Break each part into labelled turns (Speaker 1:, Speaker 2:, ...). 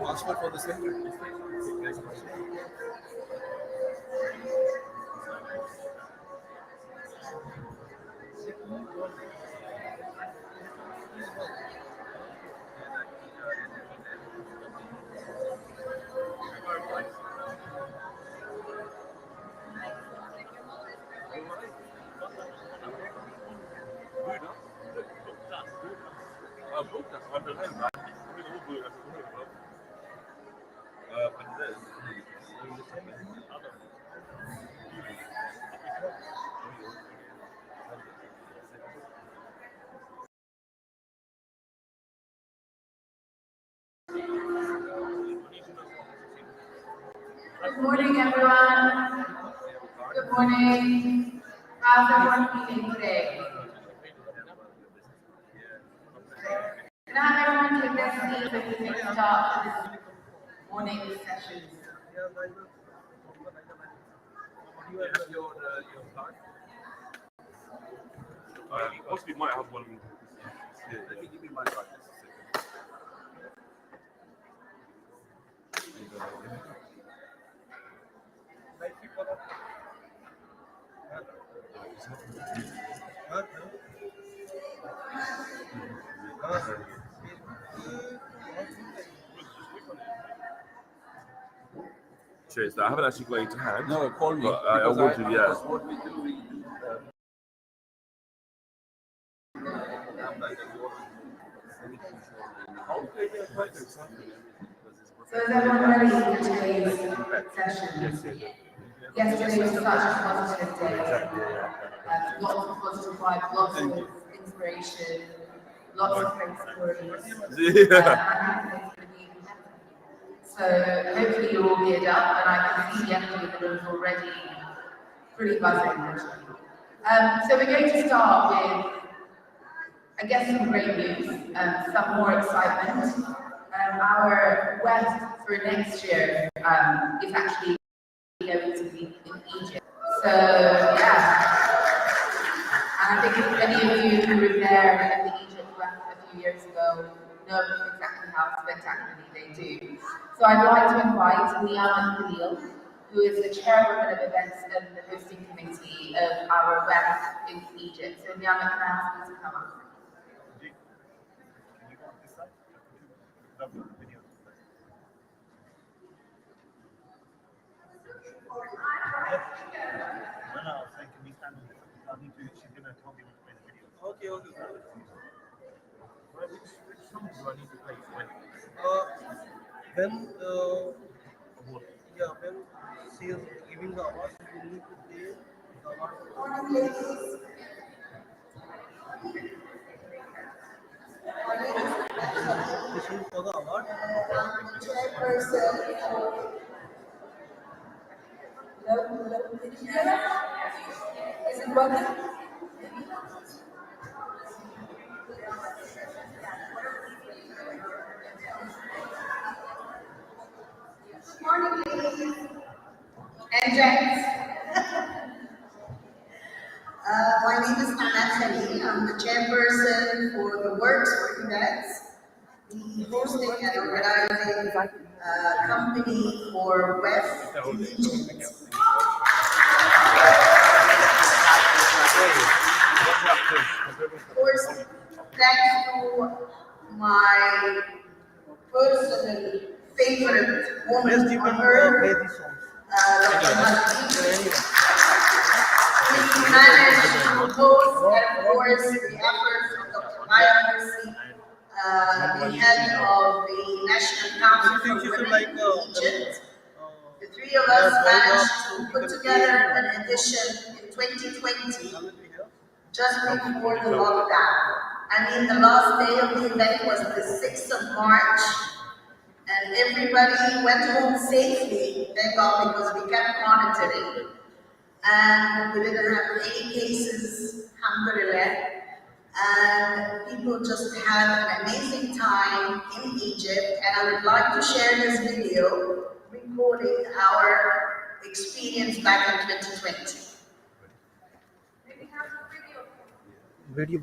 Speaker 1: Password for the thing?
Speaker 2: Good morning, everyone. Good morning. How's everyone feeling today? Can I have everyone take their seats so we can start this morning session?
Speaker 3: Possibly might have one.
Speaker 1: Yeah, I think you mean my card.
Speaker 3: Cheers. I haven't actually got it to hand.
Speaker 1: No, call me.
Speaker 3: But I will do, yeah.
Speaker 1: What we do,
Speaker 2: So is everyone ready for today's session? Yesterday was such a positive day. Lots of positive vibes, lots of inspiration, lots of great stories. So hopefully you all geared up, and I can see yesterday the room's already pretty buzzing actually. So we're going to start with, I guess, some great news, some more excitement. Our WEF for next year is actually going to be in Egypt. So yeah, and I think if any of you who were there at the Egypt WEF a few years ago know exactly how spectacularly they do. So I'd like to invite Liam Khalil, who is the chairwoman of events and the hosting committee of our WEF in Egypt. So Liam, can I ask you to come up?
Speaker 1: Okay, okay. Which song do I need to play? When yeah, when she is giving the award, you need to play the award. Petition for the award.
Speaker 4: Chairperson. Hello, did you hear that? Is it working? Good morning, ladies and gents. My name is Anna Khalil. I'm the chairperson for the Works for Events, the hosting and organizing company for WEF in Egypt. Of course, thanks to my personal favorite woman on earth, Dr. Mahdi. We managed to host, and of course, the efforts of Dr. Maya Mercy, the head of the National Council for Women in Egypt. The three of us managed to put together an edition in 2020, just before the lockdown. I mean, the last day of the event was the 6th of March, and everybody went home safely, thank God, because we kept monitoring. And we didn't have any cases, alhamdulillah. And people just had an amazing time in Egypt. And I would like to share this video recording our experience back in 2020.
Speaker 1: Video.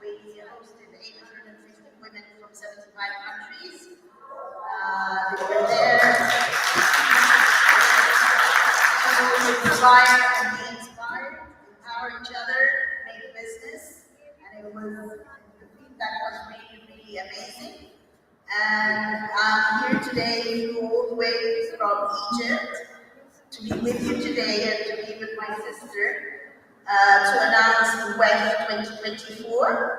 Speaker 4: We hosted 850 women from 75 countries. They were there to inspire and be inspired, empower each other, make business, and the feedback was really amazing. And I'm here today all the way from Egypt to be with you today and to be with my sister to announce WEF 2024.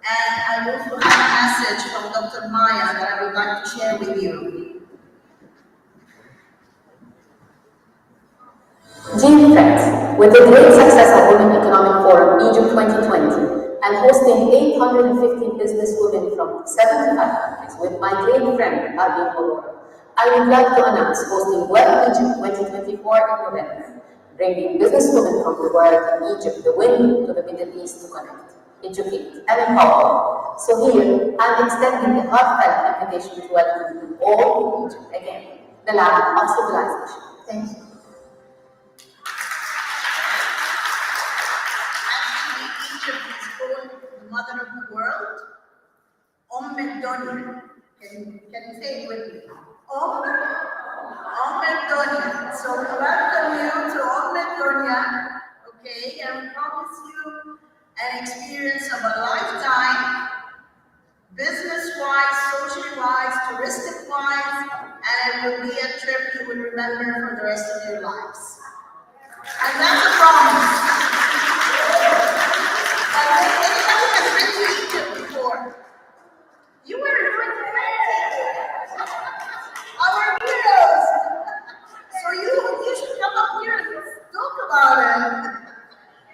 Speaker 4: And I also have a message from Dr. Maya that I would like to share with you.
Speaker 5: Dear friends, with the great success of Women Economic Forum Egypt 2020 and hosting 850 business women from 75 countries with my great friend Arbi Aurora, I would like to announce hosting WEF Egypt 2024 in November, bringing business women from the world in Egypt the win to the Middle East to connect, educate, and empower. So here, I'm extending a heartfelt invitation to welcome you all in Egypt again, the land of civilization. Thank you.
Speaker 4: Egypt is called the mother of the world. Donia. Can you say it with me? Donia. So we welcome you to Donia. Okay, and we promise you an experience of a lifetime, business-wise, social-wise, touristic-wise, and it will be a trip you will remember for the rest of your lives. And that's a promise. Anybody has been to Egypt before? You were our heroes. So you should come up here and talk about it.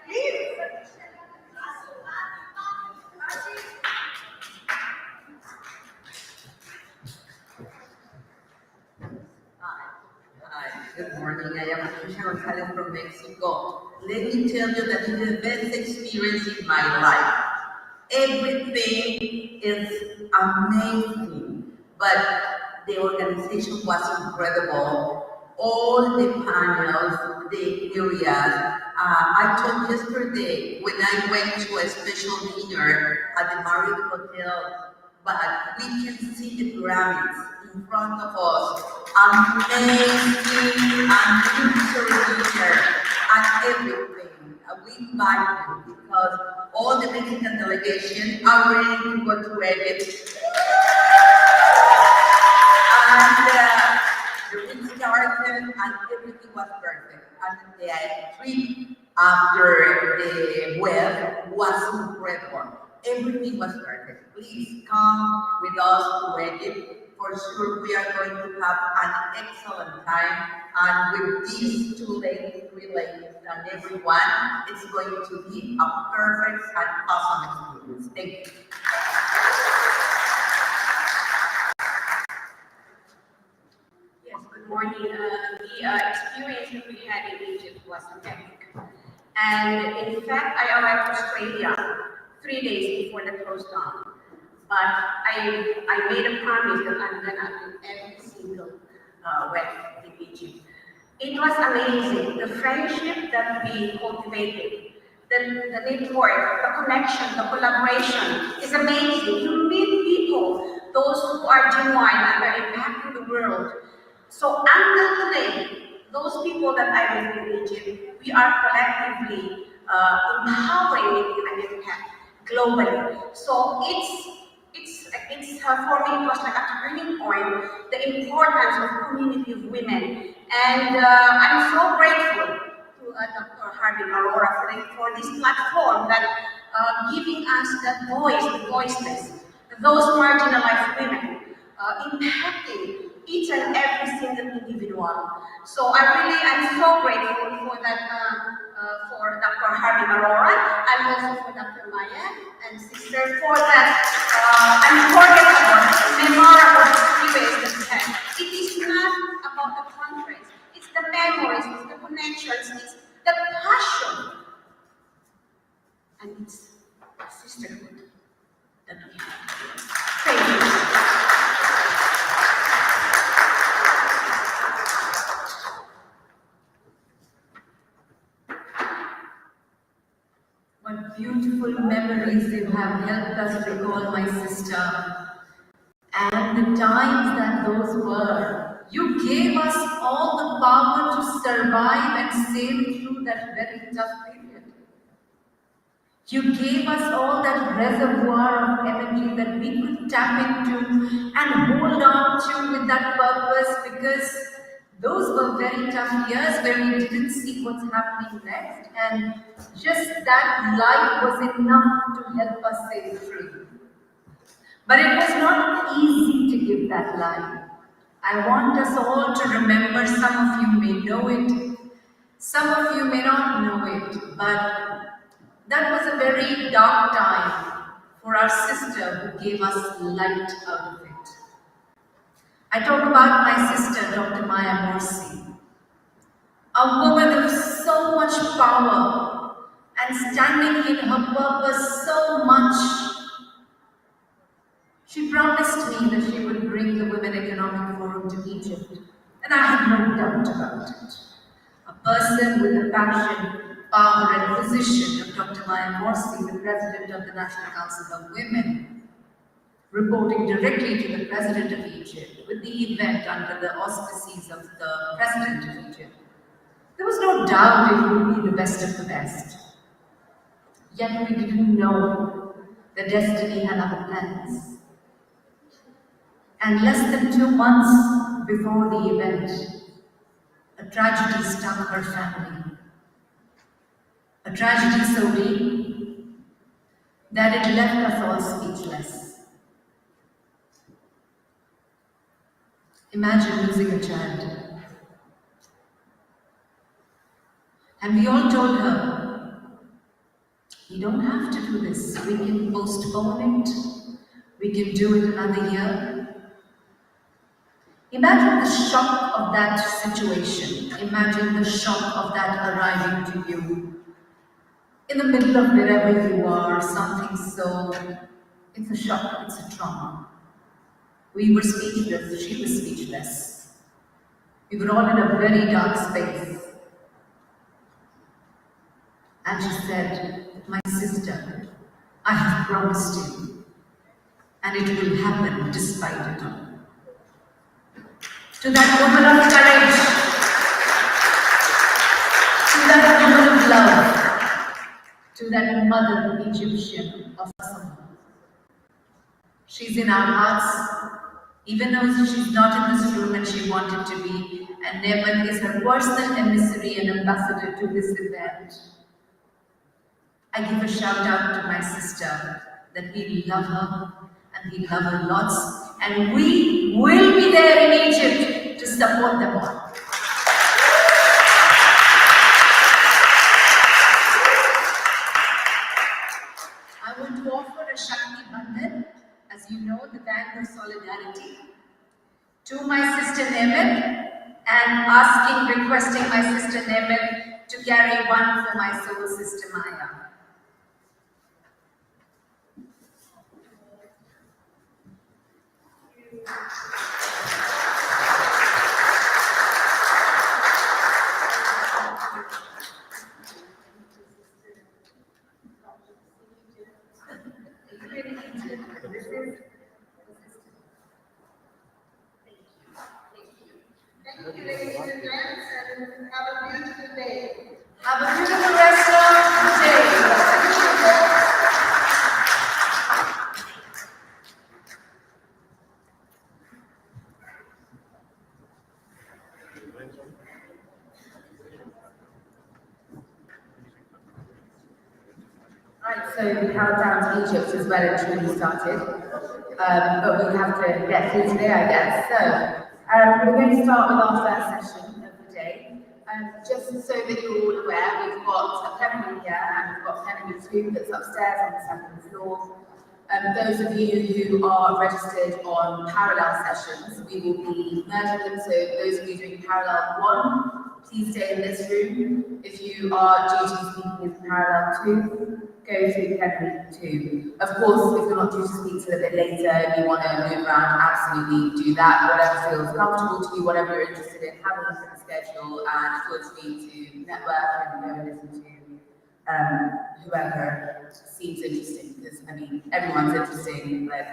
Speaker 4: Please.
Speaker 6: Hi, good morning. I am Patricia Gonzalez from Mexico. Let me tell you that it's the best experience in my life. Everything is amazing, but the organization was incredible. All the panels, the areas. I told yesterday when I went to a special dinner at the Marriott Hotel, but we can see the pyramids in front of us. Amazing and beautiful dinner and everything. We invite you because all the Mexican delegation are ready to go to Egypt. And the week started and everything was perfect. And the trip after the web was incredible. Everything was perfect. Please come with us to Egypt. For sure, we are going to have an excellent time. And with these two ladies, three ladies, and everyone, it's going to be a perfect and awesome experience. Thank you.
Speaker 7: Yes, good morning. The experience that we had in Egypt was epic. And in fact, I arrived to Australia 3 days before the close down. But I made a promise that I'm going to do every single wedding in Egypt. It was amazing. The friendship that we cultivated, the network, the connection, the collaboration is amazing. You meet people, those who are genuine and are impacting the world. So until today, those people that I met in Egypt, we are collectively empowering and impact globally. So it's for me, it was like a turning point, the importance of community of women. And I'm so grateful to Dr. Harbin Aurora for this platform that giving us that voice, the voiceless, those marginalized women, impacting each and every single individual. So I'm so grateful for that, for Dr. Harbin Aurora, and also for Dr. Maya and sister for that unforgettable, memorable experience that we had. It is not about the conference, it's the memories, it's the connections, it's the passion, and it's the sisterhood that we have. Thank you.
Speaker 6: What beautiful memories you have helped us recall, my sister. And the times that those were. You gave us all the power to survive and sail through that very tough period. You gave us all that reservoir of energy that we could tap into and hold on to with that purpose, because
Speaker 2: Those were very tough years where we didn't see what's happening next, and just that light was enough to help us sail through. But it was not easy to give that light. I want us all to remember, some of you may know it, some of you may not know it, but that was a very dark time for our sister who gave us light out of it. I talk about my sister, Dr. Maya Morsi, a woman of so much power and standing in her purpose so much. She promised me that she would bring the Women Economic Forum to Egypt, and I have no doubt about it. A person with the passion, power and position of Dr. Maya Morsi, the President of the National Council of Women, reporting directly to the President of Egypt with the event under the auspices of the President of Egypt. There was no doubt it would be the best of the best. Yet we didn't know the destiny had other plans. And less than 2 months before the event, a tragedy struck her family. A tragedy so deep that it left us all speechless. Imagine losing a child. And we all told her, you don't have to do this. We can postpone it. We can do it another year. Imagine the shock of that situation. Imagine the shock of that arriving to you. In the middle of wherever you are, something so, it's a shock, it's a trauma. We were speechless, she was speechless. We were all in a very dark space. And she said, my sister, I have promised you, and it will happen despite it all. To that woman of courage, to that woman of love, to that mother Egyptian of someone. She's in our hearts, even though she's not in this room and she wanted to be, and Neman is her personal emissary and ambassador to this event. I give a shout out to my sister that we love her and we love her lots, and we will be there in Egypt to support them all. I want to offer a Shakti Bandhan, as you know, the band of solidarity, to my sister Neman, and requesting my sister Neman to carry one for my soul sister Maya.
Speaker 4: Thank you, ladies and gents, and have a beautiful day.
Speaker 2: Have a beautiful rest of the day. Right, so the countdown to Egypt is well and truly started, but we have to get through today, I guess. So, we're going to start with our first session of the day. Just so that you're all aware, we've got a plenary here and we've got plenary 2 that's upstairs on the 2nd floor. Those of you who are registered on parallel sessions, we will be merging them. So those of you doing parallel 1, please stay in this room. If you are due to be speaking in parallel 2, go to plenary 2. Of course, if you're not due to speak till a bit later and you want to move around, absolutely do that. Whatever feels comfortable to you, whatever you're interested in, have a look at the schedule and feel free to network and go and listen to whoever seems interesting, because I mean everyone's interesting. But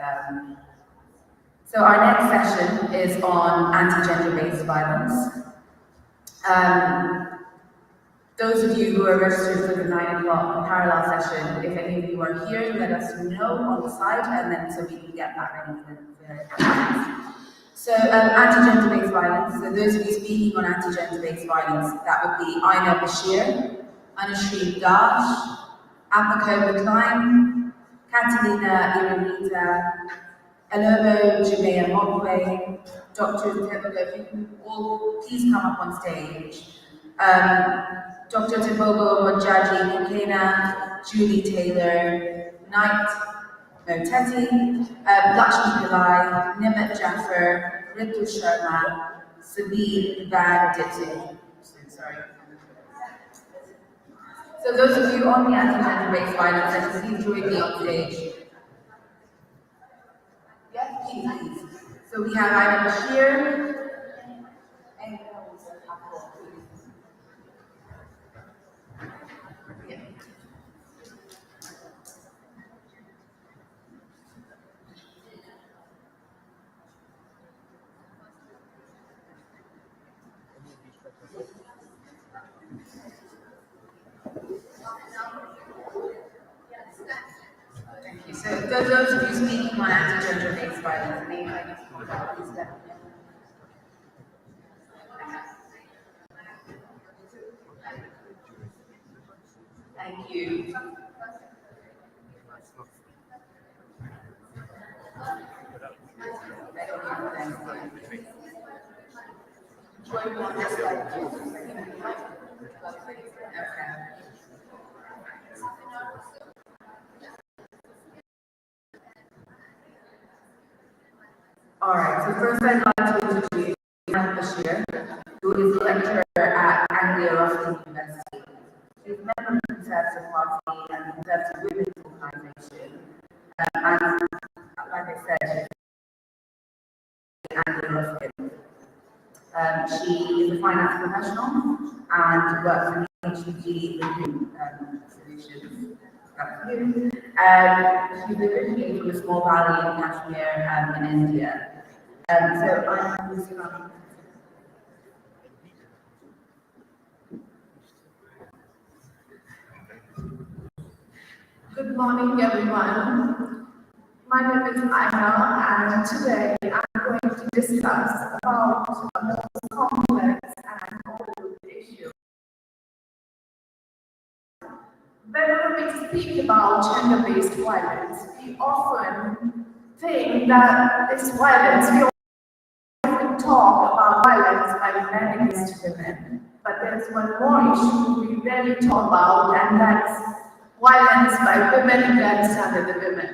Speaker 2: so our next session is on anti-gender based violence. Those of you who are registered for the 9 o'clock parallel session, if any of you are here, let us know on the site, and then so we can get that ready for So anti-gender-based violence, so those of you speaking on anti-gender-based violence, that would be Aina Bashir, Anushree Dash, Apako Klein, Catalina Iranita, Elomo Jumea Mogwe, Dr. Tebogo, if you can all please come up on stage. Dr. Tebogo Mojaji Kukena, Julie Taylor, Knight Teti, Lakshmi Pillai, Nimet Jaffer, Ritu Sharma, Sabir Banditi. Sorry. So those of you on the anti-gender-based violence, I can please join me on stage. Yes, please. So we have Aina Bashir. And yeah. Thank you. So those of you speaking on anti-gender-based violence, please let me know. Thank you. All right, so first I'd like to introduce Aina Bashir, who is a lecturer at WEF-London University. She's a member of the Conservative Party and the Conservative Women's Organisation. And like I said, she is a finance professional and works in HDG solutions. She's originally from a small valley in Kashmir in India. So I'm Muslim.
Speaker 8: Good morning, everyone. My name is Aina, and today I'm going to discuss about a most complex and overlooked issue. Whenever we speak about gender-based violence, we often think that this violence, we often talk about violence by men against women. But there's one more issue we rarely talk about, and that's violence by women against other women.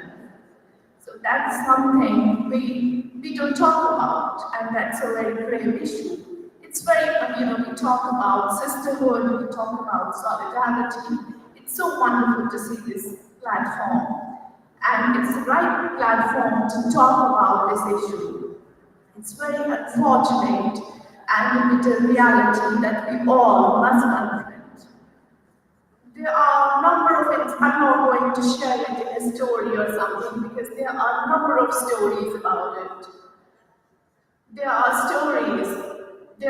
Speaker 8: So that's something we don't talk about, and that's a very grave issue. It's very, we talk about sisterhood, we talk about solidarity. It's so wonderful to see this platform, and it's the right platform to talk about this issue. It's very unfortunate and it's a reality that we all must confront. There are a number of things, I'm not going to share it in a story or something because there are a number of stories about it. There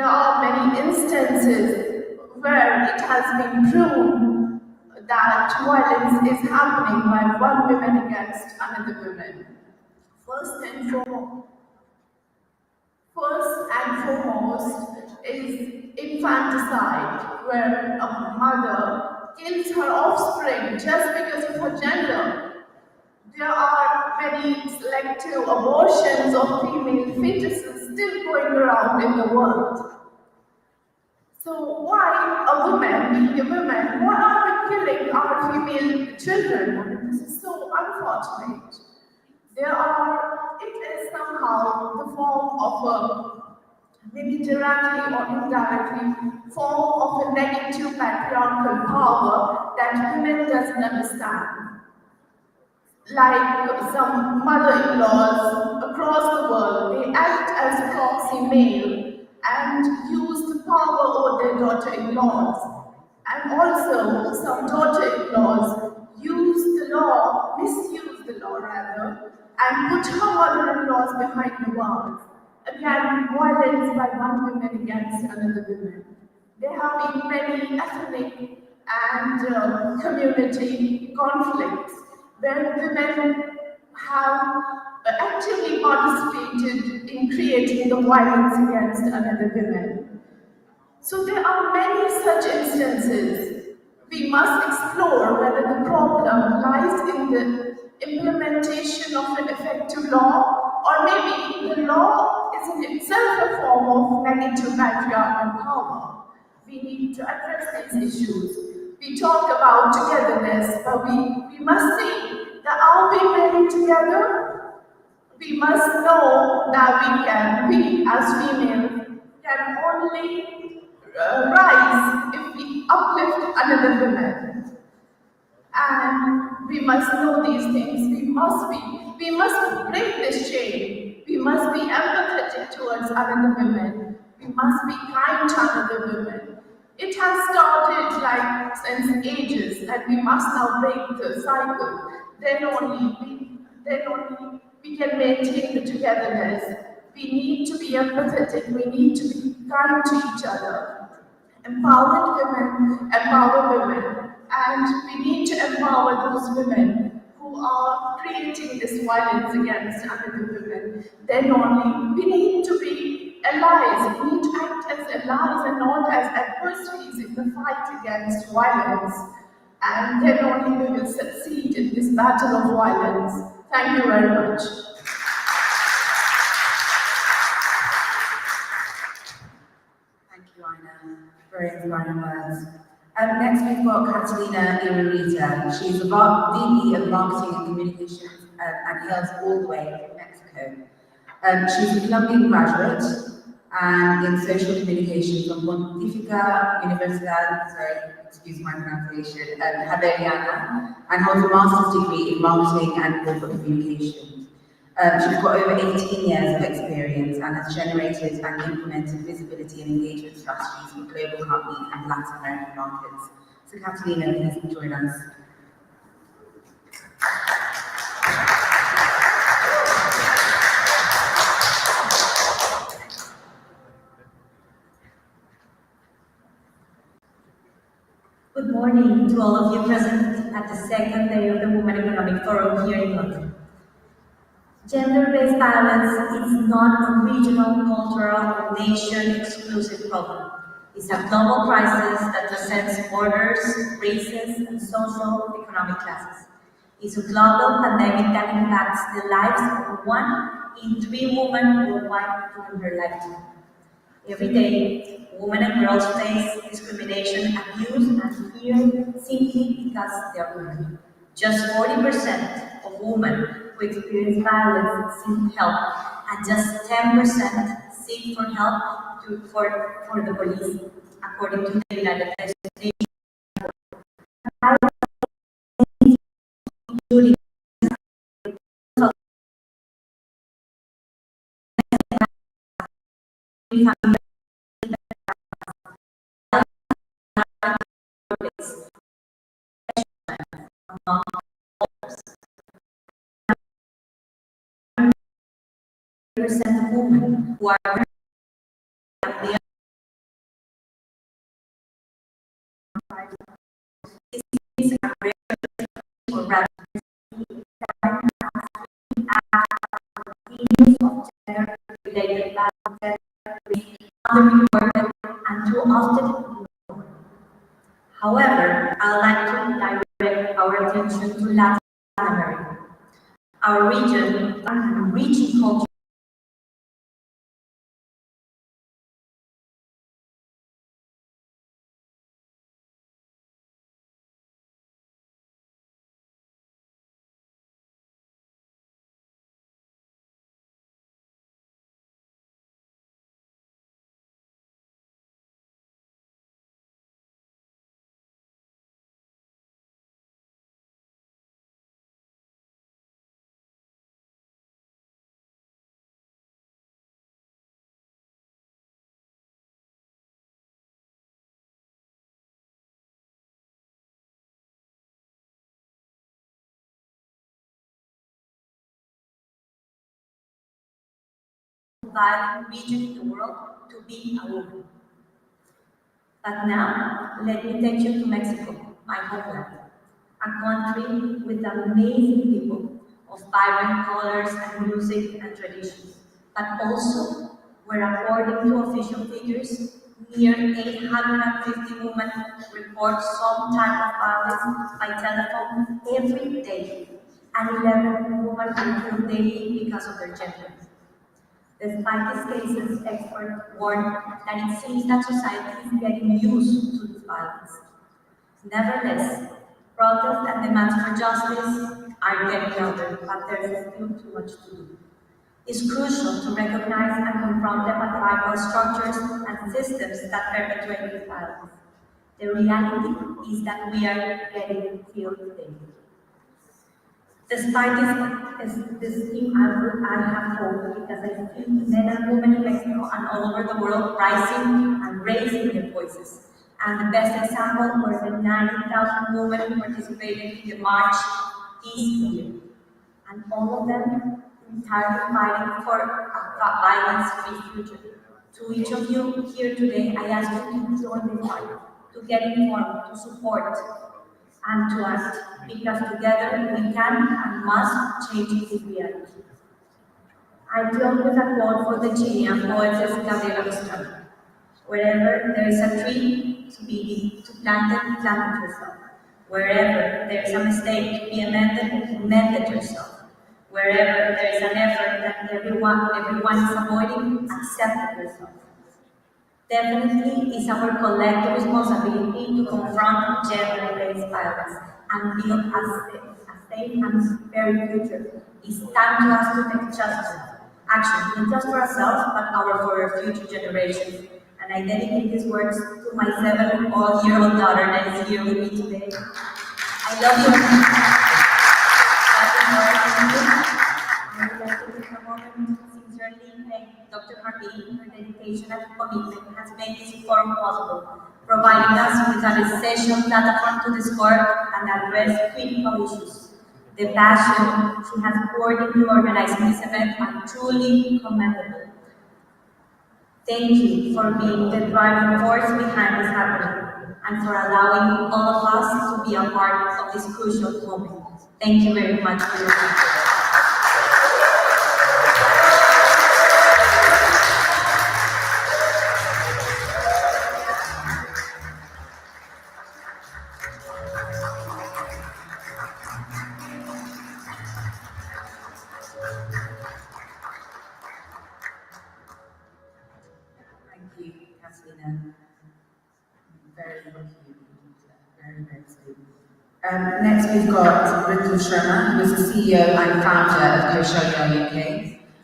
Speaker 8: are many instances where it has been proven that violence is happening by one woman against another woman. First and foremost is infanticide, where a mother kills her offspring just because of her gender. There are many selective abortions of female fetuses still going around in the world. So why a woman, being a woman, why are we killing our female children? This is so unfortunate. It is somehow the form of a, maybe directly or indirectly, form of a negative patriarchal power that women doesn't understand. Like some mother-in-laws across the world, they act as proxy male and use the power over their daughter-in-laws. And also, some daughter-in-laws misuse the law rather, and put her mother-in-laws behind the bars. Again, violence by one woman against another woman. There have been many ethnic and community conflicts where women have actively participated in creating the violence against another woman. So there are many such instances. We must explore whether the problem lies in the implementation of an effective law, or maybe the law is in itself a form of negative patriarchal power. We need to address these issues. We talk about togetherness, but we must see that are we really together? We must know that we as females can only rise if we uplift another woman. And we must know these things. We must break this chain. We must be empathetic towards another woman. We must be kind to another woman. It has started like since ages, and we must now break the cycle. Then only we can maintain the togetherness. We need to be empathetic. We need to be kind to each other. Empowered women empower women, and we need to empower those women who are creating this violence against other women. Then only we need to be allies. We need to act as allies and not as adversaries in the fight against violence. And then only we will succeed in this battle of violence. Thank you very much.
Speaker 2: Thank you, Aina. Very inspiring words. Next, we've got Catalina Irurita. She's a VP of Marketing and Communications and hails all the way from Mexico. She's a Colombian graduate and in social communications from Pontificia Universidad, sorry, excuse my pronunciation, Javeriana, and holds a master's degree in marketing and corporate communications. She's got over 18 years of experience and has generated and implemented visibility and engagement strategies for global companies and Latin American markets. So Catalina, please join us.
Speaker 9: Good morning to all of you present at the second day of the Women Economic Forum here in London. Gender-based violence is not a regional, cultural, or nation-exclusive problem. It's a global crisis that transcends borders, races, and social economic classes. It's a global pandemic that impacts the lives of 1 in 3 women worldwide during her lifetime. Every day, women and girls face discrimination, abuse, and fear simply because they are women. Just 40% of women who experience violence seek help, and just 10% seek for help for the police, according to the United Nations. Including percent of women who are is a rare or rather of gender-related violence underreported and too often ignored. However, I would like to direct our attention to Latin America. Our region and reaching culture violent region in the world to be a woman. But now, let me take you to Mexico, my homeland, a country with amazing people of vibrant colors and music and traditions, but also where, according to official figures, near 850 women report some type of violence by telephone every day, and 11 women are killed daily because of their gender. Despite these cases, experts warn that it seems that society is getting used to this violence. Nevertheless, protests and demands for justice are getting louder, but there is still too much to do. It's crucial to recognize and confront the patriarchal structures and systems that perpetuate this violence. The reality is that we are getting killed daily. Despite this scheme, I have hope because I see men and women in Mexico and all over the world rising and raising their voices. And the best example were the 90,000 women who participated in the march this year. And all of them entirely fighting for a violence-free future. To each of you here today, I ask you to join the fight, to get informed, to support, and to act, because together we can and must change this reality. I close with a quote for the Chilean poetess Gabriela Mistral. Wherever there is a tree to plant it yourself. Wherever there is a mistake to be amended, mend it yourself. Wherever there is an effort that everyone is avoiding, accept it yourself. Definitely, it's our collective responsibility to confront gender-based violence and build a safe and fair future. It's time to us to take justice, action, not just for ourselves, but for our future generations. And I dedicate these words to my 7-year-old daughter that is here with me today. I love you. I would like to take a moment to sincerely thank Dr. Martin. Her dedication and commitment has made this forum possible, providing us with an essential platform to discover and address critical issues. The passion she has poured into organizing this event are truly commendable. Thank you for being the driving force behind this happening and for allowing all of us to be a part of this crucial moment. Thank you very much for your time.
Speaker 2: Thank you, Catalina. Very lucky, very sweet. Next, we've got Ritu Sharma, who is the CEO and founder of Co-Show UK.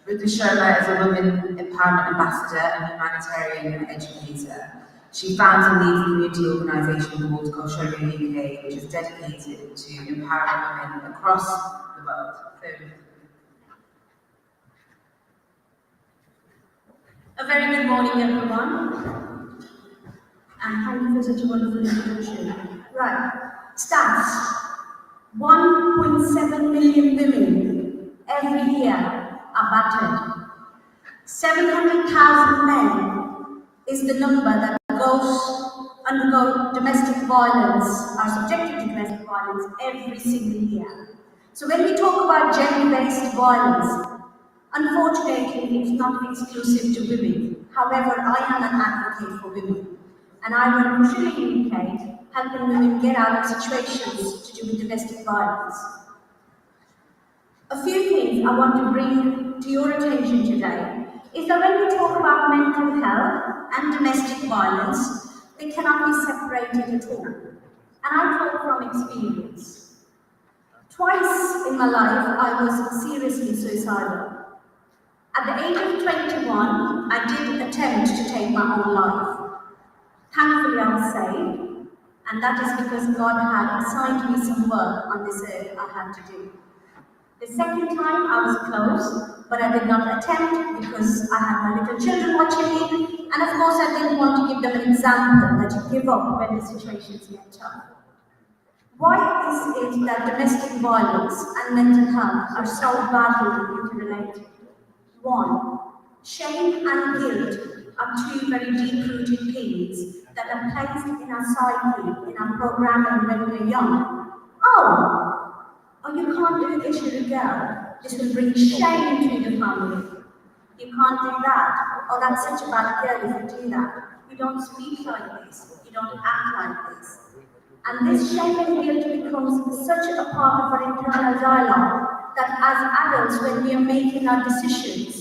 Speaker 2: Ritu Sharma is a women empowerment ambassador and humanitarian educator. She founds and leads a community organisation called Co-Show UK, which is dedicated to empowering women across the world.
Speaker 10: A very good morning, everyone. And thank you for such a wonderful introduction. Right, stats. 1.7 million women every year are battered. 700,000 men is the number that undergo domestic violence, are subjected to domestic violence every single year. So when we talk about gender-based violence, unfortunately, it's not exclusive to women. However, I am an advocate for women, and I run Propelling UK, helping women get out of situations to do with domestic violence. A few things I want to bring to your attention today is that when we talk about mental health and domestic violence, they cannot be separated at all. And I talk from experience. Twice in my life, I was seriously suicidal. At the age of 21, I did attempt to take my own life. Thankfully, I was saved, and that is because God had assigned me some work on this earth I had to do. The second time, I was close, but I did not attempt because I had my little children watching me, and of course, I didn't want to give them an example that you give up when the situations get tough. Why is it that domestic violence and mental health are so badly interrelated? One, shame and guilt are two very deep-rooted things that are placed in our psyche, in our programming when we're young. Oh, you can't do this, you're a girl. This will bring shame to the family. You can't do that. Oh, that's such a bad girl if you do that. You don't speak like this. You don't act like this. And this shame and guilt becomes such a part of our internal dialogue that as adults, when we are making our decisions,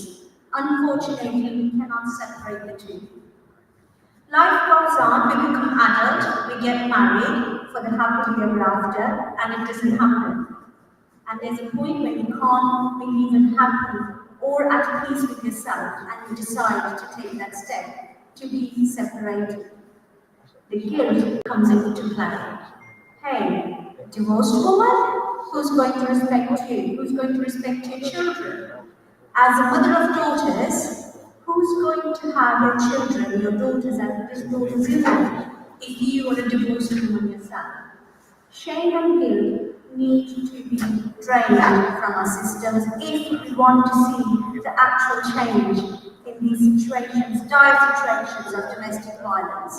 Speaker 10: unfortunately, we cannot separate the two. Life goes on, we become adult, we get married for the happily ever after, and it doesn't happen. And there's a point when you can't be even happy or at peace with yourself, and you decide to take that step to be separated. The guilt comes into play. Hey, divorced woman, who's going to respect you? Who's going to respect your children? As a mother of daughters, who's going to have your children, your daughters, as daughters-in-law, if you are a divorced woman yourself? Shame and guilt need to be drained from our systems if we want to see the actual change in these situations, dire situations of domestic violence.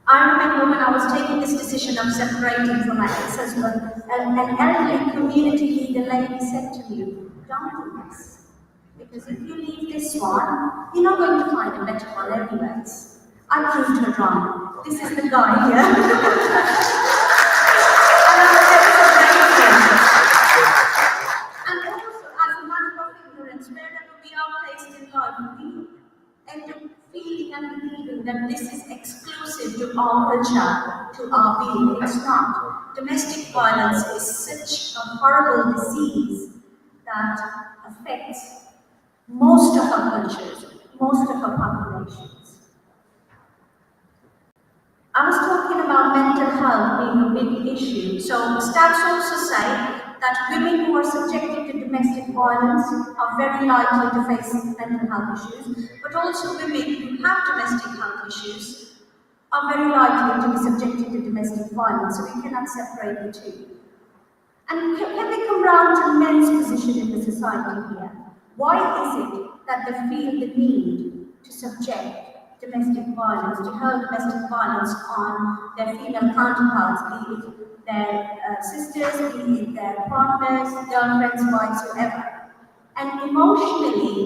Speaker 10: I remember when I was taking this decision of separating from my ex-husband, an elderly community leader lady said to me, don't do this. Because if you leave this one, you're not going to find a better one anyways. I proved her wrong. This is the guy here. And also, as a matter of ignorance, wherever we are placed in life, we end up feeling and believing that this is exclusive to our culture, to our being. It's not. Domestic violence is such a horrible disease that affects most of our cultures, most of our populations. I was talking about mental health being a big issue. So stats also say that women who are subjected to domestic violence are very likely to face mental health issues, but also women who have domestic health issues are very likely to be subjected to domestic violence, so we cannot separate the two. And can we come round to men's position in the society here? Why is it that they feel the need to subject domestic violence, to hurl domestic violence on their female counterparts, be it their sisters, be it their partners, girlfriends, wives, whoever? And emotionally,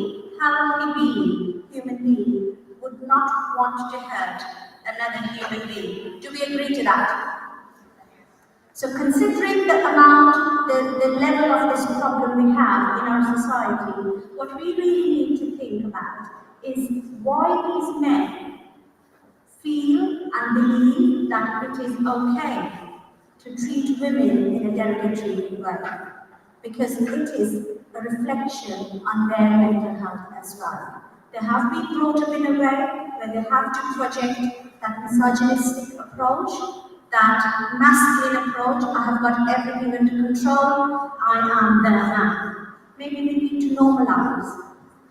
Speaker 10: healthy human being would not want to hurt another human being. Do we agree to that? So considering the amount, the level of this problem we have in our society, what we really need to think about is why these men feel and believe that it is okay to treat women in a derogatory way, because it is a reflection on their mental health as well. They have been brought up in a way where they have to project that misogynistic approach, that masculine approach. I have got everything under control, I am the man. Maybe we need to normalize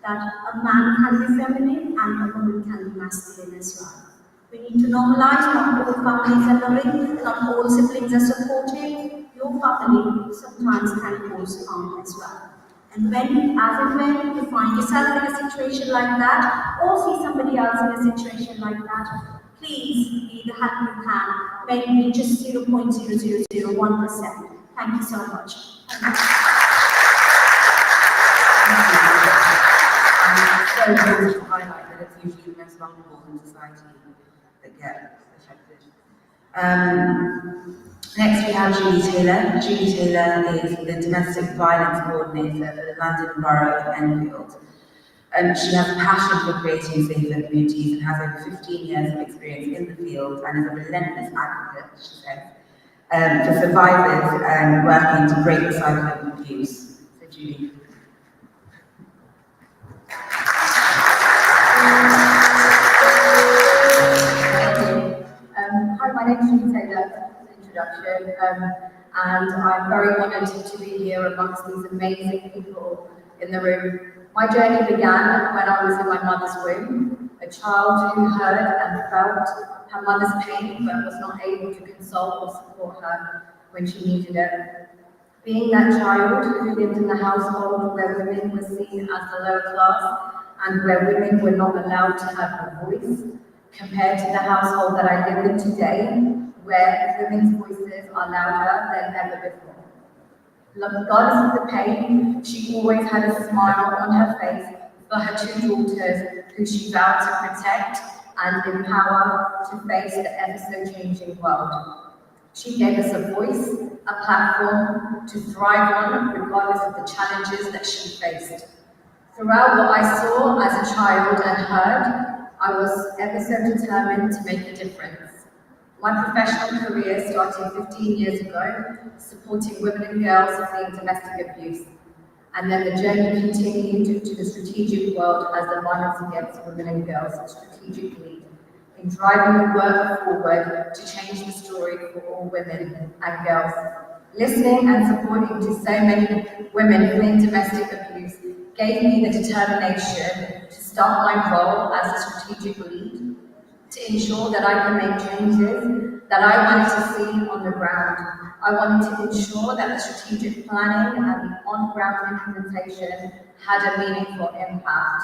Speaker 10: that a man can be feminine and a woman can be masculine as well. We need to normalize not all families are loving, not all siblings are supportive. Your family sometimes can cause harm as well. And when, as and when you find yourself in a situation like that, or see somebody else in a situation like that, please be the help you can, maybe just 0.0001%. Thank you so much.
Speaker 2: So important to highlight that it's usually the most vulnerable in society that get affected. Next we have Julie Taylor. Julie Taylor is the Domestic Violence Coordinator for the London Borough of Enfield. She has a passion for creating safer communities and has over 15 years of experience in the field and is a relentless advocate, she says, for survivors working to break the cycle of abuse. So Julie.
Speaker 11: Hi, my name is Julie Taylor, introduction, and I'm very honoured to be here amongst these amazing people in the room. My journey began when I was in my mother's womb, a child who heard and felt her mother's pain but was not able to console or support her when she needed it. Being that child who lived in the household where women were seen as the lower class and where women were not allowed to have a voice, compared to the household that I live in today, where women's voices are louder than ever before. Regardless of the pain, she always had a smile on her face, for her two daughters who she vowed to protect and empower to face the ever so changing world. She gave us a voice, a platform to thrive on regardless of the challenges that she faced. Throughout what I saw as a child and heard, I was ever so determined to make a difference. My professional career started 15 years ago, supporting women and girls fleeing domestic abuse. And then the journey continued to the strategic world as the Violence Against Women and Girls strategic lead in driving the work forward to change the story for all women and girls. Listening and supporting to so many women fleeing domestic abuse gave me the determination to start my role as a strategic lead to ensure that I can make changes that I wanted to see on the ground. I wanted to ensure that the strategic planning and the on-ground implementation had a meaningful impact.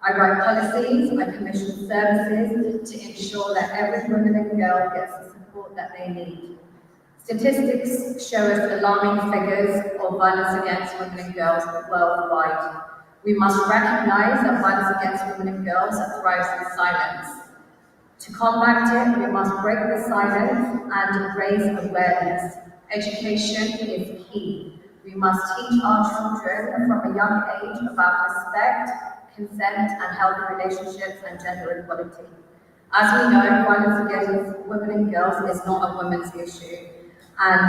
Speaker 11: I write policies, I commission services to ensure that every woman and girl gets the support that they need. Statistics show us alarming figures of violence against women and girls worldwide. We must recognize that violence against women and girls thrives in silence. To combat it, we must break the silence and raise awareness. Education is key. We must teach our children from a young age about respect, consent, and healthy relationships and gender equality. As we know, violence against women and girls is not a women's issue, and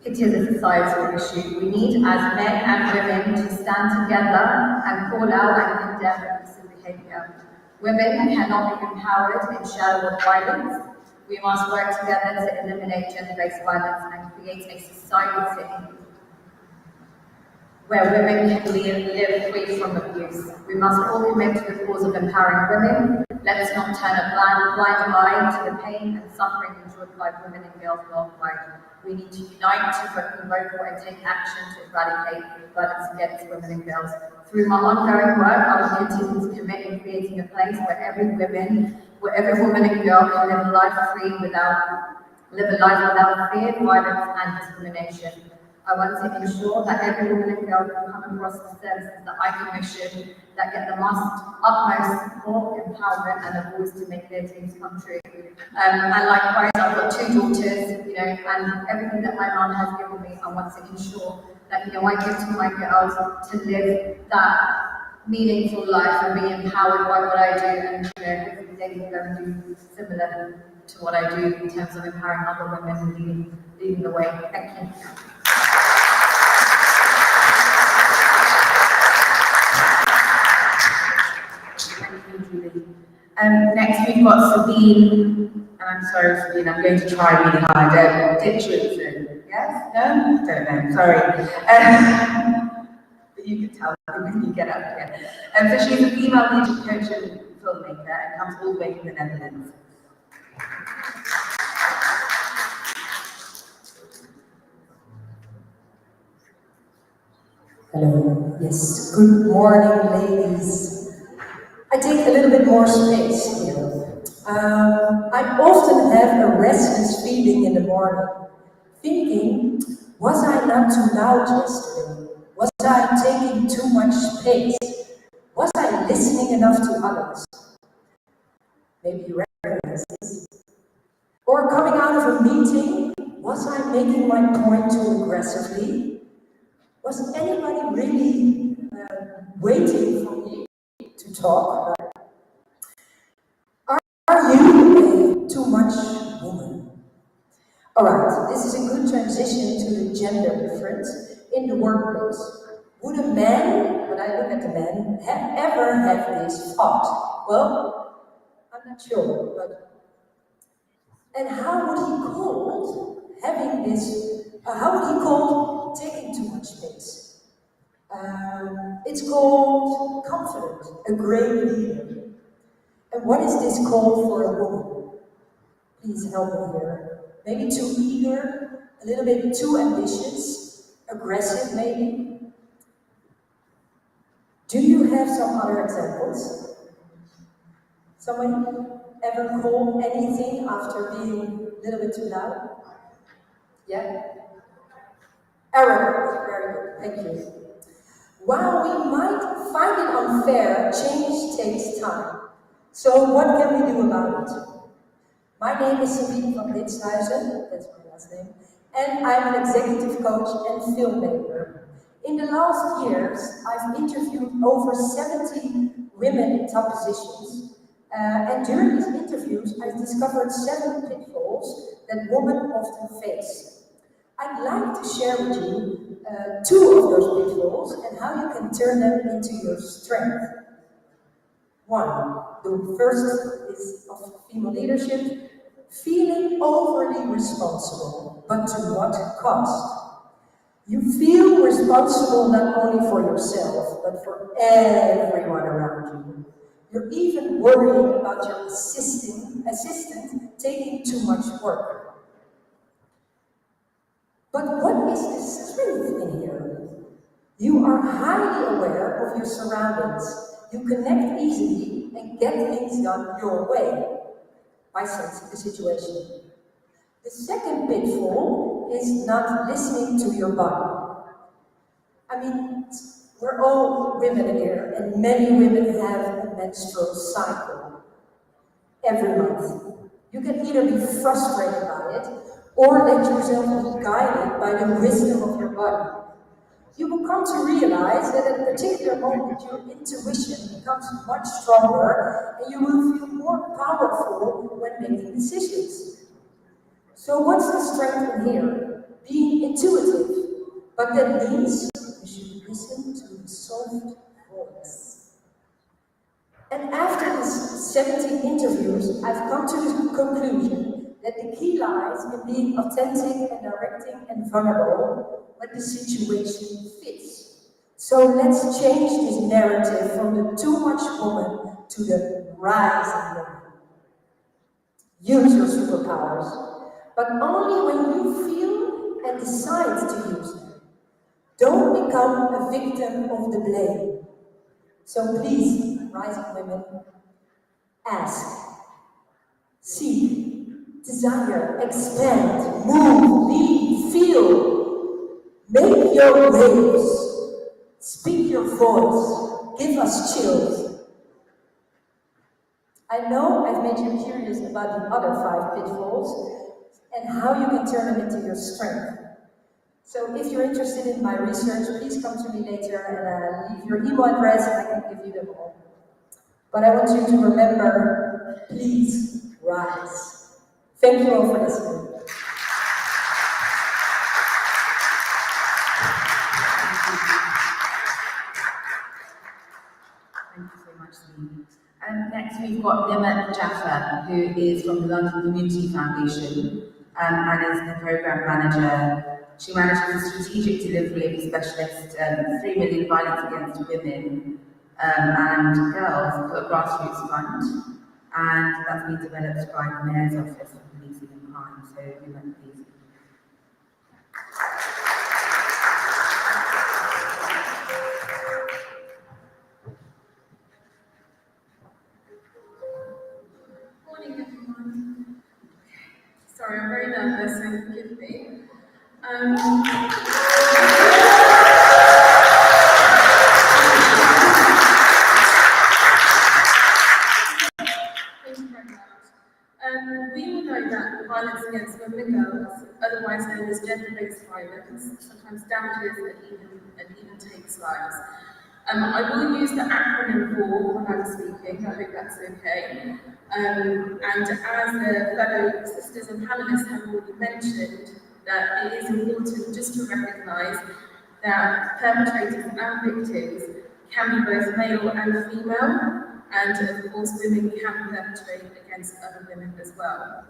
Speaker 11: it is a societal issue. We need, as men and women, to stand together and call out and condemn abusive behaviour. Women cannot be empowered in shadow of violence. We must work together to eliminate gender-based violence and create a society where women can live free from abuse. We must all commit to the cause of empowering women. Let us not turn a blind eye to the pain and suffering endured by women and girls worldwide. We need to unite to provoke and take action to eradicate violence against women and girls. Through my ongoing work, I will continue to commit in creating a place where every woman and girl can live a life without fear, violence, and discrimination. I want to ensure that every woman and girl can come across the services that I commission that get the utmost support, empowerment, and a voice to make their dreams come true. And likewise, I've got two daughters, and everything that my mum has given me, I want to ensure that, I give to my girls to live that meaningful life and be empowered by what I do, and hopefully they can go and do similar to what I do in terms of empowering other women and leading the way. Thank you.
Speaker 2: Next we've got Sabine, and I'm sorry Sabine, I'm going to try really hard. Ditchlinson, yes? No? Don't know, sorry. But you can tell when you get up here. So she's a female leadership coach and filmmaker and comes all the way from the Netherlands.
Speaker 12: Hello, yes, good morning ladies. I take a little bit more space here. I often have a restless feeling in the morning, thinking, was I not too loud yesterday? Was I taking too much space? Was I listening enough to others? Maybe you recognize this. Or coming out of a meeting, was I making my point too aggressively? Was anybody really waiting for me to talk? Are you a too much woman? Alright, this is a good transition to the gender difference in the workplace. Would a man, when I look at the men, ever have this thought? Well, I'm not sure, but... And how would he call having this, how would he call taking too much space? It's called confident, a great leader. And what is this called for a woman? Please help me here. Maybe too eager, a little bit too ambitious, aggressive maybe. Do you have some other examples? Somebody ever called anything after being a little bit too loud? Yeah? Arrogant, very good, thank you. While we might find it unfair, change takes time. So what can we do about it? My name is Sabine van Litshuizen, that's my last name, and I'm an executive coach and filmmaker. In the last years, I've interviewed over 70 women in top positions, and during these interviews, I've discovered 7 pitfalls that women often face. I'd like to share with you 2 of those pitfalls and how you can turn them into your strength. 1, the first is of female leadership, feeling overly responsible, but to what cost? You feel responsible not only for yourself, but for everyone around you. You're even worried about your assistant taking too much work. But what is the strength in here? You are highly aware of your surroundings. You connect easily and get things done your way by sensing the situation. The second pitfall is not listening to your body. I mean, we're all women here, and many women have a menstrual cycle every month. You can either be frustrated by it, or let yourself be guided by the wisdom of your body. You will come to realize that at a particular moment your intuition becomes much stronger and you will feel more powerful when making decisions. So what's the strength in here? Being intuitive, but that means you should listen to the soft voice. And after these 17 interviews, I've come to the conclusion that the key lies in being authentic and directing and vulnerable when the situation fits. So let's change this narrative from the too much woman to the rising woman. Use your superpowers, but only when you feel and decide to use them. Don't become a victim of the blame. So please, rising women, ask, seek, desire, expand, move, lead, feel. Make your waves. Speak your voice. Give us chills. I know I've made you curious about the other 5 pitfalls and how you can turn them into your strength. So if you're interested in my research, please come to me later and leave your email address and I can give you them all. But I want you to remember, please rise. Thank you all for listening.
Speaker 2: Thank you so much, Celine. And next we've got Nimet Jaffa, who is from the London Community Foundation and is the Programme Manager. She manages the strategic delivery of the specialist 3 million violence against women and girls for a grassroots fund. And that's been developed by the Mayor's Office for Policing and Crime. So, Nimet, please.
Speaker 13: Morning, everyone. Sorry, I'm very nervous, so forgive me. Thank you very much. We all know that violence against women and girls, otherwise known as gender-based violence, sometimes damages and even takes lives. I will use the acronym VAW when I'm speaking, I hope that's okay. And as the fellow sisters and panelists have already mentioned, that it is important just to recognise that perpetrators and victims can be both male and female, and of course women can perpetrate against other women as well.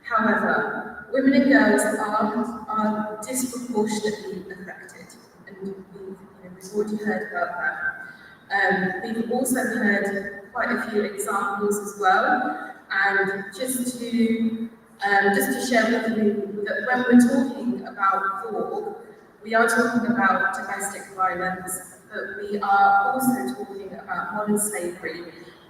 Speaker 13: However, women and girls are disproportionately affected, and we've already heard about that. We've also heard quite a few examples as well, and just to share with you that when we're talking about VAW, we are talking about domestic violence, but we are also talking about modern slavery,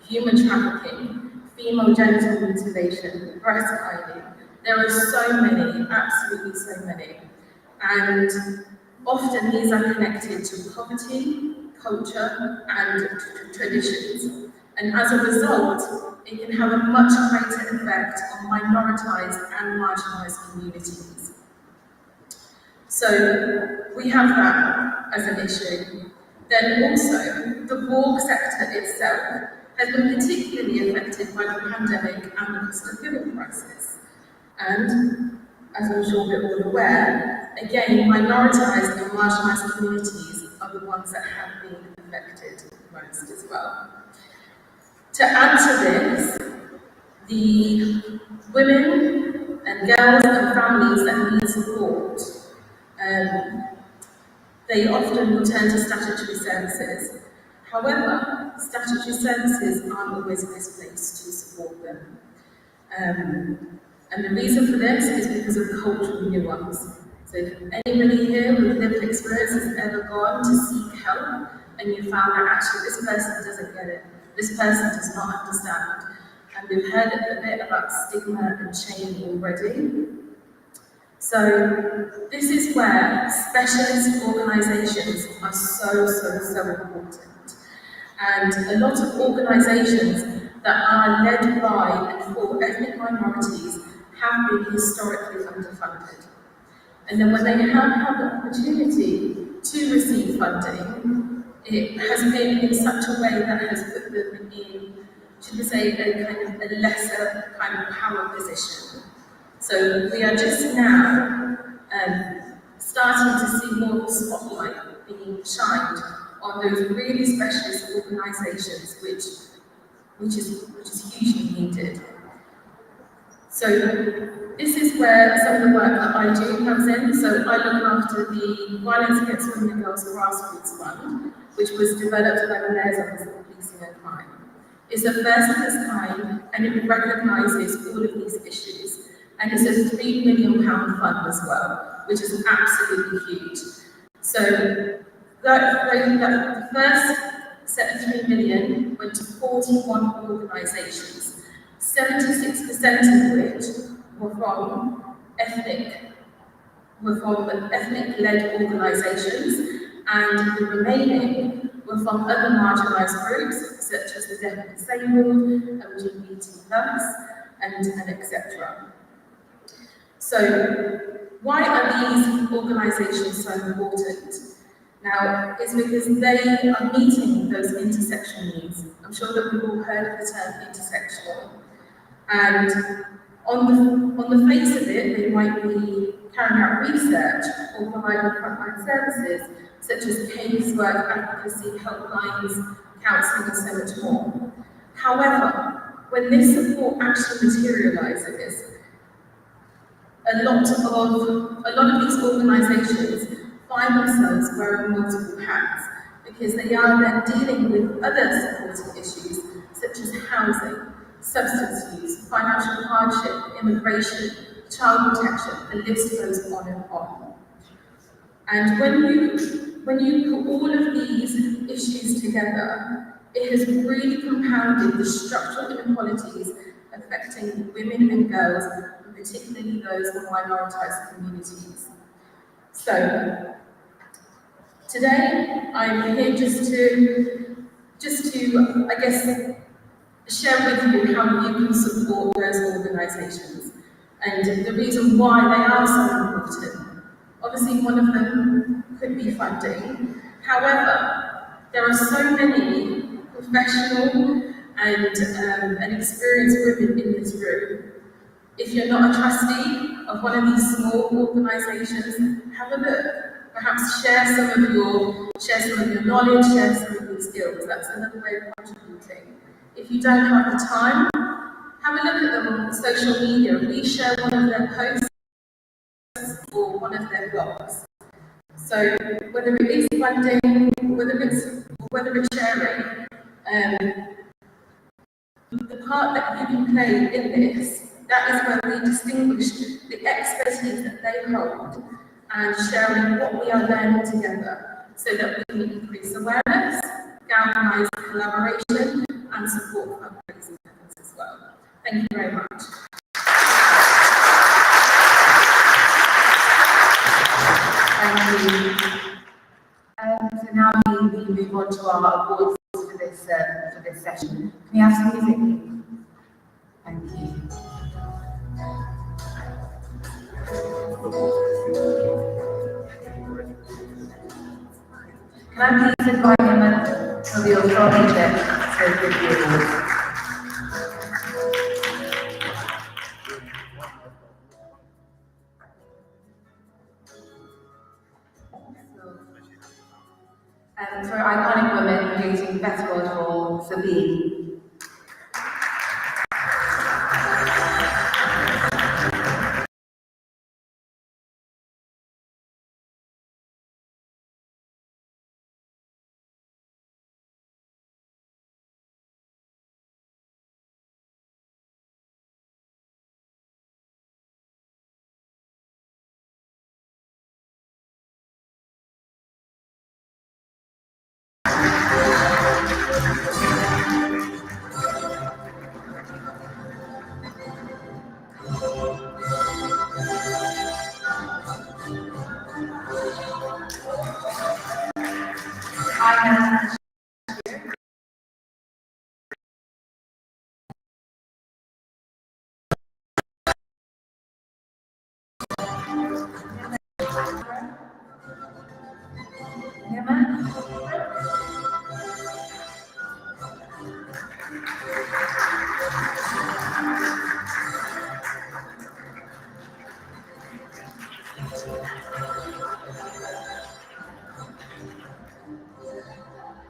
Speaker 13: human trafficking, female genital mutilation, breast hiding. There are so many, absolutely so many. And often these are connected to poverty, culture, and traditions. And as a result, it can have a much greater effect on minoritized and marginalized communities. So we have that as an issue. Then also, the borg sector itself has been particularly affected by the pandemic and the cost of living crisis. And, as I'm sure we're all aware, again, minoritized and marginalized communities are the ones that have been affected most as well. To add to this, the women and girls and families that need support, they often will turn to statutory services. However, statutory services aren't always the best place to support them. And the reason for this is because of cultural nuance. So if anybody here with lived experience has ever gone to seek help and you found that actually this person doesn't get it, this person does not understand, and we've heard a bit about stigma and shame already. So this is where specialist organisations are so important. And a lot of organisations that are led by and for ethnic minorities have been historically underfunded. And then when they have had the opportunity to receive funding, it has been in such a way that has put them in, should we say, a kind of a lesser kind of power position. So we are just now starting to see more of the spotlight being shined on those really specialist organisations, which is hugely needed. So this is where some of the work that I do comes in. So I look after the Violence Against Women and Girls Grassroots Fund, which was developed by the Mayor's Office of Policing and Crime. It's the first of its kind, and it recognises all of these issues. And it's a £3 million fund as well, which is absolutely huge. So the first set of 3 million went to 41 organisations, 76% of which were from ethnic-led organisations, and the remaining were from other marginalised groups, such as the deaf and disabled, LGBT+, and etc. So, why are these organisations so important? Now, it's because they are meeting those intersection needs. I'm sure that we've all heard of the term intersectional. And on the face of it, they might be carrying out research or providing frontline services, such as casework, advocacy, helplines, counselling, and so much more. However, when this support actually materialises, a lot of these organisations find themselves wearing multiple hats because they are then dealing with other supporting issues such as housing, substance use, financial hardship, immigration, child protection, the list goes on and on. And when you put all of these issues together, it has really compounded the structural inequalities affecting women and girls, and particularly those in minoritized communities. So, today I'm here just to I guess share with you how you can support those organisations and the reason why they are so important. Obviously, one of them could be funding. However, there are so many professional and experienced women in this room. If you're not a trustee of one of these small organisations, have a look. Perhaps share some of your knowledge, share some of your skills. That's another way of contributing. If you don't have the time, have a look at them on social media. Please share one of their posts or one of their blogs. So whether it is funding, whether it's sharing, the part that you can play in this, that is where we distinguish the expertise that they hold and sharing what we are learning together so that we can increase awareness, galvanise collaboration and support fundraising efforts as well. Thank you very much.
Speaker 2: Thank you. So now we move on to our awards for this session. Can we have some music, please? Thank you. Can I please invite him to the authority check to give the awards? For iconic women creating best world for Sabine.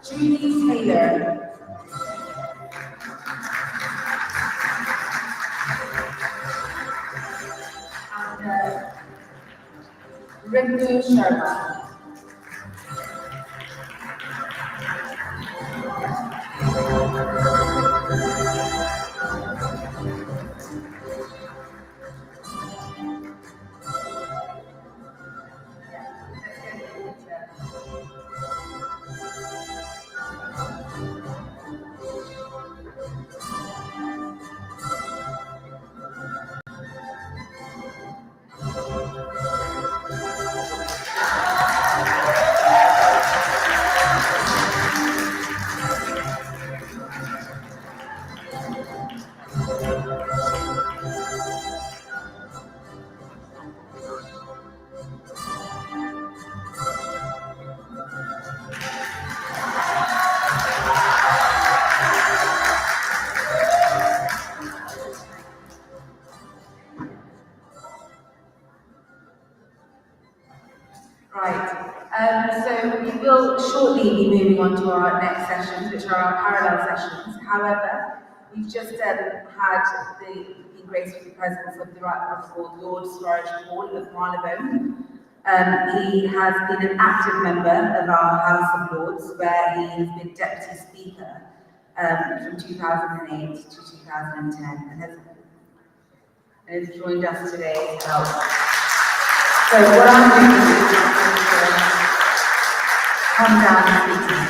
Speaker 2: Judy Taylor. And Rindu Sharma. So we will shortly be moving on to our next sessions, which are our parallel sessions. However, we've just had the graceful presence of the Right Honourable Lord Swaraj Hall of Marylebone. He has been an active member of our House of Lords, where he has been Deputy Speaker from 2008 to 2010, and has joined us today to help. So what I'm going to do is come down and speak to you.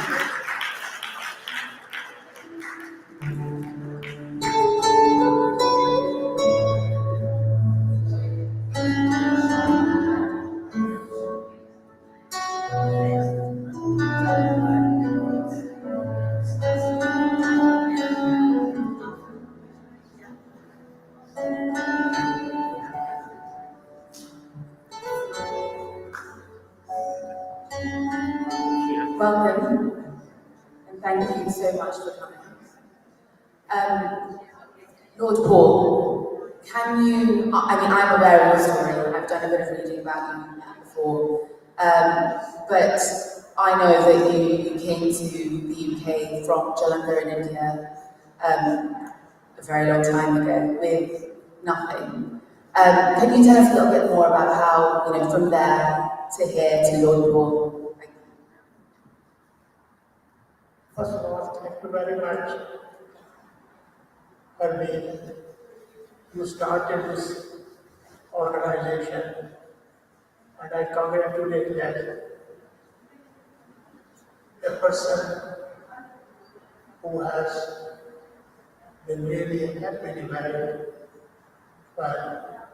Speaker 2: Welcome, and thank you so much for coming. Lord Paul, can you, I'm aware of your story, I've done a bit of reading about you before, but I know that you came to the UK from Jalandhar in India a very long time ago with nothing. Can you tell us a little bit more about how, from there to here to Lord Paul?
Speaker 14: First of all, thank you very much for me. You started this organization, and I congratulate that. A person who has been really happily married for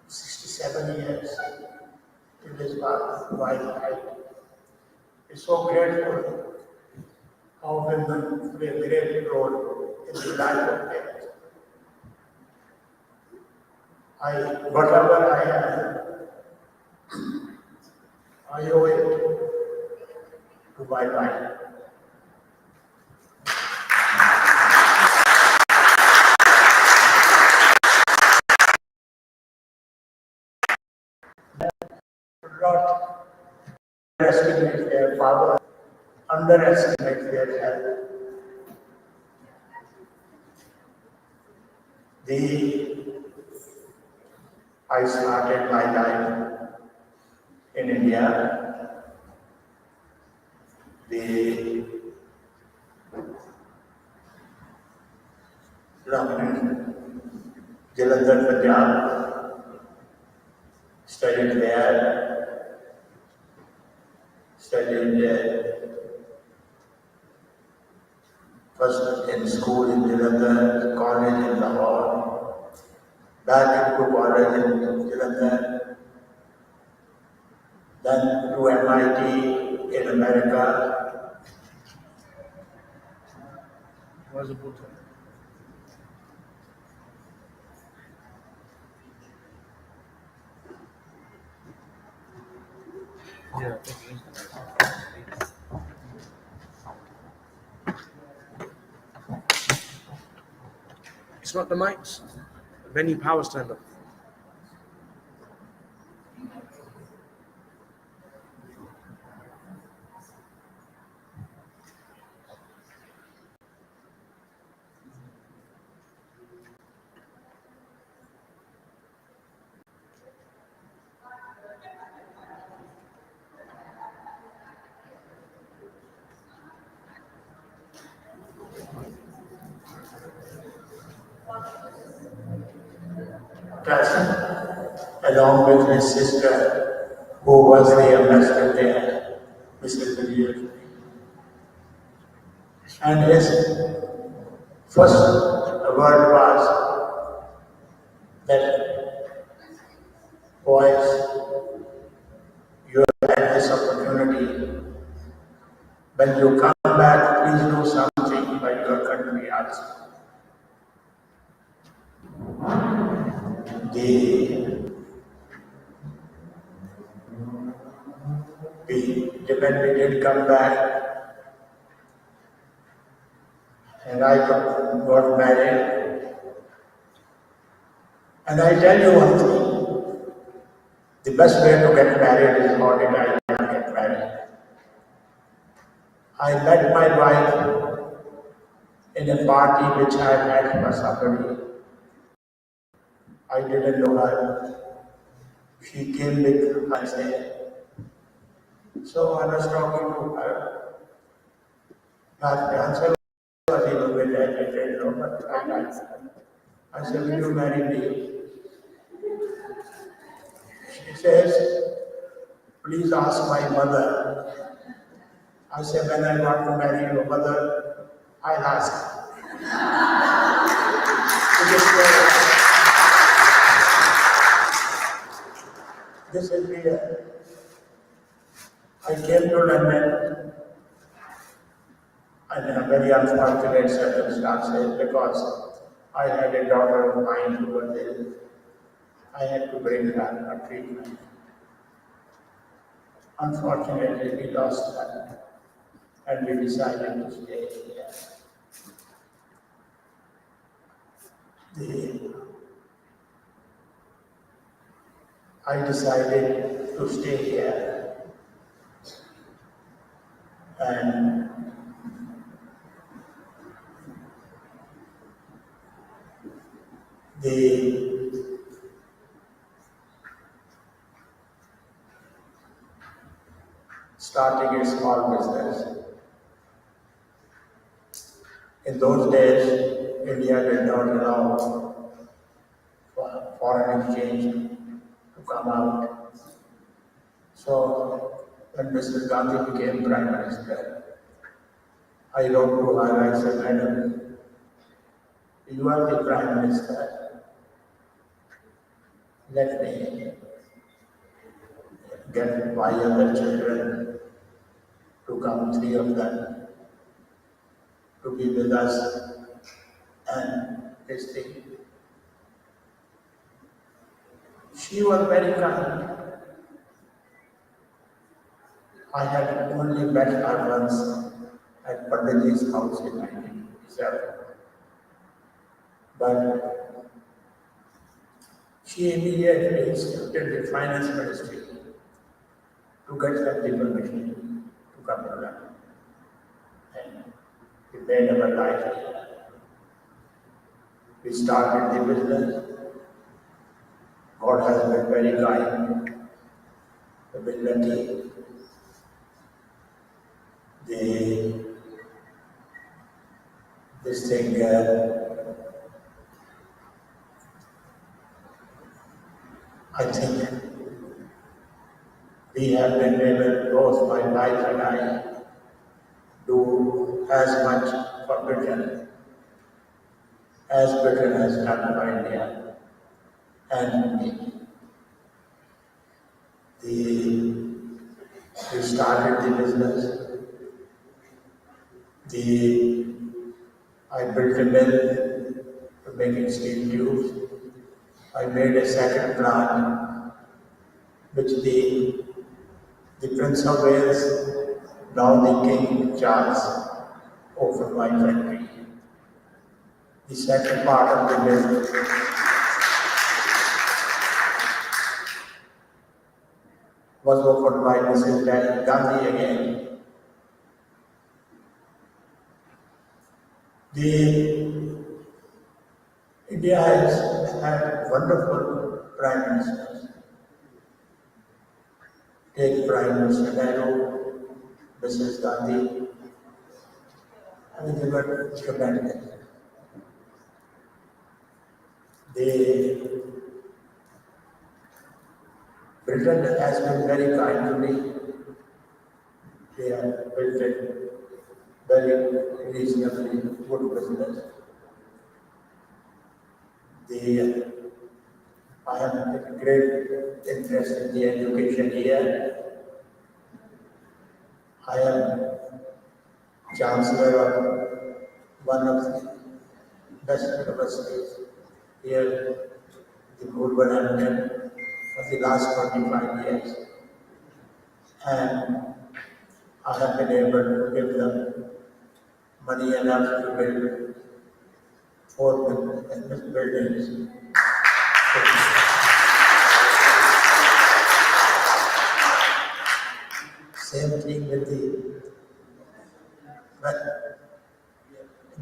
Speaker 14: 67 years to his wife, It's so grateful how women play a great role in the life of parents. Whatever I am, I owe it to my wife. Not underestimate their power, underestimate their help. I started my life in India. Jalandhar, Punjab, studied there, studied first in school in Jalandhar, college in Lahore, back into college in Jalandhar, then to MIT in America.
Speaker 1: Was a Buddha. Yeah. It's not the mics. Venue power stand up.
Speaker 14: Along with his sister, who was the ambassador there, Mrs. Williams. And his first word was that, boys, you have had this opportunity. When you come back, please do something by your country also. When we did come back, and I got married, and I tell you one thing, the best way to get married is how did I get married. I met my wife in a party which I had for somebody. I didn't know her. She came with her saying. So I was talking to her. The answer was even with that, I didn't know, but I said, will you marry me? She says, please ask my mother. I said, when I want to marry your mother, I'll ask. This is real. I came to London in a very unfortunate circumstances because I had a daughter of mine who was ill. I had to bring her a treatment. Unfortunately, we lost her and we decided to stay here. I decided to stay here and starting a small business. In those days, India did not allow foreign exchange to come out. So when Mrs. Gandhi became Prime Minister, I wrote to her, I said, Madam, you are the Prime Minister. Let me get my other children to come, 3 of them, to be with us and this thing. She was very kind. I had only met her once at Panditji's house in 1987. But she immediately instructed the finance ministry to get some information to come to London. And we made our life here. We started the business. God has been very kind. We've been lucky. This thing, I think we have been able, both my wife and I, do as much for Britain as Britain has done for India. And we started the business. I built a mill for making steel tubes. I made a second plant, which the Prince of Wales, now the King Charles, opened my factory. The second part of the mill was opened by Mrs. Gandhi again. India has had wonderful prime ministers. Take Prime Minister Nehru, Mrs. Gandhi, and they were tremendous. Britain has been very kind to me. They have built a very reasonably good business. I have a great interest in the education here. I am Chancellor of one of the best universities here, the WEF-London, for the last 25 years. And I have been able to give them money enough to build 4 buildings. Same thing with the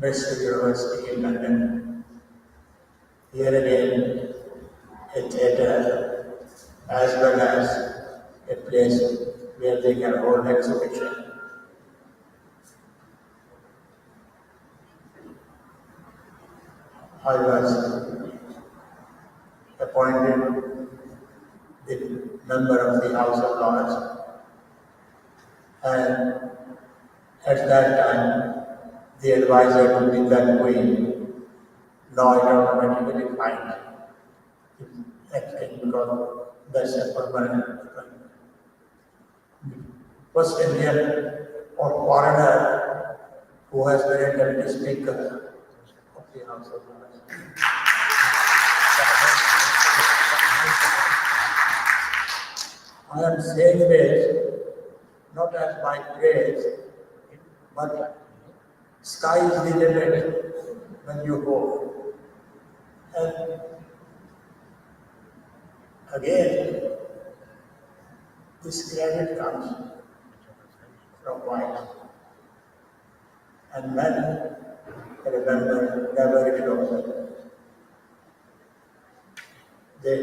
Speaker 14: Western University in London. Here again, a theatre as well as a place where they can hold exhibition. I was appointed the member of the House of Lords, and at that time the advisor to the then Queen, now it automatically fined acting because that's a permanent appointment. First Indian or foreigner who has been a deputy speaker of the House of Lords. I am saying this not as my praise, but sky is the limit when you go. And again, this credit comes from wives. And men, remember, never ignore them. They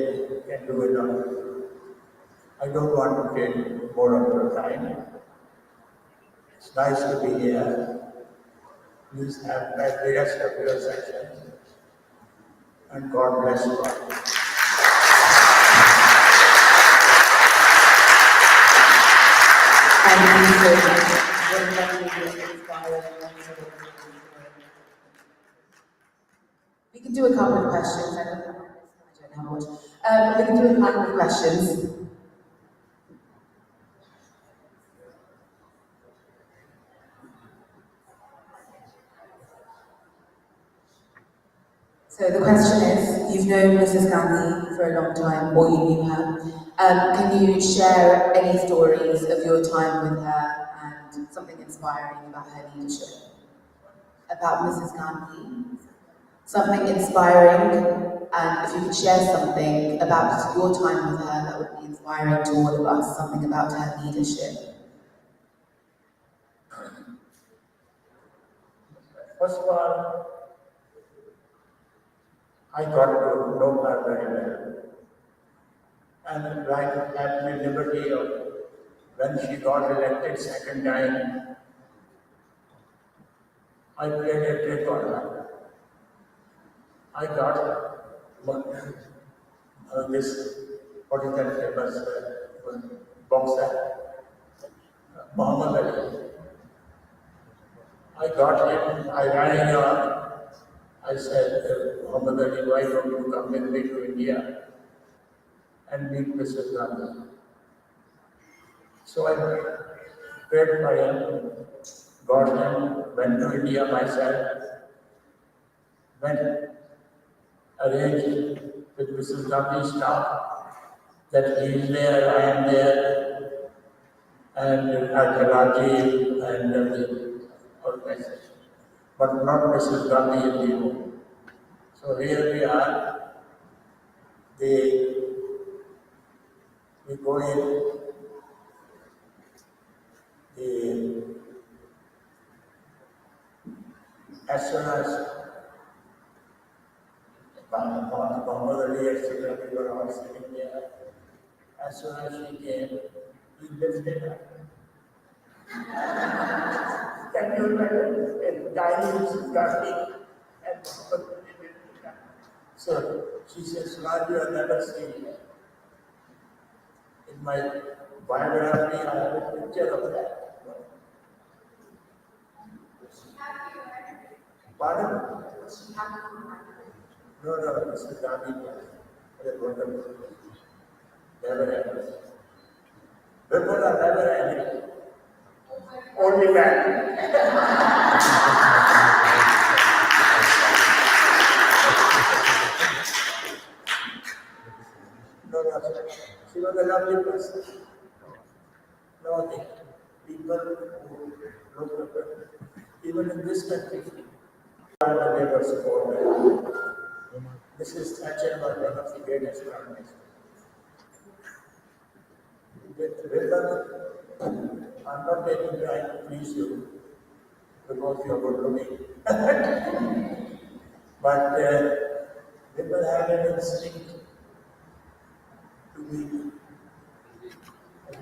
Speaker 14: can do it all. I don't want to take more of your time. It's nice to be here. Please have the rest of your sessions. And God bless you all.
Speaker 2: We can do a couple of questions. I don't have much. We can do a couple of questions. So the question is, you've known Mrs. Gandhi for a long time, or you knew her. Can you share any stories of your time with her and something inspiring about her leadership? About Mrs. Gandhi? Something inspiring, and if you could share something about your time with her, that would be inspiring to all of us, something about her leadership.
Speaker 14: First of all, I got to know her very well. And right at the liberty of when she got elected second time, I played a trick on her. I got this, what is that famous boxer, Muhammad Ali. I got him, I ran him up. I said, Muhammad Ali, why don't you come with me to India and meet Mrs. Gandhi? So I paid for him, got him, went to India myself, went, arranged with Mrs. Gandhi's staff that he is there, I am there, and at Karachi and the organization, but not Mrs. Gandhi in the room. So here we are, we go in, as soon as Muhammad Ali, etc., we were all sitting there, as soon as she came, he lifted her. Can you imagine? And tiny Mrs. Gandhi and Muhammad Ali lifted her. So she says, "Lord, you have never seen her." In my biography, I have a picture of that. Pardon? No, Mrs. Gandhi was never angry. Women are never angry. Only men. No, she was a lovely person. No, the people who look at her, even in this country, are the neighbors support her. Mrs. Thatcher was one of the greatest prime ministers. I'm not taking time to please you because you are good looking. But people have an instinct to be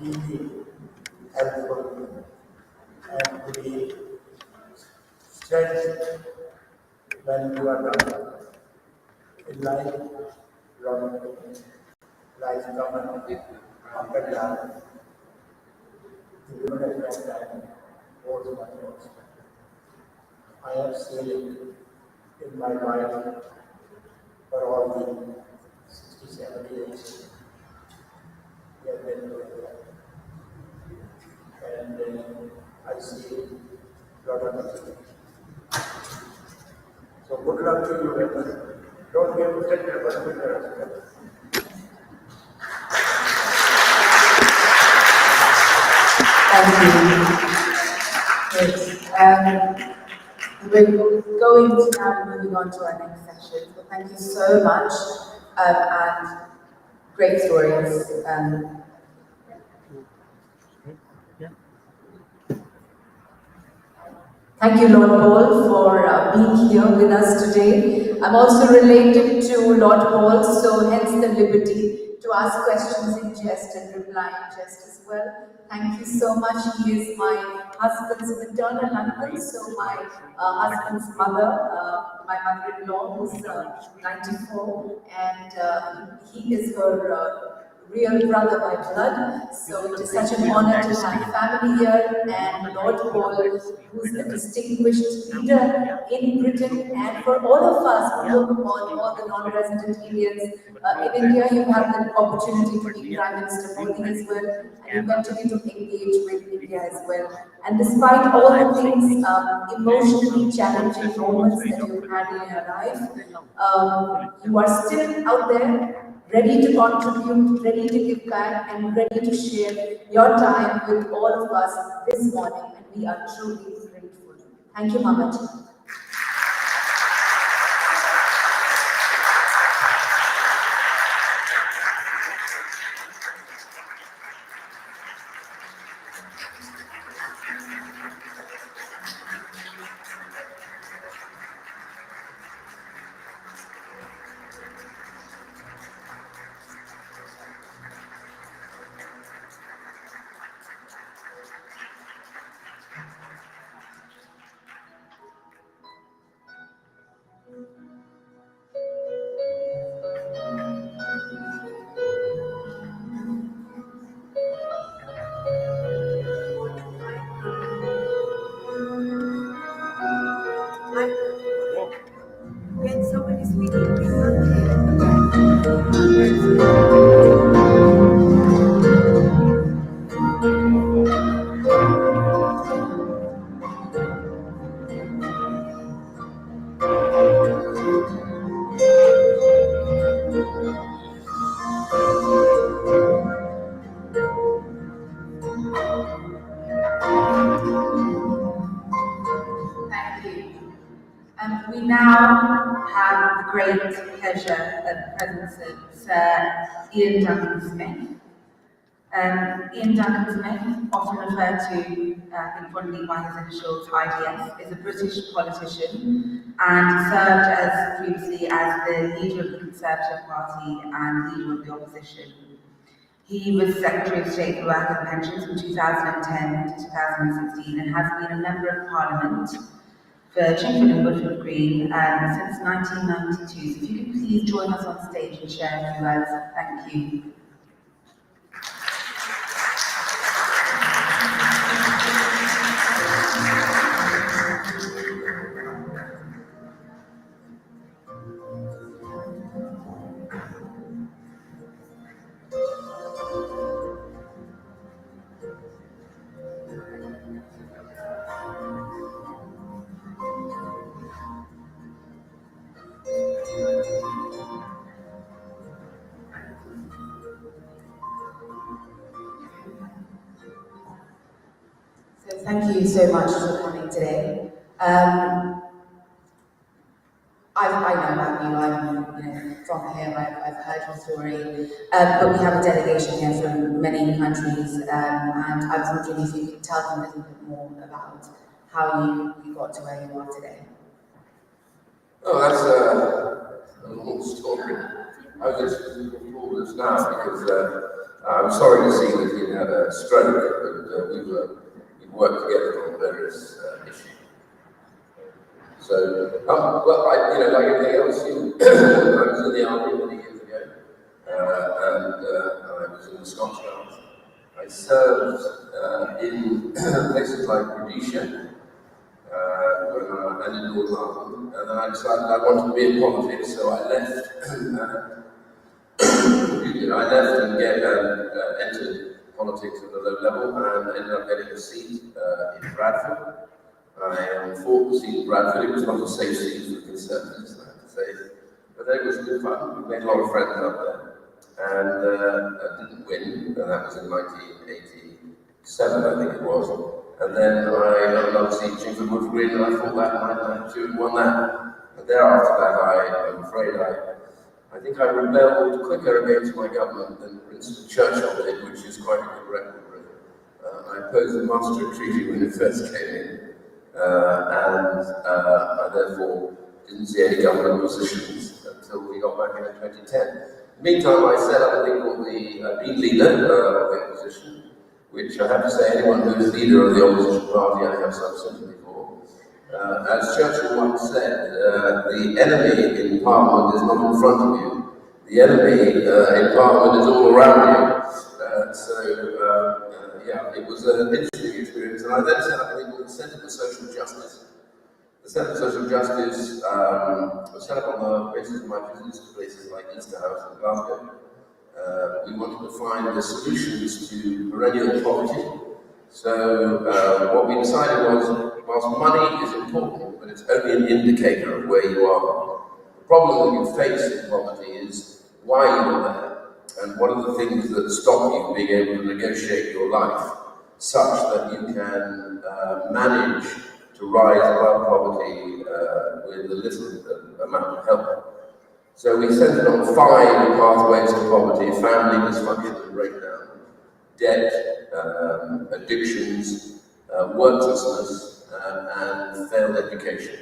Speaker 14: really helpful and to be strength when you are done. In life, life comes after that. The women of that time was my most. I have seen it in my life for all the 60, 70 years. We have been doing that. And I see a lot of it. So good luck to you, women. Don't get protected by the winter.
Speaker 2: Thank you. Yes. We're going to now be moving on to our next session. So thank you so much, and great stories. Thank you, Lord Paul, for being here with us today. I'm also related to Lord Paul, so hence the liberty to ask questions in jest and reply in jest as well. Thank you so much. He is my husband's maternal uncle, so my husband's mother, my mother-in-law, who's 94, and he is her real brother by blood. So it is such an honor to have family here, and Lord Paul, who's a distinguished leader in Britain, and for all of us who look upon all the non-resident Indians in India. You have the opportunity to meet Prime Minister Modi as well, and you continue to engage with India as well.
Speaker 12: And despite all the things, emotionally challenging moments that you've had in your life, you are still out there, ready to contribute, ready to give back, and ready to share your time with all of us this morning. And we are truly grateful. Thank you, Mamaji.
Speaker 6: Can somebody speak English?
Speaker 2: Thank you. We now have the great pleasure of presenting Sir Ian Duncan Smith. Ian Duncan Smith, often referred to fondly by his initials IDS, is a British politician and served as previously as the leader of the Conservative Party and leader of the opposition. He was Secretary of State for Work and Pensions from 2010 to 2016 and has been a Member of Parliament for Chingford and Woodford Green since 1992. So if you could please join us on stage and share a few words. Thank you.
Speaker 5: So thank you so much for coming today. I know about you, I'm from here, I've heard your story, but we have a delegation here from many countries, and I was wondering if you could tell them a little bit more about how you got to where you are today.
Speaker 15: Oh, that's a long story. I was just looking forward to this now because I'm sorry to see that he had a stroke, but we worked together on various issues. So, well, like everything else, I was in the army many years ago, and I was in the Scotch Guards. I served in places like Rhodesia, and in Northern Ireland, and then I decided I wanted to be in politics, so I left. I left and entered politics at a low level, and ended up getting a seat in Bradford. I fought the seat in Bradford. It was not a safe seat for the Conservatives, I have to say, but it was good fun. We made a lot of friends up there, and I didn't win, and that was in 1987, I think it was. And then I got another seat in Chingford Woodford Green, and I thought that might have to won that. And thereafter that, I'm afraid I think I rebelled quicker against my government than Winston Churchill did, which is quite a good record. I opposed the Maastricht Treaty when it first came in, and I therefore didn't see any government positions until we got back in 2010. Meantime, I set up a thing called the Being Leader of the Opposition, which I have to say, anyone who is leader of the opposition party, I have some sympathy for. As Churchill once said, the enemy in Parliament is not in front of you, the enemy in Parliament is all around you. Yeah, it was an interesting experience, and I then set up a thing called the Centre for Social Justice. The Centre for Social Justice was set up on the basis of my visits to places like Easterhouse in Glasgow. We wanted to find the solutions to perennial poverty, So what we decided was, whilst money is important, but it's only an indicator of where you are. The problem that you face in poverty is why you're there, and what are the things that stop you being able to negotiate your life such that you can manage to rise above poverty with a little amount of help. So we centered on 5 pathways to poverty: family dysfunction and breakdown, debt, addictions, worklessness, and failed education.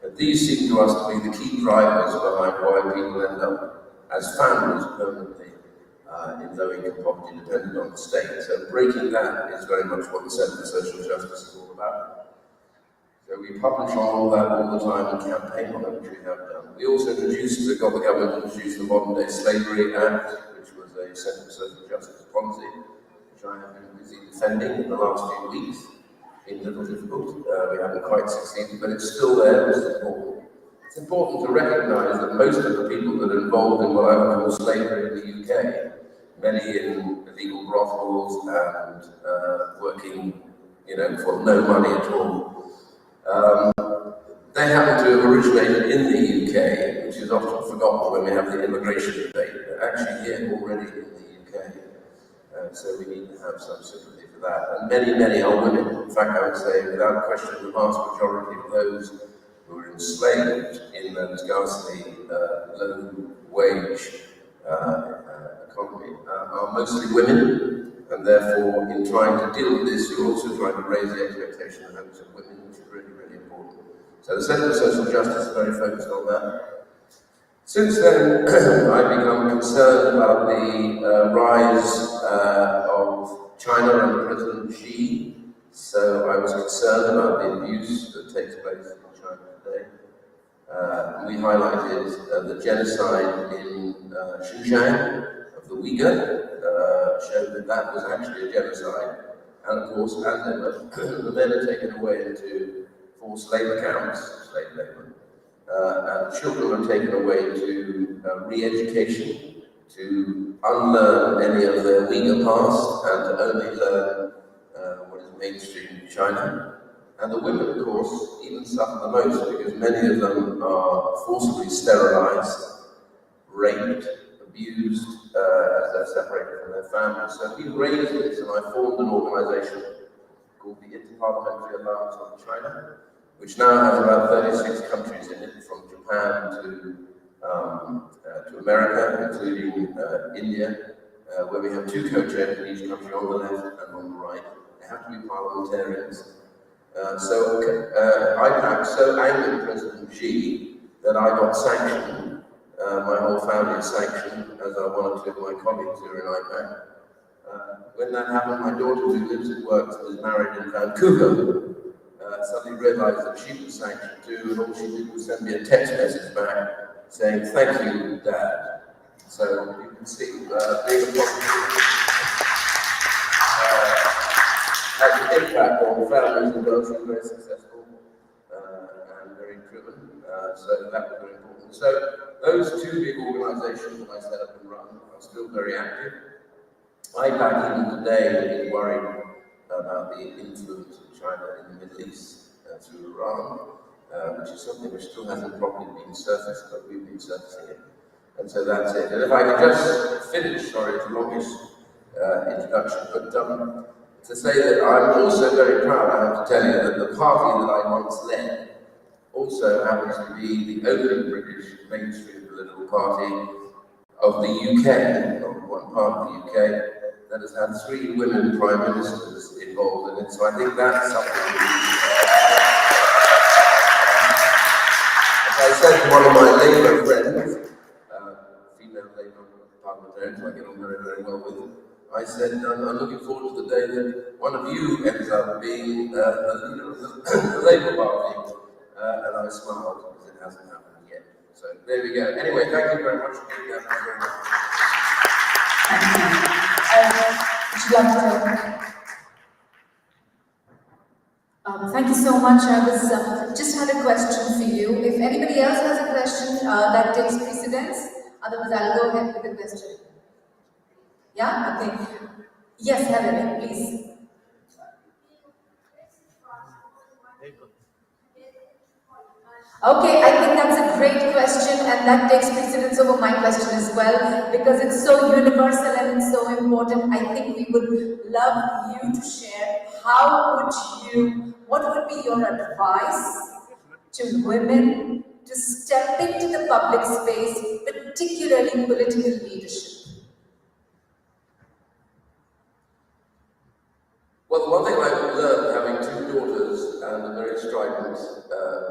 Speaker 15: And these seem to us to be the key drivers behind why people end up as families permanently in low-income poverty, dependent on the state. So breaking that is very much what the Centre for Social Justice is all about. So we publish on all that all the time and campaign on it, which we have done. We also got the government to introduce the Modern Day Slavery Act, which was a Centre for Social Justice policy, which I have been busy defending in the last few weeks. It's been a little difficult. We haven't quite succeeded, but it's still there, which is important. It's important to recognise that most of the people that are involved in what I would call slavery in the UK, many in illegal brothels and working, for no money at all, they happen to have originated in the UK, which is often forgotten when we have the immigration debate. They're actually here already in the UK, so we need to have some sympathy for that. And many, many are women. In fact, I would say, without question, the vast majority of those who were enslaved in the scarcely low-wage economy are mostly women, and therefore, in trying to deal with this, you're also trying to raise the expectation and hopes of women, which is really, really important. So the Centre for Social Justice is very focused on that. Since then, I've become concerned about the rise of China under President Xi. So I was concerned about the abuse that takes place in China today. We highlighted the genocide in Xinjiang of the Uyghur, showed that that was actually a genocide. And of course, as ever, the men are taken away into forced labour camps, slave labour, and children are taken away to re-education, to unlearn any of their Uyghur past and to only learn what is mainstream in China. And the women, of course, even suffer the most because many of them are forcibly sterilised, raped, abused as they're separated from their families. So we raised this, and I formed an organisation called the Inter-Parliamentary Alliance on China, which now has about 36 countries in it, from Japan to America, including India, where we have 2 co-chairs in each country, on the left and on the right. They have to be parliamentarians. IPAC so angered President Xi that I got sanctioned. My whole family is sanctioned, as are 1 or 2 of my colleagues who are in IPAC. When that happened, my daughter, who lives and works and is married in Vancouver, suddenly realised that she was sanctioned too, and all she did was send me a text message back saying, "Thank you, Dad." So you can see, being a positive has an impact on families as well. She's very successful and very driven, so that was very important. So those 2 big organisations that I set up and run are still very active. IPAC even today is worried about the influence of China in the Middle East through Iran, which is something which still hasn't properly been surfaced, but we've been surfacing it. And so that's it. And if I could just finish, sorry, it's the longest introduction, but to say that I'm also very proud, I have to tell you, that the party that I once led also happens to be the only British mainstream political party of the UK, not one part of the UK, that has had 3 women prime ministers involved in it. So I think that's something. As I said to one of my Labour friends, female Labour parliamentarians who I get on very, very well with, I said, I'm looking forward to the day that one of you ends up being the leader of the Labour Party. And I smiled because it hasn't happened yet. So there we go. Anyway, thank you very much for being here.
Speaker 12: Would you like to? Thank you so much. I just had a question for you. If anybody else has a question that takes precedence, otherwise I'll go ahead with the question. Yeah? Okay. Yes, Helen, please.
Speaker 5: Okay, I think that's a great question, and that takes precedence over my question as well, because it's so universal and it's so important. I think we would love you to share what would be your advice to women to step into the public space, particularly political leadership?
Speaker 15: Well, the one thing I've learned, having two daughters and a very strident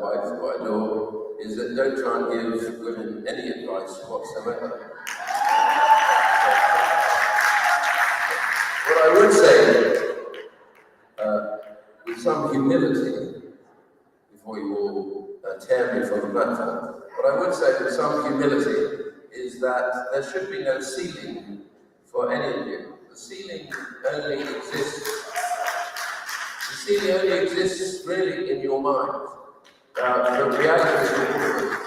Speaker 15: wife who I adore, is that don't try and give women any advice whatsoever. What I would say, with some humility, before you all tear me from the platform, what I would say with some humility is that there should be no ceiling for any of you. The ceiling only exists really in your mind. The reality is,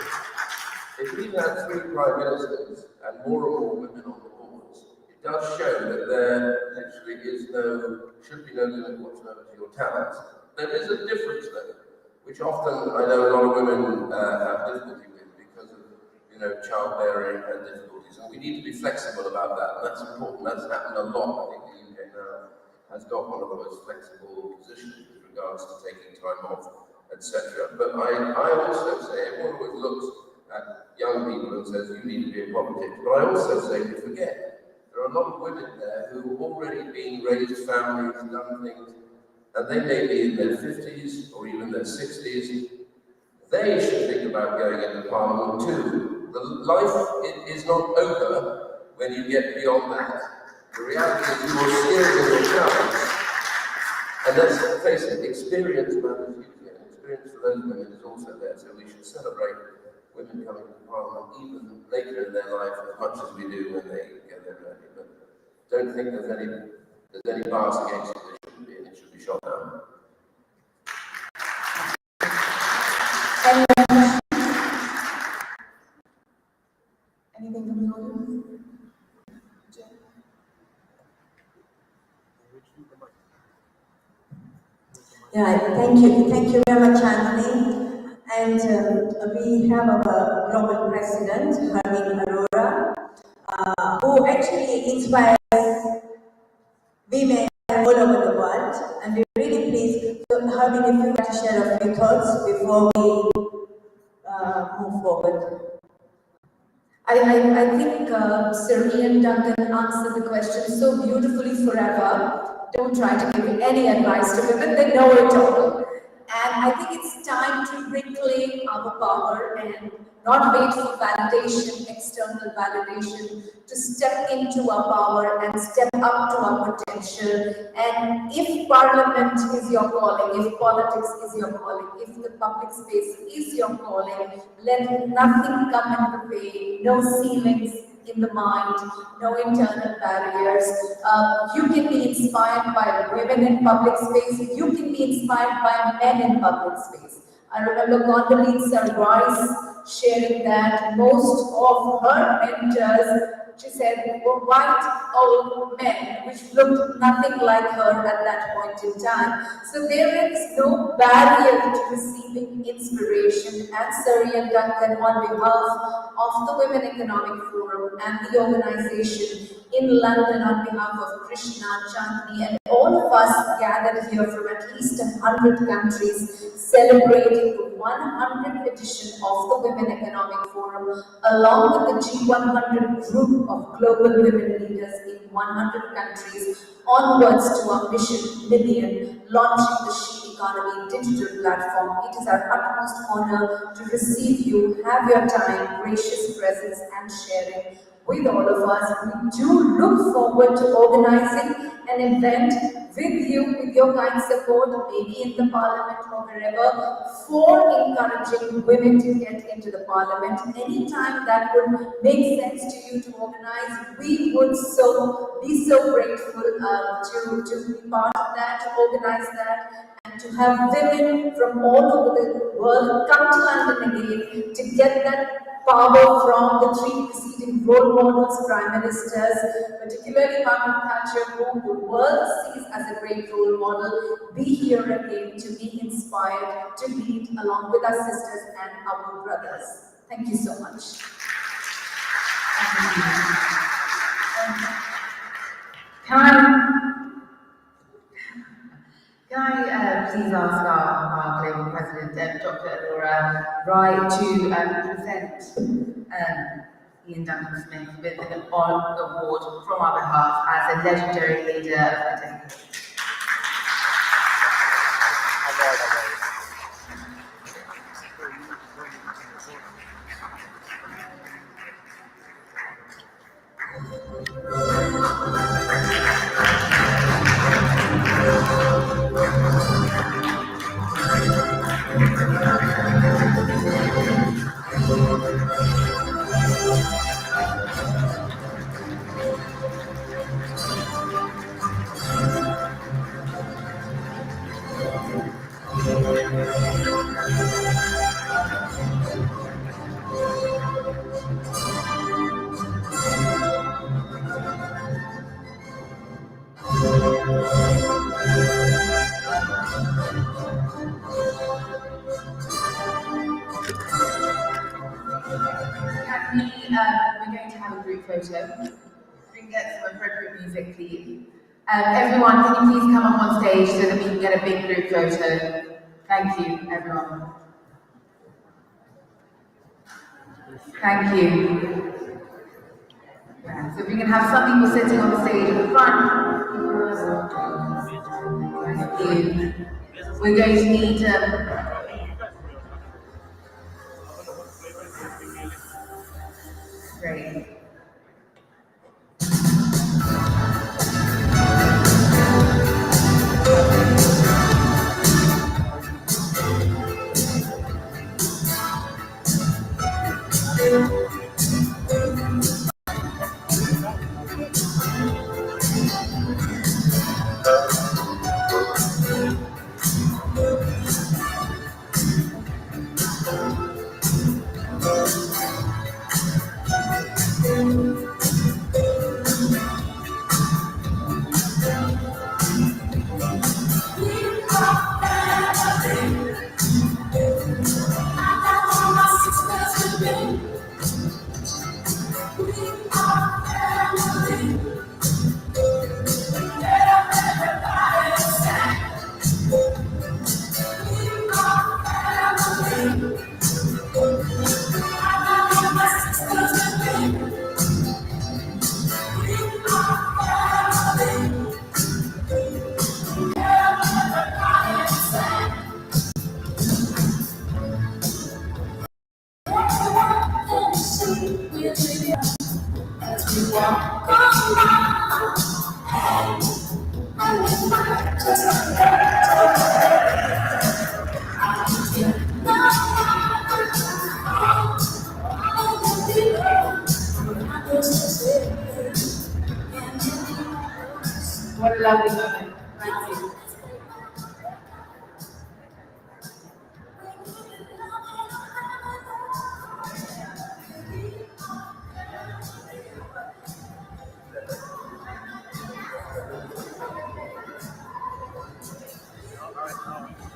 Speaker 15: if we've had 3 prime ministers and more women on the boards, it does show that there actually should be no limit whatsoever to your talents. There is a difference though, which often I know a lot of women have difficulty with because of childbearing and difficulties, and we need to be flexible about that. And that's important. That's happened a lot. I think the UK now has got one of the most flexible positions with regards to taking time off, etc. But I also say, everyone always looks at young people and says, you need to be in politics. But I also say, you forget, there are a lot of women there who have already been raised families, done things, and they may be in their 50s or even their 60s. They should think about going into Parliament too. The life is not over when you get beyond that. The reality is your skills and your talents, and let's face it, experience matters hugely, and experience for those women is also there, so we should celebrate women coming to Parliament even later in their life as much as we do when they get there early. But don't think there's any bias against it. There shouldn't be, and it should be shot down.
Speaker 12: Anything from the audience? Yeah, thank you very much, Anthony. And we have our global president, Harvin Arora, who actually inspires women all over the world. And we're really pleased. So, Harvin, if you want to share a few thoughts before we move forward.
Speaker 5: I think Sir Ian Duncan answered the question so beautifully forever. Don't try to give any advice to women, they know it all. And I think it's time to reclaim our power and not wait for validation, external validation, to step into our power and step up to our potential. And if Parliament is your calling, if politics is your calling, if the public space is your calling, let nothing come in the way, no ceilings in the mind, no internal barriers. You can be inspired by women in public space, you can be inspired by men in public space. I remember Condoleezza Rice sharing that most of her mentors, she said, were white old men, which looked nothing like her at that point in time. So there is no barrier to receiving inspiration. And Sir Ian Duncan, on behalf of the Women Economic Forum and the organization in London, on behalf of Krishna, Chandni, and all of us gathered here from at least 100 countries, celebrating the 100th edition of the Women Economic Forum, along with the G100 group of global women leaders in 100 countries, onwards to our mission million, launching the She Economy digital platform. It is our utmost honor to receive you, have your time, gracious presence and sharing with all of us. We do look forward to organizing an event with you, with your kind support, maybe in the Parliament or wherever, for encouraging women to get into the Parliament. Anytime that would make sense to you to organize, we would be so grateful to be part of that, to organize that, and to have women from all over the world come to London again
Speaker 12: way to get that power from the three preceding role models, prime ministers, particularly Margaret Thatcher, whom the world sees as a great role model, be here again to be inspired to lead along with our sisters and our brothers. Thank you so much.
Speaker 2: Can I please ask our Global President, Dr. Laura Wright, to present Ian Duncan Smith with an award from our behalf as a legendary leader of the day. We're going to have a group photo. We can get some appropriate music, please. Everyone, can you please come up on stage so that we can get a big group photo? Thank you, everyone. Thank you. Yeah, so if we can have some people sitting on the stage at the front. Thank you. We're going to need great. What a lovely moment. Thank you.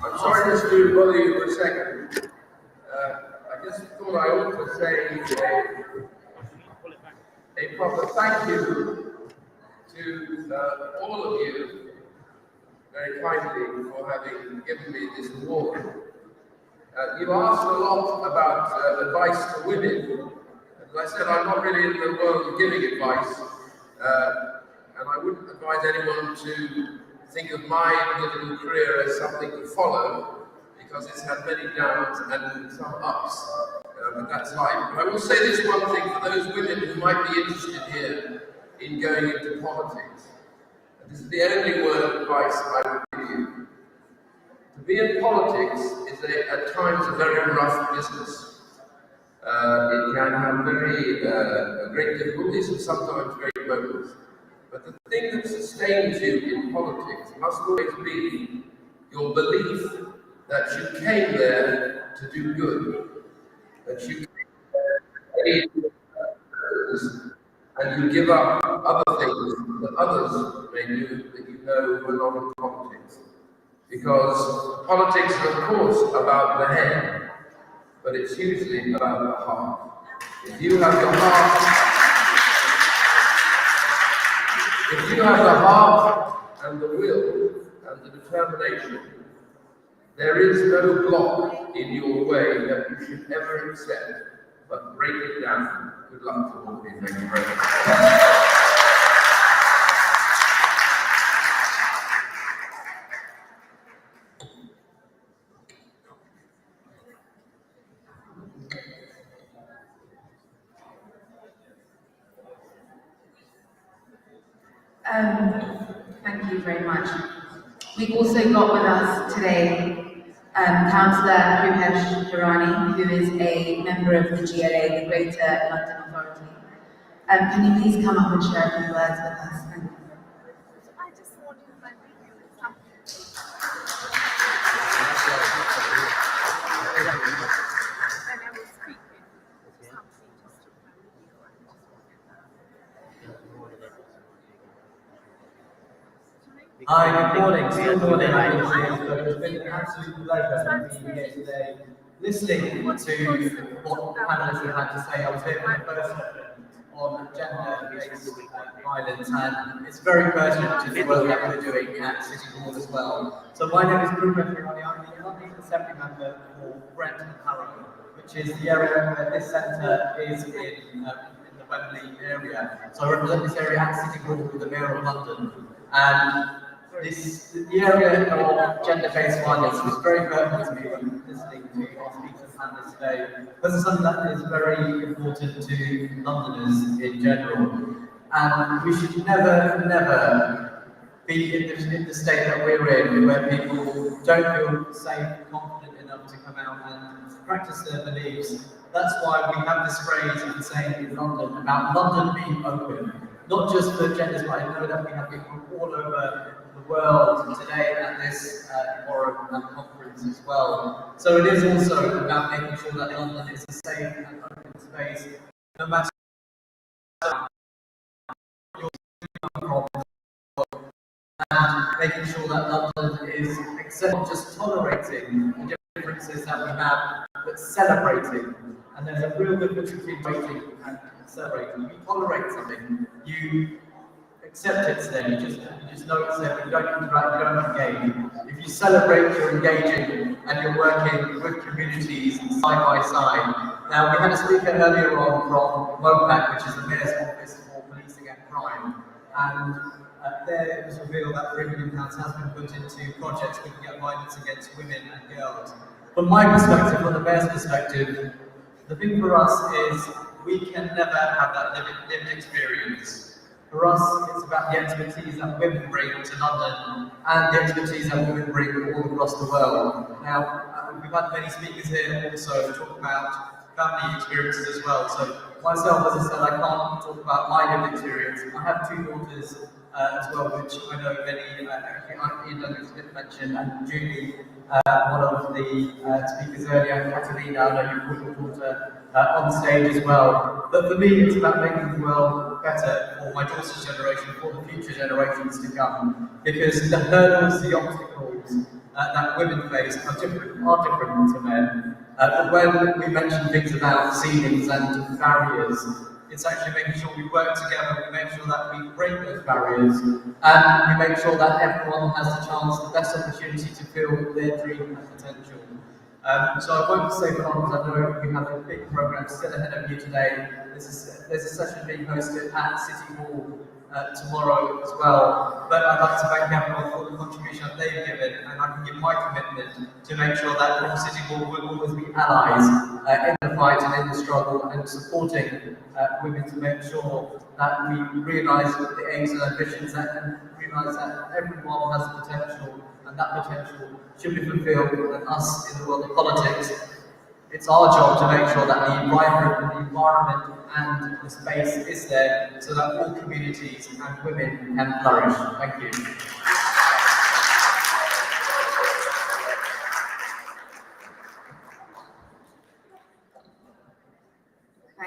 Speaker 15: I'm sorry just to bother you for a second. I just thought I ought to say a proper thank you to all of you very kindly for having given me this award. You asked a lot about advice to women. As I said, I'm not really in the world of giving advice, and I wouldn't advise anyone to think of my political career as something to follow, because it's had many downs and some ups, but that's life. But I will say this one thing for those women who might be interested here in going into politics. This is the only word of advice I would give you. To be in politics is at times a very rough business. It can have great difficulties and sometimes great moments. But the thing that sustains you in politics must always be your belief that you came there to do good. that you take and you give up other things that others may do that you know were not in politics. Because politics is, of course, about the head, but it's usually about the heart. If you have the heart and the will and the determination, there is no block in your way that you should ever accept, but break it down. Good luck to all of you. Thank you very much.
Speaker 2: Thank you very much. We've also got with us today Councillor Rupesh Hirani, who is a member of the GLA, the Greater London Authority. Can you please come up and share a few words with us? Thank you.
Speaker 16: Hi, good morning. Still morning, I think it is, but it's been an absolute pleasure being here today, listening to what the panelists have had to say. I was here for the first session on gender-based violence, and it's very pertinent to the work that we're doing at City Hall as well. So my name is Rupesh Hirani. I'm the London Assembly member for Brent and Harrow, which is the area where this centre is in the Wembley area. So I represent this area at City Hall with the Mayor of London. And the area of gender-based violence was very pertinent to me when listening to our speakers and panelists today. This is something that is very important to Londoners in general. And we should never be in the state that we're in, where people don't feel safe and confident enough to come out and practice their beliefs. That's why we have this phrase we've been saying in London about London being open. Not just for genders, but I know that we have people all over the world today at this forum and conference as well. So it is also about making sure that London is a safe and open space, no matter where you're from, and making sure that London is not just tolerating the differences that we have, but celebrating. And there's a real difference between waiting and celebrating. You tolerate something, you accept it's there, you just know it's there, but you don't interact, you don't engage. If you celebrate, you're engaging, and you're working with communities side by side. Now, we had a speaker earlier on from MOPAC, which is the Mayor's Office for Policing and Crime, and there it was revealed that £3 million has been put into projects looking at violence against women and girls. From my perspective, from the Mayor's perspective, the thing for us is we can never have that lived experience. For us, it's about the expertise that women bring to London and the expertise that women bring all across the world. Now, we've had many speakers here also talk about family experiences as well. So myself, as I said, I can't talk about my lived experience. I have two daughters as well, which I know many, actually Ian Douglas did mention, and Julie, one of the speakers earlier, Catalina, I know you put your daughter on stage as well. But for me, it's about making the world better for my daughter's generation, for the future generations to come. Because the hurdles, the obstacles that women face are different to men. But when we mention things about ceilings and barriers, it's actually making sure we work together, we make sure that we break those barriers, and we make sure that everyone has the chance, the best opportunity to feel their dream and potential. So I won't say for long because I know we have a big program still ahead of you today. There's a session being hosted at City Hall tomorrow as well. But I'd like to thank everyone for the contribution that they've given, and I can give my commitment to make sure that from City Hall will always be allies in the fight and in the struggle, and supporting women to make sure that we realise the aims and ambitions and realise that everyone has potential, and that potential should be fulfilled. And us in the world of politics, it's our job to make sure that the environment and the space is there so that all communities and women can flourish. Thank you.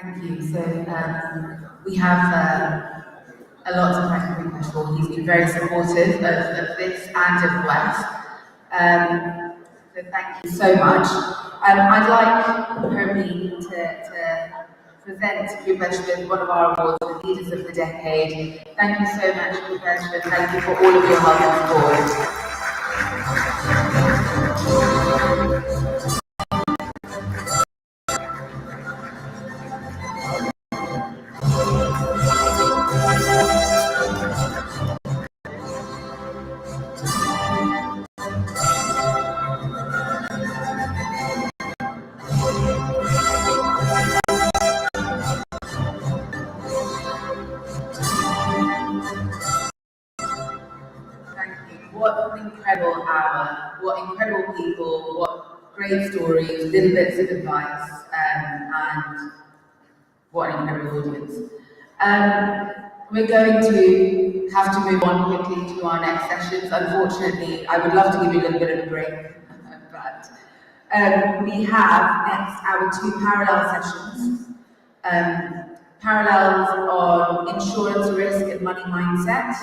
Speaker 2: Thank you. So we have a lot to thank Rupesh for. He's been very supportive of this and of WEF. So thank you so much. I'd like Hermine to present Rupesh with one of our awards, the Leaders of the Decade. Thank you so much, Rupesh, and thank you for all of your help and support. What an incredible hour, what incredible people, what great stories, little bits of advice, and what an incredible audience. We're going to have to move on quickly to our next sessions. Unfortunately, I would love to give you a little bit of a break, but we have next our 2 parallel sessions. Parallels on insurance risk and money mindset,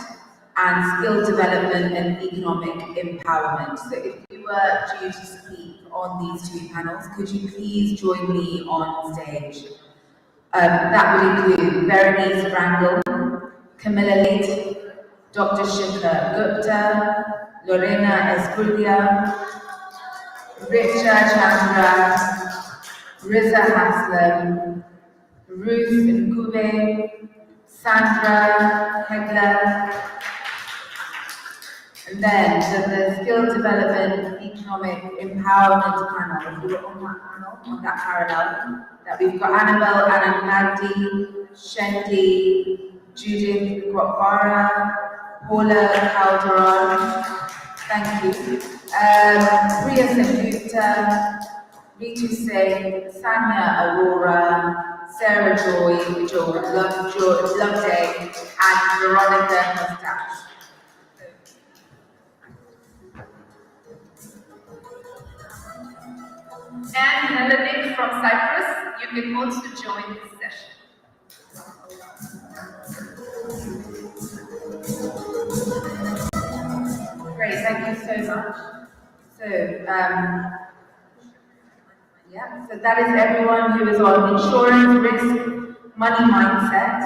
Speaker 2: and skill development and economic empowerment. So if you were due to speak on these 2 panels, could you please join me on stage? That would include Berenice Brangle, Camilla Leet, Dr. Shikhar Gupta, Lorena Escurdia, Richa Chandra, Riza Haslam, Ruth Nkube, Sandra Hegler, and then the skill development, economic empowerment panel. If you were on that panel, on that parallel, that we've got Annabelle Anand-Magdi, Shendi, Judith Gwapara, Paula Calderon, thank you, Priya Sengupta, Ritu Singh, Sanya Aurora, Sarah Joy, Loveday, and Veronica Mustache.
Speaker 17: And Melanie from Cyprus, you can also join this session.
Speaker 2: Great, thank you so much. So, yeah, so that is everyone who is on insurance, risk, money mindset.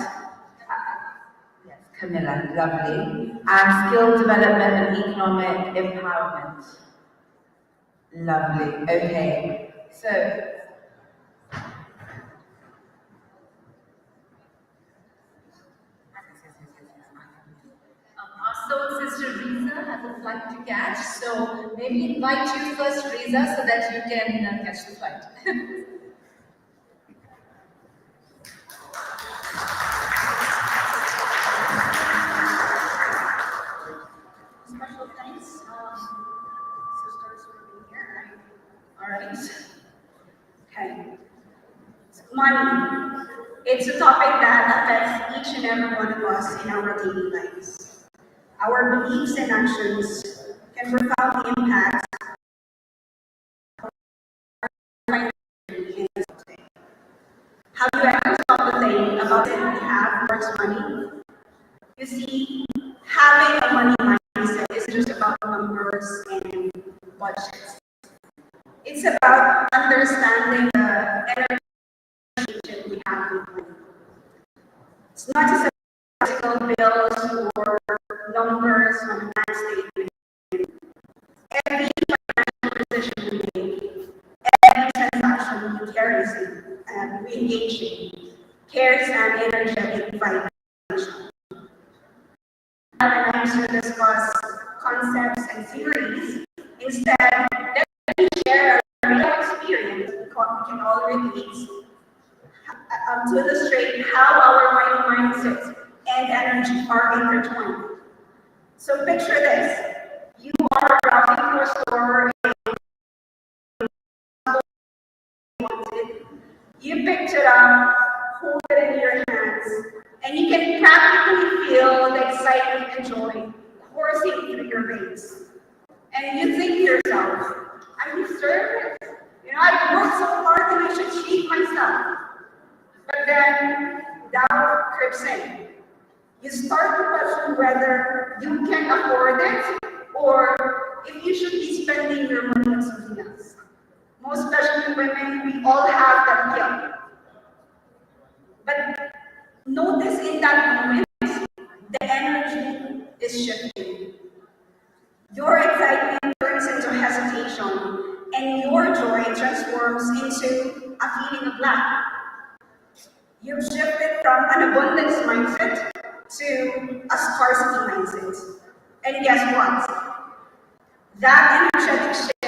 Speaker 2: Yes, Camilla, lovely. And skill development and economic empowerment. Lovely, okay. So,
Speaker 17: Also, Sister Riza has a flight to catch, so maybe invite you first, Riza, so that you can catch the flight.
Speaker 7: Special thanks, sisters, for being here. All right. Okay. Money. It's a topic that affects each and every one of us in our daily lives. Our beliefs and actions can profoundly impact our financial. Have you ever stopped to think about it we have towards money? You see, having a money mindset isn't just about numbers and budgets. It's about understanding the energy we have with money. It's not just about physical bills or numbers on a bank statement. Every financial decision we make, every transaction we we engage in, carries an energetic vibration. I have an answer to discuss concepts and theories. Instead, let me share a real experience we can all relate to illustrate how our money mindset and energy are intertwined. So picture this. You are browsing through a store and you picked it up, hold it in your hands, and you can practically feel the excitement and joy coursing through your veins. And you think to yourself, I deserve it. I've worked so hard to reach achieve myself. But then doubt creeps in. You start to question whether you can afford it or if you should be spending your money on something else. Most especially women, we all have that guilt. But notice in that moment, the energy is shifting. Your excitement turns into hesitation, and your joy transforms into a feeling of lack. You've shifted from an abundance mindset to a scarcity mindset. And guess what? That energetic shift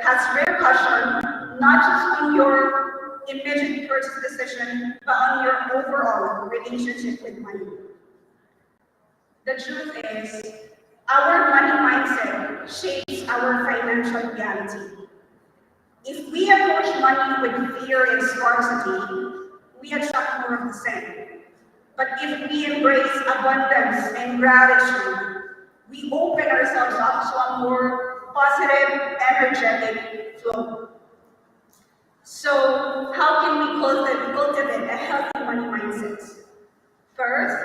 Speaker 7: has repercussion not just on your immediate purchase decision, but on your overall relationship with money. The truth is, our money mindset shapes our financial reality. If we approach money with fear and scarcity, we attract more of the same. But if we embrace abundance and gratitude, we open ourselves up to a more positive, energetic flow. So, how can we cultivate a healthy money mindset? First,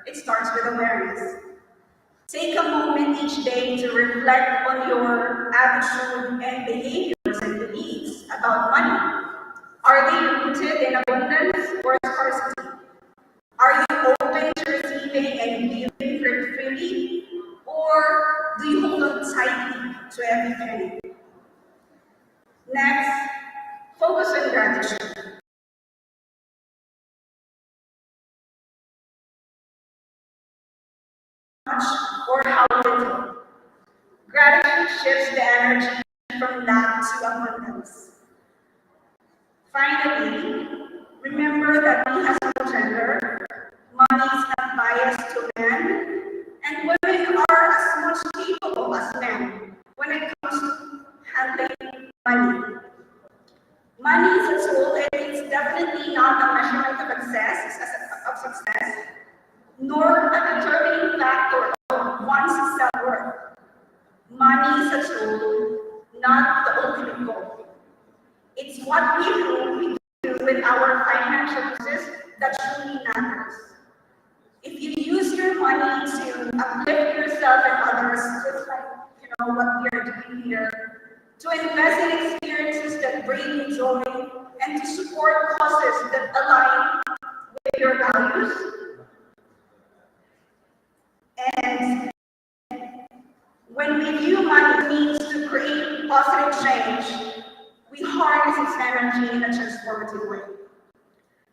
Speaker 7: it starts with awareness. Take a moment each day to reflect on your attitude and behaviors and beliefs about money. Are they rooted in abundance or scarcity? Are you open to receiving and giving freely? Or do you hold on tightly to every penny? Next, focus on gratitude. Much or how little. Gratitude shifts the energy from lack to abundance. Finally, remember that money has no gender. Money is not biased to men, and women are as much capable as men when it comes to handling money. Money is a tool, and it's definitely not a measurement of success, nor a determining factor of one's self-worth. Money is a tool, not the ultimate goal. It's what we do with our financial uses that truly matters. If you use your money to uplift yourself and others, just like what we are doing here, to invest in experiences that bring you joy, and to support causes that align with your values, and when we view money means to create positive change, we harness its energy in a transformative way.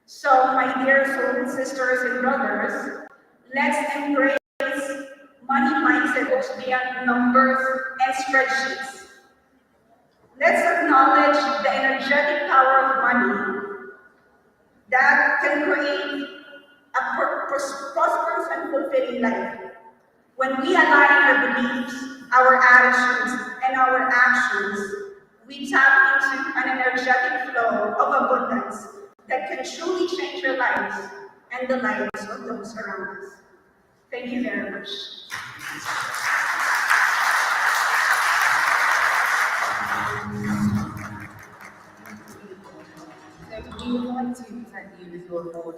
Speaker 7: So, my dear soul sisters and brothers, let's embrace money mindset goes beyond numbers and spreadsheets. Let's acknowledge the energetic power of money that can create a prosperous and fulfilling life. When we align our beliefs, our attitudes, and our actions, we tap into an energetic flow of abundance that can truly change your lives and the lives of those around us. Thank you very much.
Speaker 2: So we would like to present you with your award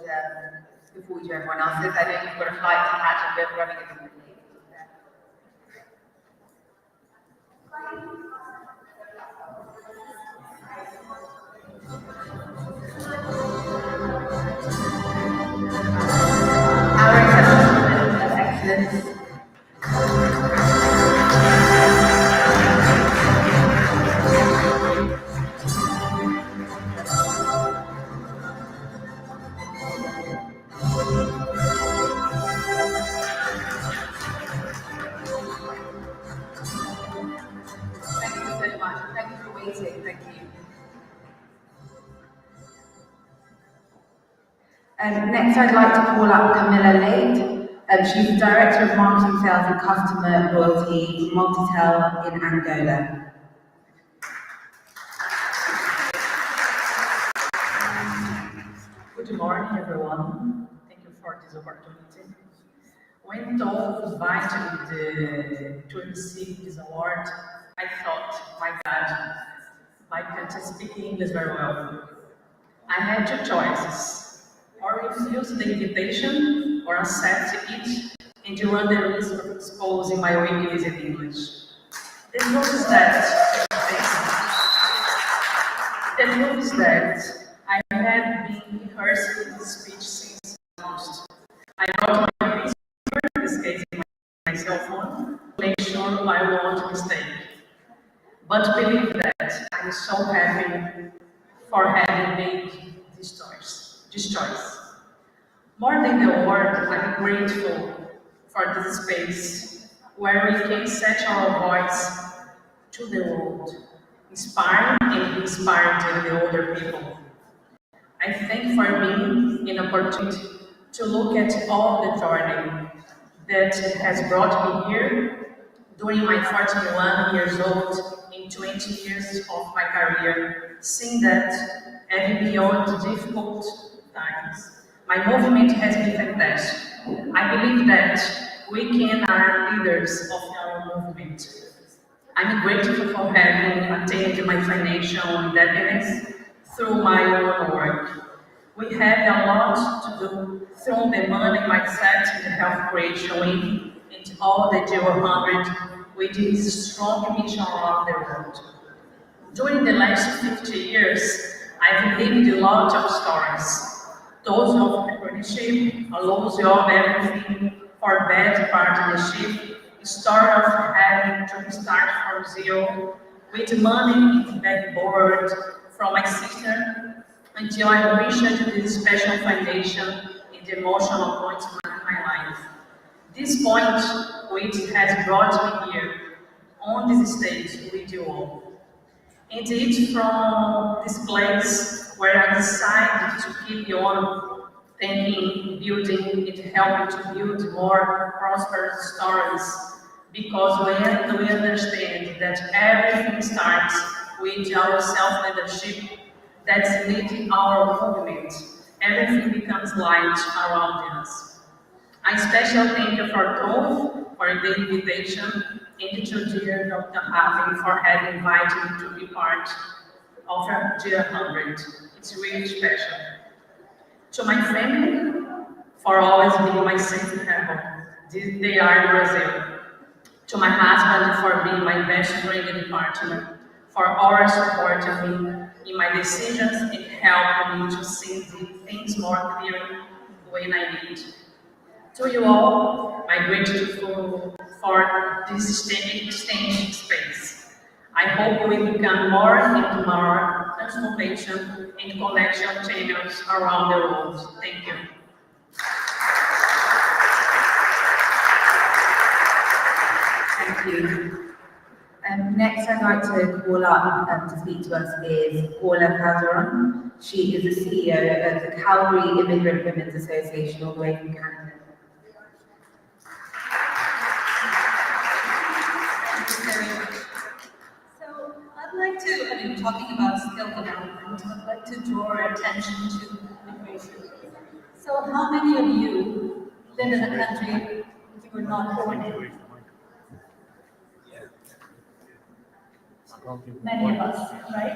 Speaker 2: before we do everyone else's. I know you've got a flight to catch and we're running a bit late. Our exceptional of excellence. Thank you so much. Thank you for waiting. Thank you. Next, I'd like to call up Camilla Late. She's the Director of Marketing, Sales and Customer Loyalty, Multitel in Angola.
Speaker 18: Good morning, everyone. Thank you for this opportunity. When Tom invited to receive this award, I thought, my God, I can't speak English very well. I had two choices, or refuse the invitation or accept it and you run the risk of exposing my weakness in English. The truth is that I have been rehearsing this speech since August. I brought my whisper, in this case my cell phone, to make sure I won't mistake. But believe that I'm so happy for having made this choice. More than the word, I'm grateful for this space where we can set our voice to the world, inspire and inspire the other people. I thank for being an opportunity to look at all the journey that has brought me here during my 41 years old in 20 years of my career, seeing that even beyond difficult times, my movement has been fantastic. I believe that we can are leaders of our movement. I'm grateful for having attained my financial independence through my own work. We have a lot to do through the money mindset in the health creation week and all the G100, which is a strong mission around the world. During the last 50 years, I've lived a lot of stories. Those of entrepreneurship, a loss of everything, for bad partnership, story of having to start from zero, with money in the backboard from my sister, until I reached this special foundation in the emotional point in my life. This point, which has brought me here, on this stage with you all. And it's from this place where I decided to keep on thinking, building, and helping to build more prosperous stories. Because when we understand that everything starts with our self-leadership that's leading our movement, everything becomes light around us. I especially thank you for Tom for the invitation and to dear Dr. Harvey for having invited me to be part of our G100. It's really special. To my family, for always being my safe haven. They are in Brazil. To my husband for being my best friend and partner, for always supporting me in my decisions and helping me to see the things more clearly when I need. To you all, I'm grateful for this extended space. I hope we become more and more transformation and connection channels around the world. Thank you.
Speaker 2: Thank you. Next, I'd like to call up to speak to us is Paula Calderon. She is the CEO of the Calgary Immigrant Women's Association, all the way from Canada.
Speaker 19: So I'd like to, talking about skill development, I'd like to draw our attention to immigration. So how many of you live in a country you were not born in? Many of us, right?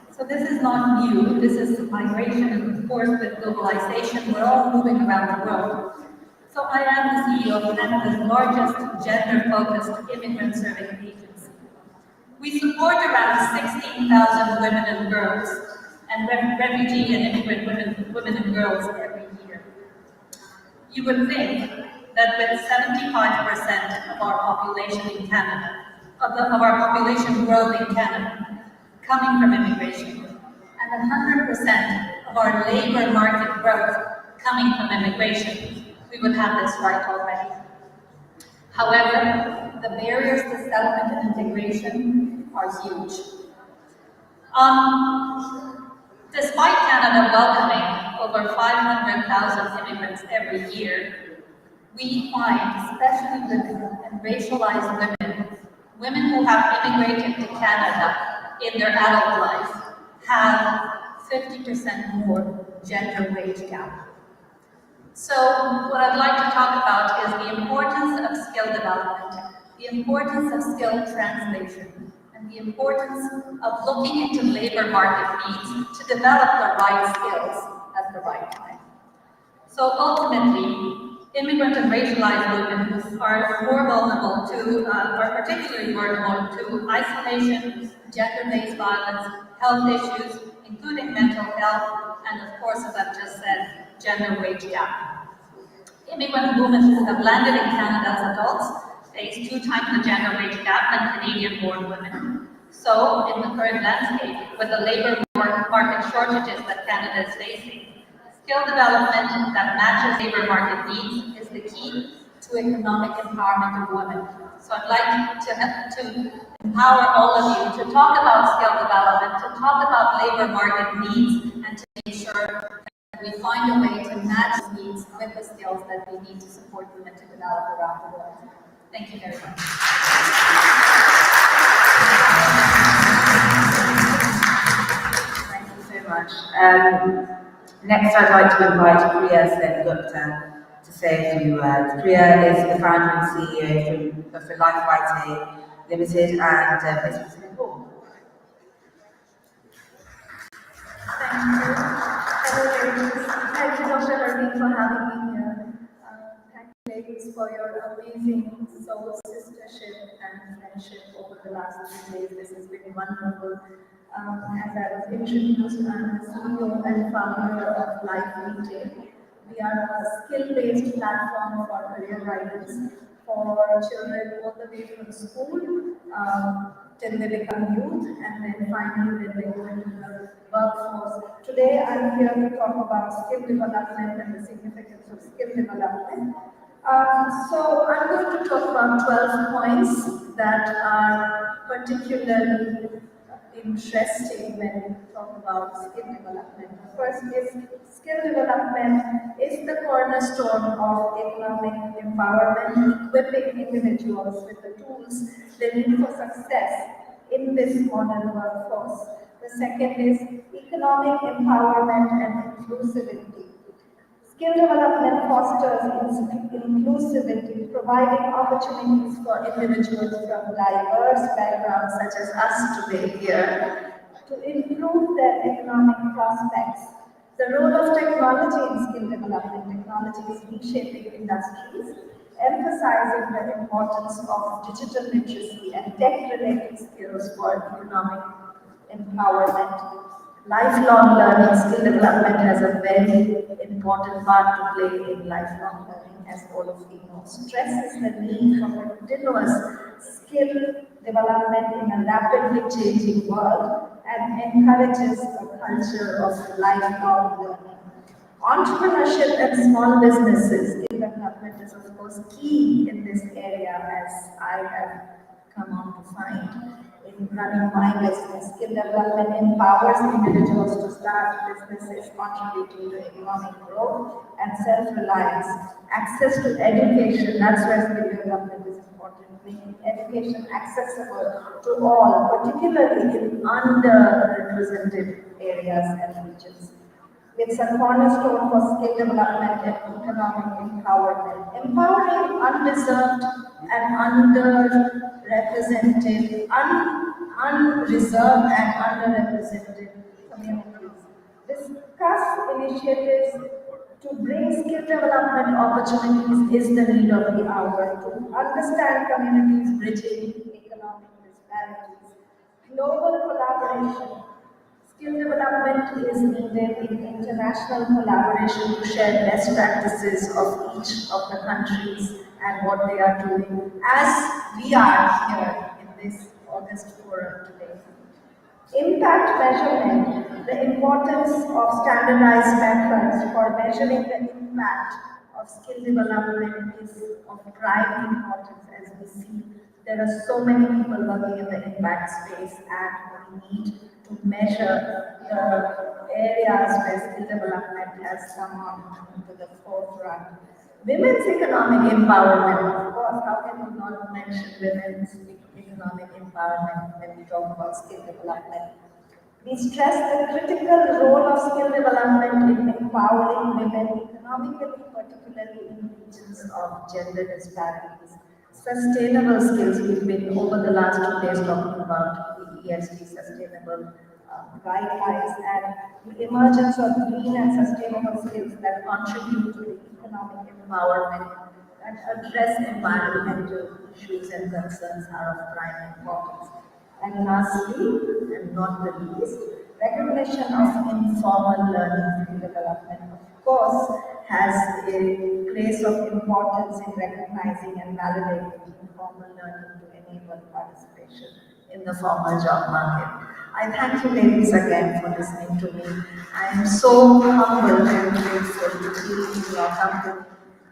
Speaker 19: So this is not new. This is migration, and of course with globalization, we're all moving around the world. So I am the CEO of Canada's largest gender-focused immigrant serving agency. We support around 16,000 women and girls, and refugee and immigrant women and girls every year. You would think that with 75% of our population in Canada, of our population growth in Canada coming from immigration, and 100% of our labor market growth coming from immigration, we would have this right already. However, the barriers to settlement and integration are huge. Despite Canada welcoming over 500,000 immigrants every year, we find, especially women and racialized women who have immigrated to Canada in their adult life have 50% more gender wage gap. So what I'd like to talk about is the importance of skill development, the importance of skill translation, and the importance of looking into labor market needs to develop the right skills at the right time. So ultimately, immigrant and racialized women are more vulnerable to, are particularly vulnerable to isolation, gender-based violence, health issues, including mental health, and of course, as I've just said, gender wage gap. Immigrant women who have landed in Canada as adults face 2 times the gender wage gap than Canadian-born women. So, in the current landscape, with the labour market shortages that Canada is facing, skill development that matches labour market needs is the key to economic empowerment of women. So I'd like to empower all of you to talk about skill development, to talk about labour market needs, and to make sure that we find a way to match needs with the skills that we need to support women to develop around the world. Thank you very much.
Speaker 2: Thank you so much. Next, I'd like to invite Priya Sen-Gupta to say a few words. Priya is the founder and CEO of the Life Writing Limited and based in Singapore.
Speaker 8: Thank you. Hello, ladies. Thank you, Dr. Harveen, for having me here. Thank you, ladies, for your amazing soul sistership and friendship over the last 3 days. This has been wonderful. As I was introduced, I'm the CEO and founder of Life Meeting. We are a skill-based platform for career guidance for children all the way from school till they become youth, and then finally when they go into the workforce. Today I'm here to talk about skill development and the significance of skill development. So I'm going to talk about 12 points that are particularly interesting when we talk about skill development. The first is skill development is the cornerstone of economic empowerment, equipping individuals with the tools they need for success in this modern workforce. The second is economic empowerment and inclusivity. Skill development fosters inclusivity, providing opportunities for individuals from diverse backgrounds such as us today here to improve their economic prospects. The role of technology in skill development. Technology is reshaping industries, emphasizing the importance of digital literacy and tech-related skills for economic empowerment. Lifelong learning, skill development has a very important part to play in lifelong learning, as all of you know. Stresses the need for continuous skill development in a rapidly changing world and encourages a culture of lifelong learning. Entrepreneurship and small businesses, skill development is of course key in this area, as I have come on to find in running my business. Skill development empowers individuals to start businesses contributing to economic growth and self-reliance. Access to education, that's where skill development is important. Making education accessible to all, particularly in underrepresented areas and regions. It's a cornerstone for skill development and economic empowerment. Empowering undeserved and underrepresented, unreserved and underrepresented communities. Discuss initiatives to bring skill development opportunities is the need of the hour. To understand communities bridging economic disparities. Global collaboration. Skill development is needed in international collaboration to share best practices of each of the countries and what they are doing, as we are here in this August forum today. Impact measurement, the importance of standardized methods for measuring the impact of skill development is of prime importance, as we see there are so many people working in the impact space, and we need to measure the areas where skill development has come on to the forefront. Women's economic empowerment, of course, how can we not mention women's economic empowerment when we talk about skill development? We stress the critical role of skill development in empowering women economically, particularly in regions of gender disparities. Sustainable skills, we've been over the last 2 days talking about the ESG sustainable bright eyes and the emergence of green and sustainable skills that contribute to the economic empowerment that address environmental issues and concerns are of prime importance. And lastly, and not the least, recognition of informal learning skill development, of course, has a place of importance in recognizing and validating informal learning to enable participation in the formal job market. I thank you ladies again for listening to me. I am so humbled and grateful to be in your company.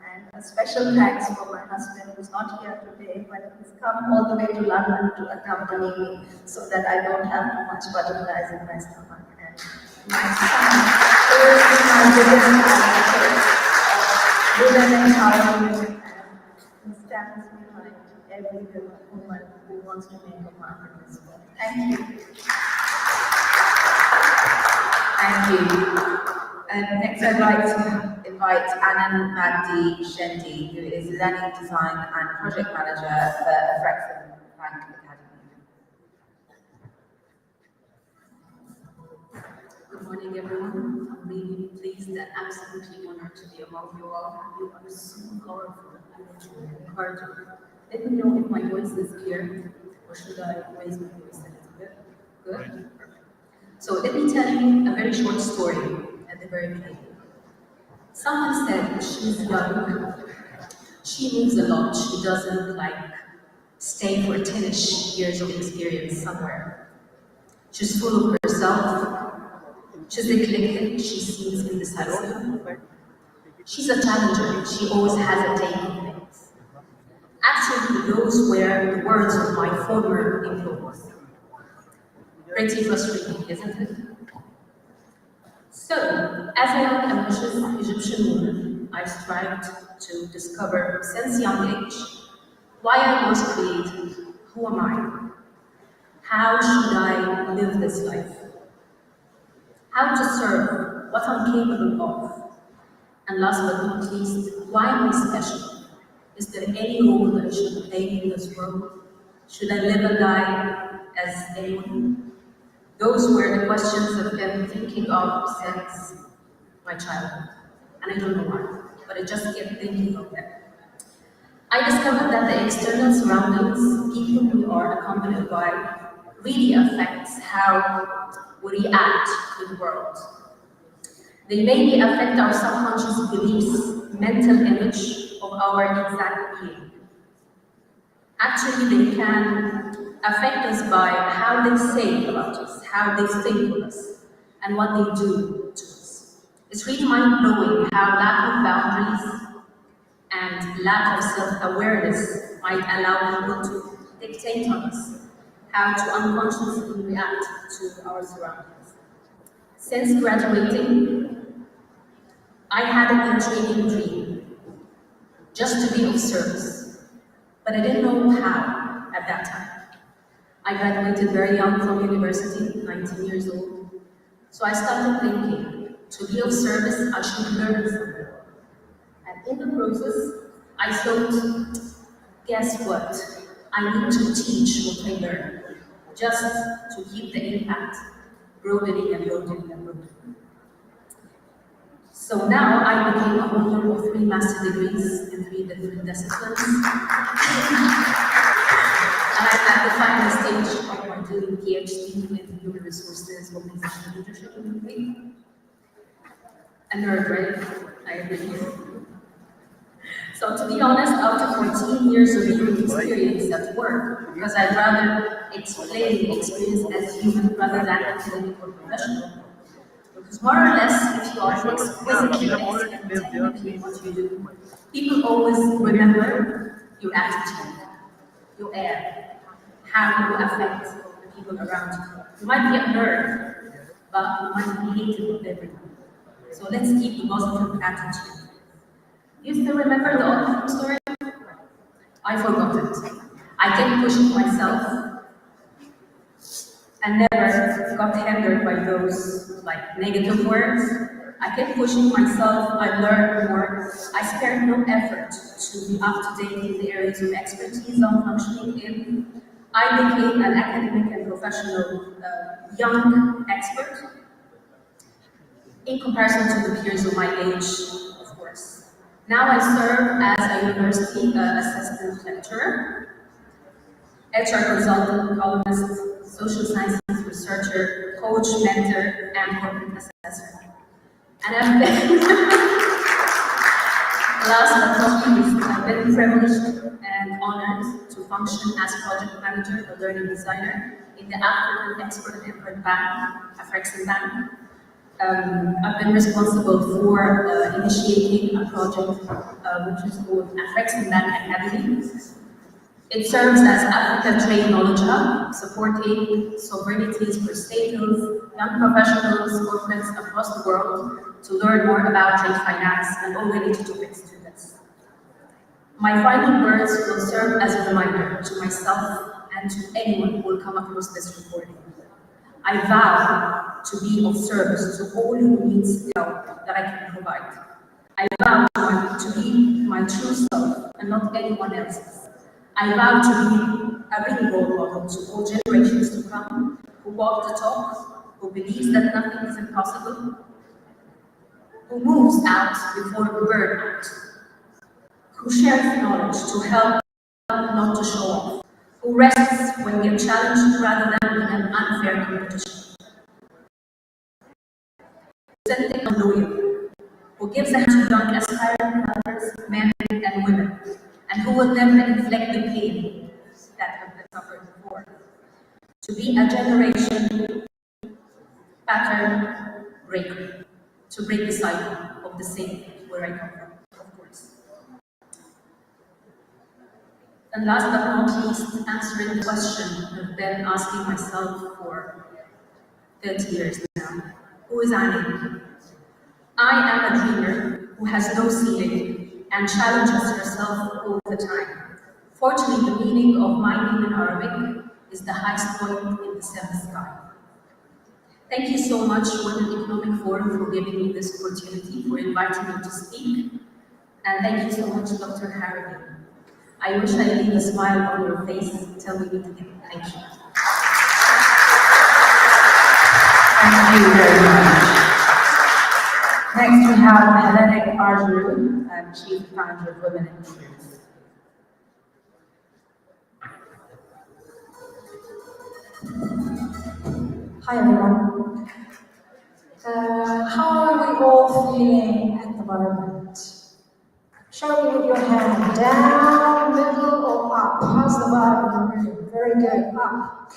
Speaker 8: And a special thanks for my husband who's not here today, but he's come all the way to London to accompany me so that I don't have too much butterflies in my stomach. And my son is my biggest advocate of women empowerment and stands behind every woman who wants to make a mark in this world. Thank you.
Speaker 2: Thank you. And next I'd like to invite Anand Magdi Shendy, who is Learning Design and Project Manager for Frexham Bank Academy.
Speaker 20: Good morning, everyone. I'm really pleased and absolutely honored to be among you all. You are so powerful and encouraging. Let me know if my voice is clear, or should I raise my voice a little bit? Good? So let me tell you a very short story at the very beginning. Someone said she's young, she moves a lot, she doesn't stay for 10-ish years of experience somewhere. She's full of herself, she's eclectic, she seems indecisive. She's a challenger, she always has a take on things. Actually, those were the words of my former employees. Pretty frustrating, isn't it? So, as a young, ambitious Egyptian woman, I strived to discover since young age why I was created, who am I, how should I live this life, how to serve, what I'm capable of, and last but not least, why am I special? Is there any role that I should play in this world? Should I live and die as anyone? Those were the questions I've been thinking of since my childhood. And I don't know why, but I just kept thinking of them. I discovered that the external surroundings, people we are accompanied by, really affects how we react to the world. They mainly affect our subconscious beliefs, mental image of our exact being. Actually, they can affect us by how they say about us, how they think of us, and what they do to us. It's really mind-blowing how lack of boundaries and lack of self-awareness might allow people to dictate on us, how to unconsciously react to our surroundings. Since graduating, I had an intriguing dream, just to be of service, but I didn't know how at that time. I graduated very young from university, 19 years old, so I started thinking, to be of service, I should learn something. And in the process, I thought, guess what? I need to teach what I learned, just to keep the impact broadening and broadening and broadening. So now I became a holder of 3 master's degrees in 3 different disciplines. And I'm at the final stage of my doing PhD in human resources, organizational leadership and learning. A nerd, right? I agree. So to be honest, after 14 years of human experience at work, because I'd rather explain experience as human rather than academic or professional, because more or less, if you are exquisitely excellent technically what you do, people always remember your attitude, your air, how you affect the people around you. You might be a nerd, but you might be hated with everyone. So let's keep the positive attitude. You still remember the autism story? I forgot it. I kept pushing myself and never got hindered by those negative words. I kept pushing myself, I learned more. I spared no effort to be up to date in the areas of expertise I'm functioning in. I became an academic and professional young expert in comparison to the peers of my age, of course. Now I serve as a university assistant lecturer, HR consultant, columnist, social sciences researcher, coach, mentor, and corporate assessor. And I've been, last but not least, I've been privileged and honored to function as project manager and learning designer in the African Export and Import Bank, Afrexim Bank. I've been responsible for initiating a project which is called Afrexim Bank Academy. It serves as Africa Trade Knowledge Hub, supporting sovereignties for stakeholders, young professionals, corporates across the world to learn more about trade finance and all related topics to this. My final words will serve as a reminder to myself and to anyone who will come across this recording. I vow to be of service to all who needs help that I can provide. I vow to be my true self and not anyone else's. I vow to be a real role model to all generations to come, who walk the talk, who believes that nothing is impossible, who moves out before burnout, who shares knowledge to help, not to show off, who rests when we are challenged rather than in an unfair competition. Authentic and loyal, who gives a hand to young aspiring brothers, men and women, and who will never inflict the pain that have been suffered before. To be a generation pattern breaker, to break the cycle of the same where I come from, of course. And last but not least, answering the question I've been asking myself for 30 years now. Who is Annie? I am a dreamer who has no ceiling and challenges herself all the time. Fortunately, the meaning of my name in Arabic is the highest point in the seventh sky. Thank you so much, World Economic Forum, for giving me this opportunity, for inviting me to speak. And thank you so much, Dr. Harry. I wish I leave a smile on your face till we meet again. Thank you.
Speaker 2: Thank you very much. Next, we have Hellenic Arjuru, Chief Founder of Women in Truth.
Speaker 12: Hi everyone. How are we all feeling at the moment? Show me with your hand, down, middle, or up. How's the vibe in the room? Very good, up.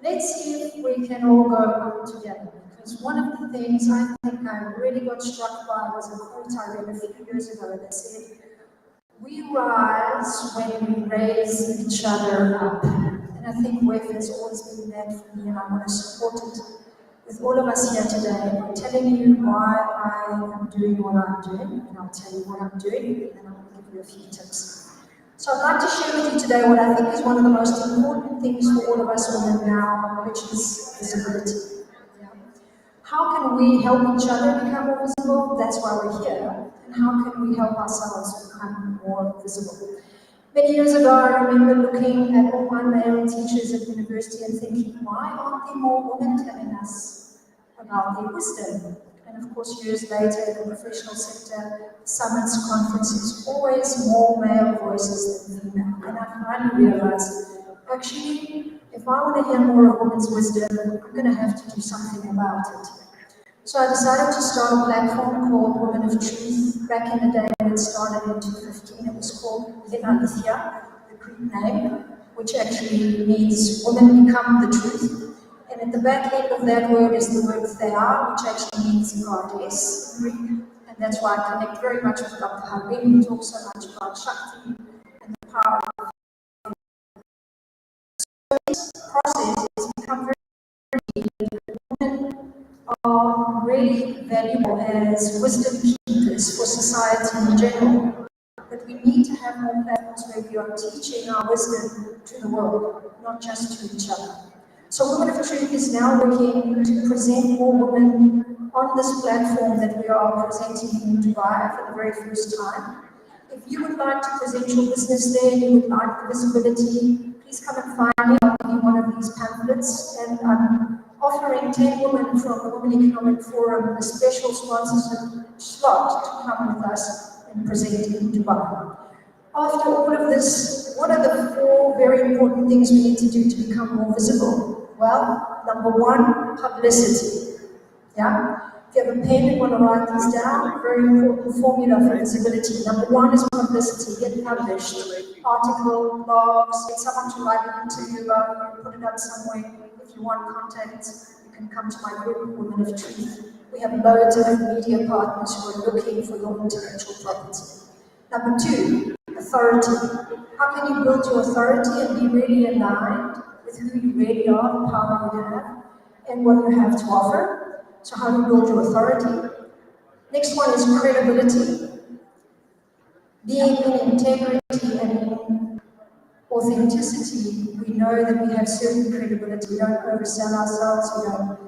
Speaker 12: Let's see if we can all go up together. Because one of the things I think I really got struck by was a quote I read a few years ago that said, "We rise when we raise each other up." And I think WEF has always been that for me, and I want to support it with all of us here today. I'm telling you why I am doing what I'm doing, and I'll tell you what I'm doing, and then I'll give you a few tips. So I'd like to share with you today what I think is one of the most important things for all of us women now, which is visibility. How can we help each other become more visible? That's why we're here. And how can we help ourselves become more visible? Many years ago, I remember looking at all my male teachers at university and thinking, why aren't there more women telling us about their wisdom? And of course, years later, in the professional sector, summits, conferences, always more male voices than female. And I finally realized, actually, if I want to hear more of women's wisdom, I'm going to have to do something about it. So I decided to start a platform called Women of Truth. Back in the day when it started in 2015, it was called Lina, the Greek name, which actually means women become the truth. And at the back end of that word is the word Thea, which actually means goddess in Greek. And that's why I connect very much with Dr. Harbin, who talks so much about Shakti and the power of so this process has become very women are really valuable as wisdom keepers for society in general. But we need to have more platforms where we are teaching our wisdom to the world, not just to each other. So Women of Truth is now working to present more women on this platform that we are presenting in Dubai for the very first time. If you would like to present your business there, you would like the visibility, please come and find me. these pamphlets, and I'm offering 10 women from the Women Economic Forum a special sponsorship slot to come with us and present in Dubai. After all of this, what are the 4 very important things we need to do to become more visible? Well, number 1, publicity. Yeah? If you have a pen and want to write these down, very important formula for visibility. Number 1 is publicity. Get published. Article, blogs, get someone to write an interview about you, put it up somewhere. If you want contacts, you can come to my group, Women of Truth. We have loads of media partners who are looking for your intellectual property. Number 2, authority. How can you build your authority and be really aligned with who you really are, the power you have, and what you have to offer? So how do you build your authority? Next one is credibility. Being in integrity and in authenticity, we know that we have certain credibility. We don't oversell ourselves, we don't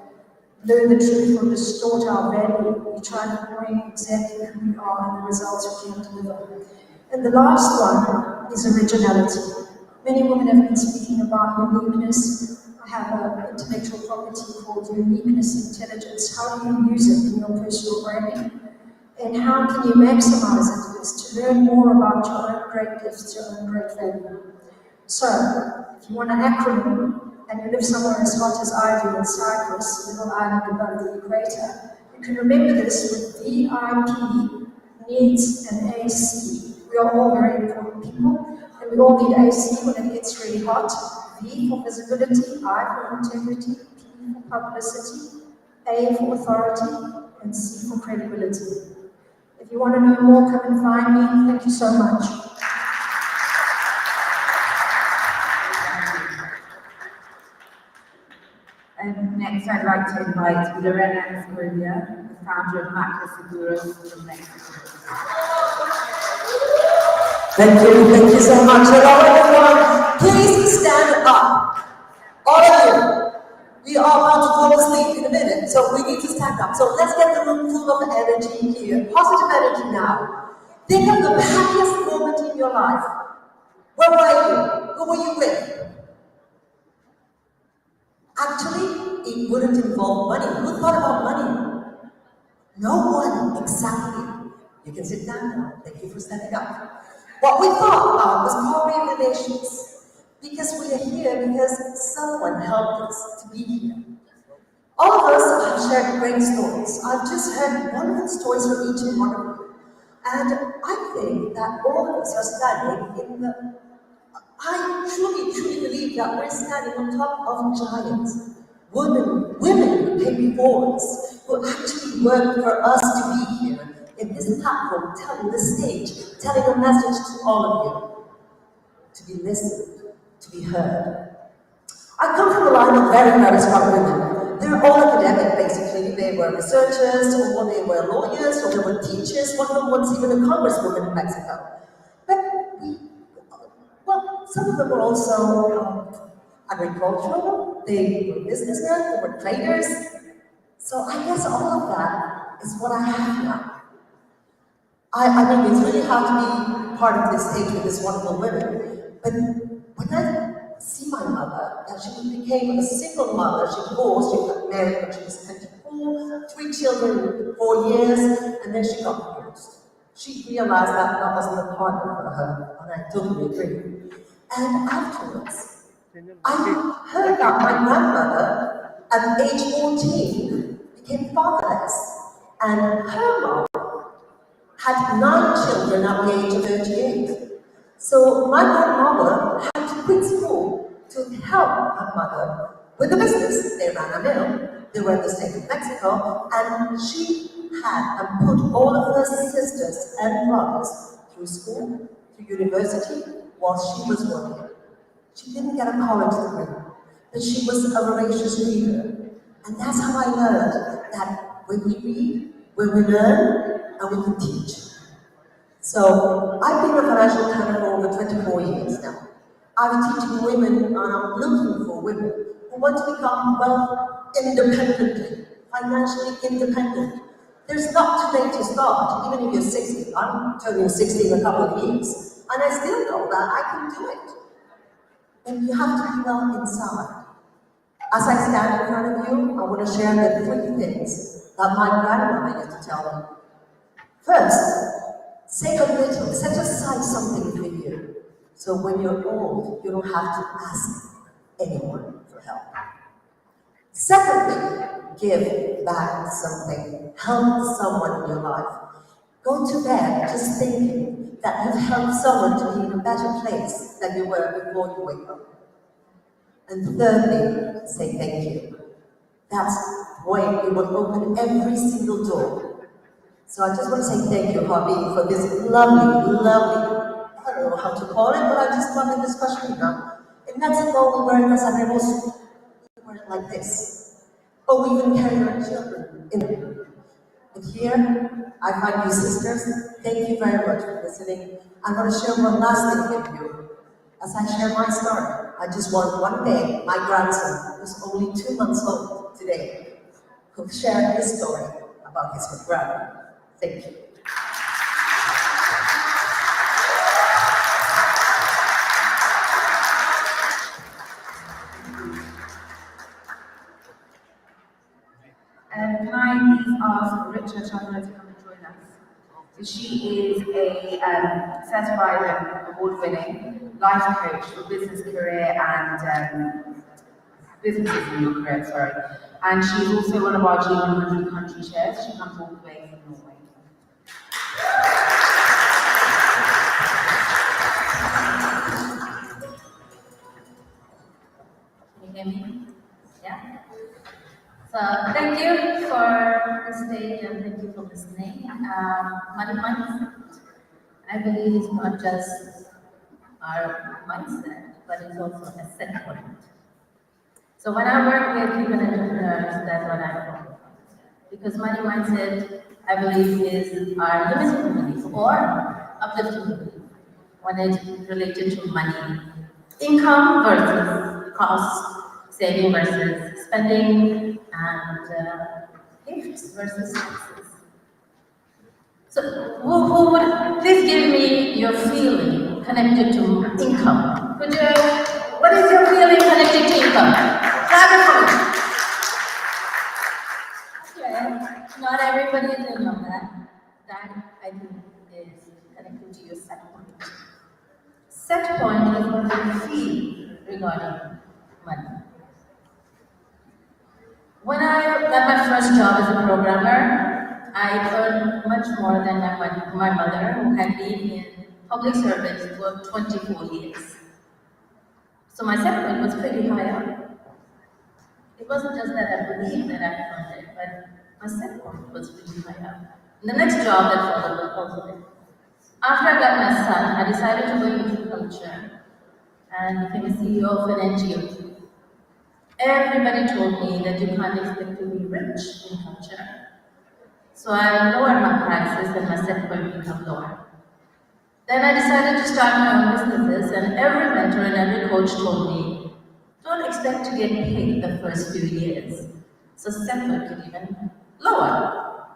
Speaker 12: learn the truth or distort our value. We try to bring exactly who we are and the results we can deliver. And the last one is originality. Many women have been speaking about uniqueness. I have an intellectual property called Uniqueness Intelligence. How do you use it in your personal branding? And how can you maximize it? It's to learn more about your own great gifts, your own great value. So, if you want an acronym, and you live somewhere as hot as I do in Cyprus, a little island above the equator, you can remember this with VIP, needs, and AC. We are all very important people, and we all need AC when it gets really hot. V for visibility, I for integrity, P for publicity, A for authority, and C for credibility. If you want to know more, come and find me. Thank you so much.
Speaker 2: And next, I'd like to invite Lorena Escuella, the founder of Macro Seguros from Mexico.
Speaker 12: Thank you so much. Hello everyone, please stand up. All of you. We are about to fall asleep in a minute, so we need to stand up. So let's get the room full of energy here. Positive energy now. Think of the happiest moment in your life. Where were you? Who were you with? Actually, it wouldn't involve money. Who thought about money? No one, exactly. You can sit down now. Thank you for standing up. What we thought about was probably relations. Because we are here because someone helped us to be here. All of us have shared great stories. I've just heard wonderful stories from each and one of you. And I think that all of us are standing in the... I truly believe that we're standing on top of giants. Women who came before us, who actually worked for us to be here in this platform, telling the stage, telling a message to all of you, to be listened, to be heard. I come from a line of very smart women. They're all academic, basically. They were researchers, or they were lawyers, or they were teachers. One of them was even a congresswoman in Mexico. But some of them were also agricultural, they were businessmen, they were traders. So I guess all of that is what I have now. I mean, it's really hard to be part of this stage with this wonderful women. But when I see my mother, and she became a single mother, she divorced, she got married when she was 24, 3 children in 4 years, and then she got divorced. She realized that wasn't a partner for her, and I totally agree. And afterwards, I heard that my grandmother, at age 14, became fatherless, and her mom had 9 children at the age of 38. So my grandmother had to quit school to help her mother with the business. They ran a mill, they were in the state of Mexico, and she had and put all of her sisters and brothers through school, through university, while she was working. She didn't get a college degree, but she was a voracious reader. And that's how I learned that when we read, when we learn, and we can teach. So I've been a financial planner for over 24 years now. I'm teaching women, and I'm looking for women who want to become wealth independently, financially independent. There's not too late to start, even if you're 60. I'm turning 60 in a couple of years, and I still know that I can do it. And you have to be well inside. As I stand in front of you, I want to share the 3 things that my grandmother used to tell me. First, save a little, set aside something for you. So when you're old, you don't have to ask anyone for help. Secondly, give back something. Help someone in your life. Go to bed just thinking that you've helped someone to be in a better place than you were before you wake up. And thirdly, say thank you. That's why it will open every single door. So I just want to say thank you, Hobby, for this lovely, I don't know how to call it, but I just love the discussion now. In Mexico, we wear casaremos like this. Or we even carry our children in it. But here, I find you sisters, thank you very much for listening. I'm going to share one last thing with you. As I share my story, I just want one day, my grandson, who's only 2 months old today, could share his story about his grandmother. Thank you.
Speaker 2: Can I please ask Richard Chandler to come and join us? So she is a certified and award-winning life coach for business career and businesses in your career, sorry. And she's also one of our G100 country chairs. She comes all the way from Norway.
Speaker 9: Can you hear me? Yeah? So thank you for the stage and thank you for listening. Money mindset, I believe, is not just our mindset, but it's also a set point. So when I work with people entrepreneurs, that's what I follow. Because money mindset, I believe, is our limiting belief or uplifting belief when it's related to money. Income versus cost, saving versus spending, and gifts versus taxes. So who would, please give me your feeling connected to income. Could you, what is your feeling connected to income? Clap it for me. Okay, not everybody will know that. That, I think, is connected to your set point. Set point is what you feel regarding money. When I got my first job as a programmer, I earned much more than my mother, who had been in public service for 24 years. So my set point was pretty high up. It wasn't just that I believed that I earned it, but my set point was really high up. And the next job that followed was also there. After I got my son, I decided to go into culture and became a CEO of an NGO. Everybody told me that you can't expect to be rich in culture. So I lowered my prices and my set point became lower. Then I decided to start my own businesses, and every mentor and every coach told me, don't expect to get paid the first few years. So set point could even lower.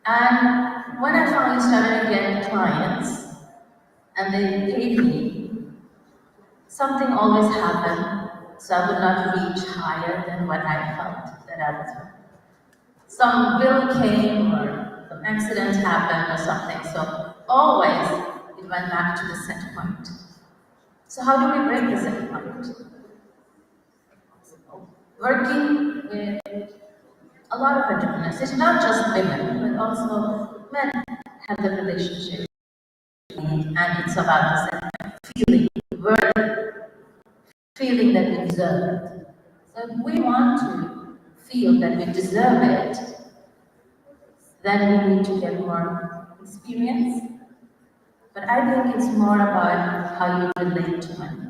Speaker 9: And when I finally started to get clients, and they paid me, something always happened, so I would not reach higher than what I felt that I was worth. Some bill came, or some accident happened, or something, so always it went back to the set point. So how do we break the set point? Working with a lot of entrepreneurs. It's not just women, but also men have the relationship. And it's about the set point, feeling worthy, feeling that we deserve it. So if we want to feel that we deserve it, then we need to get more experience. But I think it's more about how you relate to money.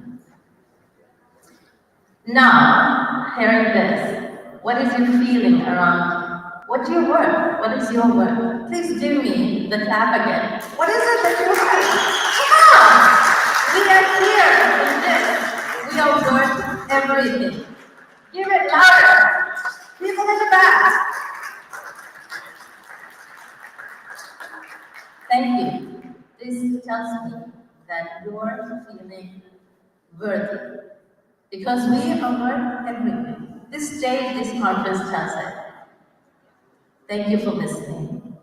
Speaker 9: Now, hearing this, what is your feeling around what's your work? What is your work? Please give me the clap again. What is it that you're saying? Come on! We are here in this. We are worth everything. Give it louder. People in the back. Thank you. This tells me that you're feeling worthy.
Speaker 20: Because we are worth everything. This stage, this conference tells it. Thank you for listening.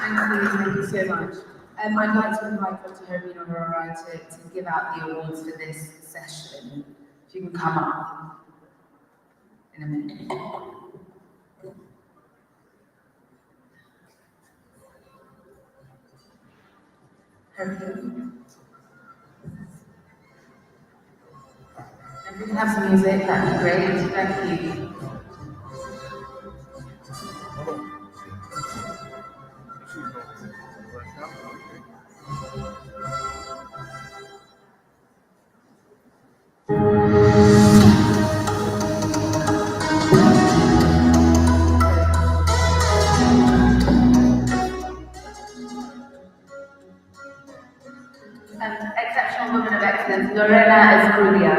Speaker 2: Thank you so much. I'd like to invite Dr. Herbina Aurora to give out the awards for this session. If you can come up in a minute. Herbina. If we can have some music, that'd be great. Thank you. Exceptional Woman of Excellence, Lorena Escudilla.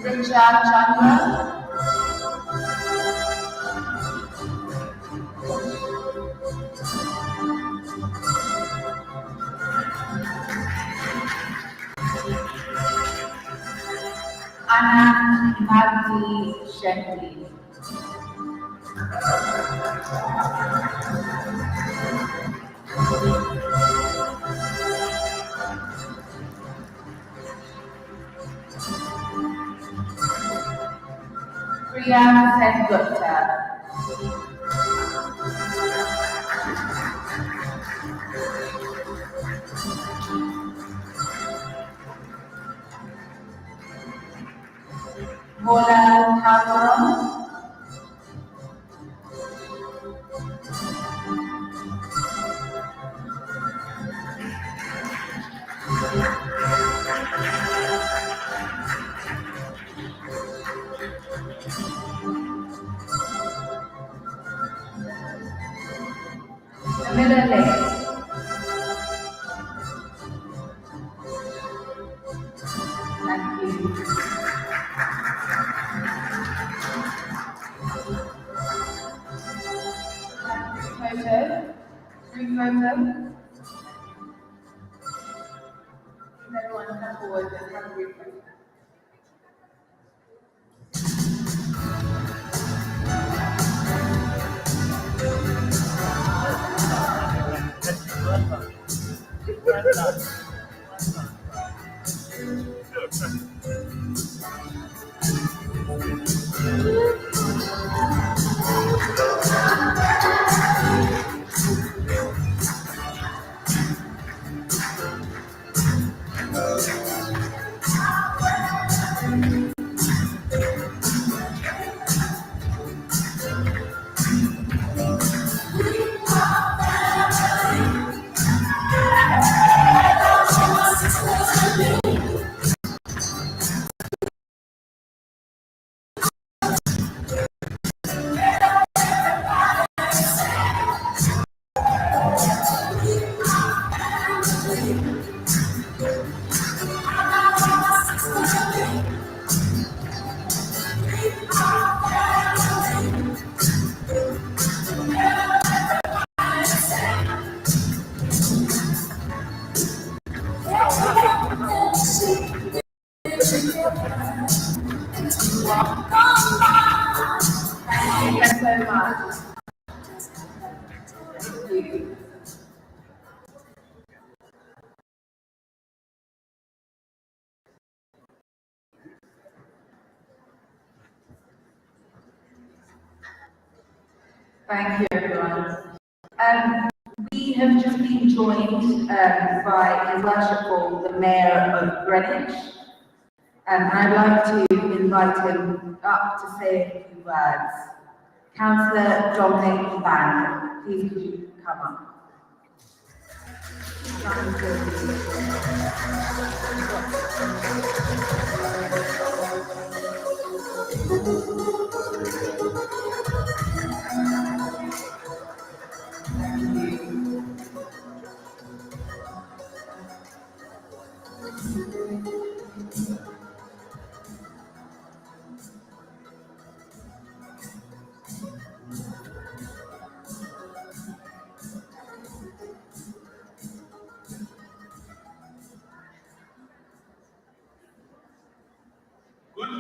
Speaker 2: Richard Chandler. Anand Nagdi Shetty. Priya Sengupta. Mola Thakur. Camilla Lake. Thank you. Group photo. Everyone come forward and have a group photo. Thank you so much. Thank you. Thank you, everyone. We have just been joined by His Worshipful, the Mayor of Greenwich, and I'd like to invite him up to say a few words. Councillor Dominic Bang, please could you come up?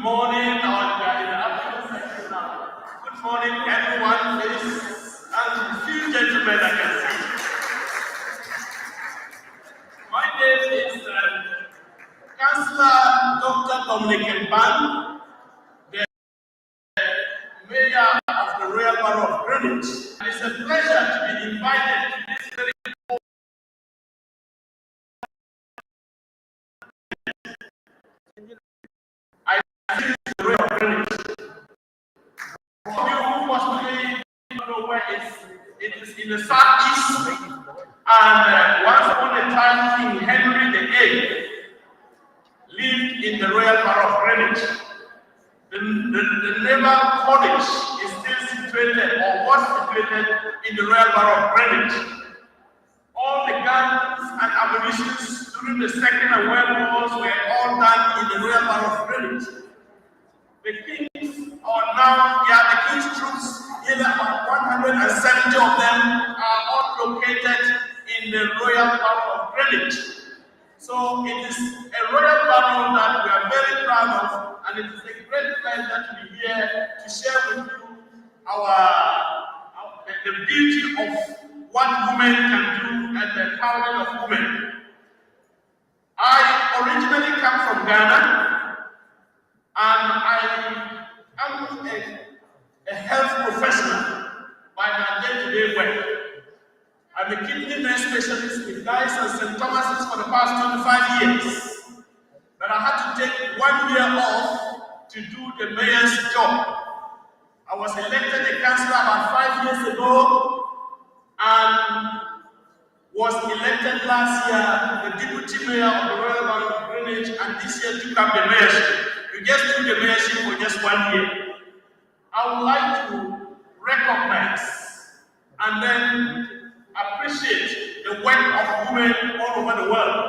Speaker 2: morning, or in the afternoon section now. Good morning, everyone, please. And few gentlemen I can see. My name is Councillor Dr. Dominic Ban, the Mayor of the Royal Borough of Greenwich. And it's a pleasure to be invited to this very the Royal Greenwich. For you who possibly don't know where it is in the southeast, and once upon a time King Henry VIII lived in the Royal Borough of Greenwich. The naval college is still situated or was situated in the Royal Borough of Greenwich. All the guns and ammunitions during the Second and World Wars were all done in the Royal Borough of Greenwich. The king's, or now, the king's troops, either about 170 of them, are all located in the Royal Borough of Greenwich. So it is a royal borough that we are very proud of, and it is a great pleasure to be here to share with you the beauty of what women can do and the empowerment of women. I originally come from Ghana, and I am a health professional by my day-to-day work. I'm a kidney nurse specialist with Guy's and St. Thomas's for the past 25 years. But I had to take 1 year off to do the mayor's job. I was elected a councillor about 5 years ago and was elected last year the deputy mayor of the Royal Borough of Greenwich, and this year took up the mayorship. We just took the mayorship for just 1 year. I would like to recognize and then appreciate the work of women all over the world.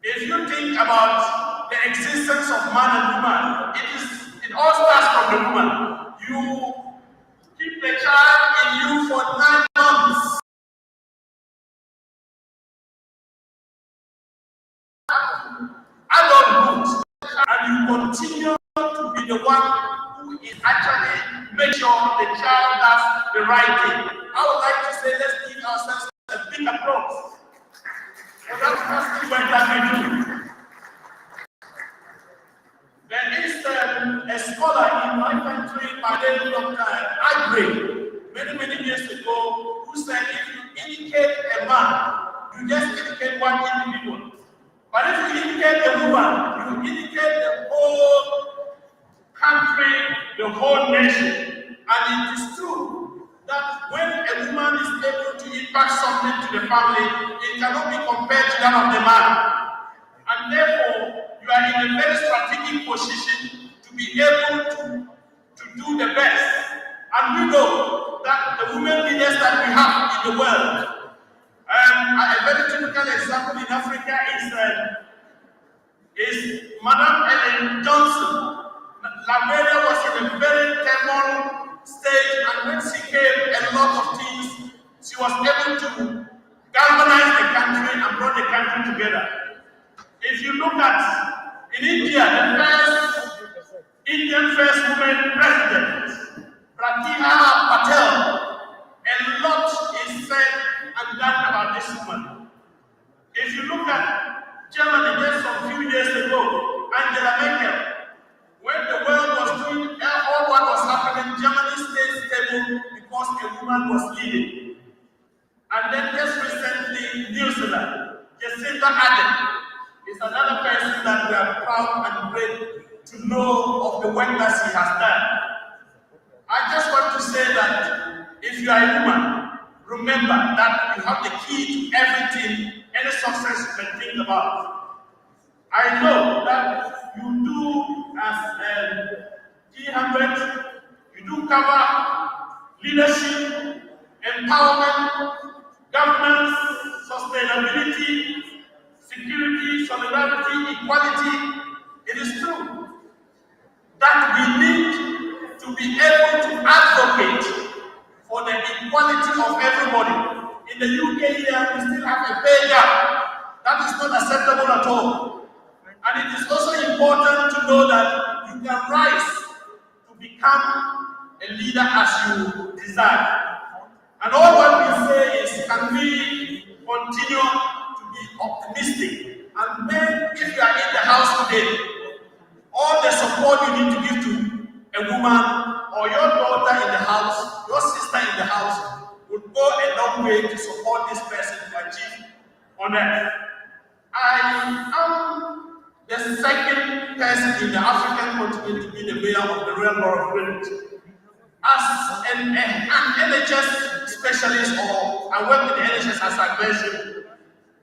Speaker 2: If you think about the existence of man and woman, it all starts from the woman. You keep the child in you for 9 months. Adulthood, and you continue to be the one who is actually make sure the child does the right thing. I would like to say, let's give ourselves a big applause. So that's the work that we do. There is a scholar in my country by the name of Dr. Agre, many years ago, who said if you indicate a man, you just indicate one individual. But if you indicate a woman, you indicate the whole country, the whole nation. And it is true that when a woman is able to impact something to the family, it cannot be compared to that of the man. And therefore, you are in a very strategic position to be able to do the best. And we know that the women leaders that we have in the world, a very typical example in Africa is Madame Ellen Johnson. Liberia was in a very turmoil stage, and when she came, a lot of things, she was able to galvanize the country and brought the country together. If you look at, in India, the first Indian first woman president, Pratibha Patel, a lot is said and done about this woman. If you look at Germany just a few years ago, Angela Merkel, when the world was doing all what was happening, Germany stayed stable because a woman was leading. And then just recently, New Zealand, Jacinda Ardern is another person that we are proud and great to know of the work that she has done. I just want to say that if you are a woman, remember that you have the key to everything, any success you can think about. I know that you do as G100, you do cover leadership, empowerment, governance, sustainability, security, solidarity, equality. It is true that we need to be able to advocate for the equality of everybody. In the UK here, we still have a pay gap. That is not acceptable at all. And it is also important to know that
Speaker 21: can rise to become a leader as you desire. And all what we say is, can we continue to be optimistic? And then, if you are in the house today, all the support you need to give to a woman or your daughter in the house, your sister in the house, would go a long way to support this person to achieve on earth. I am the second person in the African continent to be the mayor of the Real Borough of Greenwich. As an NHS specialist, or I work with the NHS as I mentioned,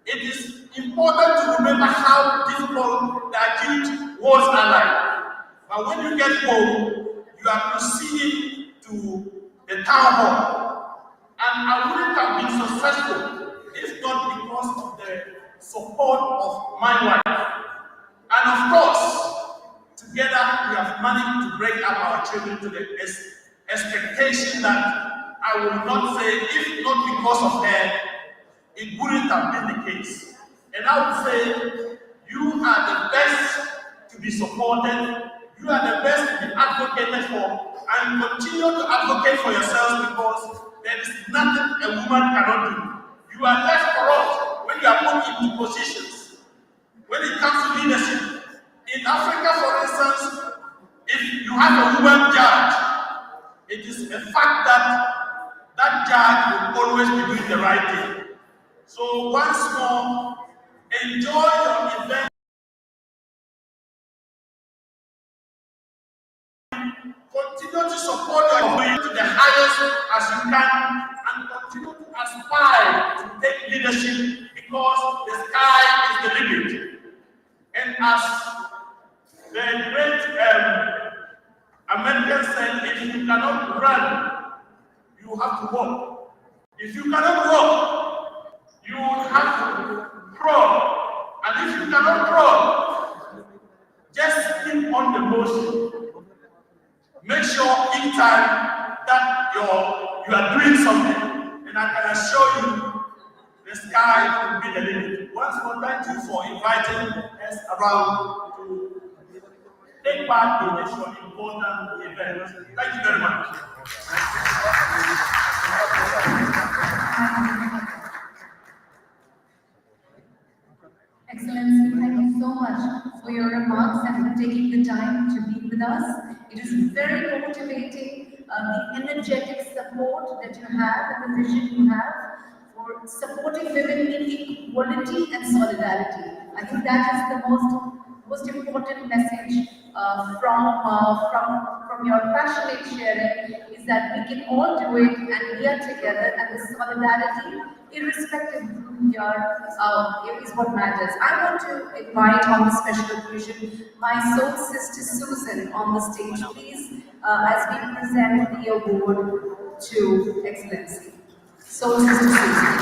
Speaker 21: it is important to remember how difficult the acute wards are like. But when you get home, you are proceeding to the town hall. And I wouldn't have been successful if not because of the support of my wife. And of course, together we have managed to bring up our children to the expectation that I will not say, if not because of her, it wouldn't have been the case. And I would say, you are the best to be supported, you are the best to be advocated for, and continue to advocate for yourselves because there is nothing a woman cannot do. You are left corrupt when you are put into positions. When it comes to leadership, in Africa, for instance, if you have a woman judge, it is a fact that that judge will always be doing the right thing. So once more, enjoy your event. Continue to support your way to the highest as you can, and continue to aspire to take leadership because the sky is the limit. And as the great American said, if you cannot run, you have to walk. If you cannot walk, you have to crawl. And if you cannot crawl, just keep on the motion. Make sure each time that you are doing something, and I can assure you, the sky will be the limit. Once more, thank you for inviting us around to take part in this important event. Thank you very much.
Speaker 11: Excellency, thank you so much for your remarks and for taking the time to be with us. It is very motivating, the energetic support that you have and the vision you have for supporting women in equality and solidarity. I think that is the most important message from your passionate sharing, is that we can all do it and we are together, and the solidarity, irrespective of who we are, is what matters. I want to invite on the special occasion my soul sister Susan on the stage, please, as we present the award to Excellency. Soul sister Susan.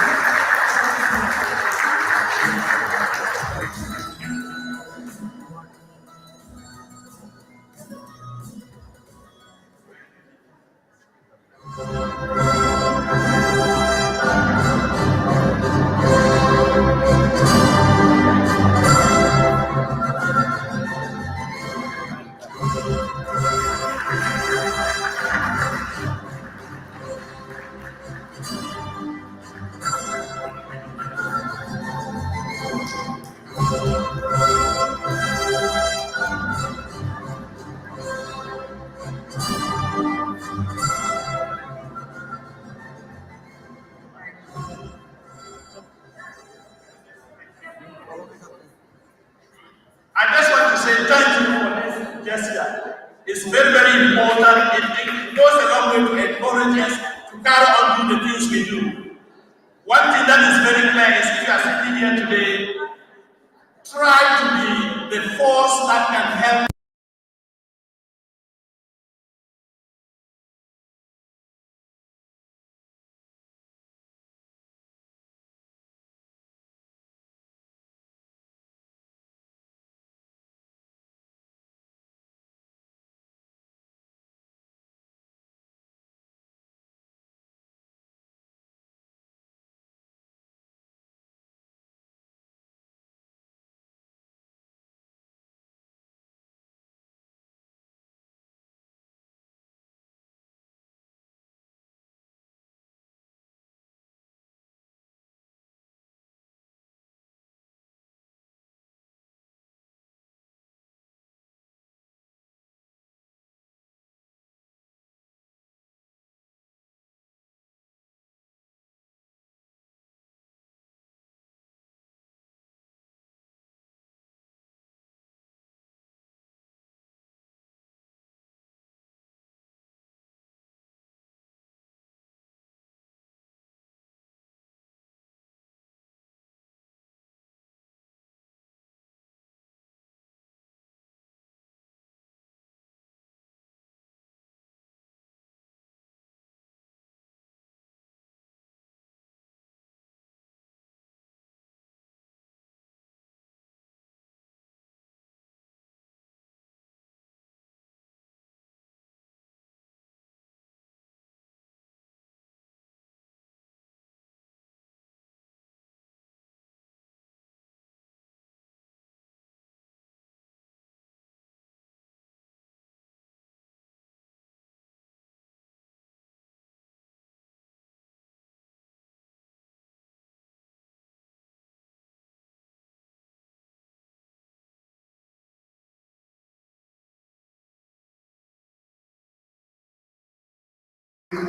Speaker 21: I just want to say thank you for this gesture. It's very, very important. It goes a long way to encourage us to carry on doing the things we do. One thing that is very clear is, if you are sitting here today, try to be the force that can help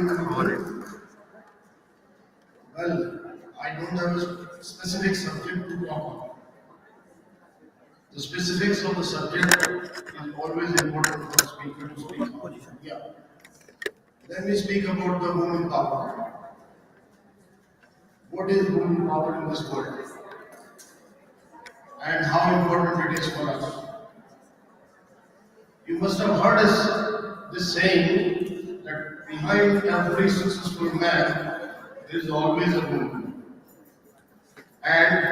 Speaker 3: women? Well, I don't have a specific subject to talk about. The specifics of the subject is always important for a speaker to speak about. Yeah. Let me speak about the woman power. What is woman power in this world? And how important it is for us. You must have heard this saying that behind every successful man, there is always a woman. And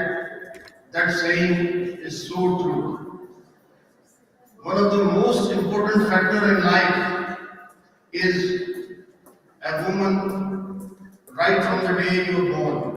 Speaker 3: that saying is so true. One of the most important factors in life is a woman right from the day you are born.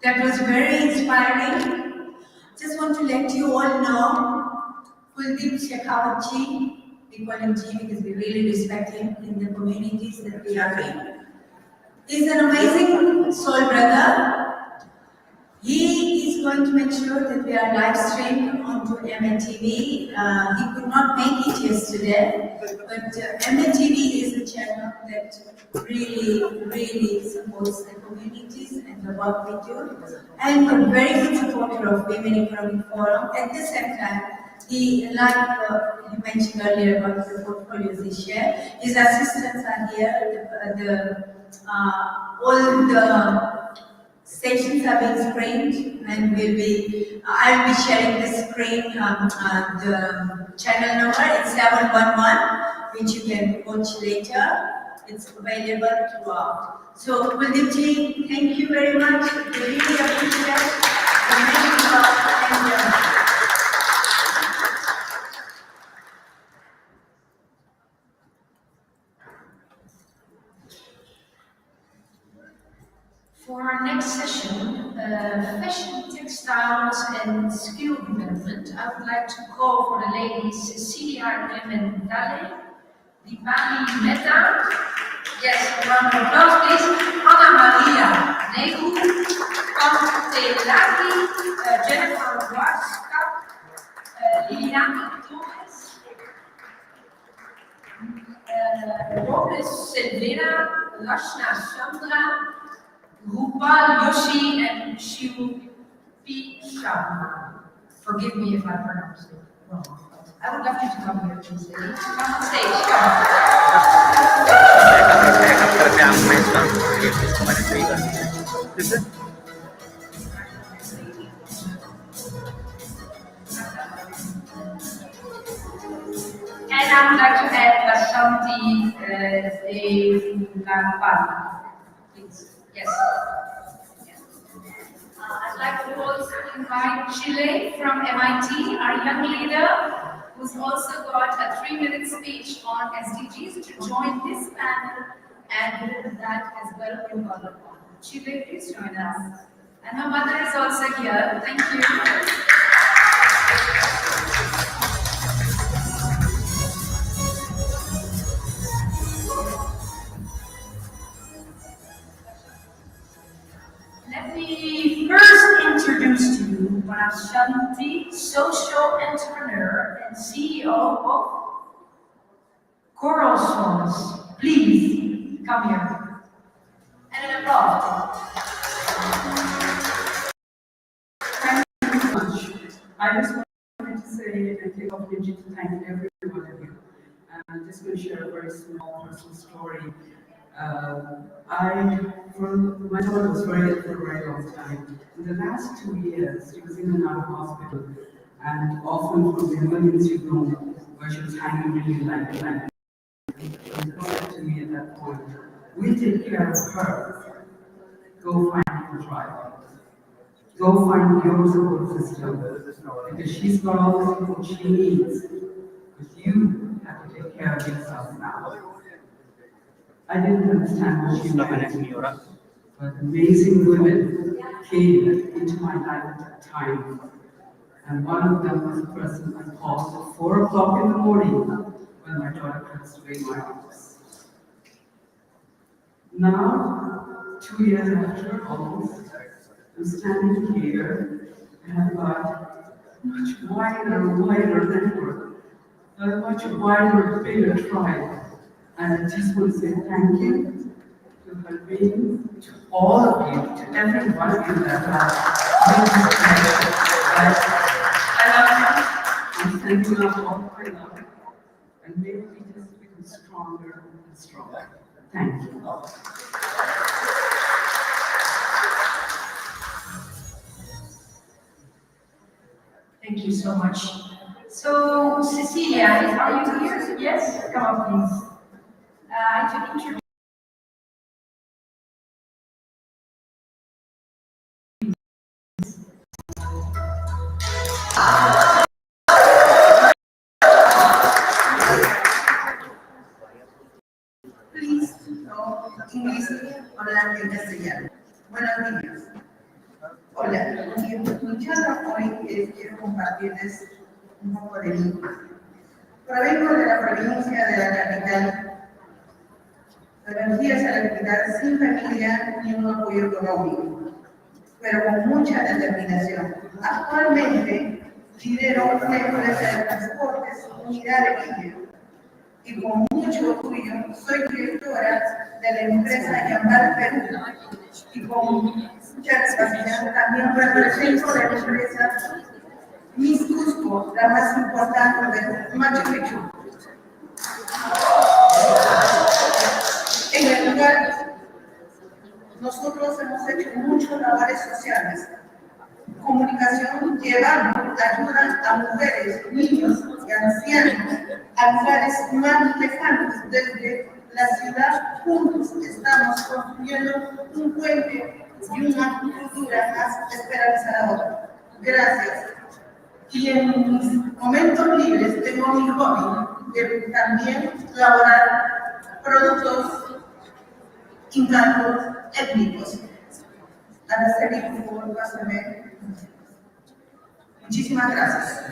Speaker 22: That was very inspiring. Just want to let you all know, Kuldeep Shekhawat ji, we call him Ji because we really respect him in the communities that we are in. He's an amazing soul brother. He is going to make sure that we are live streamed onto MNTV. He could not make it yesterday, but MNTV is a channel that really supports the communities and the work we do, and a very good supporter of Women Economic Forum. At the same time, like you mentioned earlier about the portfolios he shared, his assistants are here. All the stations are being screened, and I'll be sharing the screen, the channel number. It's 711, which you can watch later. It's available throughout. So, Kuldipji, thank you very much. We really appreciate it.
Speaker 20: For our next session, fashion, textiles, and skill development, I would like to call for the ladies Cecilia Clementale, Dipali Mehta, yes, a round of applause please, Ana Maria Nehu, Contelaki, Jennifer Waska, Liliana Torres, Robles Silvera, Lashna Chandra, Rupal Yoshi, and Shirupi Sharma. Forgive me if I pronounce it wrong. I would love you to come here, please. Come on stage, And I would like to add Ashanti Devlapal. Please. Yes. I'd like to also invite Chile from MIT, our young leader, who's also got a 3-minute speech on SDGs, to join this panel, and with that as well in London. Chile, please join us. And her mother is also here. Thank you. Let me first introduce to you Ashanti, social entrepreneur and CEO of Coral Swans. Please come here. And an applause.
Speaker 4: Thank you so much. I just wanted to say and take opportunity to thank every one of you. I'm just going to share a very small personal story. My daughter was very ill for a very long time. In the last 2 years, she was in and out of hospital, and often from the emergency room where she was hanging really like that. And said to me at that point, "We'll take care of her. Go find your tribe. Go find your support system, because she's got all the support she needs. But you have to take care of yourself now." I didn't understand what she meant, but amazing women came into my life at that time. And one of them was a person I called at 4 o'clock in the morning when my daughter passed away in my office. Now, 2 years after, almost, I'm standing here and I've got much wider network, a much wider, bigger tribe. And I just want to say thank you to her being, to all of you, to every one of you that I love you. I'm sending you out all my love. And may we just become stronger and stronger. Thank you.
Speaker 20: Thank you so much. So, Cecilia, are you here? Yes? Come on, please. To introduce
Speaker 6: Please, no, English, hablar en castellano. Buenos días. Hola, mi charla hoy quiero compartirles un poco de mí. Provengo de la provincia de la capital. Energías a la capital sin familia ni un apoyo económico, pero con mucha determinación. Actualmente lidero una empresa de transportes, unidad de Quillo, y con mucho orgullo soy directora de la empresa Yambal Perú, y con mucha capacidad también represento la empresa
Speaker 10: Miss Cusco, la más importante de Machu Picchu. En el lugar, nosotros hemos hecho muchas labores sociales, comunicación llevando ayuda a mujeres, niños y ancianos a lugares más lejanos desde la ciudad. Juntos estamos construyendo un puente y una cultura más esperanzadora. Gracias. Y en mis momentos libres tengo mi hobby de también elaborar productos internos étnicos. Araceli, por favor, pásame. Muchísimas gracias.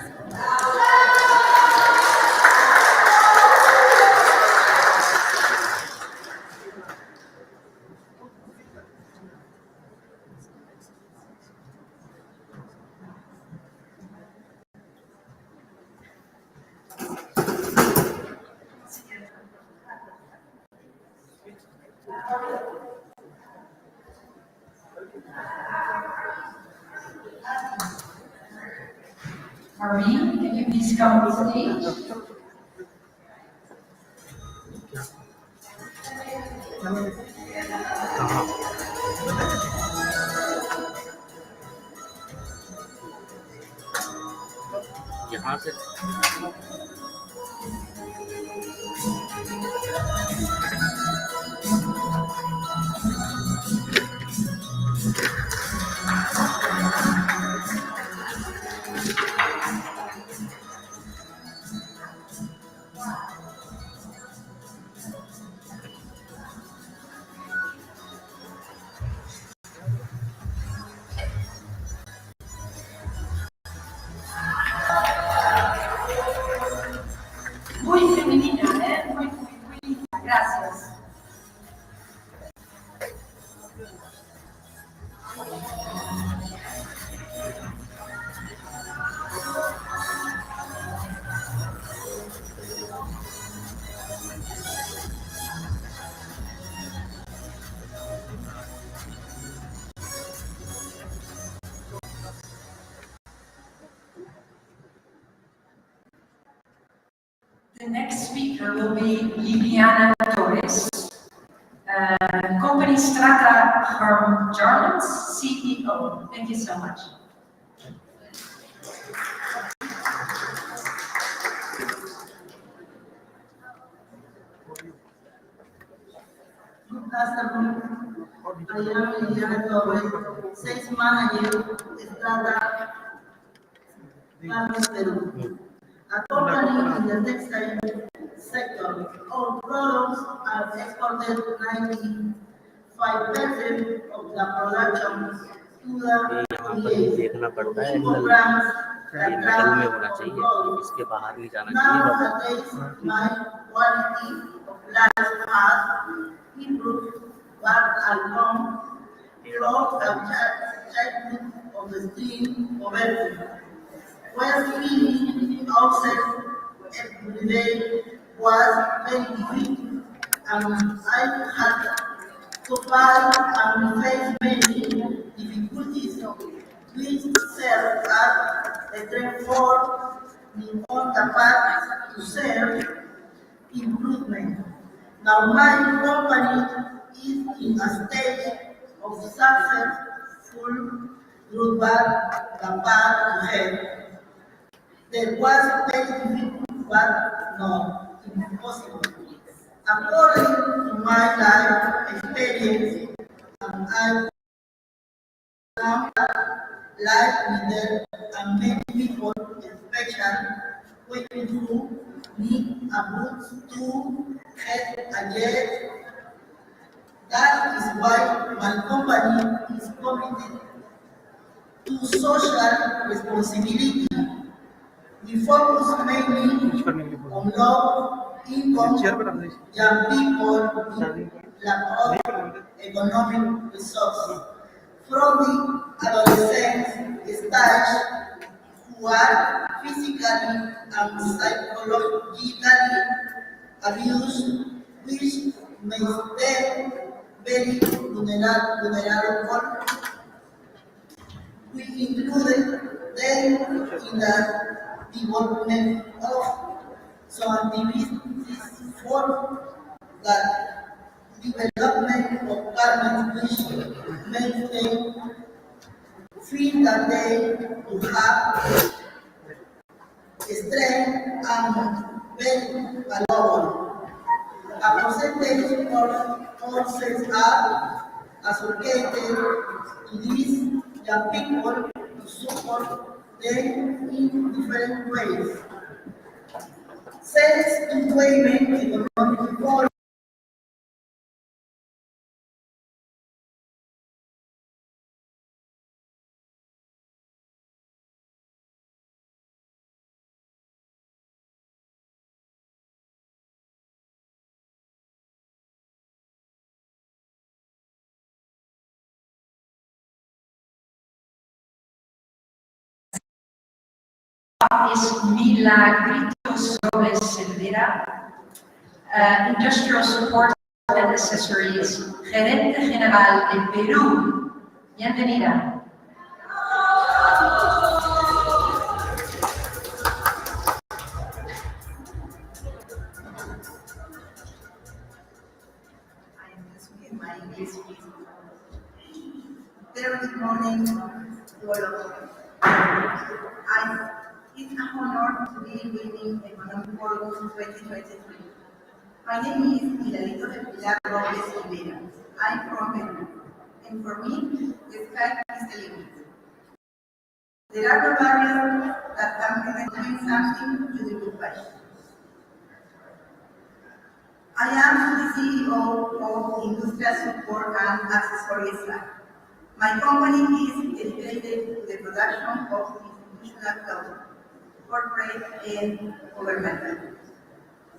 Speaker 12: Maureen, can you please come on stage?
Speaker 13: यहाँ से
Speaker 12: Muy femenina, ¿eh? Muy linda. Gracias. The next speaker will be Liliana Torres, company Strata from Germans, CEO. Thank you so much.
Speaker 23: Good afternoon. I am Liliana Torres, sales manager, Strata, Peru. A company in the textile sector. Our products are exported 95% of the production to the
Speaker 13: यहाँ पर भी देखना पड़ता है angle ये metal में होना चाहिए इसके बाहर नहीं जाना
Speaker 23: Nowadays, my quality of life has improved, but I come from a childhood of the stream of everything. When feeling outside every day was very difficult, and I had to fight and face many difficulties. Please serve as a strength for me on the path to self improvement. Now my company is in a stage of successful growth, but the path ahead. There was very difficult, but not impossible. According to my life experience, and I am life leader and many people, especially women who need a boot to head again. That is why my company is committed to social responsibility. We focus mainly on low income young people with lack of economic resources. From the adolescent stage who are physically and psychologically abused, which makes them very vulnerable. We included strength in the development of some activities for the development of garments which make them feel that they do have strength and very valuable. A percentage of courses are associated to these young people to support them in different ways. Self-employment, economic reform,
Speaker 1: is Milagritos Robles Cervera, Industrial Support and Accessories, Gerente General de Perú. Bienvenida.
Speaker 23: Very good morning to all of you. It's an honor to be leading Economic Forum 2023. My name is Miladito de Pilar Robles Rivera. I'm from Peru, and for me, the sky is the limit. There are no barriers that can prevent doing something to the good fashion. I am the CEO of Industrial Support and Accessories Lab. My company is dedicated to the production of institutional clothing, corporate and governmental.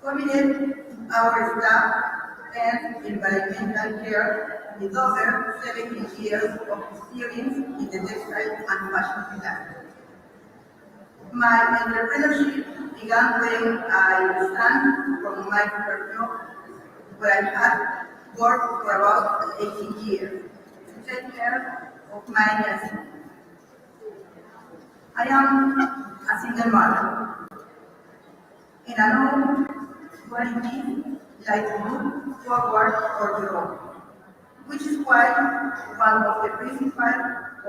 Speaker 23: Combined our staff and environmental care with over 17 years of experience in the textile and fashion industry. My entrepreneurship began when I resigned from my first job, where I had worked for about 18 years to take care of my needs. I am a single mother, and I know what it is like to move forward or grow, which is why one of the principles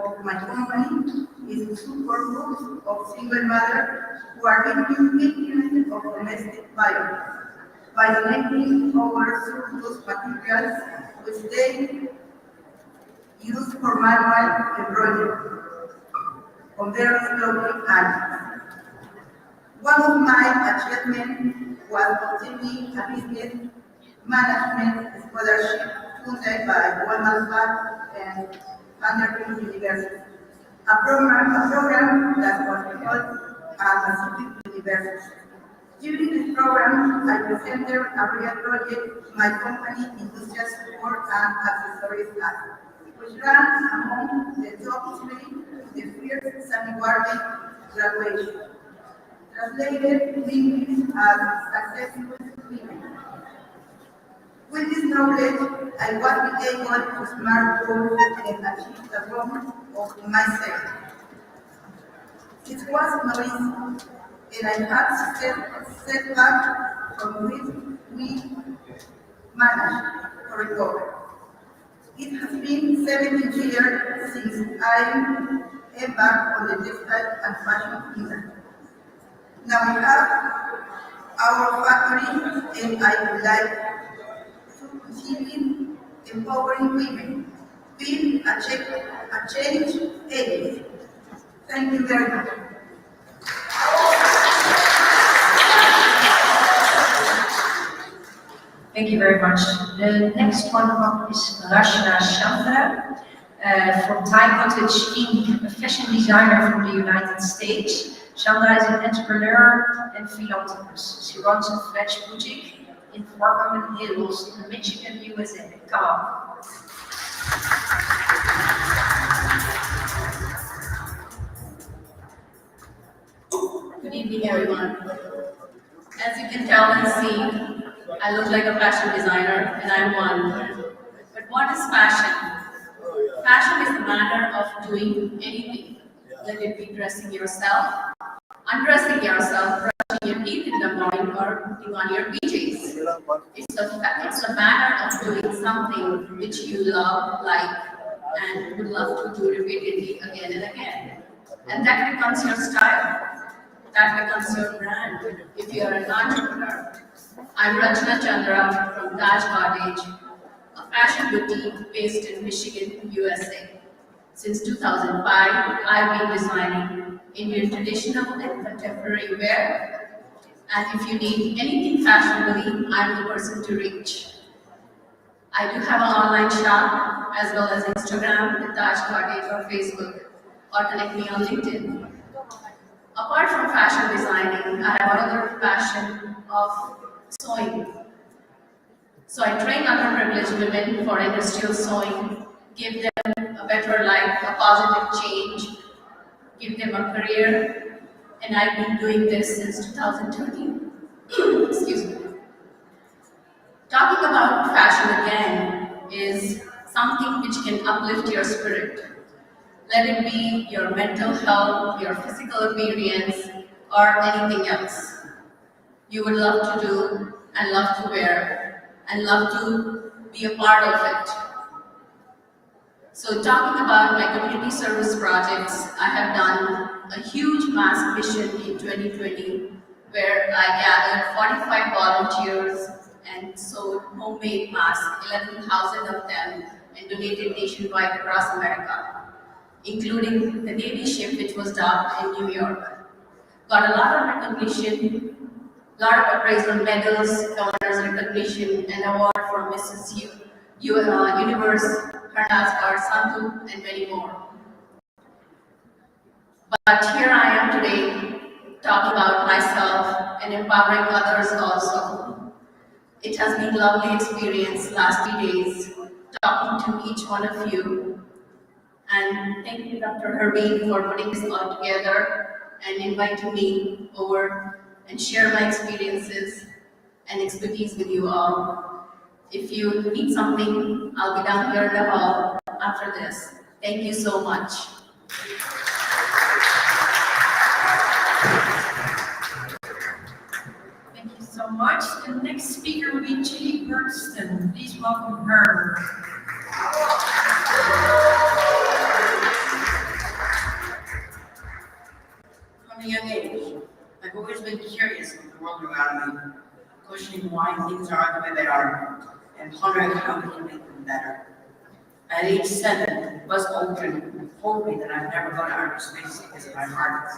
Speaker 23: of my company is to support groups of single mothers who are victims of domestic violence by donating our surplus materials which they use for manual embroidery on various clothing items. One of my achievements was obtaining a business management scholarship funded by Goldman Sachs and Vanderbilt University, a program that was held at Pacific University. During this program, I presented a real project my company, Industrial Support and Accessories Lab, which ranks among the top 3 to the first semi-guarded graduation. Translated in English as successful women. With this knowledge, I was able to smart goals and achieve the goals of myself. It was not easy, and I had setbacks from which we managed to recover. It has been 17 years since I embarked on the textile and fashion industry. Now we have our factory, and I would like to continue empowering women, being a change agent. Thank you very much.
Speaker 1: Thank you very much. The next one up is Rashna Chandra from Thai Cottage Inc., a fashion designer from the United States. Chandra is an entrepreneur and philanthropist. She runs a French boutique in Farmington Hills, Michigan, USA. Come on.
Speaker 5: Good evening, everyone. As you can tell and see, I look like a fashion designer, and I'm one. But what is fashion? Fashion is the manner of doing anything. let it be dressing yourself, undressing yourself, brushing your teeth in the morning, or putting on your PJs. It's a matter of doing something which you love, like, and would love to do repeatedly again and again. And that becomes your style. That becomes your brand if you are an entrepreneur. I'm Rachna Chandra from Taj Cottage, a fashion boutique based in Michigan, USA. Since 2005, I've been designing Indian traditional and contemporary wear. And if you need anything fashionably, I'm the person to reach. I do have an online shop as well as Instagram, the Taj Cottage, or Facebook, or connect me on LinkedIn. Apart from fashion designing, I have another passion of sewing. So I train underprivileged women for industrial sewing, give them a better life, a positive change, give them a career, and I've been doing this since 2013. Excuse me. Talking about fashion again is something which can uplift your spirit. Let it be your mental health, your physical appearance, or anything else you would love to do and love to wear and love to be a part of it. So talking about my community service projects, I have done a huge mask mission in 2020 where I gathered 45 volunteers and sewed homemade masks, 11,000 of them, and donated nationwide across America, including the Navy ship which was docked in New York. Got a lot of recognition, a lot of appraisal medals, governor's recognition, and award from Mrs. Universe, Karnataka, Sandhu, and many more. But here I am today talking about myself and empowering others also. It has been a lovely experience last 3 days talking to each one of you. And thank you, Dr. Herbie, for putting this all together and inviting me over and share my experiences and expertise with you all. If you need something, I'll be down here in the hall after this. Thank you so much.
Speaker 1: Thank you so much. The next speaker will be Julie Bergston. Please welcome her.
Speaker 14: From a young age, I've always been curious of the world around me, questioning why things are the way they are, and pondering how we can make them better. At age 7, Buzz Aldrin told me that I'd never go to outer space because of my heart.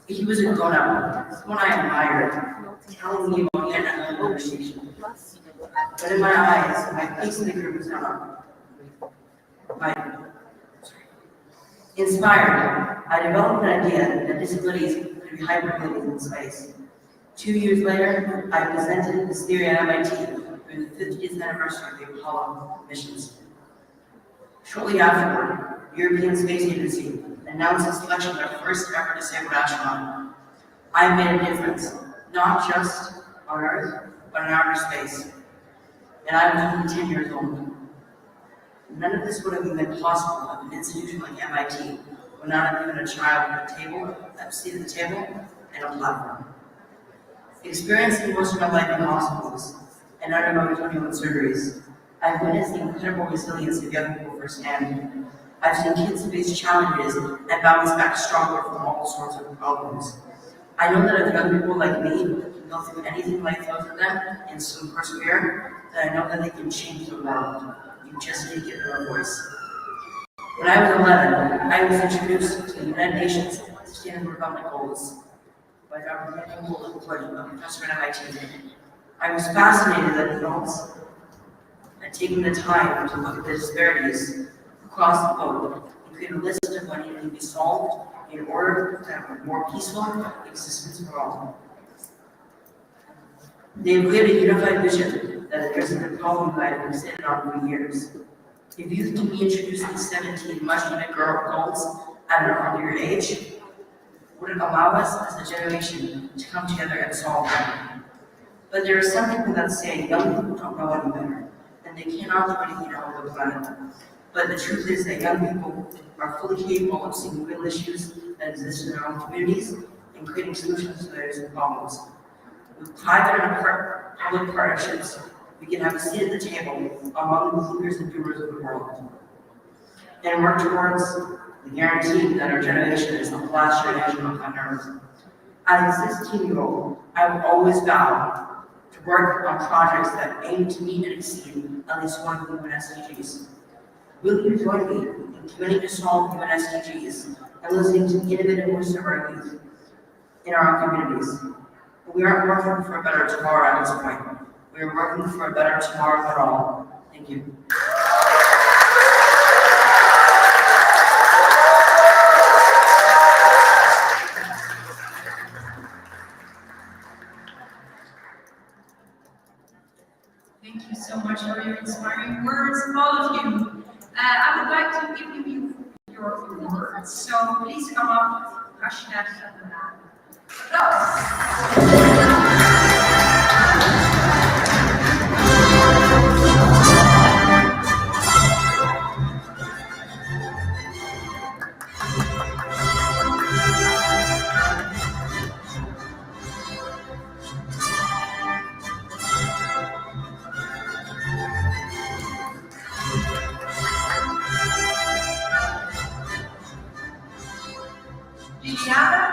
Speaker 14: He was a grown-up, someone I admired, telling me about the end of the conversation. But in my eyes, my pacemaker was not inspired, I developed an idea that disabilities could be hypermobility in space. 2 years later, I presented this theory at MIT during the 50th anniversary of the Apollo missions. Shortly afterward, the European Space Agency announced the selection of their first ever disabled astronaut. I made a difference, not just on Earth, but in outer space. And I was only 10 years old. None of this would have been possible if an institution like MIT would not have given a child a table, a seat at the table, and a platform. Experiencing most of my life in hospitals and undergoing 21 surgeries, I've witnessed the incredible resilience of young people firsthand. I've seen kids face challenges and bounce back stronger from all sorts of problems. I know that if young people like me can go through anything life throws at them and still persevere, then I know that they can change the world. You just need to give them a voice. When I was 11, I was introduced to the United Nations Sustainable Development Goals by Dr. Daniel Wood, a professor at MIT. I was fascinated that adults had taken the time to look at the disparities across the globe and create a list of what needed to be solved in order to have a more peaceful existence for all. They created a unified vision that addresses the problem that I've been sitting on for years. If youth can be introduced to 17 much-needed goals at an earlier age, would it allow us as a generation to come together and solve them? But there are some people that say young people don't know any better, and they cannot do anything to help the planet. But the truth is that young people are fully capable of seeing real issues that exist in their own communities and creating solutions to those problems. With private and public partnerships, we can have a seat at the table among the leaders and doers of the world, and work towards the guarantee that our generation is the last generation on Earth. As a 16-year-old, I will always vow to work on projects that aim to meet and exceed at least one of the UN SDGs. Will you join me in committing to solve UN SDGs and listening to the innovative voice of our youth in our communities? We aren't working for a better tomorrow at this point. We are working for a better tomorrow for all. Thank you.
Speaker 1: Thank you so much for your inspiring words, all of you. I would like to give you your words. So please come up, Rashida. Liliana.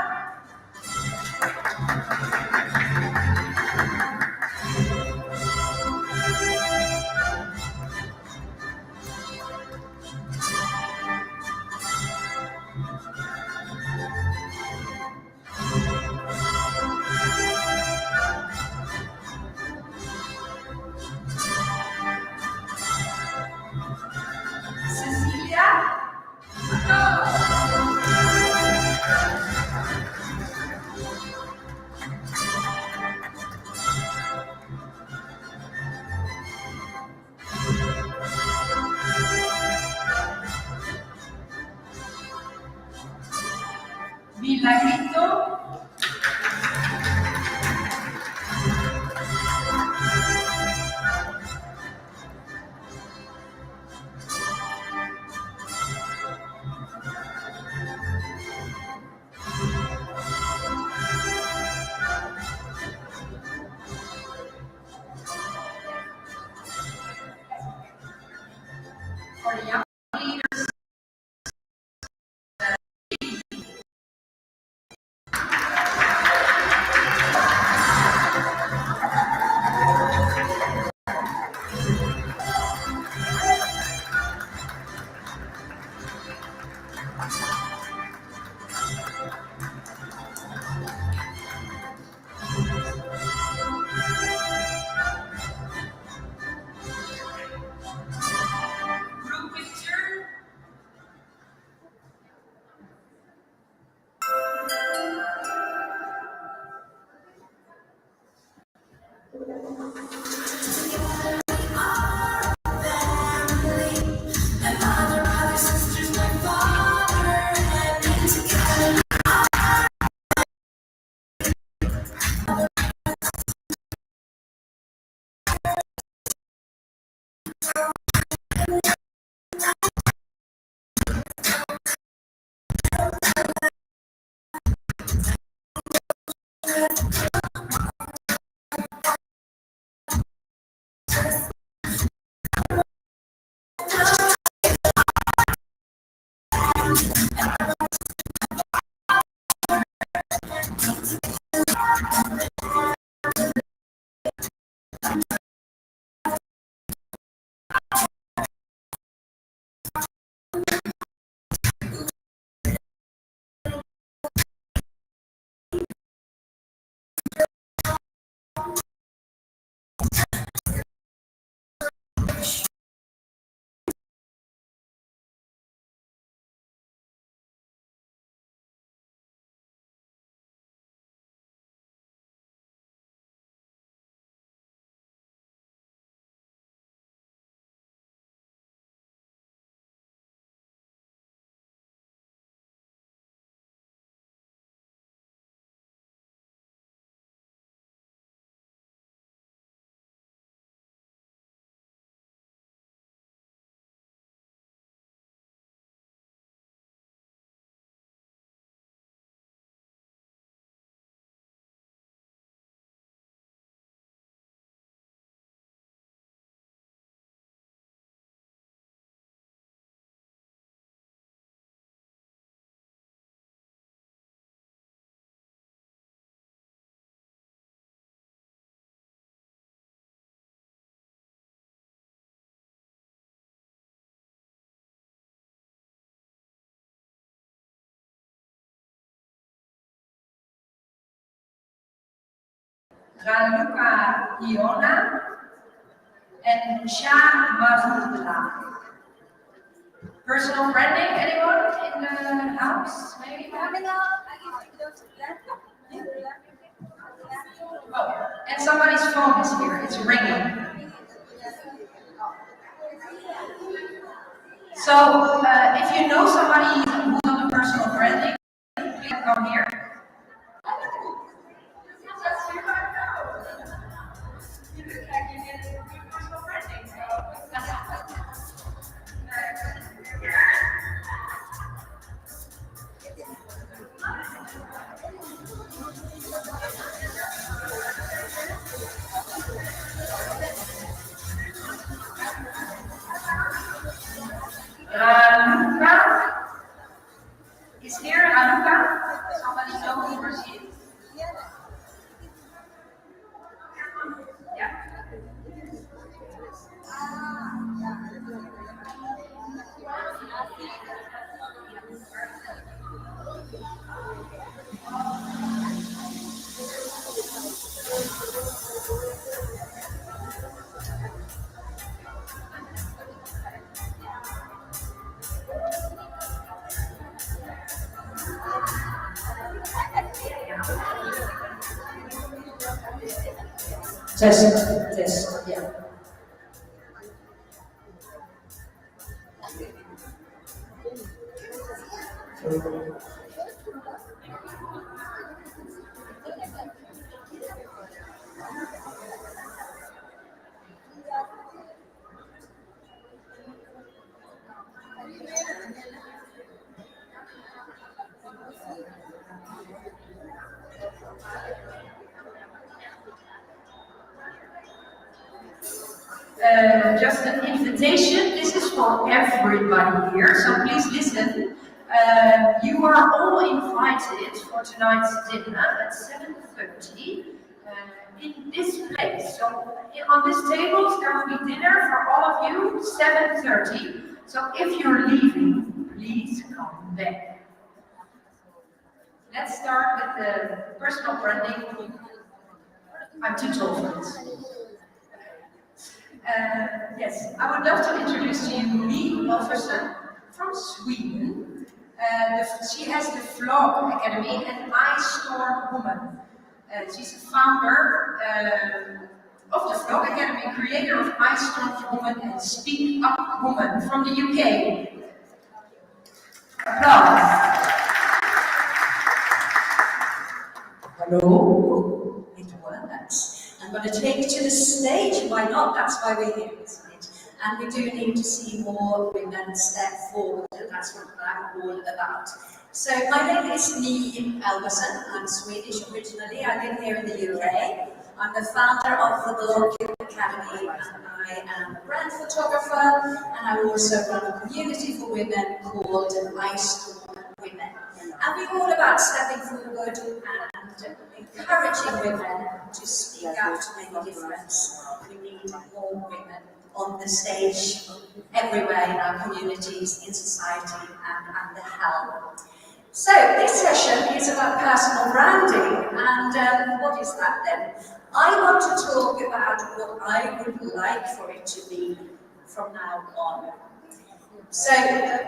Speaker 1: Cecilia. Milagrito. For the young leaders. Group picture. Raluca Iona, and Shah Mazullah. Personal branding, anyone in the house? Maybe? Oh, and somebody's phone is here, it's ringing. So, if you know somebody who's on the personal branding, please come here. You look like you get a good personal branding. Raluca is here. Raluca, somebody know who she is? Yeah.
Speaker 12: Test, yeah.
Speaker 1: Just an invitation. This is for everybody here, so please listen. You are all invited for tonight's dinner at 7:30 in this place. So on this table there will be dinner for all of you, 7:30. So if you're leaving, please come back. Let's start with the personal branding. I'm too tall for this. Yes, I would love to introduce to you Lee Wolferson from Sweden. She has the Vlog Academy and I Storm Woman. She's the founder of the Vlog Academy, creator of I Storm Woman and Speak Up Woman from the UK. Applause.
Speaker 15: Hello, it works. I'm going to take you to the stage. Why not? That's why we're here, isn't it? And we do need to see more women step forward, and that's what I'm all about. So my name is Lee Elverson. I'm Swedish originally. I live here in the UK. I'm the founder of the Vlog Academy, and I am a brand photographer, and I also run a community for women called I Storm Women. And we're all about stepping forward and encouraging women to speak out to make a difference. We need more women on the stage, everywhere in our communities, in society, and the help. So this session is about personal branding, and what is that then? I want to talk about what I would like for it to be from now on. So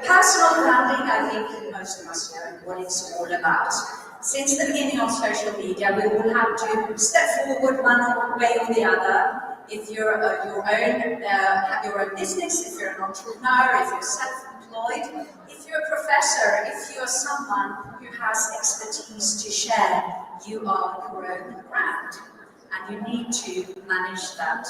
Speaker 15: personal branding, I think most of us know what it's all about. Since the beginning of social media, we all have to step forward one way or the other. If you're have your own business, if you're an entrepreneur, if you're self-employed, if you're a professor, if you're someone who has expertise to share, you are your own brand, and you need to manage that.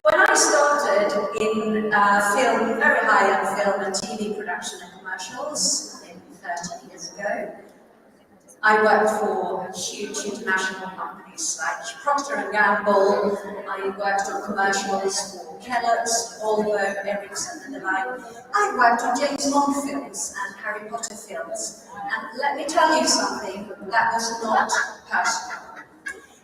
Speaker 15: When I started in film, very high-end film and TV production and commercials, maybe 30 years ago, I worked for huge international companies like Procter & Gamble. I worked on commercials for Kellogg's, Volvo, Ericsson and the like. I worked on James Bond films and Harry Potter films. And let me tell you something, that was not personal.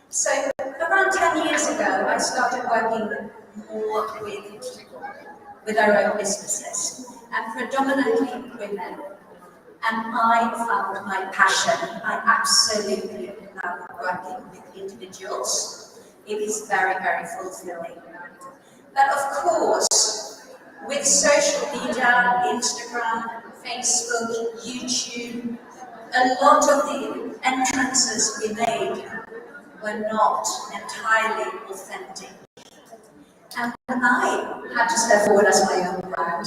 Speaker 15: So around 10 years ago, I started working more with people, with their own businesses, and predominantly women. And I found my passion. I absolutely love working with individuals. It is very, very fulfilling. But of course, with social media, Instagram, Facebook, YouTube, a lot of the entrances we made were not entirely authentic. And I had to step forward as my own brand.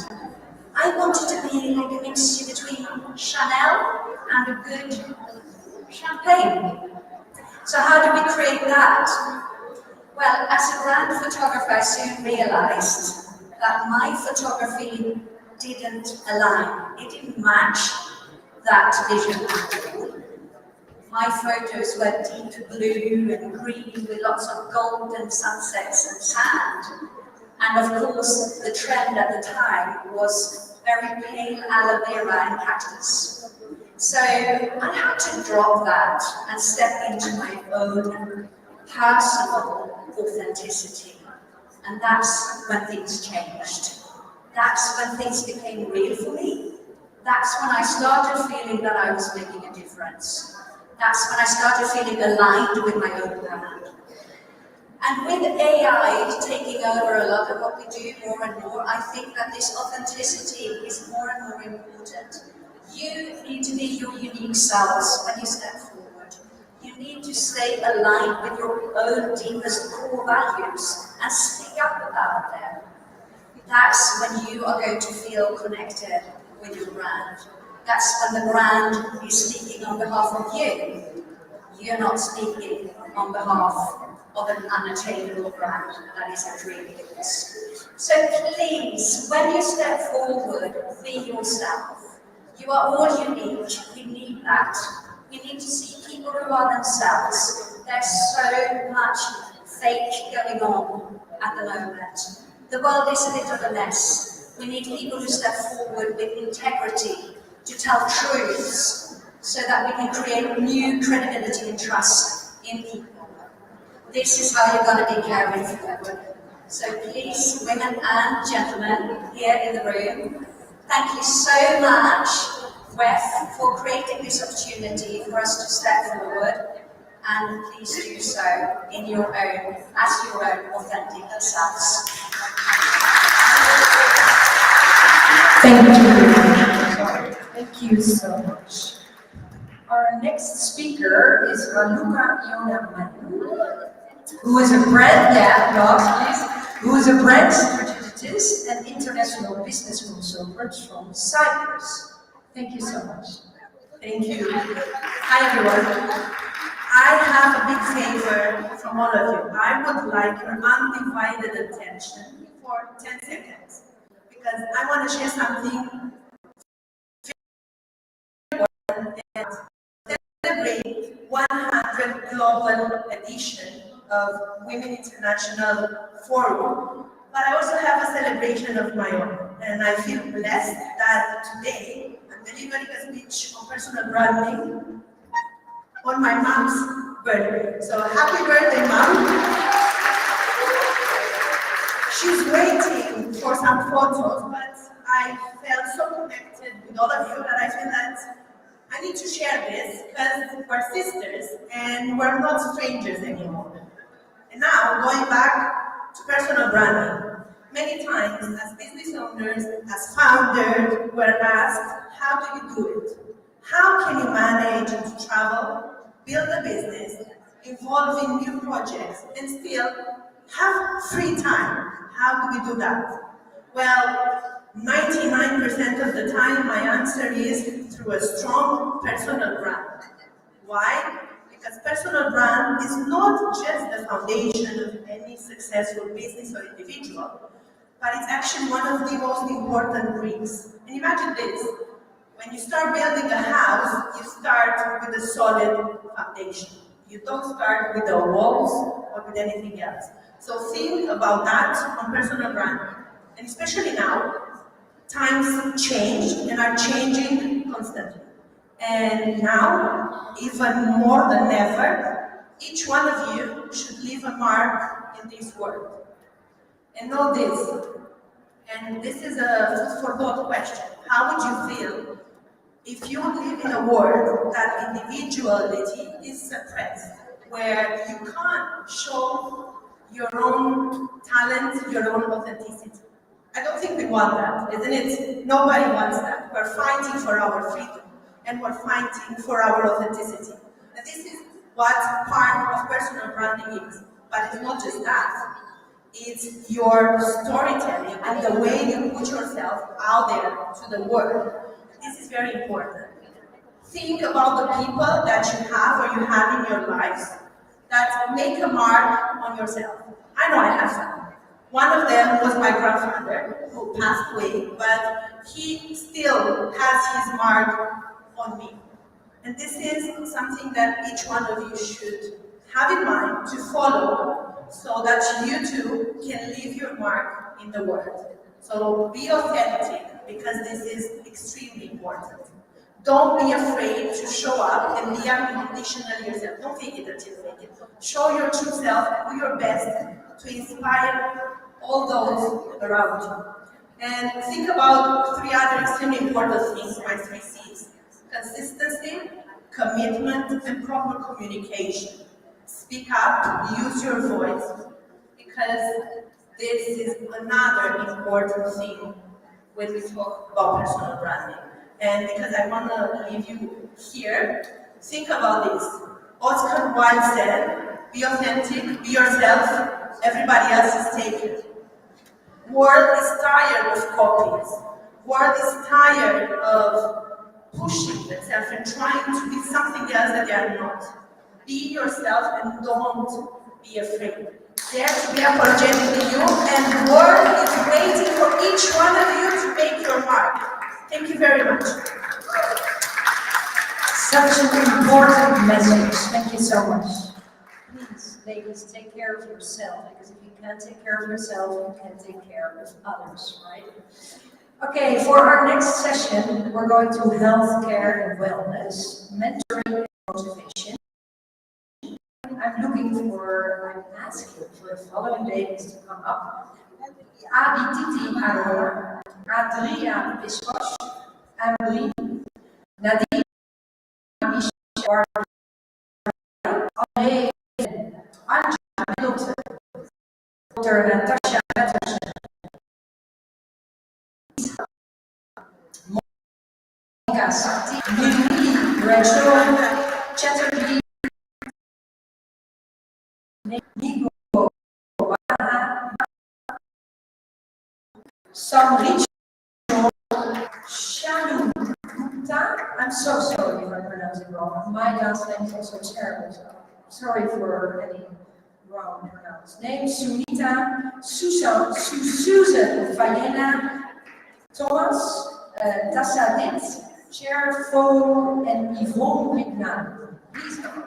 Speaker 15: I wanted to be like a mixture between Chanel and a good champagne. So how do we create that? Well, as a brand photographer, I soon realized that my photography didn't align. It didn't match that vision at all. My photos were deep blue and green with lots of golden sunsets and sand. And of course, the trend at the time was very pale aloe vera and cactus. So I had to drop that and step into my own personal authenticity. And that's when things changed. That's when things became real for me. That's when I started feeling that I was making a difference. That's when I started feeling aligned with my own brand. And with AI taking over a lot of what we do more and more, I think that this authenticity is more and more important. You need to be your unique selves when you step forward. You need to stay aligned with your own deepest core values and speak up about them. That's when you are going to feel connected with your brand. That's when the brand is speaking on behalf of you. You're not speaking on behalf of an unattainable brand that is a dream of yours. So please, when you step forward, be yourself. You are all unique. We need that. We need to see people who are themselves. There's so much fake going on at the moment. The world is a bit of a mess. We need people who step forward with integrity to tell truths so that we can create new credibility and trust in people. This is how you're going to be carried forward. So please, women and gentlemen here in the room, thank you so much, WEF, for creating this opportunity for us to step forward, and please do so in your own, as your own authentic selves.
Speaker 1: Thank you. Thank you so much. Our next speaker is Raluca Ionaman, who is a brand, who is a brand strategist and international business consultant from Cyprus. Thank you so much.
Speaker 7: Thank you. Hi everyone. I have a big favor from all of you. I would like your undivided attention for 10 seconds because I want to share something that celebrate 100 global edition of Women International Forum. But I also have a celebration of my own, and I feel blessed that today I'm delivering a speech on personal branding on my mom's birthday. So happy birthday, Mom! She's waiting for some photos, but I felt so connected with all of you that I feel that I need to share this because we're sisters and we're not strangers anymore. And now, going back to personal branding. Many times, as business owners, as founders, we're asked, how do you do it? How can you manage to travel, build a business, involve in new projects, and still have free time? How do we do that? Well, 99% of the time, my answer is through a strong personal brand. Why? Because personal brand is not just the foundation of any successful business or individual, but it's actually one of the most important bricks. And imagine this, when you start building a house, you start with a solid foundation. You don't start with the walls or with anything else. So think about that on personal branding. And especially now, times change and are changing constantly. And now, even more than ever, each one of you should leave a mark in this world. And know this, and this is a food for thought question. How would you feel if you live in a world that individuality is suppressed? where you can't show your own talent, your own authenticity. I don't think we want that, isn't it? Nobody wants that. We're fighting for our freedom and we're fighting for our authenticity. And this is what part of personal branding is. But it's not just that. It's your storytelling and the way you put yourself out there to the world. This is very important. Think about the people that you have or you have in your lives that make a mark on yourself. I know I have some. One of them was my grandfather, who passed away, but he still has his mark on me. And this is something that each one of you should have in mind to follow so that you too can leave your mark in the world. So be authentic, because this is extremely important. Don't be afraid to show up and be unconditionally yourself. Don't fake it until you make it. Show your true self and do your best to inspire all those around you. And think about three other extremely important things, my 3 C's. Consistency, commitment, and proper communication. Speak up, use your voice, because this is another important thing when we talk about personal branding. And because I want to leave you here, think about this. Oscar Wilde said, be authentic, be yourself, everybody else is taken. World is tired of copies. World is tired of pushing themselves and trying to be something else that they are not. Be yourself and don't be afraid. Dare to be apologetic to you, and the world is waiting for each one of you to make your mark. Thank you very much.
Speaker 1: Such an important message. Thank you so much. Please, ladies, take care of yourself, because if you can't take care of yourself, you can't take care of others, right? Okay, for our next session, we're going to healthcare and wellness, mentoring and motivation. I'm asking for the following ladies to come up. Aditi Arora, Adria Bischos, Amelie, Nadine, Amisha, André, Angela Middleton, Dr. Natasha Patterson, Monica Sati, Lily, Rachel, Chatterjee, Nico, some rich Shanu Gupta. I'm so sorry if I pronounce it wrong. My last name is also terrible, so sorry for any wrong pronounced names. Sunita, Susan Fayena, Thomas, Tassadit, Chair Fo, and Yvonne Wignan. Please come on.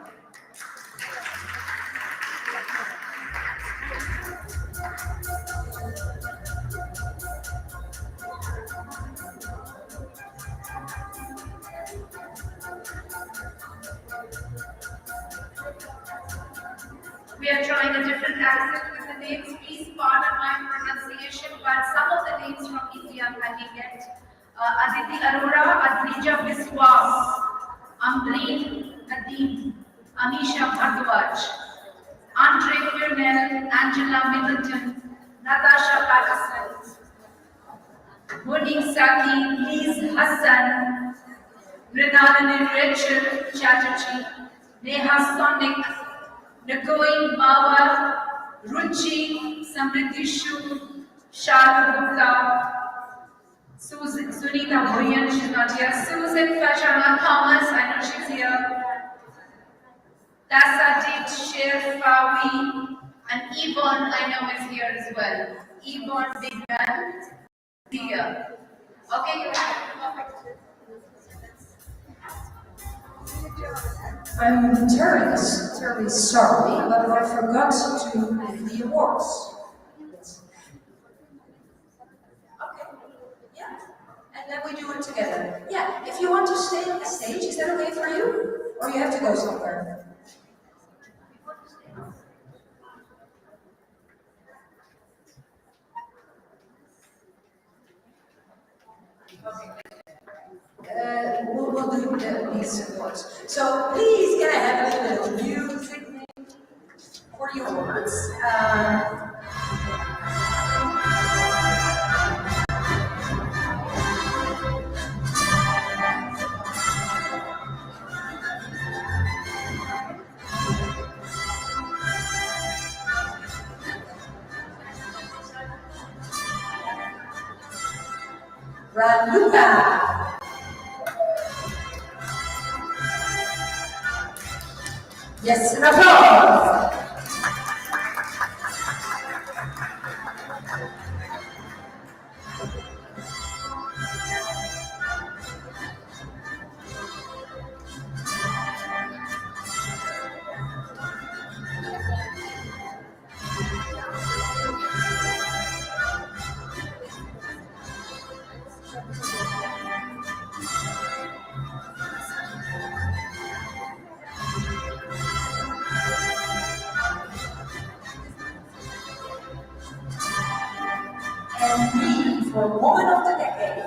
Speaker 5: We are trying a different accent with the names. Please pardon my pronunciation, but some of the names from India I can get. Aditi Arora, Adrija Biswas, Ambreen Nadeem, Amisha Bhardwaj, Andre Purnell, Angela Middleton, Natasha Patterson, Monique Saki, Liz Hassan, Mrinalini Rachel Chatterjee, Neha Sonic, Nagoin Bawa, Ruchi, Samriddhi Shu, Shara Gupta, Sunita Bhuyan, she's not here, Susan Fashana Thomas, I know she's here, Tassadit Sherfawi, and Yvonne, I know is here as well. Yvonne Bigman, here. Okay, you have it.
Speaker 1: I'm terribly sorry, but I forgot to give the awards. Okay, yeah, and then we do it together. Yeah, if you want to stay on the stage, is that okay for you? Or you have to go somewhere? We'll do these awards. So please, can I have a little music? afterwards. Raluca. Yes, an applause. And me for Woman of the Decade.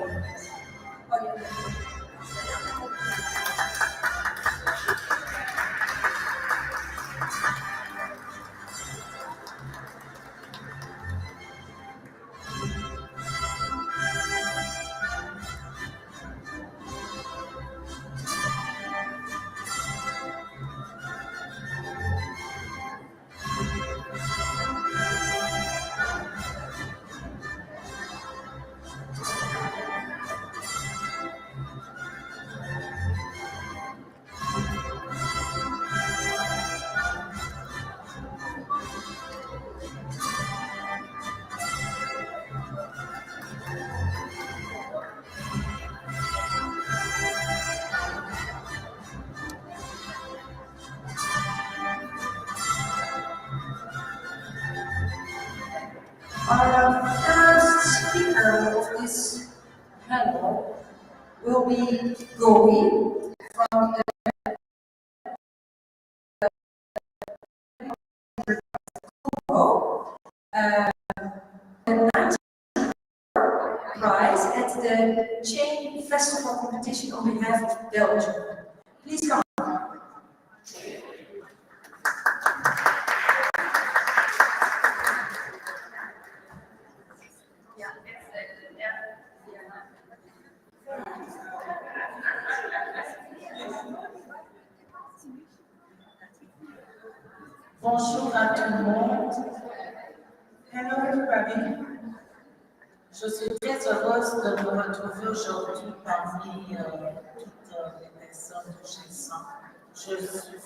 Speaker 1: Our first speaker of this panel will be Gobi from the the 90th prize at the Chain Festival competition on behalf of Belgium. Please come on.
Speaker 16: Bonjour à tout le monde.
Speaker 7: Hello everybody.
Speaker 16: Je suis très heureuse de vous retrouver aujourd'hui parmi toutes les personnes de G100. Je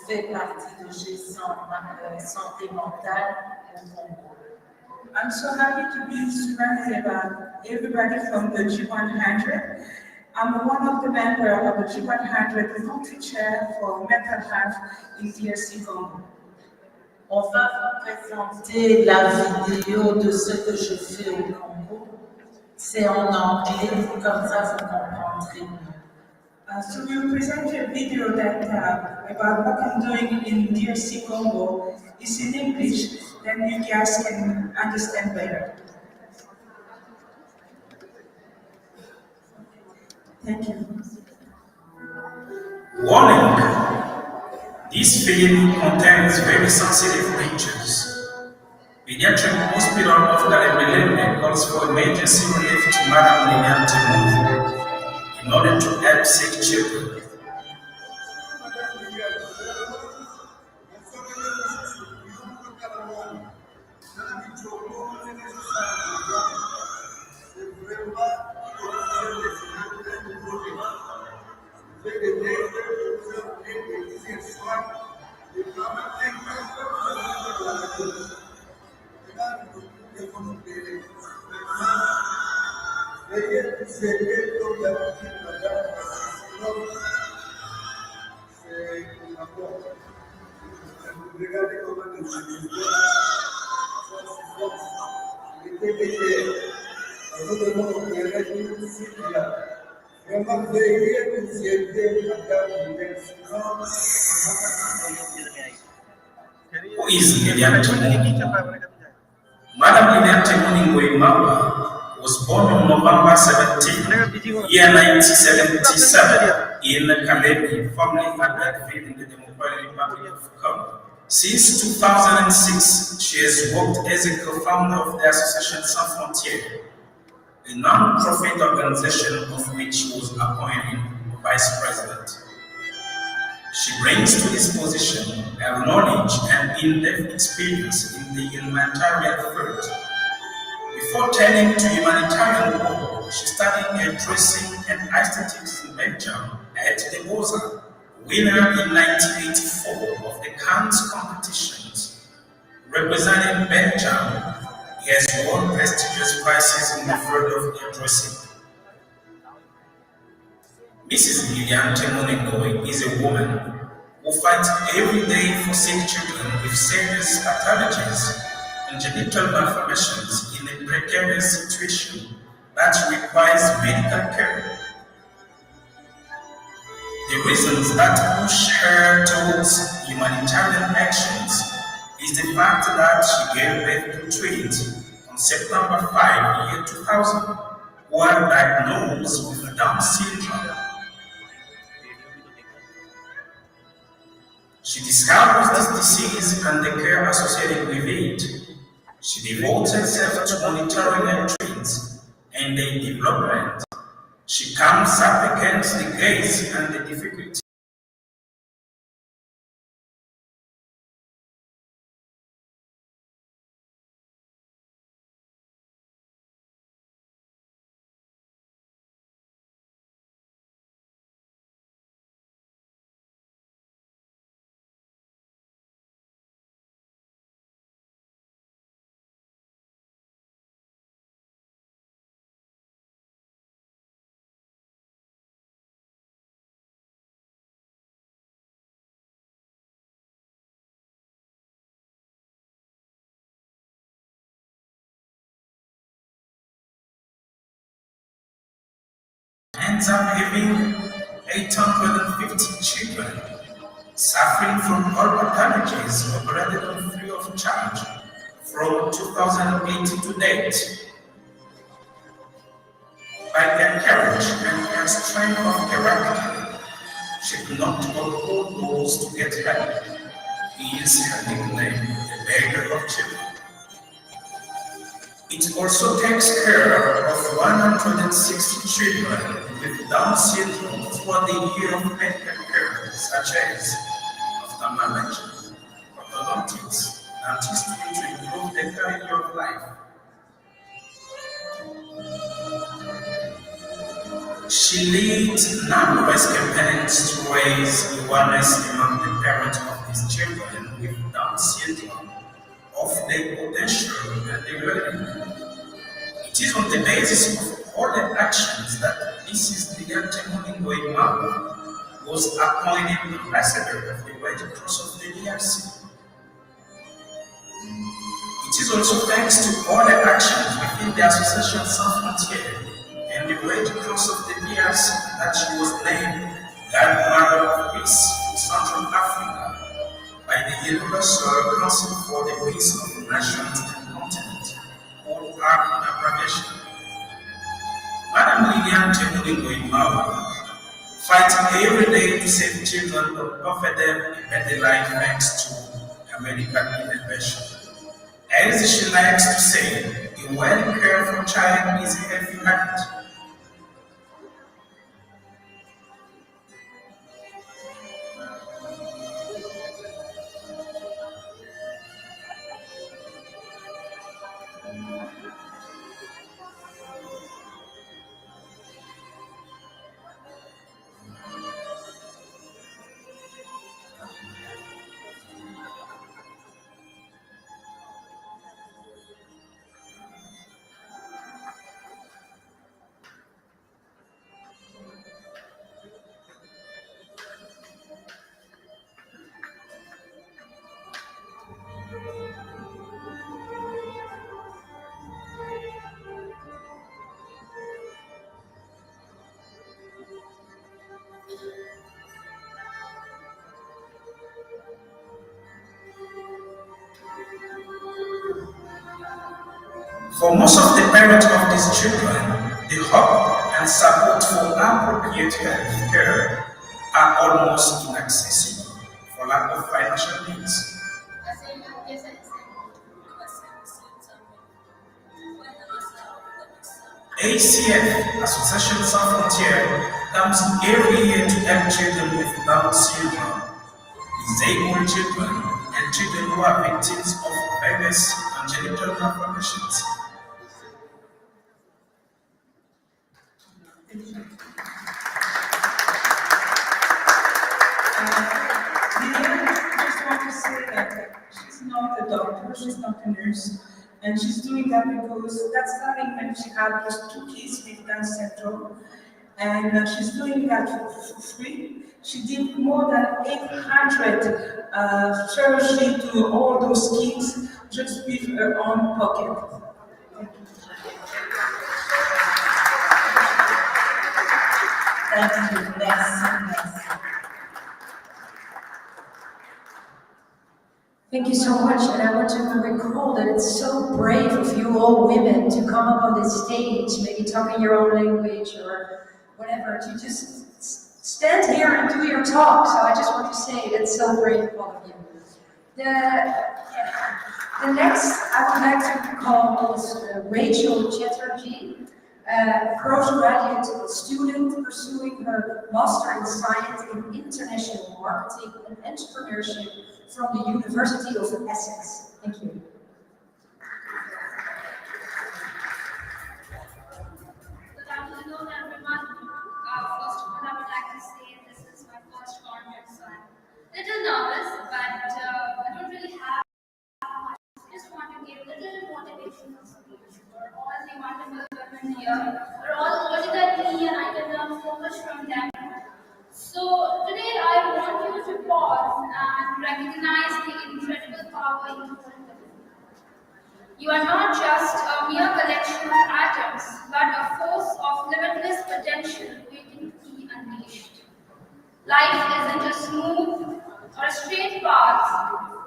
Speaker 16: fais partie de G100 santé mentale au Congo.
Speaker 7: I'm so happy to be surrounded by everybody from the G100. I'm one of the members of the G100, the country chair for mental health in DRC Congo.
Speaker 16: On va vous présenter la vidéo de ce que je fais au Congo. C'est en anglais, comme ça vous comprendrez mieux.
Speaker 7: So we will present a video that about what I'm doing in DRC Congo. It's in English, then you guys can understand better. Thank you.
Speaker 17: Warning! This film contains very sensitive pictures. Pediatric Hospital of Galembelembe calls for emergency relief to Madam Lilian Temu in order to help sick children. Who is Lilian Temu? Madam Lilian Temu was born on November 17, year 1977, in Kalemi, formerly Fabricville in the Democratic Republic of Congo. Since 2006, she has worked as a co-founder of the Association Sans Frontières, a non-profit organization of which she was appointed vice president. She brings to this position a knowledge and in-depth experience in the humanitarian field. Before turning to humanitarian work, she studied hairdressing and aesthetics in Belgium at the Beaux-Arts, winner in 1984 of the Cannes competitions. Representing Belgium, he has won prestigious prizes in the field of hairdressing. Mrs. Lilian Temonengoy is a woman who fights every day for sick children with serious pathologies and genital malformations in a precarious situation that requires medical care. The reasons that push her towards humanitarian actions is the fact that she gave birth to twins on September 5, year 2000, who are diagnosed with Down syndrome. She discovers this disease and the care associated with it. She devotes herself to monitoring her twins and their development. She comes up against the gaze and the difficulty. Ends up having 850 children suffering from all pathologies operated on free of charge from 2008 to date. By their courage and their strength of character, she could not uphold those to get help. He is her nickname, the beggar of children. It also takes care of 160 children with Down syndrome for the year of medical care, such as ophthalmology, orthodontics, dentistry to improve the quality of life. She leads numerous campaigns to raise awareness among the parents of these children with Down syndrome of their potential and their learning. It is on the basis of all the actions that Mrs. Lilian Temonengoy was appointed ambassador of the Red Cross of the DRC. It is also thanks to all the actions within the Association Sans Frontières and the Red Cross of the DRC that she was named Godmother of Peace in Central Africa by the Universal Council for the Peace of Nations and Continents, called Aggravation. Madam Lilian Temonengoy fights every day to save children but offer them a better life thanks to her medical intervention. As she likes to say, a well-cared for child is a healthy habit. For most of the parents of these children, the hope and support for appropriate health care are almost inaccessible for lack of financial means. ACF, Association Sans Frontières, comes every year to help children with Down syndrome, disabled children, and children who are victims of various congenital malformations.
Speaker 4: I just want to say that she's not a doctor, she's not a nurse, and she's doing that because that's starting when she had those 2 kids with Down syndrome, and she's doing that for free. She did more than 800 charity to all those kids just with her own pocket.
Speaker 15: Thank you. Merci. Thank you so much, and I want to recall that it's so brave of you all women to come up on this stage, maybe talk in your own language or whatever, to just stand here and do your talk. So I just want to say that's so brave of all of you. The next I would like to call is Rachel Chatterjee, a postgraduate student pursuing her Master in Science in International Marketing and Entrepreneurship from the University of Essex. Thank you.
Speaker 8: Good afternoon, everyone. First of all, I would like to say this is my first conference, so I'm a little nervous, but I don't really have much. I just want to give a little motivational speech for all the wonderful women here. They're all older than me, and I can learn so much from them. So today I want you to pause and recognize the incredible power in women. You are not just a mere collection of atoms, but a force of limitless potential waiting to be unleashed. Life isn't a smooth or a straight path.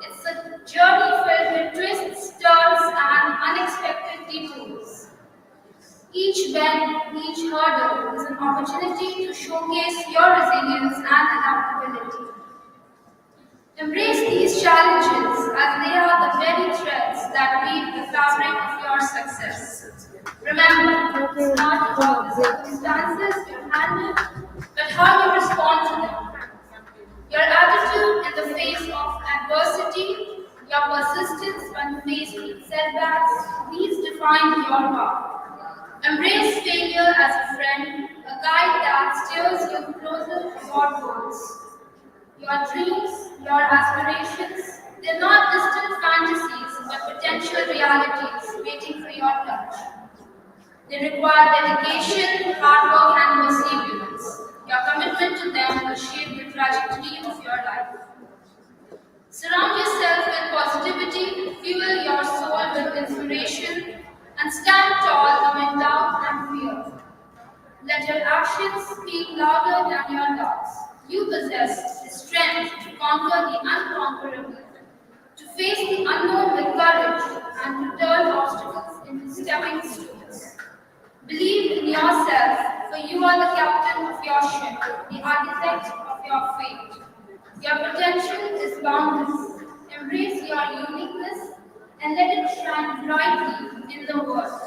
Speaker 8: It's a journey filled with twists, turns, and unexpected detours. Each bend, each hurdle is an opportunity to showcase your resilience and adaptability. Embrace these challenges as they are the very threads that weave the fabric of your success. Remember, it's not about the circumstances you handle, but how you respond to them. Your attitude in the face of adversity, your persistence when faced with setbacks, these define your path. Embrace failure as a friend, a guide that steers you closer to your goals. Your dreams, your aspirations, they're not distant fantasies but potential realities waiting for your touch. They require dedication, hard work, and perseverance. Your commitment to them will shape the trajectory of your life. Surround yourself with positivity, fuel your soul with inspiration, and stand tall amid doubt and fear. Let your actions speak louder than your thoughts. You possess the strength to conquer the unconquerable, to face the unknown with courage, and to turn obstacles into stepping stones. Believe in yourself, for you are the captain of your ship, the architect of your fate. Your potential is boundless. Embrace your uniqueness and let it shine brightly in the world.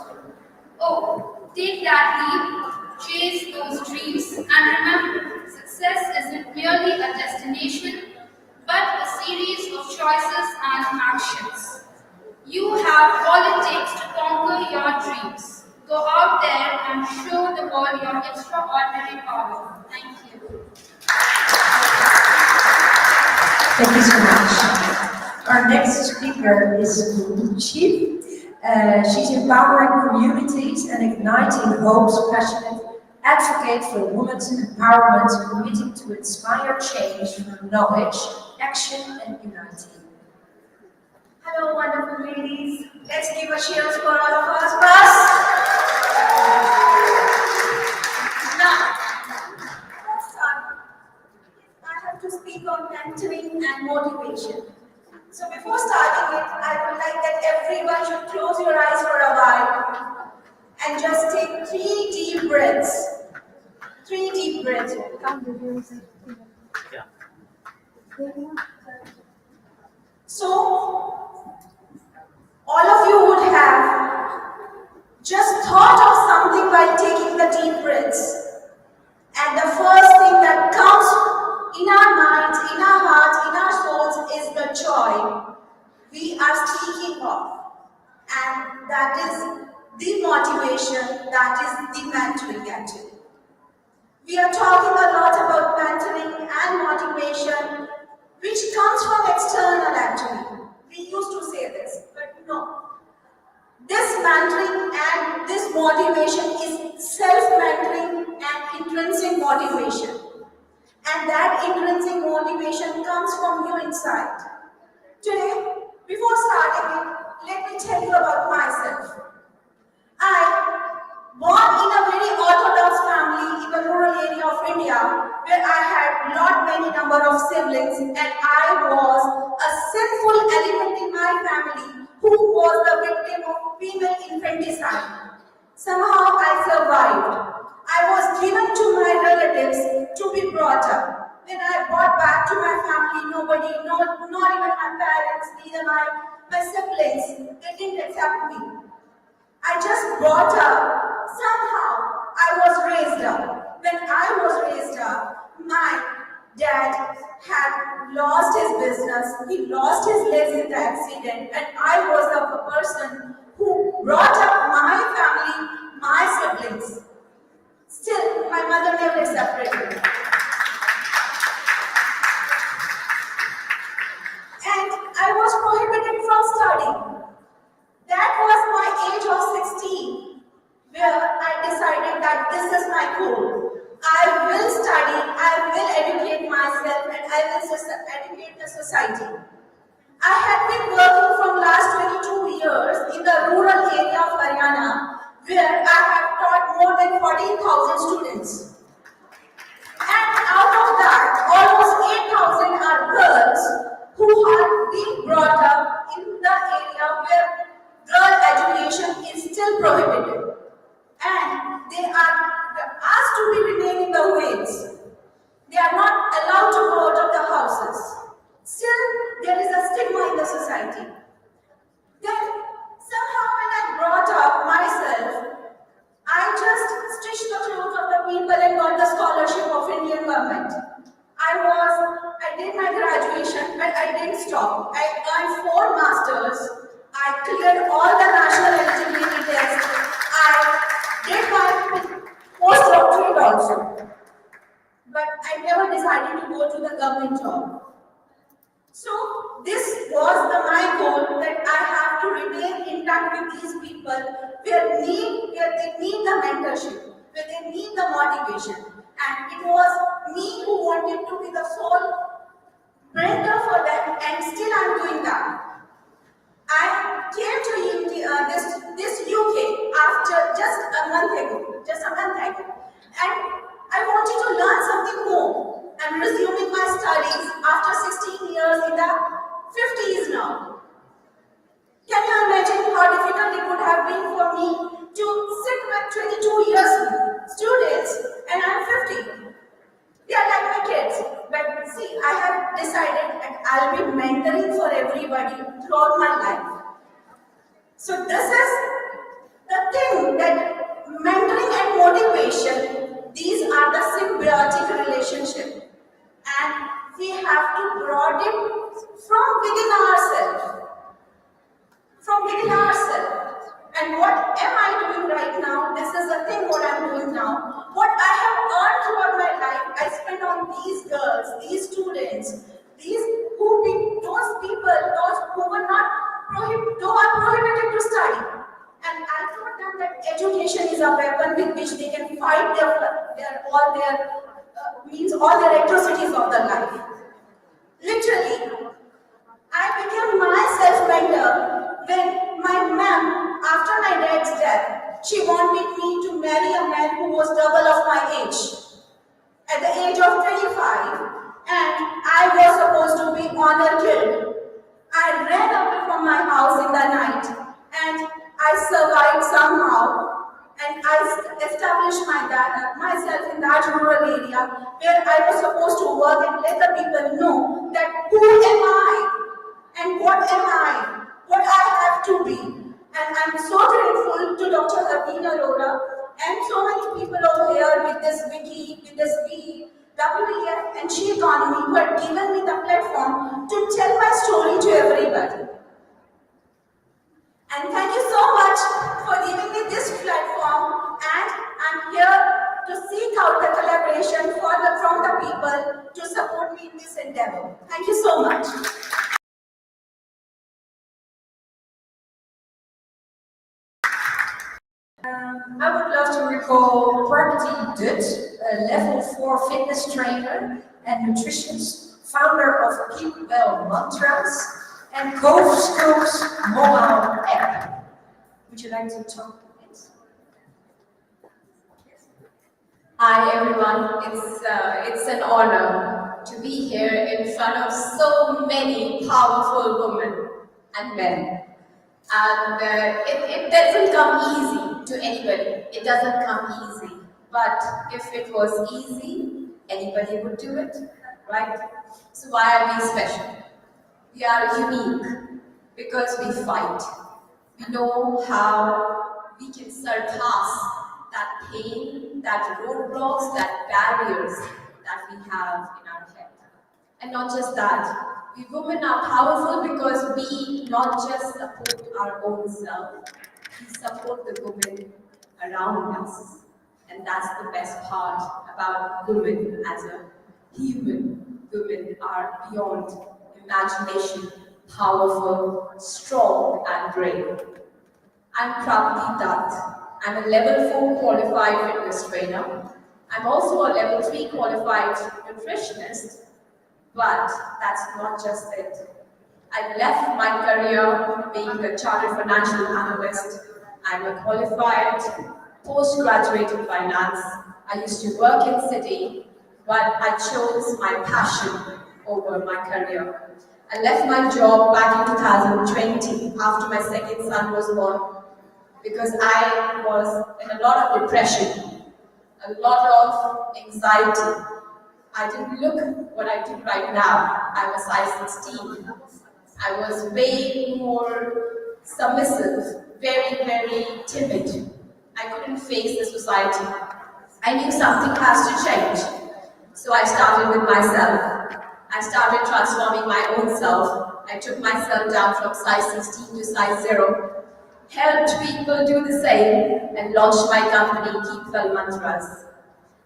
Speaker 8: Oh, take that leap, chase those dreams, and remember, success isn't merely a destination, but a series of choices and actions. You have all it takes to conquer your dreams. Go out there and show the world your extraordinary power. Thank you.
Speaker 15: Thank you so much. Our next speaker is Luchi. She's empowering communities and igniting hope's passionate advocate for women's empowerment, committing to inspire change through knowledge, action, and unity.
Speaker 7: Hello, wonderful ladies. Let's give a cheers for all of us first. Now, let's start. I have to speak on mentoring and motivation. So before starting it, I would like that everyone should close your eyes for a while and just take 3 deep breaths. 3 deep breaths. So, all of you would have just thought of something while taking the deep breaths. And the first thing that comes in our minds, in our hearts, in our souls is the joy we are speaking of. And that is the motivation, that is the mentoring actually. We are talking a lot about mentoring and motivation, which comes from external actually. We used to say this, but no. This mentoring and this motivation is self-mentoring and intrinsic motivation. And that intrinsic motivation comes from you inside. Today, before starting it, let me tell you about myself. I born in a very orthodox family in the rural area of India, where I had not many number of siblings, and I was a sinful element in my family who was the victim of female infanticide. Somehow I survived. I was given to my relatives to be brought up. When I brought back to my family, nobody, not even my parents, neither my siblings, they didn't accept me. I just brought up. Somehow I was raised up. When I was raised up, my dad had lost his business. He lost his legs in the accident, and I was the person who brought up my family, my siblings. Still, my mother never accepted me. And I was prohibited from studying. That was my age of 16, where I decided that this is my goal. I will study, I will educate myself, and I will educate the society. I had been working from last 22 years in the rural area of Haryana, where I have taught more than 14,000 students. And out of that, almost 8,000 are girls who are being brought up in the area where girl education is still prohibited. And they are asked to be remain in the ways. They are not allowed to go out of the houses. Still, there is a stigma in the society. Then, somehow when I brought up myself, I just stitched the clothes of the people and got the scholarship of Indian government. I did my graduation, but I didn't stop. I earned 4 masters. I cleared all the national eligibility tests. I did my postdoctorate also. But I never decided to go to the government job. So this was my goal, that I have to remain intact with these people where they need the mentorship, where they need the motivation. And it was me who wanted to be the sole mentor for them, and still I'm doing that. I came to this UK after just a month ago, and I wanted to learn something more. I'm resuming my studies after 16 years in the 50s now. Can you imagine how difficult it would have been for me to sit with 22 years students, and I'm 50. They are like my kids. But see, I have decided that I'll be mentoring for everybody throughout my life. So this is the thing, that mentoring and motivation, these are the symbiotic relationship. And we have to broaden from within ourselves. And what am I doing right now? This is the thing what I'm doing now. What I have earned throughout my life, I spend on these girls, these students, those people who are prohibited to study. And I told them that education is a weapon with which they can fight all their atrocities of their life. Literally, I became my self-mentor when my mom, after my dad's death, she wanted me to marry a man who was double of my age. At the age of 25, and I was supposed to be honor killed. I ran away from my house in the night, and I survived somehow, and I established myself in that rural area where I was supposed to work and let the people know that who am I and what
Speaker 15: in this endeavor. Thank you so much.
Speaker 1: I would love to recall Prakti Dutt, a level 4 fitness trainer and nutritionist, founder of Keep Well Mantras and Cove Skills mobile app. Would you like to talk, please?
Speaker 5: Hi everyone, it's an honor to be here in front of so many powerful women and men. And it doesn't come easy to anybody. It doesn't come easy. But if it was easy, anybody would do it, right? So why are we special? We are unique because we fight. We know how we can surpass that pain, that roadblocks, that barriers that we have in our head. And not just that, we women are powerful because we not just support our own self, we support the women around us. And that's the best part about women as a human. Women are beyond imagination, powerful, strong, and brave. I'm Prakti Dutt. I'm a level 4 qualified fitness trainer. I'm also a level 3 qualified nutritionist, but that's not just it. I left my career being a chartered financial analyst. I'm a qualified postgraduate in finance. I used to work in city, but I chose my passion over my career. I left my job back in 2020 after my second son was born because I was in a lot of depression, a lot of anxiety. I didn't look what I do right now. I was size 16. I was way more submissive, very, very timid. I couldn't face the society. I knew something has to change. So I started with myself. I started transforming my own self. I took myself down from size 16 to size 0, helped people do the same, and launched my company, Keep Well Mantras.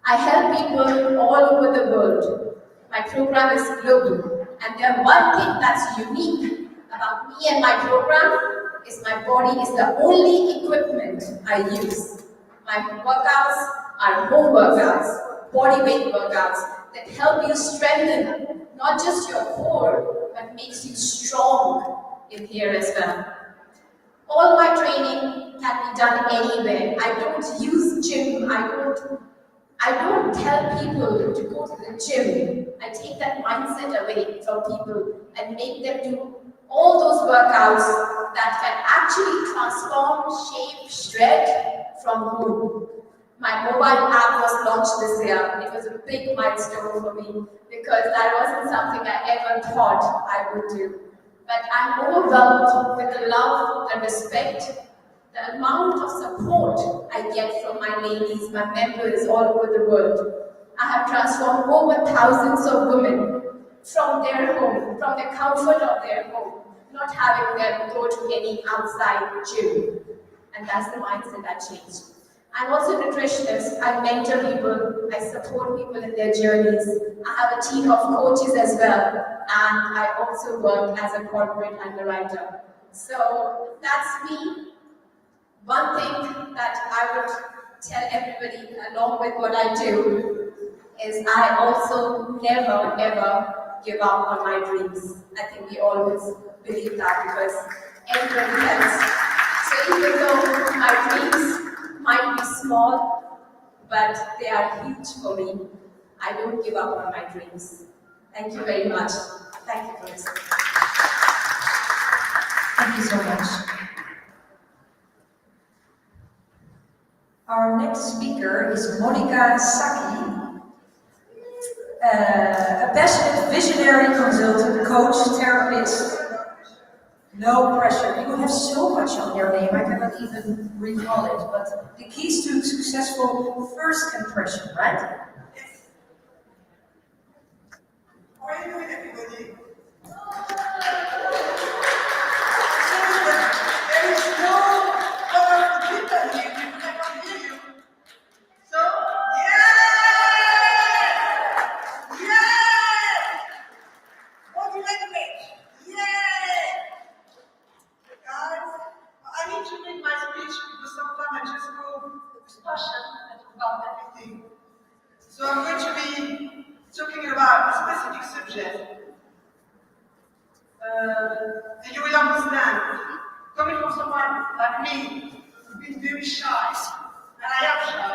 Speaker 5: I help people all over the world. My program is global, and the one thing that's unique about me and my program is my body is the only equipment I use. My workouts are home workouts, body weight workouts that help you strengthen not just your core, but makes you strong in here as well. All my training can be done anywhere. I don't use gym. I don't tell people to go to the gym. I take that mindset away from people and make them do all those workouts that can actually transform, shape, shred from home. My mobile app was launched this year. It was a big milestone for me because that wasn't something I ever thought I would do. But I'm overwhelmed with the love, the respect, the amount of support I get from my ladies, my members all over the world. I have transformed over thousands of women from their home, from the comfort of their home, not having them go to any outside gym. And that's the mindset that changed. I'm also a nutritionist. I mentor people. I support people in their journeys. I have a team of coaches as well. And I also work as a corporate underwriter. So that's me. One thing that I would tell everybody along with what I do is I also never ever give up on my dreams. I think we always believe that because everybody else. So even though my dreams might be small, but they are huge for me, I don't give up on my dreams. Thank you very much. Thank you for listening.
Speaker 1: Thank you so much. Our next speaker is Monica Saki, a passionate visionary consultant, coach, therapist. No pressure. You have so much on your name, I cannot even recall it. But the keys to successful first impression, right?
Speaker 7: Yes. How are you doing, everybody? There is no powerful people here. I can hear you. So, yeah! Yeah!
Speaker 10: And you will understand, coming from someone like me, who's been very shy, and I am shy,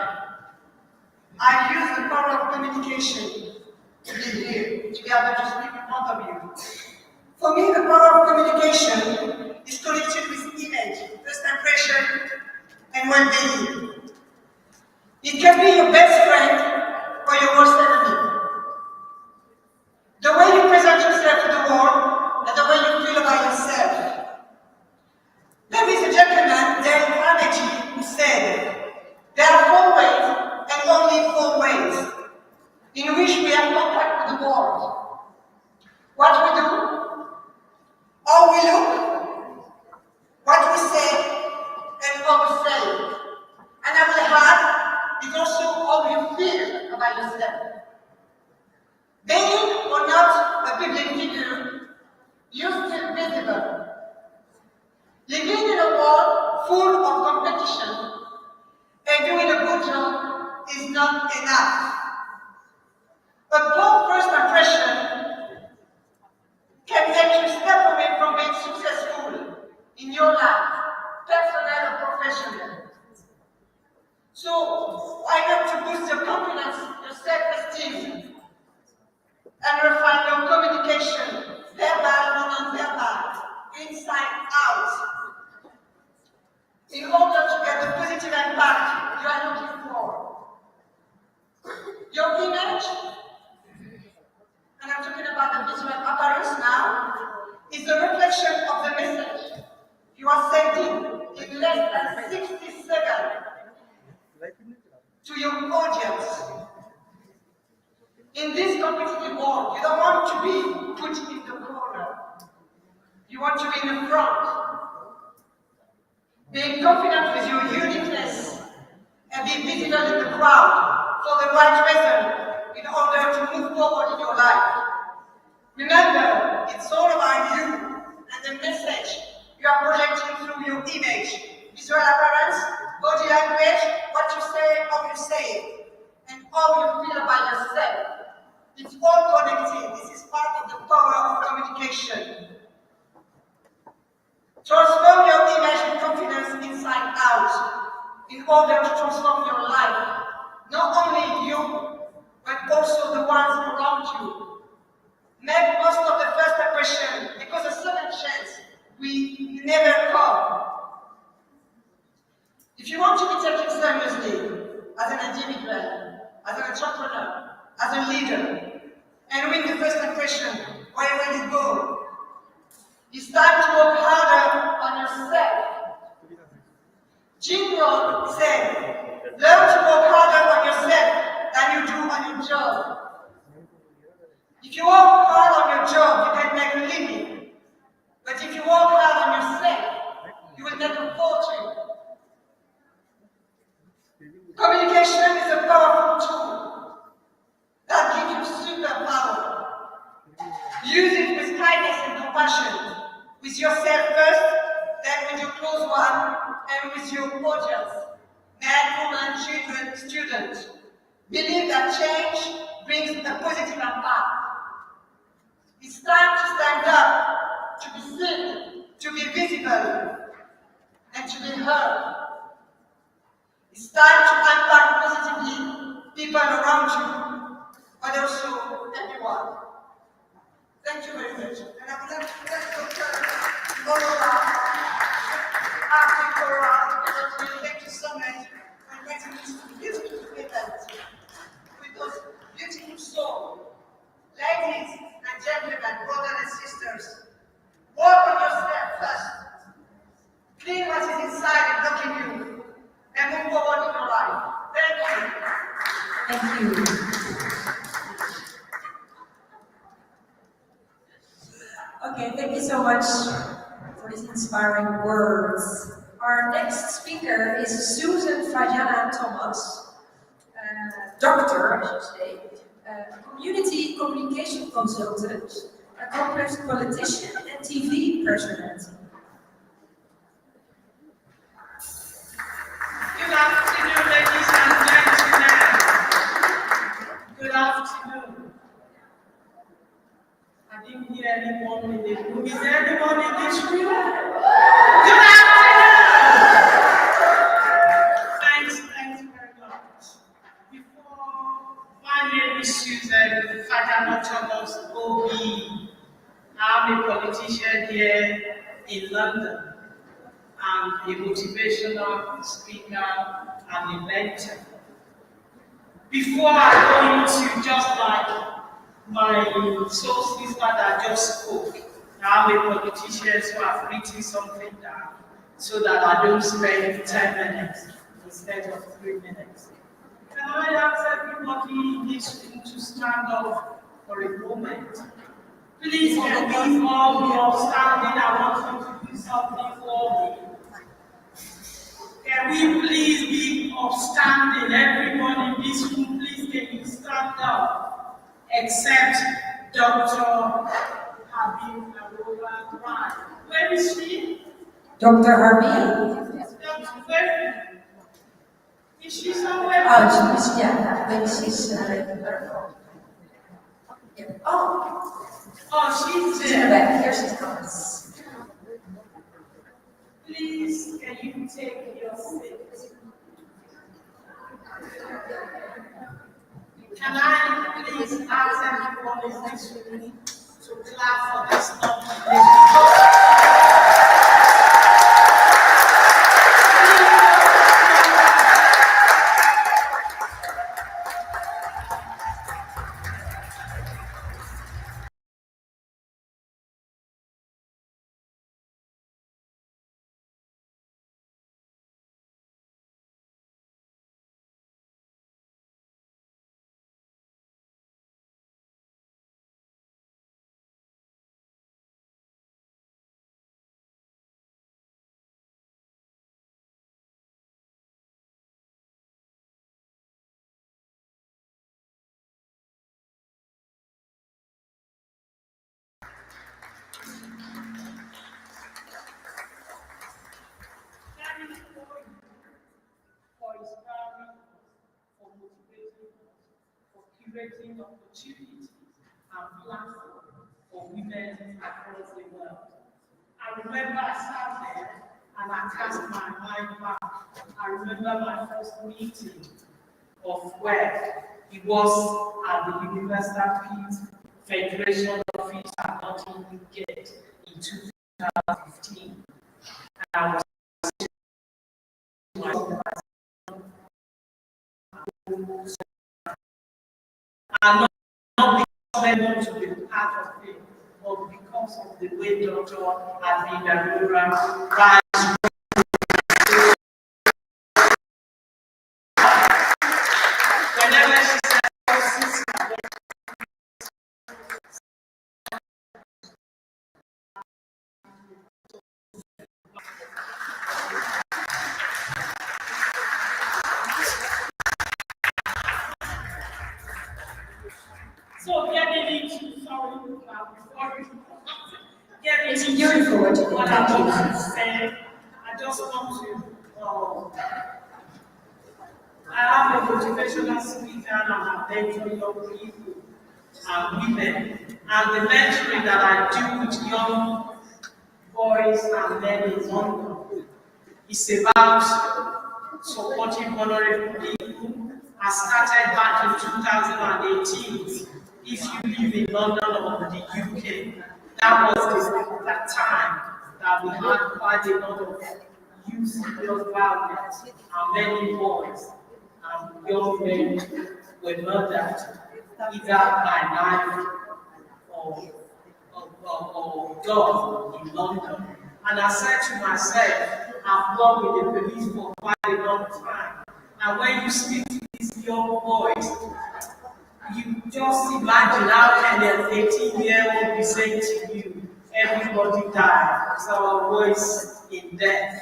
Speaker 10: I use the power of communication to be here, to be able to speak in front of you. For me, the power of communication is connected with image, first impression, and well-being. It can be your best friend or your worst enemy. The way you present yourself to the world and the way you feel about yourself. There is a gentleman, Dale Carnegie, who said, there are 4 ways and only 4 ways in which we have contact with the world. What we do, how we look, what we say, and how we say it. And I will add, it's also how you feel about yourself. Being or not a public figure, you're still visible. Living in a world full of competition and doing a good job is not enough. A poor first impression can help you step away from being successful in your life, personal or professional. So, why not to boost your confidence, your self-esteem, and refine your communication, verbal or non-verbal, inside out, in order to get the positive impact you are looking for. Your image, and I'm talking about the visual appearance now, is a reflection of the message you are sending in less than 60 seconds to your audience. In this competitive world, you don't want to be put in the corner. You want to be in the front. Being confident with your uniqueness and be visible in the crowd for the right reason in order to move forward in your life. Remember, it's all about you and the message you are projecting through your image, visual appearance, body language, what you say, how you say it, and how you feel about yourself. It's all connected. This is part of the power of communication. Transform your image and confidence inside out in order to transform your life. Not only you, but also the ones around you. Make most of the first impression, because a second chance will never come. If you want to be taken seriously as an individual, as an entrepreneur, as a leader, and win the first impression, wherever you go, it's time to work harder on yourself. Jim Rohn said, learn to work harder on yourself than you do on your job. If you work hard on your job, you can make a living. But if you work hard on yourself, you will make a fortune. Communication is a powerful tool that gives you superpower. Use it with kindness and compassion, with yourself first, then with your close one, and with your audience, men, women, children, students. Believe that change brings a positive impact. It's time to stand up, to be seen, to be visible, and to be heard. It's time to impact positively people around you, but also everyone. Thank you very much. And I would like to thank Dr. Laura, thank you so much for inviting me to this beautiful event with those beautiful souls. Ladies and gentlemen, brothers and sisters, work on yourself first. Clean what is inside and blocking you, and move forward in your life. Thank you.
Speaker 15: Thank you. Okay, thank you so much for these inspiring words. Our next speaker is Susan Fajana Thomas, doctor, I should say, a community communication consultant, accomplished politician, and TV personality.
Speaker 9: Good afternoon, ladies and gentlemen. Good afternoon. I didn't hear anyone in the room. Is there anyone in this room? Good afternoon! Thanks very much. Before my name is Susan, Father Autonomous OB. I'm a politician here in London. I'm a motivational speaker and a mentor. Before I go into just like my soul sister that just spoke, I'm a politician, so I've written something down so that I don't spend 10 minutes instead of 3 minutes. Can I ask everybody in this room to stand up for a moment? Please, can we all be upstanding? I want you to do something for me. Can we please be upstanding? Everyone in this room, please can you stand up? Except Dr. Habib Arola Ryan. Where is she?
Speaker 12: Dr. Armin?
Speaker 9: Dr. Where? Is she somewhere?
Speaker 12: Oh, she's, yeah, maybe she's,
Speaker 9: she's
Speaker 12: in the back. Here she comes.
Speaker 9: Please, can you take your seat? Can I please ask everyone in this room to clap for this lovely lady? For inspiring us, for motivating us, for curating opportunities and platforms for women across the world. I remember I sat there and I cast my mind back. I remember my first meeting of WEF. It was at the Universal Peace Federation office at Nottingham Gate in 2015. And I was and not because they want to be part of it, but because of the way Dr. Adina Rura whenever she says, so getting into, sorry, before you get into what I want to say, I just want to, I am a motivational speaker and I mentor young people and women. And the mentoring that I do with young boys and men in London is about supporting vulnerable people. I started back in 2018. If you live in London or the UK, that was that time that we had quite a lot of youth serious violence and many boys and young men were murdered either by knife or dog in London. And I said to myself, I've worked with the police for quite a long time. And when you speak to these young boys, you just imagine how can an 18-year-old be saying to you, everybody died, so our voice in death.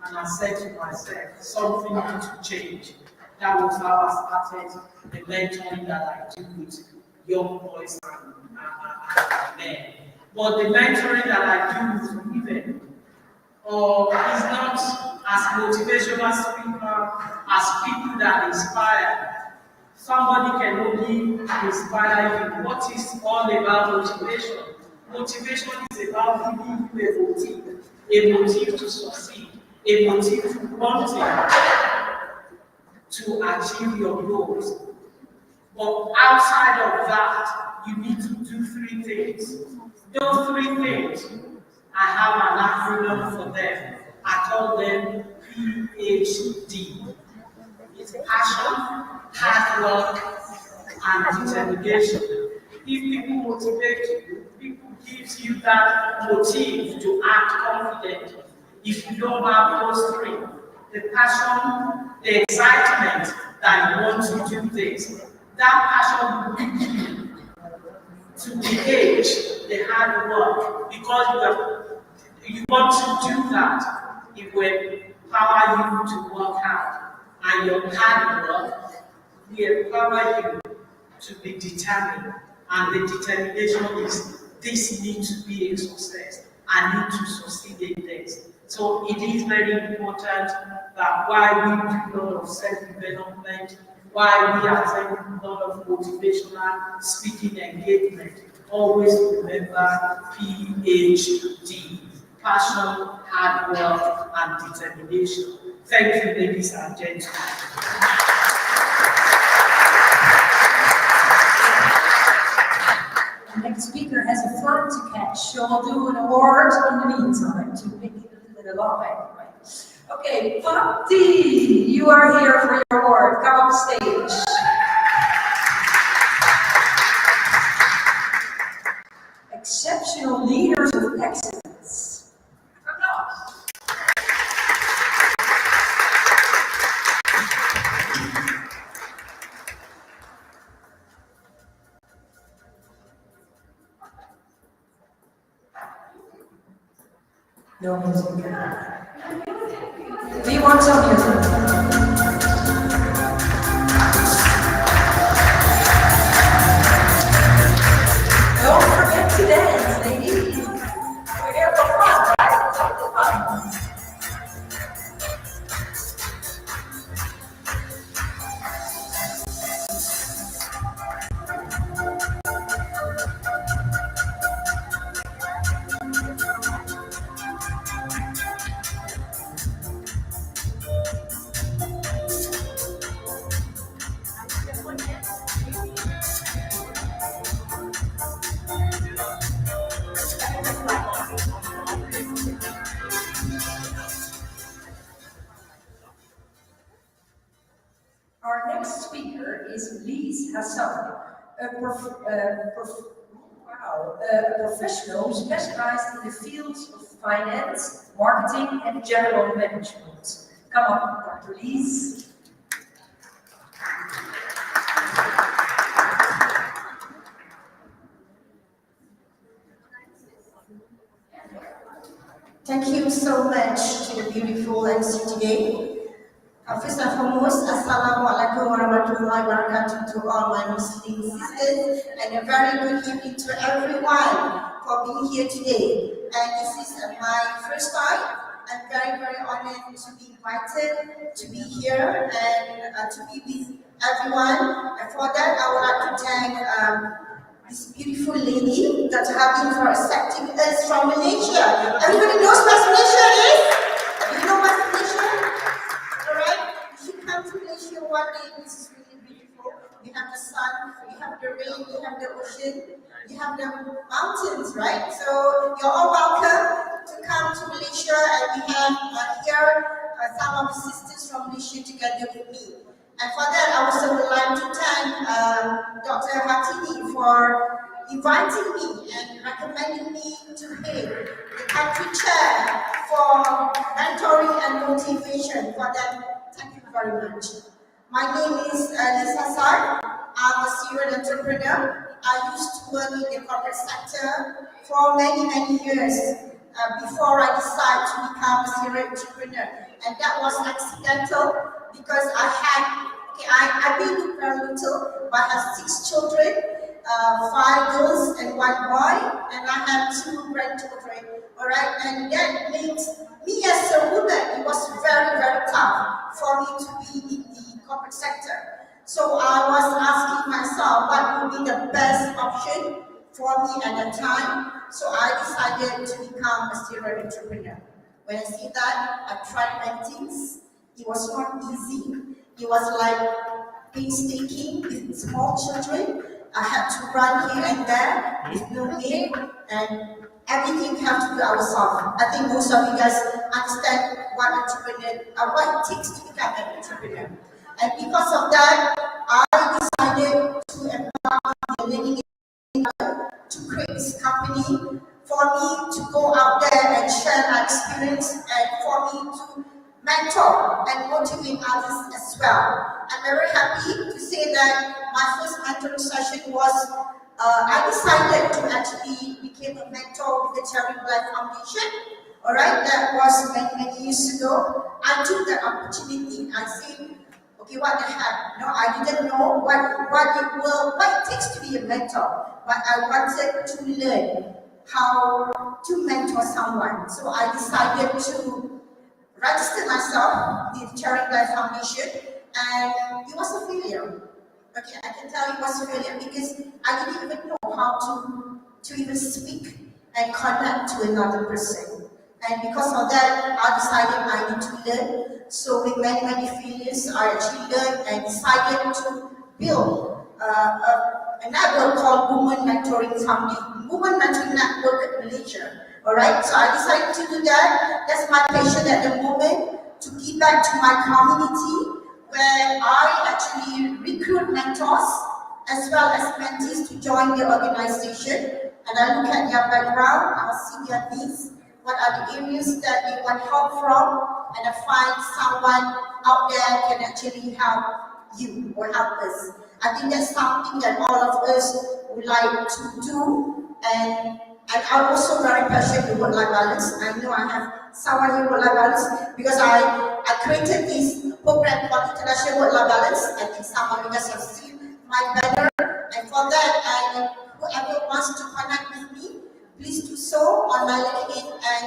Speaker 9: And I said to myself, something needs to change. That was how I started the mentoring that I do with young boys and men. But the mentoring that I do with women is not as motivational speaker as people that inspire Somebody can only inspire you. What is all about motivation? Motivation is about giving you a motive to succeed, a motive to wanting to achieve your goals. But outside of that, you need to do three things. Those three things, I have an acronym for them. I call them PhD. It's passion, hard work, and determination. If people motivate you, people gives you that motive to act confidently. If you don't have those three, the passion, the excitement that you want to do things, that passion will lead you to engage the hard work because you want to do that. It will empower you to work hard, and your hard work will empower you to be determined. And the determination is this needs to be a success. I need to succeed in this. So it is very important that while we do a lot of self-development, while we attend a lot of motivational speaking engagement, always remember PhD, passion, hard work, and determination. Thank you, ladies and gentlemen.
Speaker 1: The next speaker has a flight to catch, so we'll do an award in the meantime to make it a little bit alive. Okay, Patti, you are here for your award. Come up stage. Exceptional leaders of excellence. No music. We want some music. Don't forget to dance, ladies. We're here for fun, right? It's all for fun. Our next speaker is Lise Hassan, a professional specialized in the fields of finance, marketing, and general management. Come on, Dr. Lise.
Speaker 2: Thank you so much to the beautiful MC today. First and foremost, Assalamualaikum warahmatullahi wabarakatuh to all my Muslim sisters, and a very good evening to everyone for being here today. And this is my first time. I'm very, very honored to be invited to be here and to be with everyone. And for that, I would like to thank this beautiful lady, Dr. Habib, for accepting us from Malaysia. Everybody knows what Malaysia is? You know what Malaysia? Alright? You should come to Malaysia one day. This is really beautiful. We have the sun, we have the rain, we have the ocean, we have the mountains, right? So you're all welcome to come to Malaysia, and we have here some of the sisters from Malaysia together with me. And for that, I also would like to thank Dr. Hatini for inviting me and recommending me to be the country chair for mentoring and motivation. For that, thank you very much. My name is Lise Hassan. I'm a serial entrepreneur. I used to work in the corporate sector for many, many years before I decided to become a serial entrepreneur. And that was accidental because I've been very little, but I have 6 children, 5 girls and 1 boy, and I have 2 grandchildren. All right, and that means me as a woman, it was very, very tough for me to be in the corporate sector. So I was asking myself what would be the best option for me at that time. So I decided to become a serial entrepreneur. When I see that, I tried many things. It was not easy. It was like painstaking with small children. I had to run here and there with no aid, and everything we have to do ourselves. I think most of you guys understand what it takes to become an entrepreneur. And because of that, I decided to embark on the learning to create this company for me to go out there and share my experience and for me to mentor and motivate others as well. I'm very happy to say that my first mentoring session was I decided to actually become a mentor with the Cherry Black Foundation. All right, that was many years ago. I took the opportunity. I said, okay, what the heck? No, I didn't know what it takes to be a mentor, but I wanted to learn how to mentor someone. So I decided to register myself with Cherry Black Foundation, and it was a failure. Okay, I can tell it was a failure because I didn't even know how to even speak and connect to another person. And because of that, I decided I need to learn. So with many failures, I actually learned and decided to build a network called Women Mentoring Foundation, Women Mentoring Network in Malaysia. All right, so I decided to do that. That's my passion at the moment, to give back to my community, where I actually recruit mentors as well as mentees to join the organization. And I look at their background, I see their needs, what are the areas that they want help from, and I find someone out there can actually help you or help us. I think that's something that all of us would like to do, and I'm also very passionate with work-life balance. I know I have someone in work-life balance because I created this program called International Work-Life Balance. I think some of you guys have seen my banner, and for that, whoever wants to connect with me, please do so on my LinkedIn and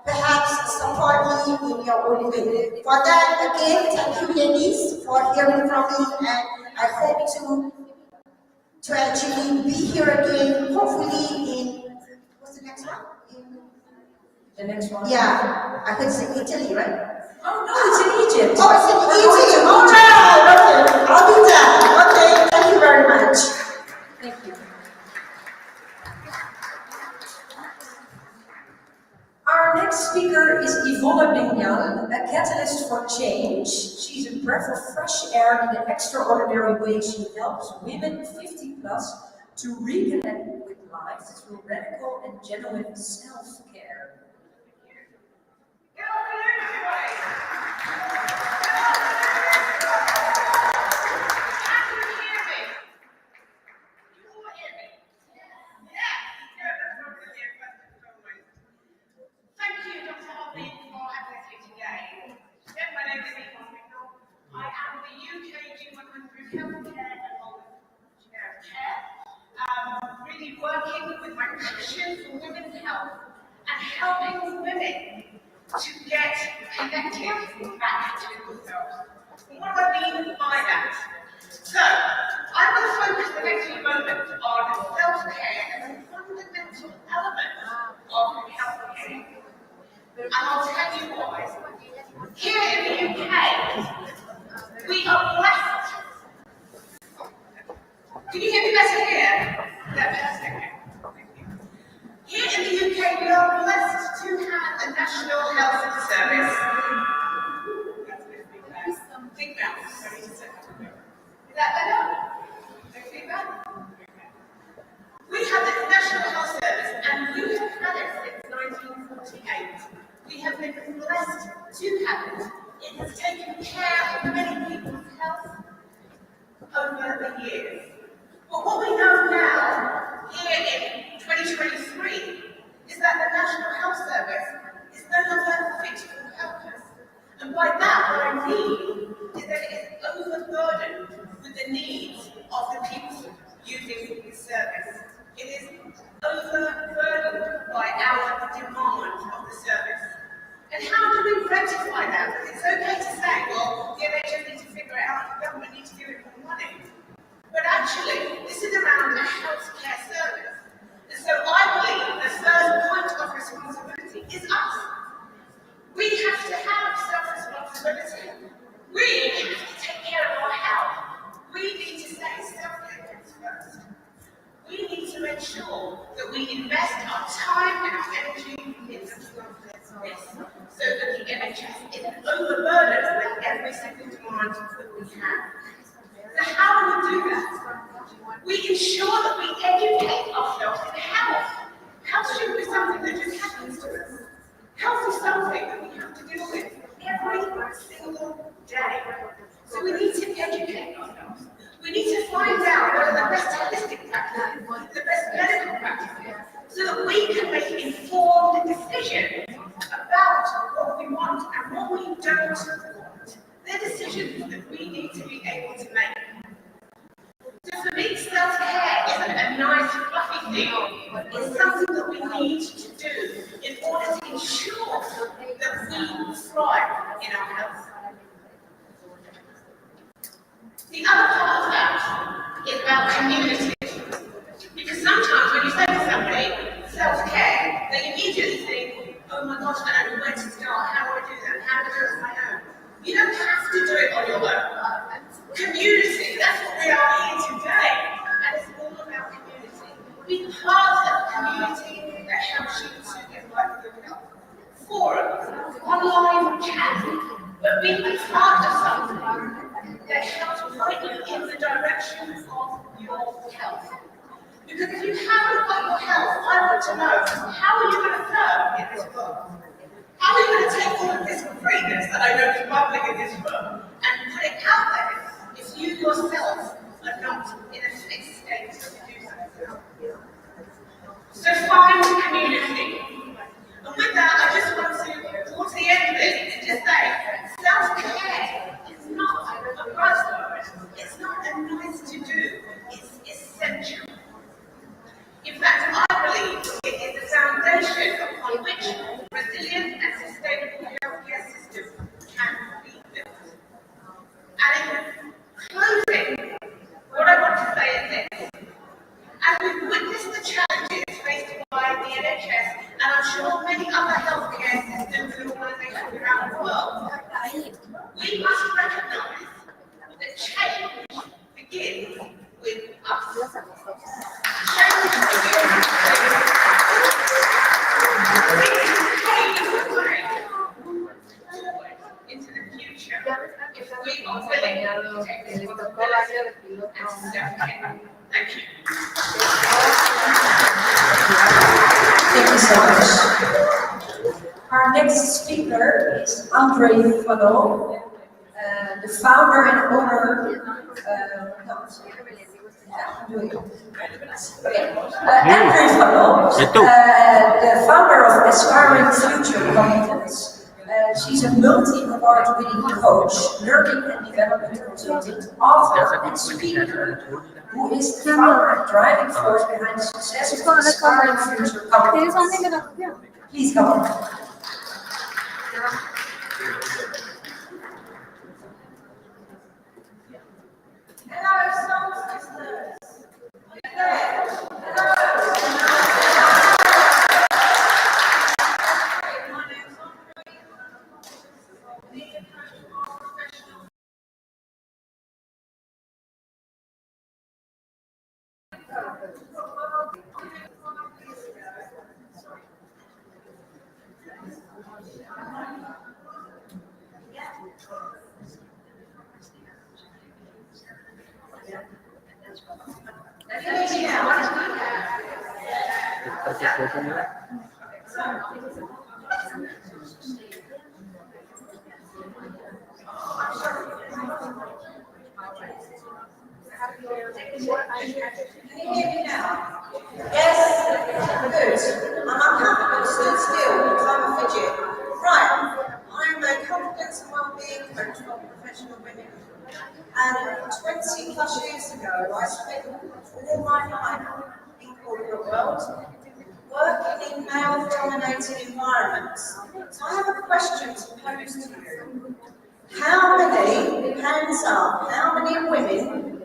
Speaker 2: perhaps support me in your own way. For that, again, thank you ladies for hearing from me, and I hope to actually be here again, hopefully in, what's the next one?
Speaker 12: The next one?
Speaker 2: Yeah, I could say Italy, right?
Speaker 12: Oh no, it's in Egypt.
Speaker 2: Oh, it's in Egypt. All right, okay, I'll do that. Okay, thank you very much.
Speaker 12: Thank you. Our next speaker is Yvonne Bignal, a catalyst for change. She's a breath of fresh air in the extraordinary way she helps women 50 plus to reconnect with life through radical and genuine self-care.
Speaker 11: Thank you, Dr. Hoppy, for having us here today. Again, my name is Yvonne Bignal. I am the UK G100 Healthcare and Wellness Chair of Care, really working with my passion for women's health and helping women to get connected back to themselves. And what do I mean by that? So, I will focus the next few moments on self-care as a fundamental element of healthcare. And I'll tell you why. Here in the UK, we are blessed. Can you hear me better here? That's okay. Here in the UK, we are blessed to have a national health service. Think about it. Is that better? No feedback? We have this national health service, and we have had it since 1948. We have been blessed to have it. It has taken care of many people's health over the years. But what we know now, here in 2023, is that the National Health Service is no longer fit for purpose. And by that, what I mean is that it is overburdened with the needs of the people using this service. It is overburdened by our demand of the service. And how do we rectify that? Because it's okay to say, well, the NHS needs to figure it out, the government needs to give it more money. overburdened with every single demand that we have. So how do we do that? We ensure that we educate ourselves in health. Health shouldn't be something that just happens to us. Health is something that we have to deal with every single day. So we need to educate ourselves. We need to find out what are the best holistic practices, the best medical practices, so that we can make informed decisions about what we want and what we don't want. They're decisions that we need to be able to make. So for me, self-care isn't a nice fluffy thing. It's something that we need to do in order to ensure that we thrive in our health. The other part of that is about community. Because sometimes when you say to somebody, self-care, they immediately think, oh my gosh, I don't know where to start, how do I do that, how do I do it on my own? You don't have to do it on your own. Community, that's what we are here today, and it's all about community. Be part of the community that helps you to get right with your health. Forums, online chat, but be part of something that helps point you in the direction of your health. Because if you haven't got your health, I want to know, how are you going to serve in this world? How are you going to take all of this greatness that I know is bubbling in this room and put it out there if you yourself are not in a fit state to do so? So find community. And with that, I just want to, towards the end of it, and just say, self-care is not a buzzword. It's not a nice to do. It's essential. In fact, I believe it is the foundation upon which resilient and sustainable healthcare system can be built. And in closing, what I want to say is this. As we've witnessed the challenges faced by the NHS, and I'm sure many other healthcare systems and organisations around the world, we must recognise that change begins with us. Into the future, if we are willing to take responsibility and self-care. Thank you.
Speaker 1: Thank you so much. Our next speaker is André Fallot, the founder and owner. André Fallot, the founder of Aspiring Future Competence. She's a multi-award-winning coach, learning and development consultant, author, and speaker, who is the founder and driving force behind the success of Aspiring Future Competence. Please come on.
Speaker 2: Hello, soul sisters. Are you there? Hello. My name's Andre. I'm a professional. Can you hear me now? Yes? Good. I'm uncomfortable, stood still because I'm a fidget. Right. I'm a confidence and wellbeing coach for professional women. And 20 plus years ago, I spent all my life in corporate world, working in male-dominated environments. So I have a question to pose to you. How many, hands up, how many women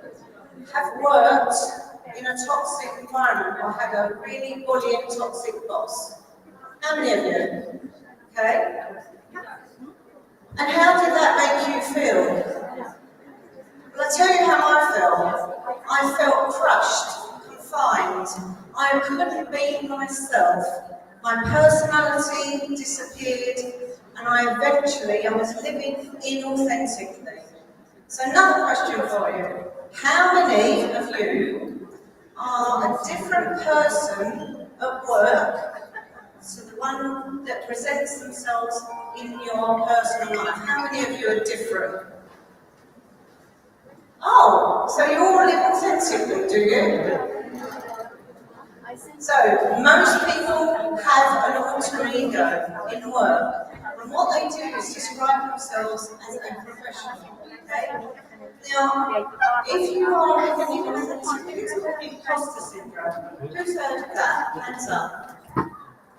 Speaker 2: have worked in a toxic environment or had a really bullying toxic boss? How many of you? Okay. And how did that make you feel? Well, I'll tell you how I felt. I felt crushed, confined. I couldn't be myself. My personality disappeared, and I was living inauthentically. So another question for you. How many of you are a different person at work to the one that presents themselves in your personal life? How many of you are different? Oh, so you all live authentically, do you? So, most people have an alter ego in work, and what they do is describe themselves as a professional, okay? Now, if you are living inauthentically, it's called imposter syndrome. Who's heard of that? Hands up.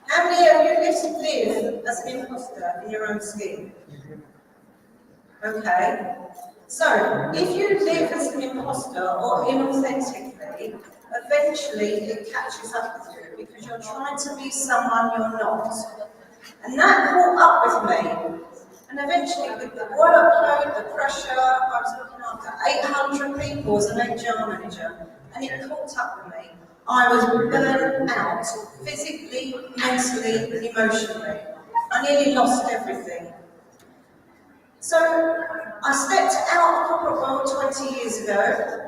Speaker 2: How many of you live as an imposter in your own skin? Okay. So, if you live as an imposter or inauthentically, eventually it catches up with you because you're trying to be someone you're not. And that caught up with me. And eventually, with the workload, the pressure, I was looking after 800 people as an HR manager, and it caught up with me. I was burnt out, physically, mentally, emotionally. I nearly lost everything. So I stepped out of corporate world 20 years ago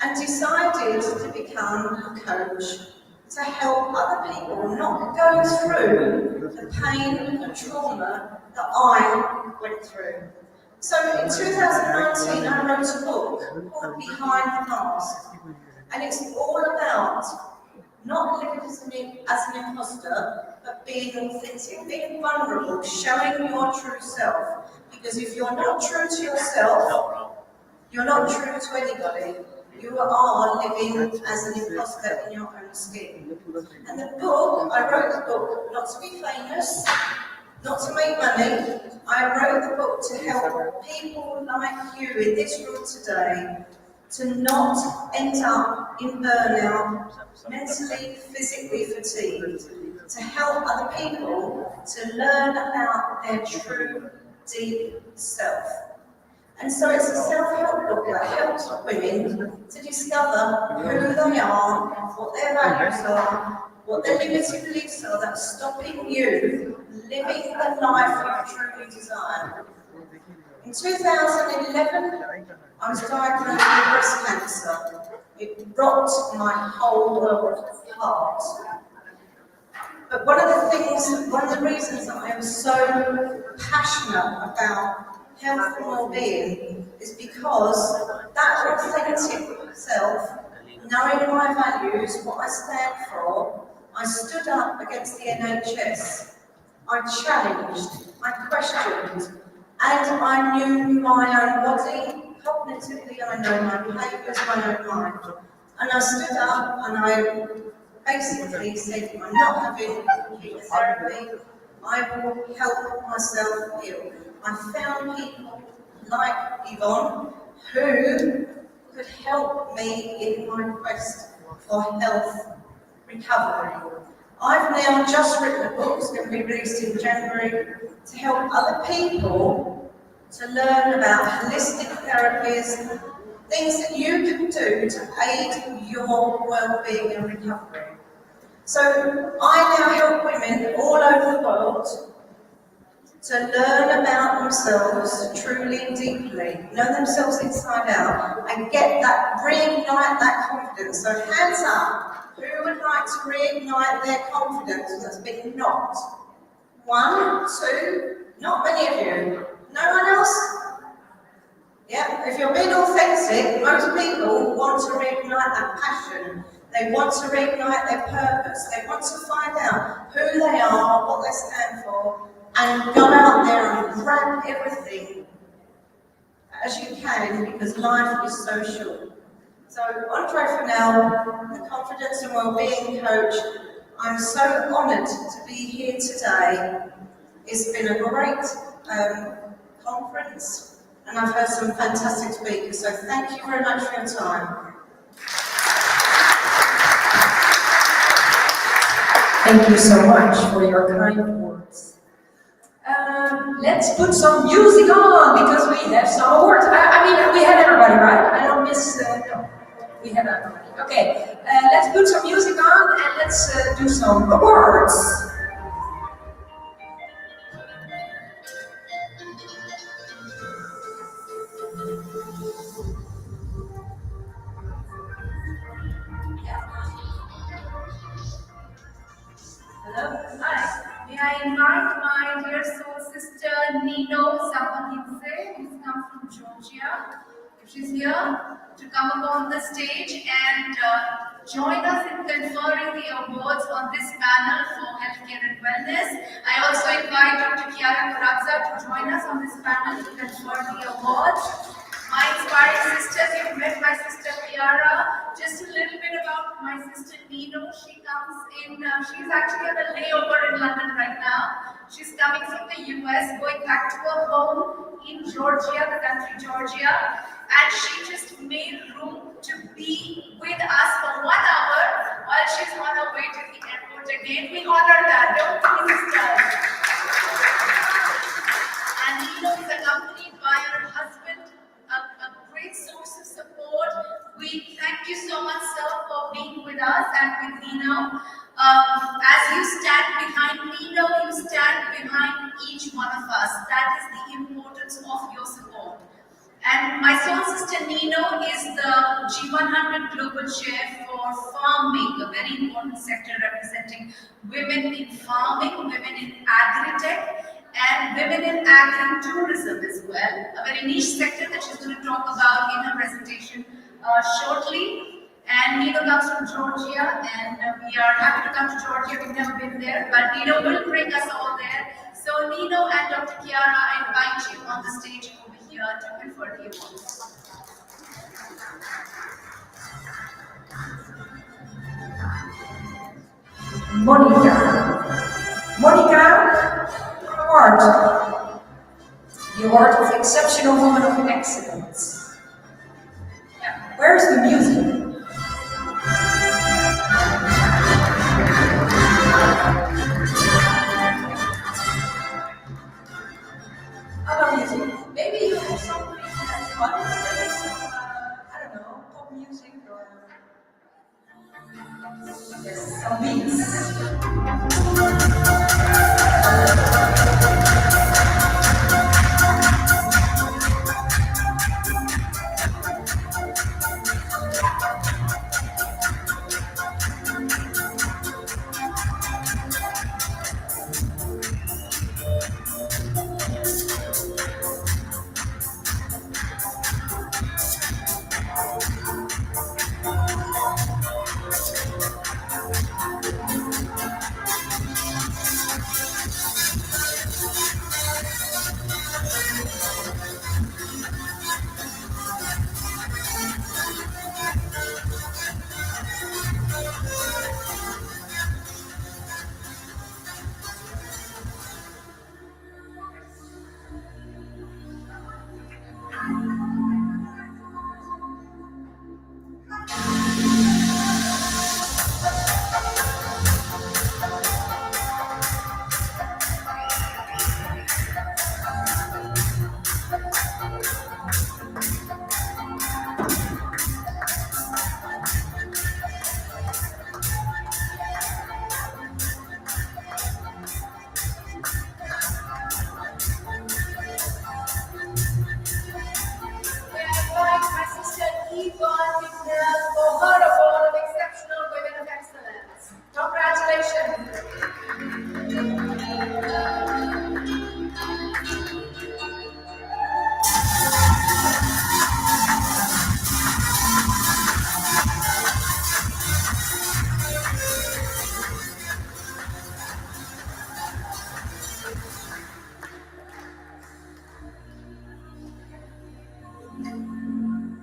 Speaker 2: and decided to become a coach to help other people not go through the pain and trauma that I went through. So in 2019, I wrote a book called Behind the Mask, and it's all about not living as an imposter, but being authentic, being vulnerable, showing your true self. Because if you're not true to yourself, you're not true to anybody. You are living as an imposter in your own skin. And the book, I wrote the book not to be famous, not to make money. I wrote the book to help people like you in this room today to not end up in burnout, mentally, physically fatigued, to help other people to learn about their true, deep self. And so it's a self-help book that helps women to discover who they are, what their values are, what their limited beliefs are that's stopping you living the life you truly desire. In 2011, I was diagnosed with breast cancer. It rocked my whole world apart. But one of the reasons that I am so passionate about health and well-being is because that authentic self, knowing my values, what I stand for, I stood up against the NHS. I challenged, I questioned, and I knew my own body. Cognitively, I know my behaviours, my own mind. And I stood up and I basically said, I'm not having chemotherapy, I will help myself heal. I found people like Yvonne who could help me in my quest for health recovery. I've now just written a book, it's going to be released in January, to help other people to learn about holistic therapies, things that you can do to aid your well-being and recovery. So I now help women all over the world to learn about themselves truly and deeply, know themselves inside out, and reignite that confidence. So hands up, who would like to reignite their confidence that's been knocked? 1, 2, not many of you. No one else? Yeah, if you're being authentic, most people want to reignite that passion. They want to reignite their purpose. They want to find out who they are, what they stand for, and go out there and grab everything as you can, because life is so short. So, Andre Fennell, the Confidence and Wellbeing Coach, I'm so honoured to be here today. It's been a great conference, and I've heard some fantastic speakers, so thank you very much for your time.
Speaker 12: Thank you so much for your kind words. Let's put some music on because we have some awards. I mean, we had everybody, right? I don't miss. No, we had everybody. Okay, let's put some music on and let's do some awards.
Speaker 1: May I invite my dear soul sister Nino Zapakidze, who's come from Georgia. If she's here, to come upon the stage and join us in conferring the awards on this panel for healthcare and wellness. I also invite Dr. Chiara Corazza to join us on this panel to confer the awards. My inspiring sisters, you've met my sister Chiara. Just a little bit about my sister Nino. She comes in, she's actually on a layover in London right now. She's coming from the US, going back to her home in Georgia, the country Georgia. And she just made room to be with us for 1 hour while she's on her way to the airport again. We honor that, don't we, sisters? And Nino is accompanied by her husband, a great source of support. We thank you so much, sir, for being with us and with Nino. As you stand behind Nino, you stand behind each one of us. That is the importance of your support. And my soul sister Nino is the G100 Global Chair for farming, a very important sector representing women in farming, women in agri-tech, and women in agri-tourism as well. A very niche sector that she's going to talk about in her presentation shortly. And Nino comes from Georgia, and we are happy to come to Georgia. We've never been there, but Nino will bring us all there. So Nino and Dr. Chiara, I invite you on the stage over here to confer the awards.
Speaker 12: Monica Award. The award of Exceptional Woman of Excellence. Where's the music? How about music? Maybe you have something that's fun, maybe some, I don't know, pop music or yes, some beats.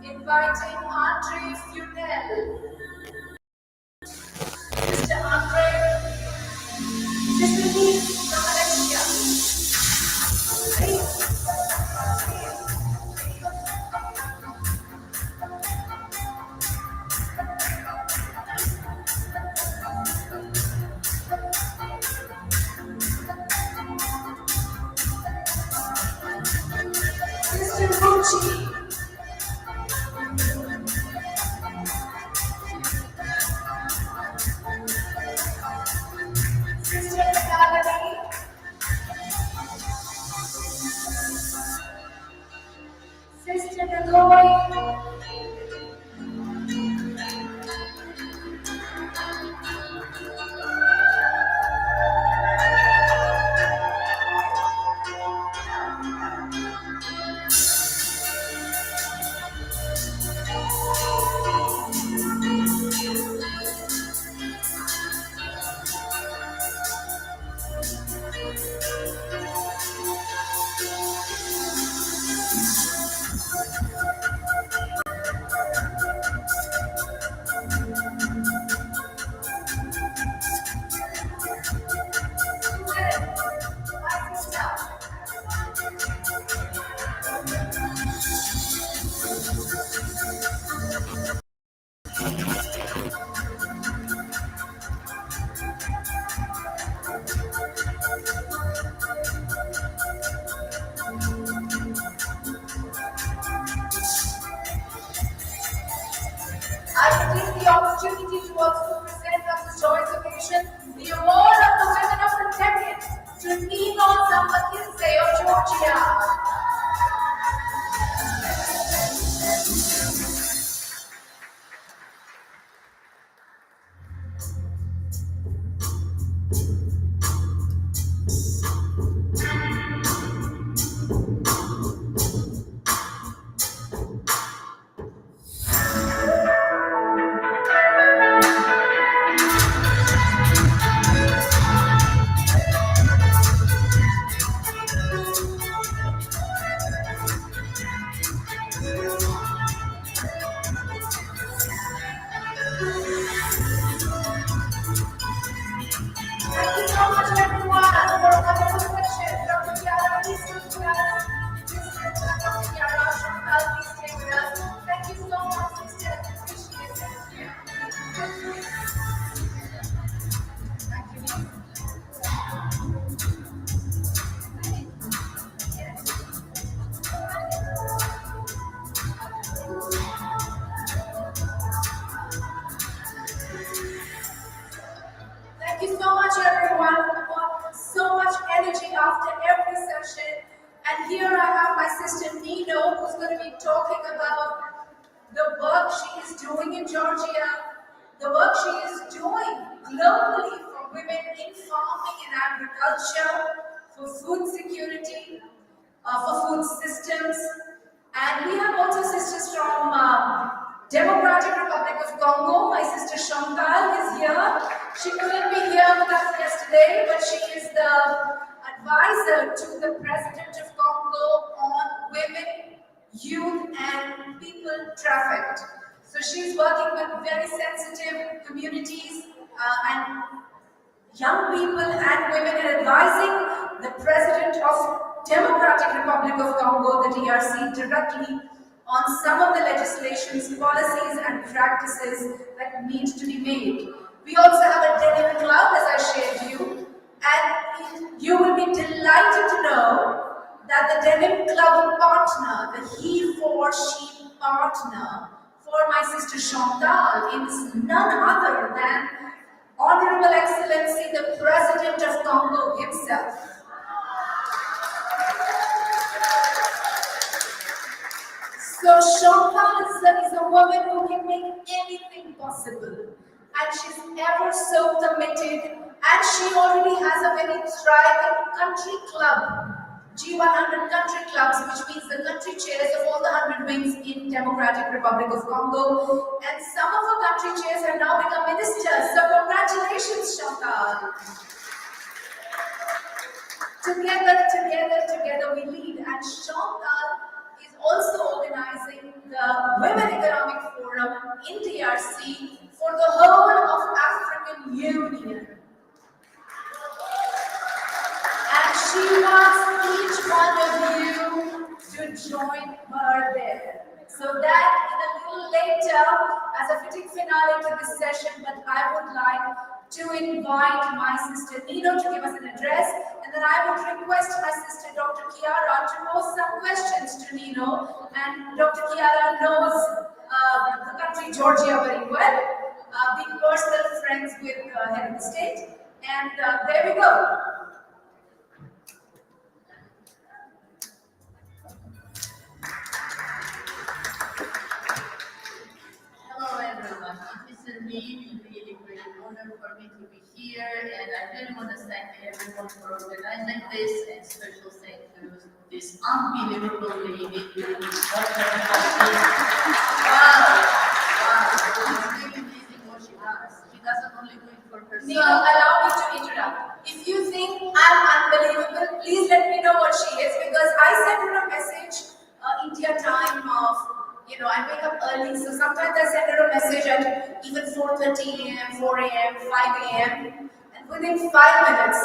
Speaker 1: Inviting Andre Funel. Mr. Andre, Sister Denise from Malaysia. Sister Gucci. Sister Valerie. Sister Deloy. Georgia. Thank you so much, everyone, for a wonderful question. Dr. Kiara, please stay with us. Dr. Kiara, Chantal, please stay with us. Thank you so much, sister. Appreciate it. Thank you. Thank you so much, everyone. So much energy after every session. And here I have my sister Nino, who's going to be talking about the work she is doing in Georgia, the work she is doing globally for women in farming and agriculture, for food security, for food systems. And we have also sisters from Democratic Republic of Congo. My sister Chantal is here. She couldn't be here with us yesterday, but she is the advisor to the President of Congo on women, youth, and people trafficked. So she's working with very sensitive communities and young people and women, and advising the President of Democratic Republic of Congo, the DRC, directly on some of the legislations, policies, and practices that need to be made. We also have a denim club, as I shared you, and you will be delighted to know that the denim club partner, the he for she partner for my sister Chantal, is none other than Honorable Excellency, the President of Congo himself. So Chantal is a woman who can make anything possible, and she's ever so committed, and she already has a very thriving country club, G100 country clubs, which means the country chairs of all the 100 wings in Democratic Republic of Congo, and some of her country chairs have now become ministers, so congratulations, Chantal. Together we lead, and Chantal is also organizing the Women Economic Forum in DRC for the whole of African Union. And she wants each one of you to join her there. So that in a little later, as a fitting finale to this session, but I would like to invite my sister Nino to give us an address, and then I would request my sister Dr. Kiara to pose some questions to Nino. And Dr. Kiara knows the country Georgia very well, being personal friends with head of the state. And there we go.
Speaker 18: Hello everyone, it is a really great honor for me to be here, and I really want to thank everyone for organizing this, and special thank to this unbelievable lady who is it's really amazing what she does. She doesn't only do it for herself.
Speaker 1: Nino, allow me to interrupt. If you think I'm unbelievable, please let me know what she is, because I sent her a message India time of, I wake up early, so sometimes I send her a message at even 4:30 a.m., 4 a.m., 5 a.m., and within 5 minutes,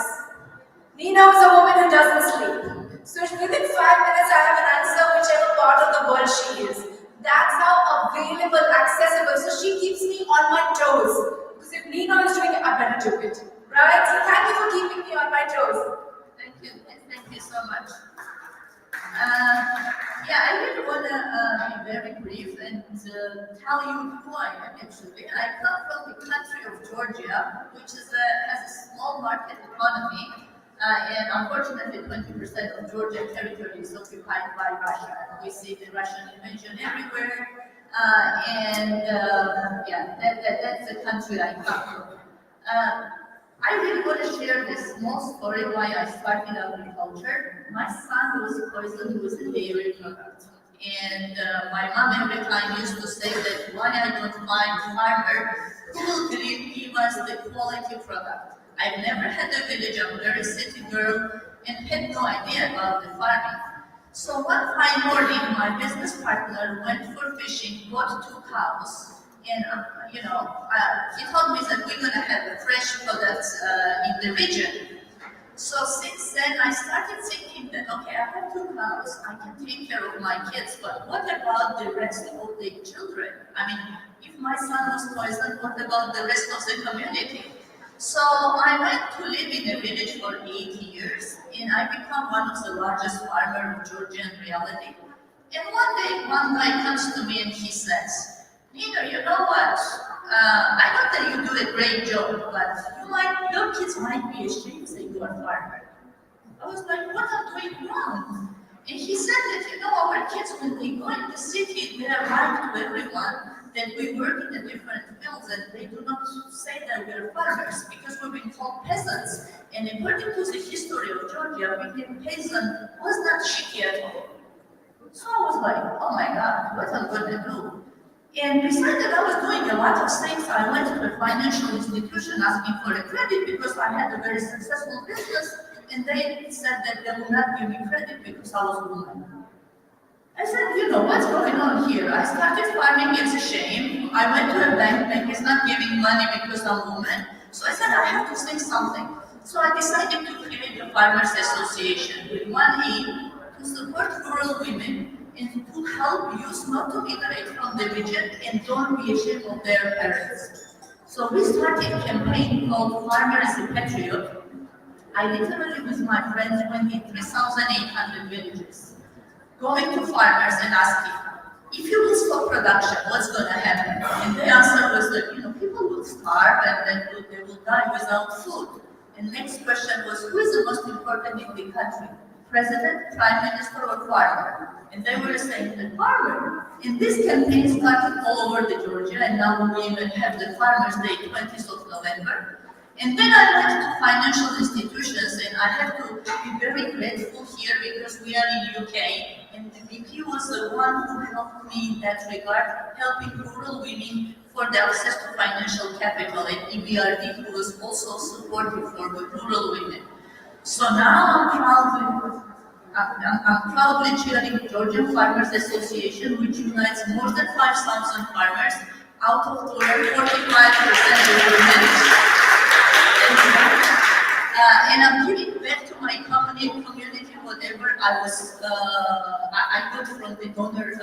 Speaker 1: Nino is a woman who doesn't sleep. So within 5 minutes, I have an answer whichever part of the world she is. That's how available, accessible. So she keeps me on my toes. Because if Nino is doing it, I better do it. Right? So thank you for keeping me on my toes.
Speaker 18: Thank you so much. I really want to be very brief and tell you who I am actually. I come from the country of Georgia, which has a small market economy. And unfortunately, 20% of Georgian territory is occupied by Russia. We see the Russian invasion everywhere. Yeah, that's the country I come from. I really want to share this small story why I started agriculture. My son was poisoned with a dairy product. And my mom every time used to say that why I don't find a farmer who will give us the quality product. I've never had a village, I'm a very city girl, and had no idea about the farming. So one fine morning, my business partner went for fishing, bought 2 cows, and he told me that we're gonna have fresh products in the region. So since then, I started thinking that, okay, I have 2 cows, I can take care of my kids, but what about the rest of the children? I mean, if my son was poisoned, what about the rest of the community? So I went to live in a village for 8 years, and I became one of the largest farmers of Georgian reality. And one day, one guy comes to me and he says, Nina, you know what? I know that you do a great job, but your kids might be ashamed that you are a farmer. I was like, what am I doing wrong? And he said that, our kids, when they go in the city, they are right to everyone that we work in the different fields and they do not say that we are farmers because we've been called peasants. And according to the history of Georgia, being a peasant was not shitty at all. So I was like, oh my God, what am I going to do? And besides that, I was doing a lot of things. I went to a financial institution asking for a credit because I had a very successful business, and they said that they would not give me credit because I was a woman. I said, what's going on here? I started farming, it's a shame. I went to a bank is not giving money because I'm a woman. So I said, I have to say something. So I decided to create a Farmers Association with one aim to support rural women and to help youth not to migrate from the region and don't be ashamed of their parents. So we started a campaign called Farmer as a Patriot. I literally, with my friends, went in 3,800 villages, going to farmers and asking, if you will stop production, what's going to happen? And the answer was that, people will starve and then they will die without food. And next question was, who is the most important in the country? President, Prime Minister, or farmer? And they were saying the farmer. And this campaign started all over the Georgia, and now we even have the Farmers' Day, 20th of November. And then I went to financial institutions, and I have to be very grateful here because we are in UK, and the BP was the one who helped me in that regard, helping rural women for the access to financial capital, and EBRD, who was also supportive for the rural women. So now I'm proudly chairing Georgian Farmers Association, which unites more than 5,000 farmers out of 45% of women. And I'm giving back to my community whatever I got from the donor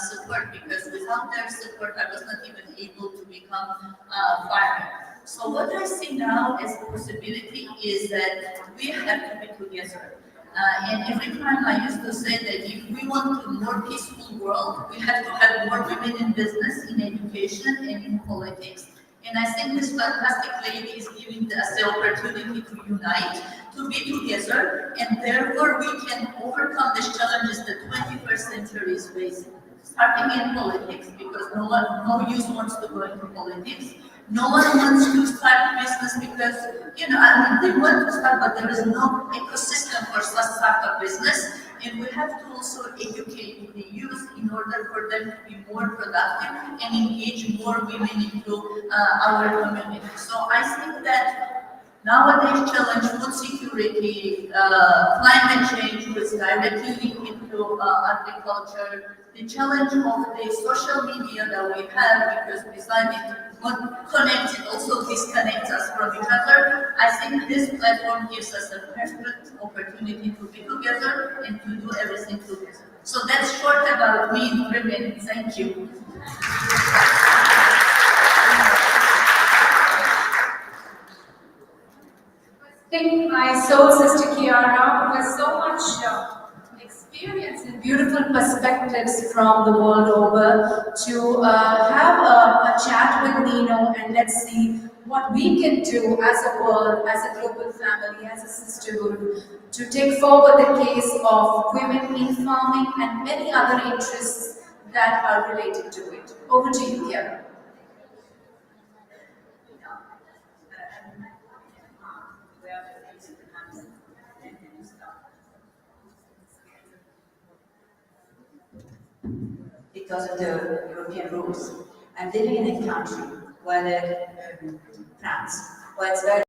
Speaker 18: support, because without their support, I was not even able to become a farmer. So what I see now as a possibility is that we have to be together. And every time I used to say that if we want a more peaceful world, we have to have more women in business, in education, and in politics. And I think this fantastic lady is giving us the opportunity to unite, to be together, and therefore we can overcome these challenges that 21st century is facing. Starting in politics, because no youth wants to go into politics. No one wants to start business because, they want to start, but there is no ecosystem for startup business. And we have to also educate the youth in order for them to be more productive and engage more women into our community. So I think that nowadays challenge food security, climate change, which is directly linked into agriculture, the challenge of the social media that we have, because besides what connects, it also disconnects us from each other. I think this platform gives us a perfect opportunity to be together and to do everything together. So that's short about me in 3 minutes. Thank you.
Speaker 1: Thank my soul sister Kiara, who has so much experience and beautiful perspectives from the world over, to have a chat with Nino, and let's see
Speaker 15: what we can do as a world, as a global family, as a sisterhood, to take forward the case of women in farming and many other interests that are related to it. Over to you, Kiara.
Speaker 3: Because of the European rules. I'm living in a country where France, where it's very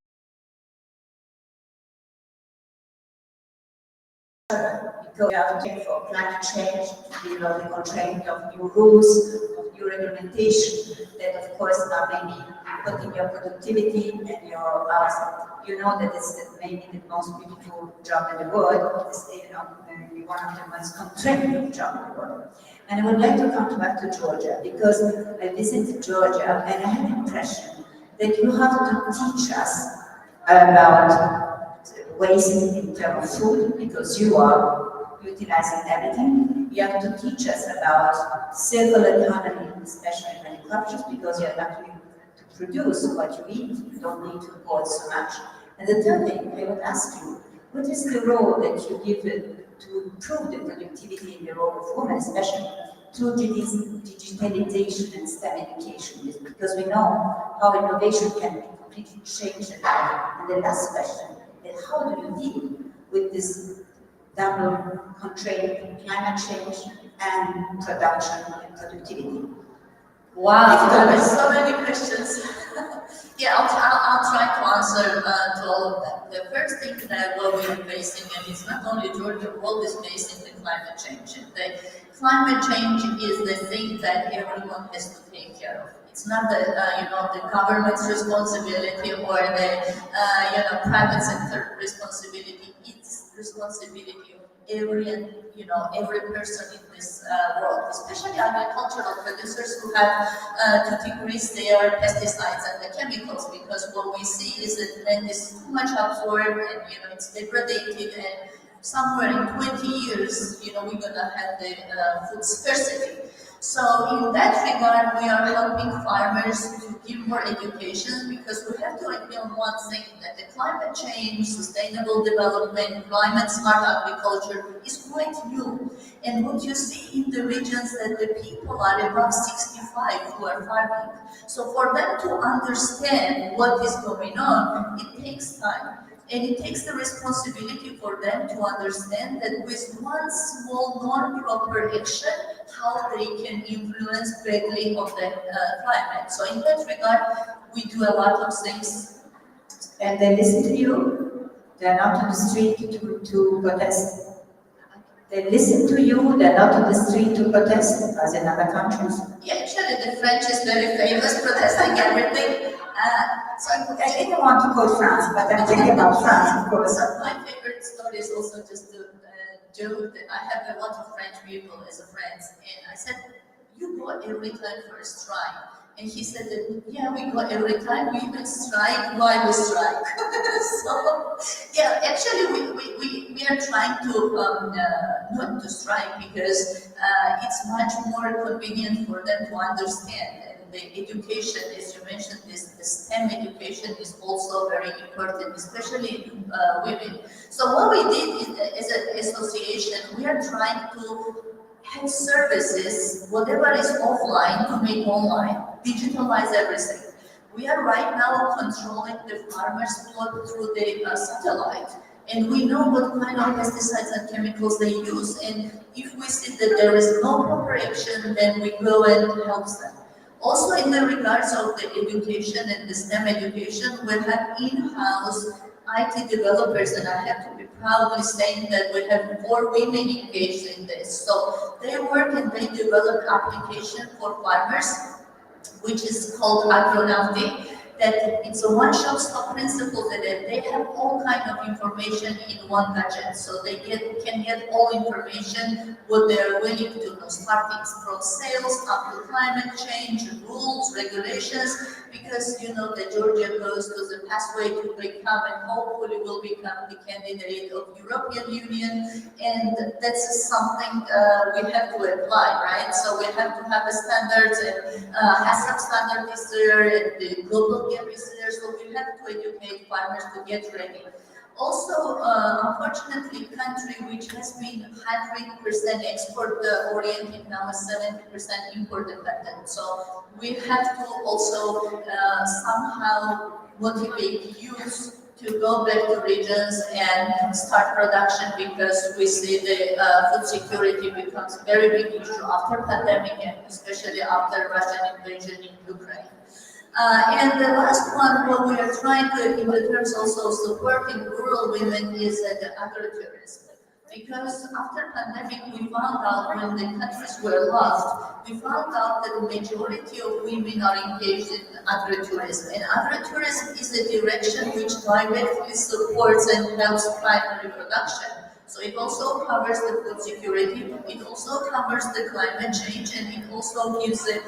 Speaker 3: because we are looking for climate change, the constraint of new rules, of new regulation that of course are maybe putting your productivity and your hours. You know that it's maybe the most beautiful job in the world. It's maybe one of the most constrained jobs in the world. And I would like to come back to Georgia because I visited Georgia and I had the impression that you have to teach us about waste in terms of food because you are utilizing everything. You have to teach us about circular economy, especially in agriculture, because you have actually to produce what you eat. You don't need to import so much. And the third thing I would ask you, what is the role that you give to improve the productivity in the role of women, especially through digitalization and STEM education? Because we know how innovation can completely change the life. And the last question is, how do you deal with this double constraint, climate change and production and productivity?
Speaker 18: Wow, there are so many questions. Yeah, I'll try to answer to all of them. The first thing that what we are facing, and it's not only Georgia, the world is facing the climate change. The climate change is the thing that everyone has to take care of. It's not the the government's responsibility or the private sector responsibility. It's responsibility of every person in this world, especially agricultural producers who have to decrease their pesticides and the chemicals, because what we see is that land is too much absorbed and it's degraded, and somewhere in 20 years, we're gonna have the food scarcity. So in that regard, we are helping farmers to give more education, because we have to agree on one thing, that the climate change, sustainable development, climate smart agriculture is quite new. And what you see in the regions that the people are above 65 who are farming. So for them to understand what is going on, it takes time. And it takes the responsibility for them to understand that with one small non-proper action, how they can influence greatly of the climate. So in that regard, we do a lot of things.
Speaker 3: And they listen to you. They're not on the street to protest. They listen to you. They're not on the street to protest, as in other countries.
Speaker 18: Yeah, actually, the French is very famous protesting everything. So
Speaker 3: I didn't want to quote France, but I'm thinking about France, of course.
Speaker 18: My favorite story is also just to joke that I have a lot of French people as a friends, and I said, "You go every time for a strike," and he said that, "Yeah, we go every time. We even strike while we strike." So yeah, actually, we are trying to not to strike, because it's much more convenient for them to understand. The education, as you mentioned, the STEM education is also very important, especially women. So what we did is, as an association, we are trying to have services, whatever is offline, to make online, digitalize everything. We are right now controlling the farmers' flow through the satellite. And we know what kind of pesticides and chemicals they use. And if we see that there is no proper action, then we go and help them. Also, in the regards of the education and the STEM education, we have in-house IT developers, and I have to be proudly saying that we have 4 women engaged in this. So they work and they develop application for farmers, which is called agronautic. That it's a one-stop principle, that they have all kind of information in one gadget, so they can get all information what they're willing to know, starting from sales up to climate change, rules, regulations,
Speaker 3: because you know that Georgia goes to the pathway to become and hopefully will become the candidate of European Union, and that's something we have to apply, right? So we have to have a standards, and HACCP standard is there, and the global gap is there, so we have to educate farmers to get ready. Also, unfortunately, country which has been 100% export oriented now is 70% import dependent. So we have to also somehow motivate youth to go back to regions and start production, because we see the food security becomes a very big issue after pandemic and especially after Russian invasion in Ukraine. And the last one, what we are trying to, in the terms also supporting rural women, is the agritourism. Because after pandemic, we found out when the countries were lost, we found out that the majority of women are engaged in agritourism. And agritourism is a direction which directly supports and helps primary production. So it also covers the food security, it also covers the climate change, and it also gives a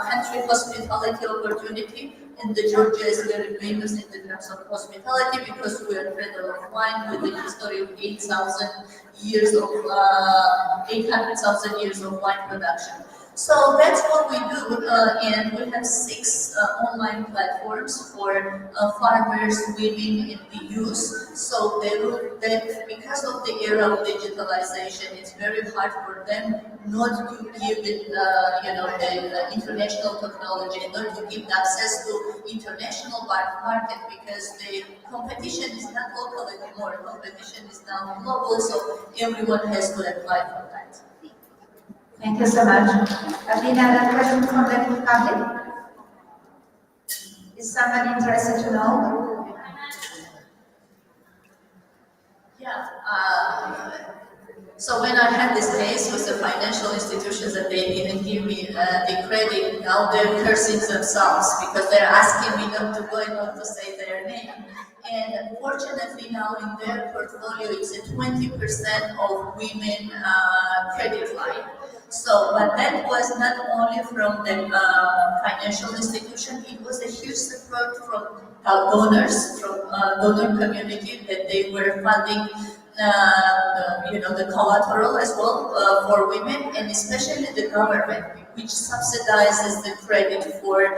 Speaker 3: country hospitality opportunity. And the Georgia is very famous in the terms of hospitality because we are cradle of wine with a history of 8,000 years of 800,000 years of wine production. So that's what we do, and we have 6 online platforms for farmers, women, and the youth. So they will, that because of the era of digitalization, it's very hard for them not to give it, you know, the international technology, and not to give access to international market, because the competition is not local anymore. Competition is now global, so everyone has to apply for that.
Speaker 1: Thank you so much. Any other question from the public? Is someone interested to know?
Speaker 3: Yeah. So when I had this case with the financial institutions that they didn't give me the credit, now they're cursing themselves because they're asking me not to go and not to say their name. And fortunately now in their portfolio it's a 20% of women credit line. So, but that was not only from the financial institution, it was a huge support from donors, from donor community, that they were funding the collateral as well for women, and especially the government, which subsidizes the credit for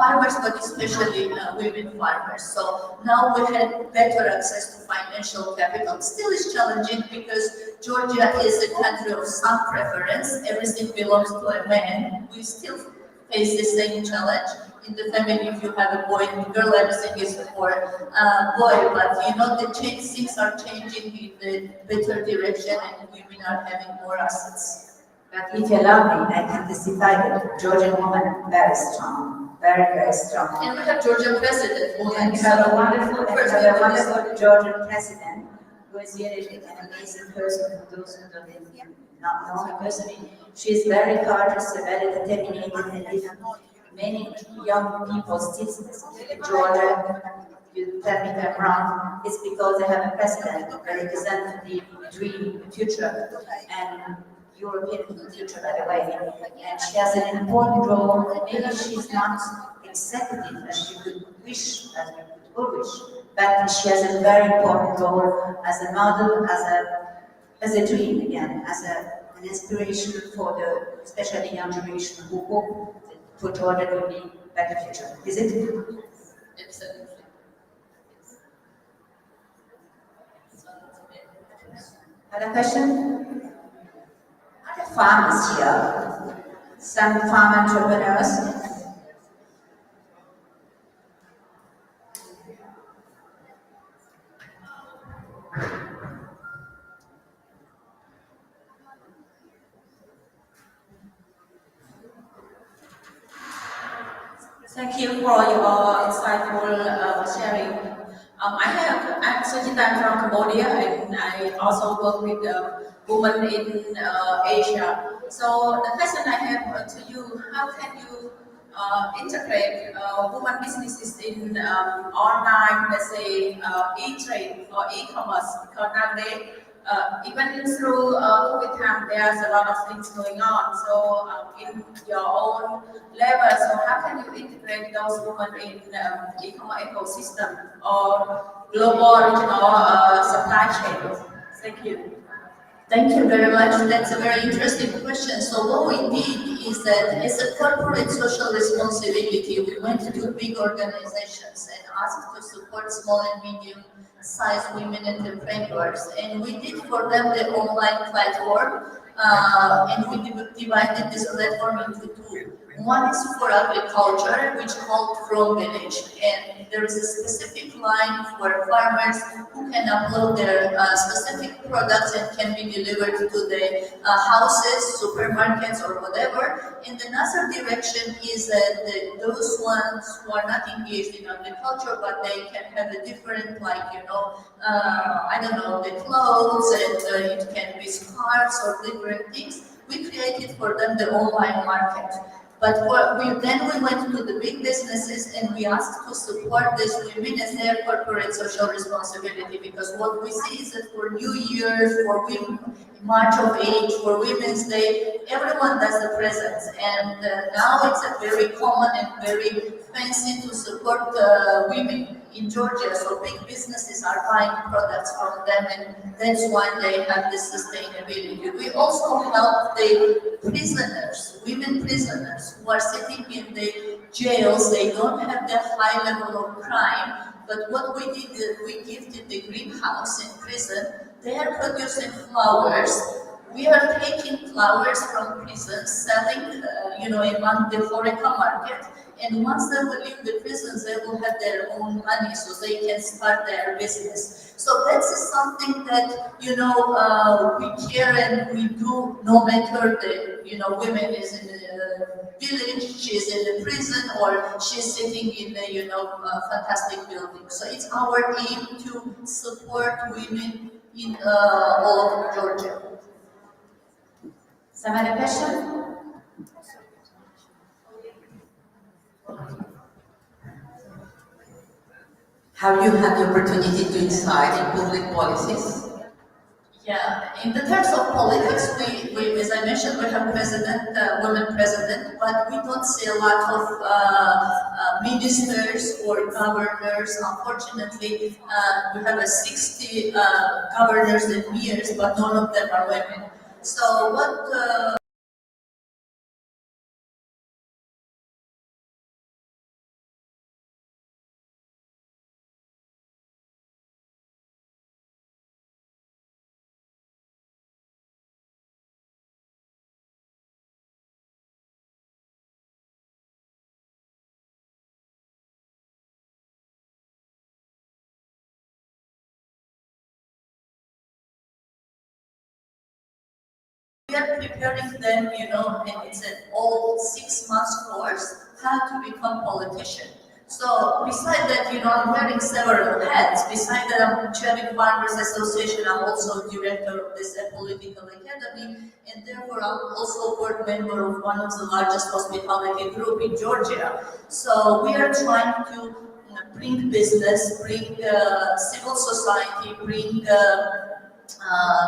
Speaker 3: farmers, but especially women farmers. So now we have better access to financial capital. Still is challenging because Georgia is a country of some preference. Everything belongs to a man. We still face the same challenge. In the family, if you have a boy and girl, everything is for boy. But you know, things are changing in the better direction, and women are having more assets.
Speaker 15: But if you allow me, I can testify that Georgian women are very strong, very, very strong.
Speaker 3: And we have Georgian president.
Speaker 15: And we have a wonderful Georgian president who is really an amazing person. For those who don't not know her personally, she is very courageous, very determined, and if many young people still in Georgia, you tell me if I'm wrong, it's because they have a president that represents the dream, the future, and European future, by the way. And she has an important role. Maybe she's not executive as she could wish, as we could all wish, but she has a very important role as a model, as a dream again, as an inspiration for the especially young generation who hope for Georgia to be a better future. Is it?
Speaker 3: Absolutely.
Speaker 15: Other question? Are the farmers here? Some farm entrepreneurs?
Speaker 19: Thank you for your insightful sharing. I'm Sujita, I'm from Cambodia, and I also work with women in Asia. So the question I have to you, how can you integrate women businesses in online, let's say, e-trade or e-commerce? Because nowadays even through COVID time, there's a lot of things going on. So in your own level, so how can you integrate those women in e-commerce ecosystem or global regional supply chains? Thank you.
Speaker 18: Thank you very much. That's a very interesting question. So what we did is that as a corporate social responsibility, we went to big organizations and asked to support small and medium-sized women entrepreneurs. And we did for them the online platform, and we divided this platform into two. One is for agriculture, which is called From Village, and there is a specific line for farmers who can upload their specific products and can be delivered to the houses, supermarkets, or whatever. And another direction is that those ones who are not engaged in agriculture, but they can have a different, like, I don't know, the clothes, and it can be scarves or different things. We created for them the online market. But then we went to the big businesses and we asked to support these women as their corporate social responsibility, because what we see is that for New Year's, for women, March of Age, for Women's Day, everyone does the presents, and now it's a very common and very fancy to support women in Georgia. So big businesses are buying products from them, and that's why they have this sustainability. We also help the prisoners, women prisoners who are sitting in the jails. They don't have the high level of crime, but what we did is we gifted the greenhouse in prison. They are producing flowers. We are taking flowers from prisons, selling, among the foreign market. And once they will leave the prisons, they will have their own money, so they can start their business. So that's something that, we care and we do, no matter the, women is in the village, she's in the prison, or she's sitting in a, fantastic building. So it's our aim to support women in all of Georgia.
Speaker 19: Some other question?
Speaker 6: Have you had the opportunity to insight in public policies?
Speaker 18: Yeah, in the terms of politics, we as I mentioned, we have women president, but we don't see a lot of ministers or governors. Unfortunately, we have 60 governors and mayors, but none of them are women. So what we are preparing them, and it's an all 6 months course, how to become politician. So besides that, I'm wearing several hats. Besides that, I'm chairing Farmers Association. I'm also director of this political academy, and therefore I'm also board member of one of the largest hospitality group in Georgia. So we are trying to bring business, bring civil society, bring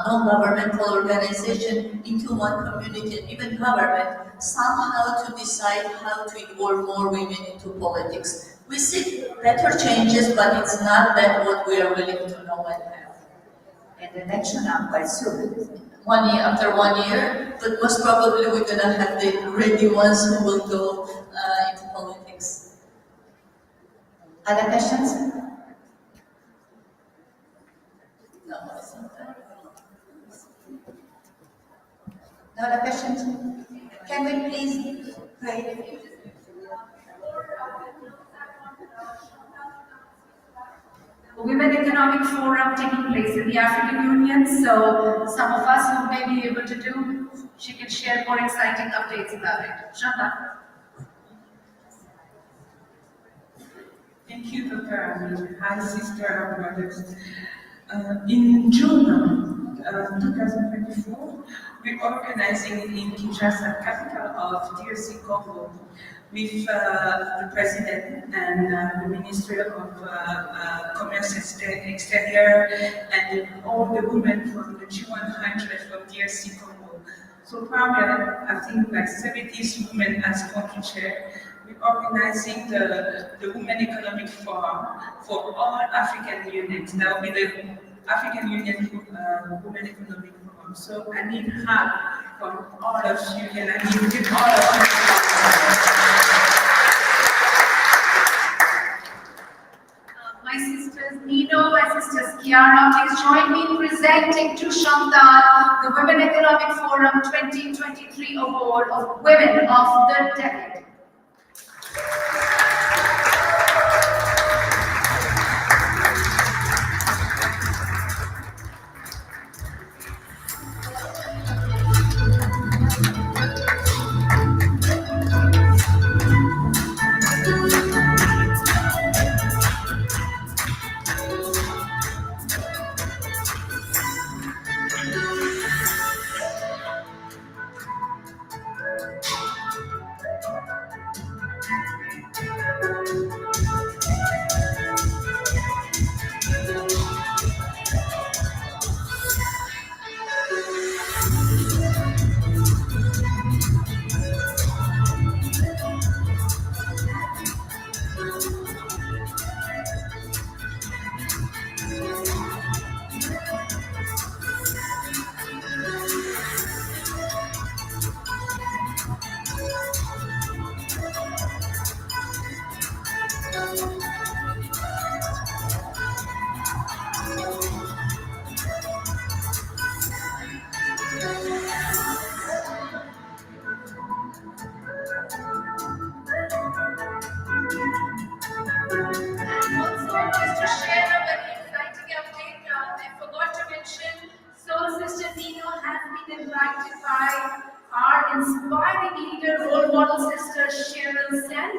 Speaker 18: non-governmental organization into one community, and even government, somehow to decide how to involve more women into politics. We see better changes, but it's not that what we are willing to know and have.
Speaker 19: And the next one up quite soon.
Speaker 18: After 1 year, but most probably we're gonna have the ready ones who will go into politics.
Speaker 19: Other questions?
Speaker 18: No, it's not that.
Speaker 19: No other questions? Can we please pray?
Speaker 1: Women Economic Forum taking place in the African Union, so some of us who may be able to do, she can share more exciting updates about it. Shanta.
Speaker 20: Thank you, Dr. Ami. Hi, sister and brothers. In June 2024, we're organizing in Kinshasa, capital of DRC Congo, with the President and the Ministry of Commerce Exterior and all the women from the G100 from DRC Congo. So probably, I think like 70 women as country chair, we're organizing the Women Economic Forum for all African unions. That will be the African Union Women Economic Forum. So I need help from all of you, and I need all of you.
Speaker 1: My sisters Nino, my sisters Kiara, please join me in presenting to Chantal the Women Economic Forum 2023 Award of Women of the Decade.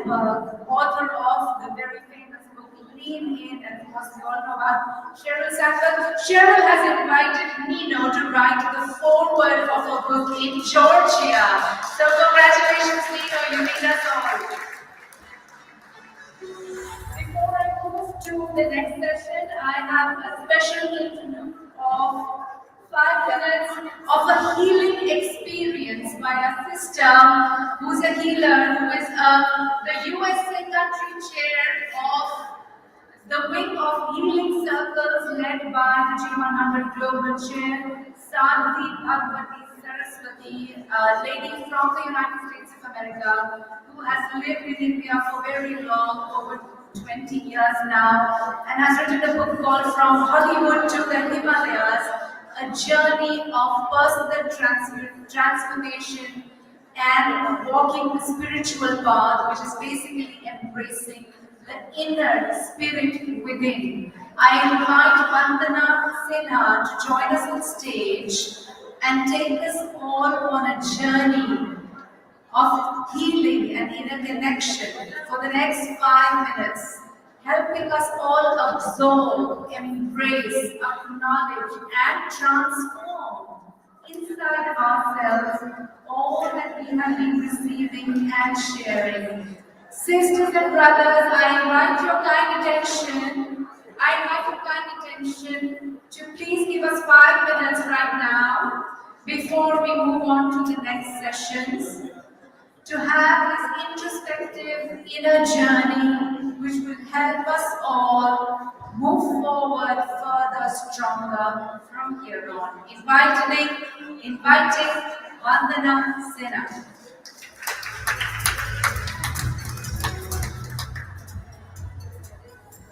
Speaker 1: Author of the very famous book Lean In, and of course we all know about Cheryl Sandberg. Cheryl has invited Nino to write the foreword of her book in Georgia. So congratulations, Nino, you made us all. Before I move to the next session, I have a special interlude of 5 minutes of a healing experience by a sister who's a healer, who is the USA country chair of the wing of healing circles led by the G100 Global Chair, Sadhvi Bhagwati Saraswati, a lady from the United States of America who has lived in India for very long, over 20 years now, and has written a book called From Hollywood to the Himalayas, a journey of personal transformation and walking the spiritual path, which is basically embracing the inner spirit within. I invite Vandana Sinha to join us on stage and take us all on a journey of healing and inner connection for the next 5 minutes, helping us all absorb, embrace, acknowledge, and transform inside ourselves all that we have been receiving and sharing. Sisters and brothers, I invite your kind attention. To please give us 5 minutes right now before we move on to the next sessions, to have this introspective inner journey which will help us all move forward further stronger from here on. Inviting Vandana Sinha.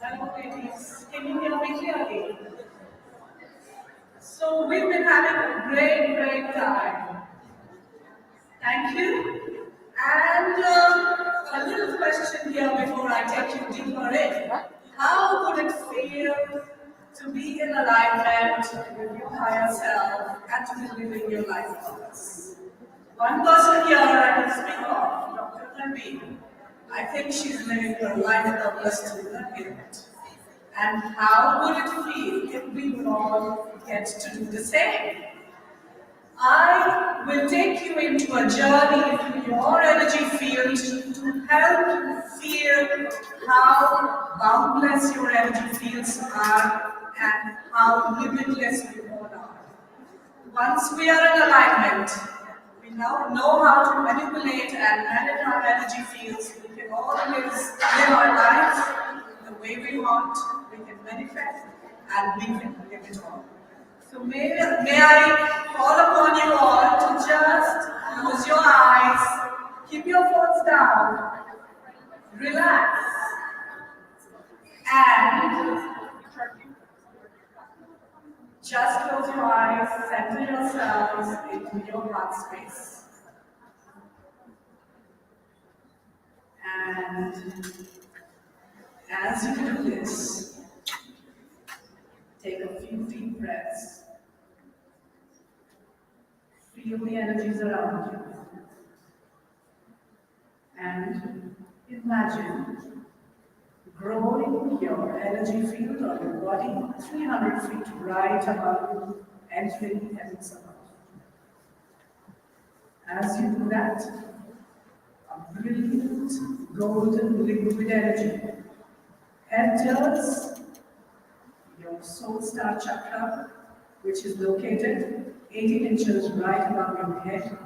Speaker 20: Hello ladies, can you hear me clearly? So we've been having a great time. Thank you. And a little question here before I take you deeper in. How would it feel to be in alignment with your higher self and to be living your life purpose? One person here I can speak of, Dr. Nabi. I think she's living her life purpose to the hilt. And how would it feel if we would all get to do the same? I will take you into a journey through your energy field to help you feel how boundless your energy fields are and how limitless you all are. Once we are in alignment, we now know how to manipulate and manage our energy fields. We can always live our lives the way we want, we can manifest, and we can live it all. So may I call upon you all to just close your eyes, keep your phones down, relax, and just close your eyes, center yourselves into your heart space. And as you do this, take a few deep breaths. Feel the energies around you. And imagine growing your energy field on your body 300 feet right above you, entering the heavens above. As you do that, a brilliant golden liquid energy enters your soul star chakra, which is located 18 inches right above your head,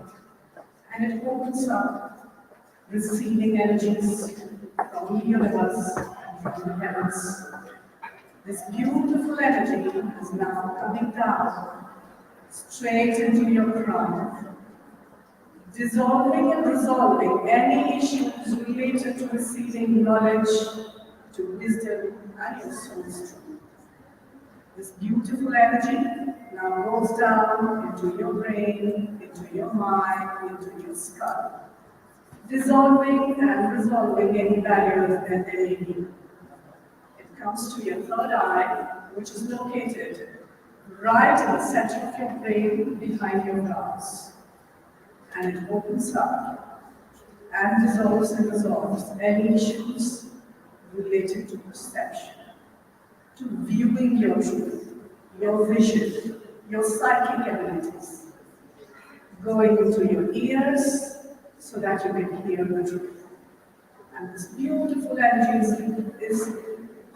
Speaker 20: and it opens up, receiving energies from the universe and from the heavens. This beautiful energy is now coming down straight into your crown, dissolving and resolving any issues related to receiving knowledge, to wisdom, and your soul's truth. This beautiful energy now goes down into your brain, into your mind, into your skull, dissolving and resolving any barriers that there may be. It comes to your third eye, which is located right in the center of your brain, behind your brows. And it opens up and dissolves and resolves any issues related to perception, to viewing your truth, your vision, your psychic abilities, going into your ears so that you can hear the truth. And this beautiful energy is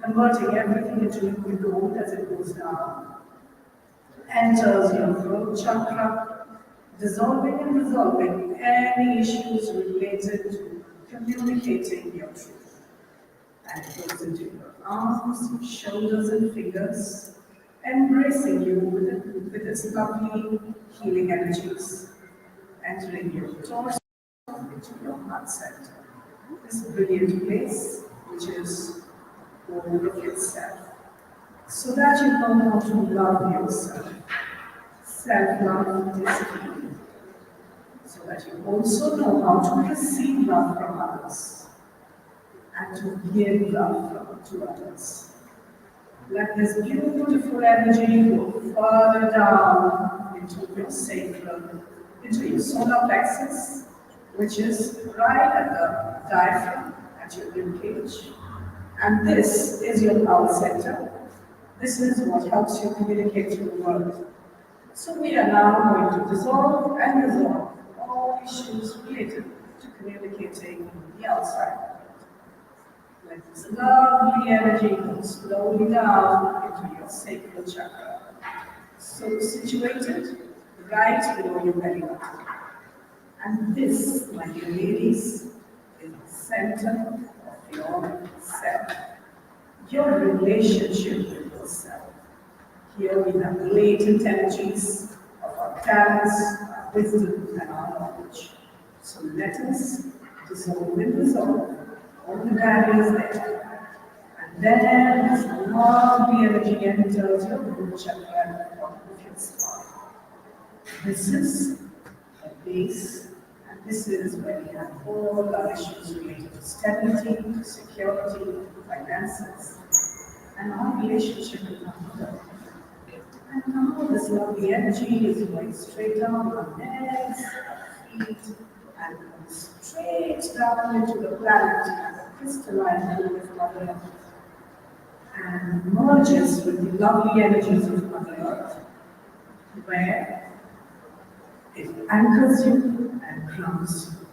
Speaker 20: converting everything into liquid gold as it goes down, enters your throat chakra, dissolving and resolving any issues related to communicating your truth. And it goes into your arms, your shoulders and fingers, embracing you with its lovely healing energies, entering your torso into your heart center. This brilliant place, which is all of yourself, so that you know how to love yourself. Self-love is key, so that you also know how to receive love from others and to give love to others. Let this beautiful energy go further down into your sacrum, into your solar plexus, which is right at the diaphragm, at your ribcage. And this is your power center. This is what helps you communicate to the world. So we are now going to dissolve and resolve all issues related to communicating the outside world. Let this lovely energy go slowly down into your sacral chakra, so situated right below your belly button. And this, my dear ladies, is the center of your self, your relationship with yourself. Here we have latent energies of our talents, our wisdom, and our knowledge. So let us dissolve and resolve all the barriers there. And then this lovely energy enters your root chakra and the top of your spine. This is the base, and this is where we have all our issues related to stability, to security, to finances, and our relationship with our mother. And now this lovely energy is going straight down our legs, our feet, and goes straight down into the planet and the crystalline pool of Mother Earth, and merges with the lovely energies of Mother Earth, where
Speaker 4: It anchors you and grounds you.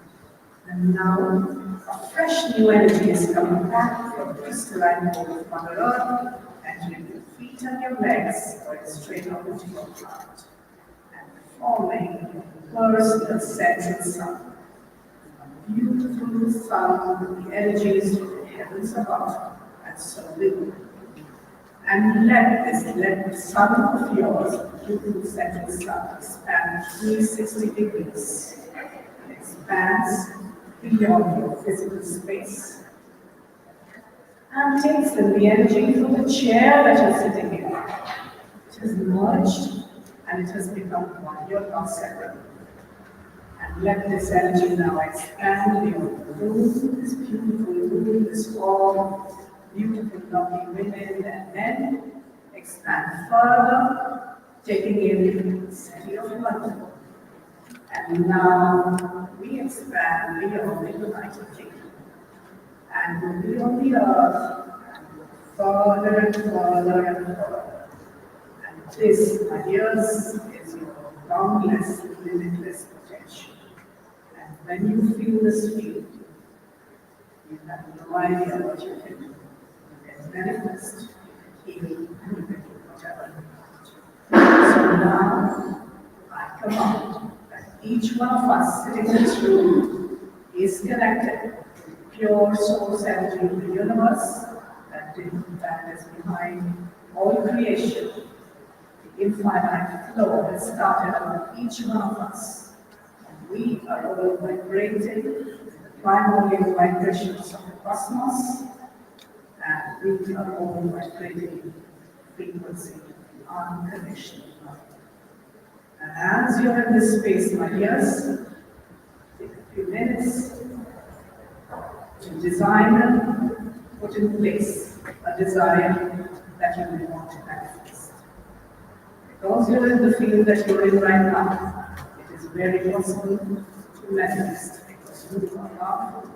Speaker 4: And now, a fresh new energy is coming back from the crystalline bowl of Mother Earth, entering your feet and your legs, going straight up into your heart, and forming your personal central sun. A beautiful sun with the energies from the heavens above, and so will. And let the sun of yours, beautiful central sun, expand 360 degrees. It expands beyond your physical space. And takes in the energy from the chair that you're sitting in. It has merged and it has become one. You're not separate. And let this energy now expand beyond the room, this beautiful room, this hall, beautiful, lovely women and men. Expand further, taking in the city of London. And now we expand beyond the United Kingdom. And we'll be on the earth, and further and further and further. And this, my dears, is your boundless, limitless potential. And when you feel this field, you have no idea what you can do. You can manifest, you can heal, and you can do whatever you want. So now, I command that each one of us sitting in this room is connected to pure source energy of the universe that is behind all creation. The infinite flow that started on each one of us. And we are all vibrating the primordial vibrations of the cosmos, and we are all vibrating frequency unconditional love. And as you're in this space, my dears, take a few minutes to design and put in place a desire that you may want to manifest. Because you're in the field that you're in right now, it is very possible to manifest because you are powerful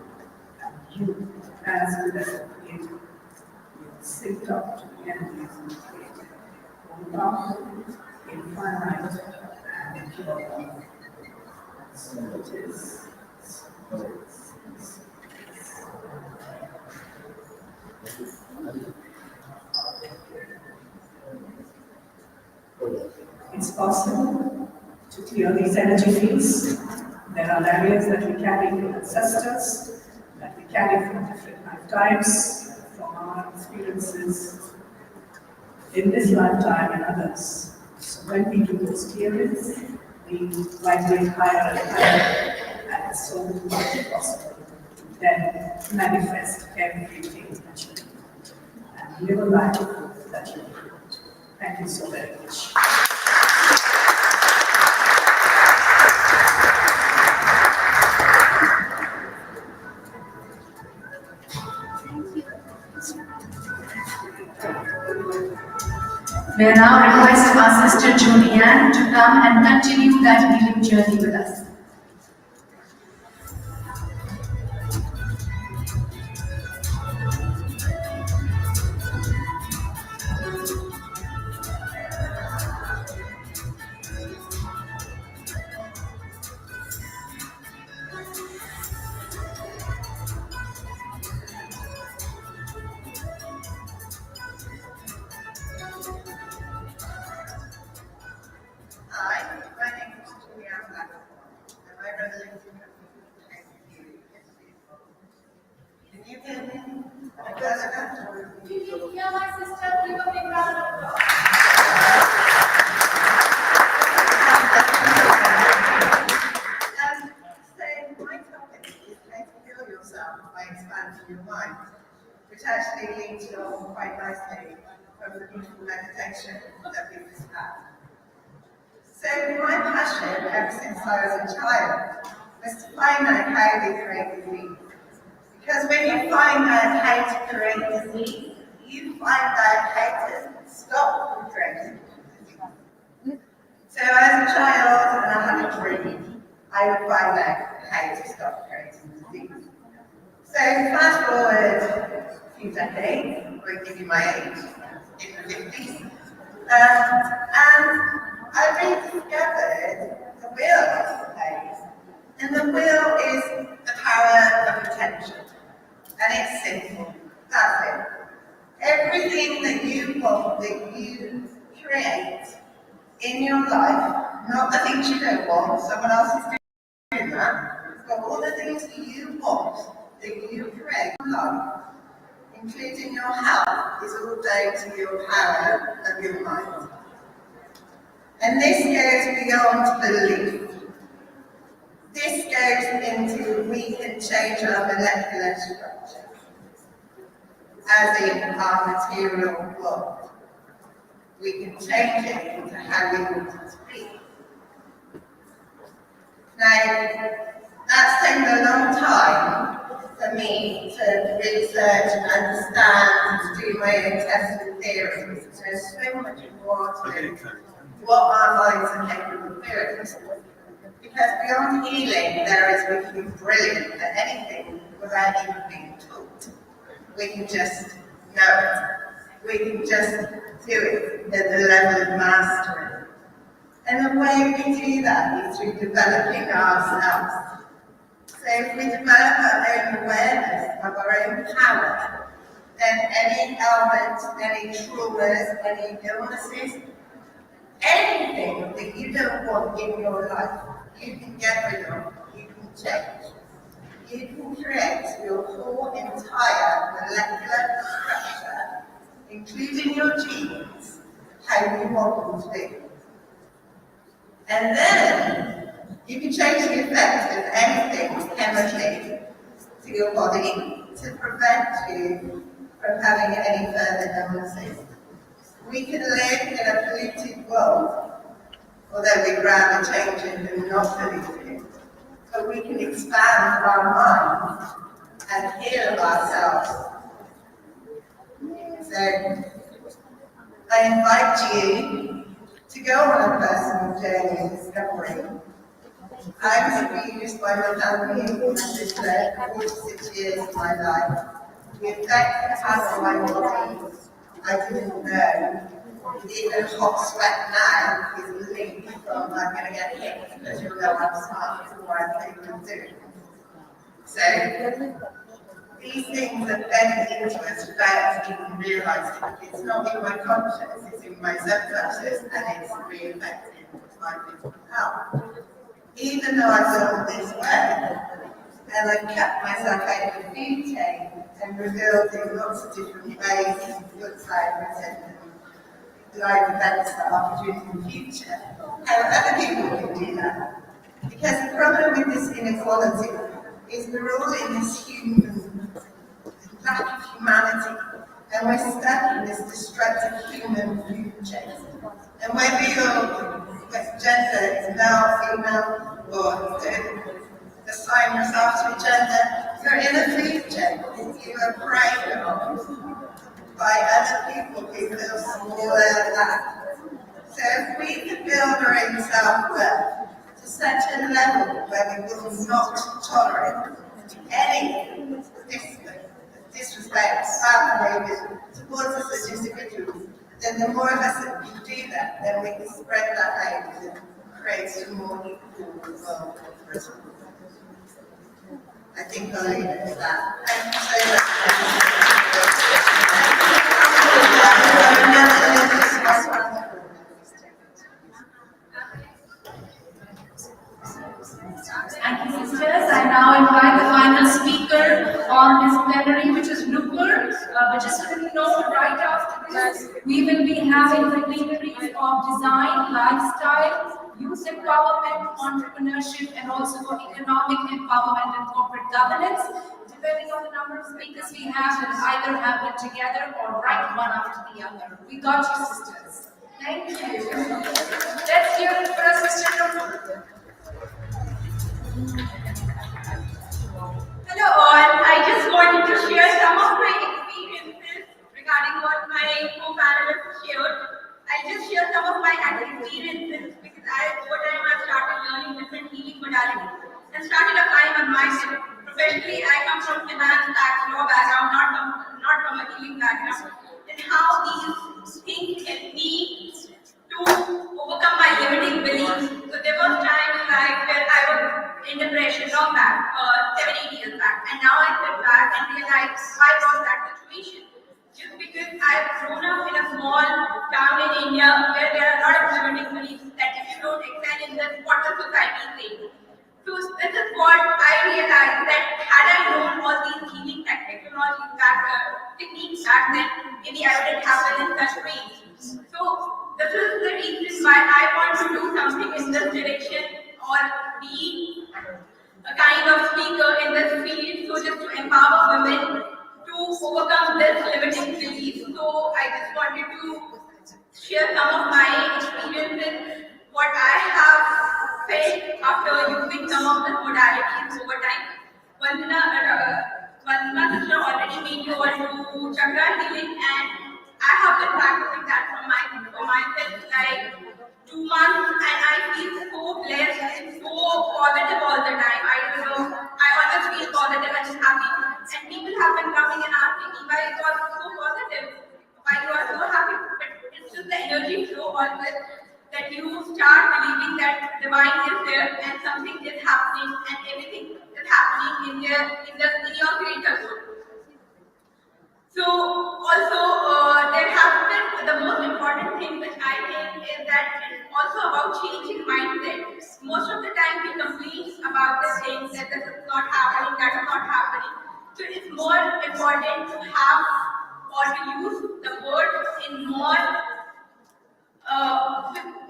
Speaker 4: and you, as good as a creator, you are synced up to the energies of the creator. More powerful, infinite, and pure love. So it is. So it is. It's possible to clear these energy fields. There are areas that we carry from ancestors, that we carry from different lifetimes, from our experiences in this lifetime and others. So when we do those clearings, we vibrate higher and higher, and it's so much possible to then manifest everything that you need and live a life that you need. Thank you so very much.
Speaker 1: May I now request our sister Julianne to come and continue that healing journey with us.
Speaker 13: Hi, my name is Julianne Blackmore, and I represent the Can you hear me?
Speaker 8: Yeah, my sister, give a big round of applause.
Speaker 13: And so my topic is how to heal yourself by expanding your mind, which actually leads you on quite nicely from the beautiful meditation that we've just had. So my passion ever since I was a child was to find out how we create disease. Because when you find out how to create disease, you find out how to stop creating disease. So as a child, and I had a dream, I would find out how to stop creating disease. So fast forward a few decades, I'll give you my age, in the 50s, and I rediscovered the will will is the power of attention. And it's simple. That's it. Everything that you want, that you create in your life, not the things you don't want, someone else is doing that, but all the things that you want, that you create in life, including your health, is all down to your power of your mind. And this goes beyond belief. This goes into we can change our molecular structure, as in our material world. We can change it into how we want it to be. Now, that's taken a long time for me to research, understand, to do my own tests and theories. There's so much more to what our minds are capable of doing. Because beyond healing, there is we can be brilliant at anything without even being taught. We can just know it. We can just do it at the level of mastery. And the way we do that is through developing ourselves. So if we develop our own awareness of our own power, then any ailments, any traumas, any illnesses, anything that you don't want in your life, you can get rid of, you can change. You can create your whole entire molecular structure, including your genes, how you want them to be. And then you can change the effect of anything chemically to your body to prevent you from having any further illnesses. We can live in a polluted world, although we'd rather change it than not pollute it. But we can expand our minds and heal ourselves. So I invite you to go on a personal journey of discovery. I was abused by my family and sister for 46 years of my life. The effect it has on my body, I didn't know. Even hot sweat now is linked from I'm going to get hit because you'll know I'm smart before I'm able to do it. So these things are fed into us without even realising it. It's not in my conscious, it's in my subconscious, and it's re-affecting my physical health. Even though I've done all this work, and I've kept myself out of the food chain and revealed in lots of different ways and good side resentment, life events that are produced in the future, and other people can do that. Because the problem with this inequality is we're all in this human lack of humanity, and we're stuck in this destructive human food chain. And whether your gender is male, female, or the sign yourself to a gender, you're in a food chain. You are preyed on by other people who feel smaller than that. So if we can build our own self-worth to such a level where we will not tolerate any disrespect, family, towards us as individuals, then the more of us that can do that, then we can spread that out and create a more equal world for us. I think I'll leave it at that. Thank you so much.
Speaker 1: Thank you, sisters. I now invite the final speaker on this plenary, which is Rupert. But just so you know, right after this, we will be having the plenaries of design, lifestyle, youth empowerment, entrepreneurship, and also for economic empowerment and corporate governance. Depending on the number of speakers we have, we'll either have them together or right one after the other. We got you, sisters. Thank you. Let's hear it for our sister Rupert.
Speaker 21: Hello all, I just wanted to share some of my experiences regarding what my co-panelists shared. I'll just share some of my experiences because over time I've started learning different healing modalities and started applying on myself. Professionally, I come from finance, tax, law background, not from a healing background. And how these things help me to overcome my limiting beliefs. So there was time in life where I was in depression, rock 7, 8 years back. And now I sit back and realize why was that situation? Just because I've grown up in a small town in India where there are a lot of limiting beliefs that if you don't excel in this, what the society says. So this is what I realized, that had I known all these healing technologies techniques back then, maybe I wouldn't happen in such ways. So this is the reason why I want to do something in this direction or be a kind of speaker in this field, so just to empower women to overcome this limiting beliefs. So I just wanted to share some of my experiences, what I have felt after using some of the modalities over time. Vandana sister already made you all do chakra healing, and I have been practicing that for myself like 2 months, and I feel so blessed and so positive all the time. I don't know, I always feel positive and happy. And people have been coming and asking me why you are so positive, why you are so happy. But it's just the energy flow always, that you start believing that divine is there and something is happening and everything is happening in your greater good. So also there has been the most important thing which I think is that it's also about changing mindset. Most of the time we complain about the things that this is not happening, that is not happening. So it's more important to have or to use the word in more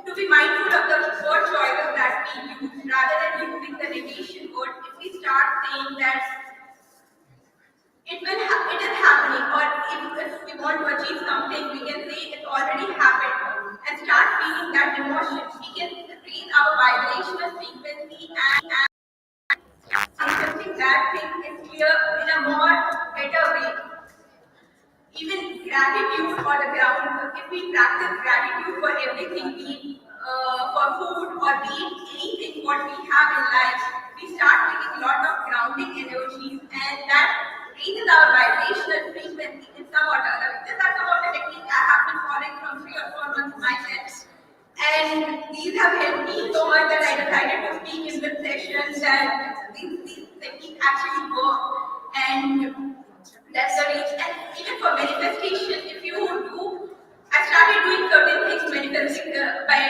Speaker 21: to be mindful of the word choices that we use rather than using the negation word. If we start saying that it is happening, or if we want to achieve something, we can say it's already happened and start feeling that emotion. We can raise our vibrational frequency and something that thing is clear in a more better way. Even gratitude for the ground, if we practice gratitude for everything, be it for food or be it anything what we have in life, we start feeling a lot of grounding energies, and that raises our vibrational frequency in some or other. These are some of the techniques I have been following from 3 or 4 months myself. And these have helped me so much that I decided to speak in this session that these techniques actually work. And that's the reason. And even for manifestation, if you do, I started doing certain things manifesting by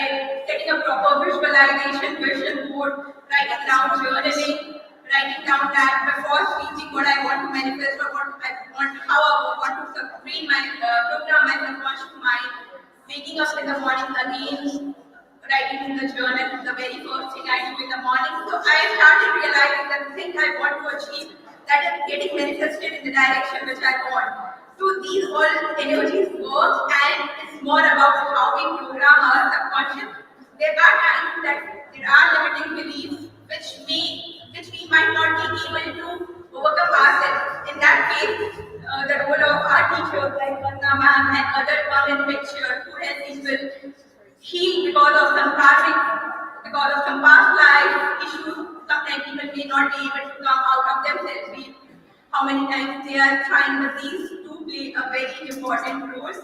Speaker 21: setting a proper visualization, vision board, writing down journaling, writing down that before speaking what I want to manifest or what I want, how I want to program my subconscious mind, waking up in the morning again, writing in the journal, the very first thing I do in the morning. So I started realizing that the thing I want to achieve, that is getting manifested in the direction which I want. So these all energies work, and it's more about how we program our subconscious. There are times that there are limiting beliefs which we might not be able to overcome ourselves. In that case, the role of our teachers like Vandana ma'am and other come in picture who help people heal because of some karmic, because of some past life issues. Sometimes people may not be able to come out of themselves. How many times they are trying, but these do play a very important role.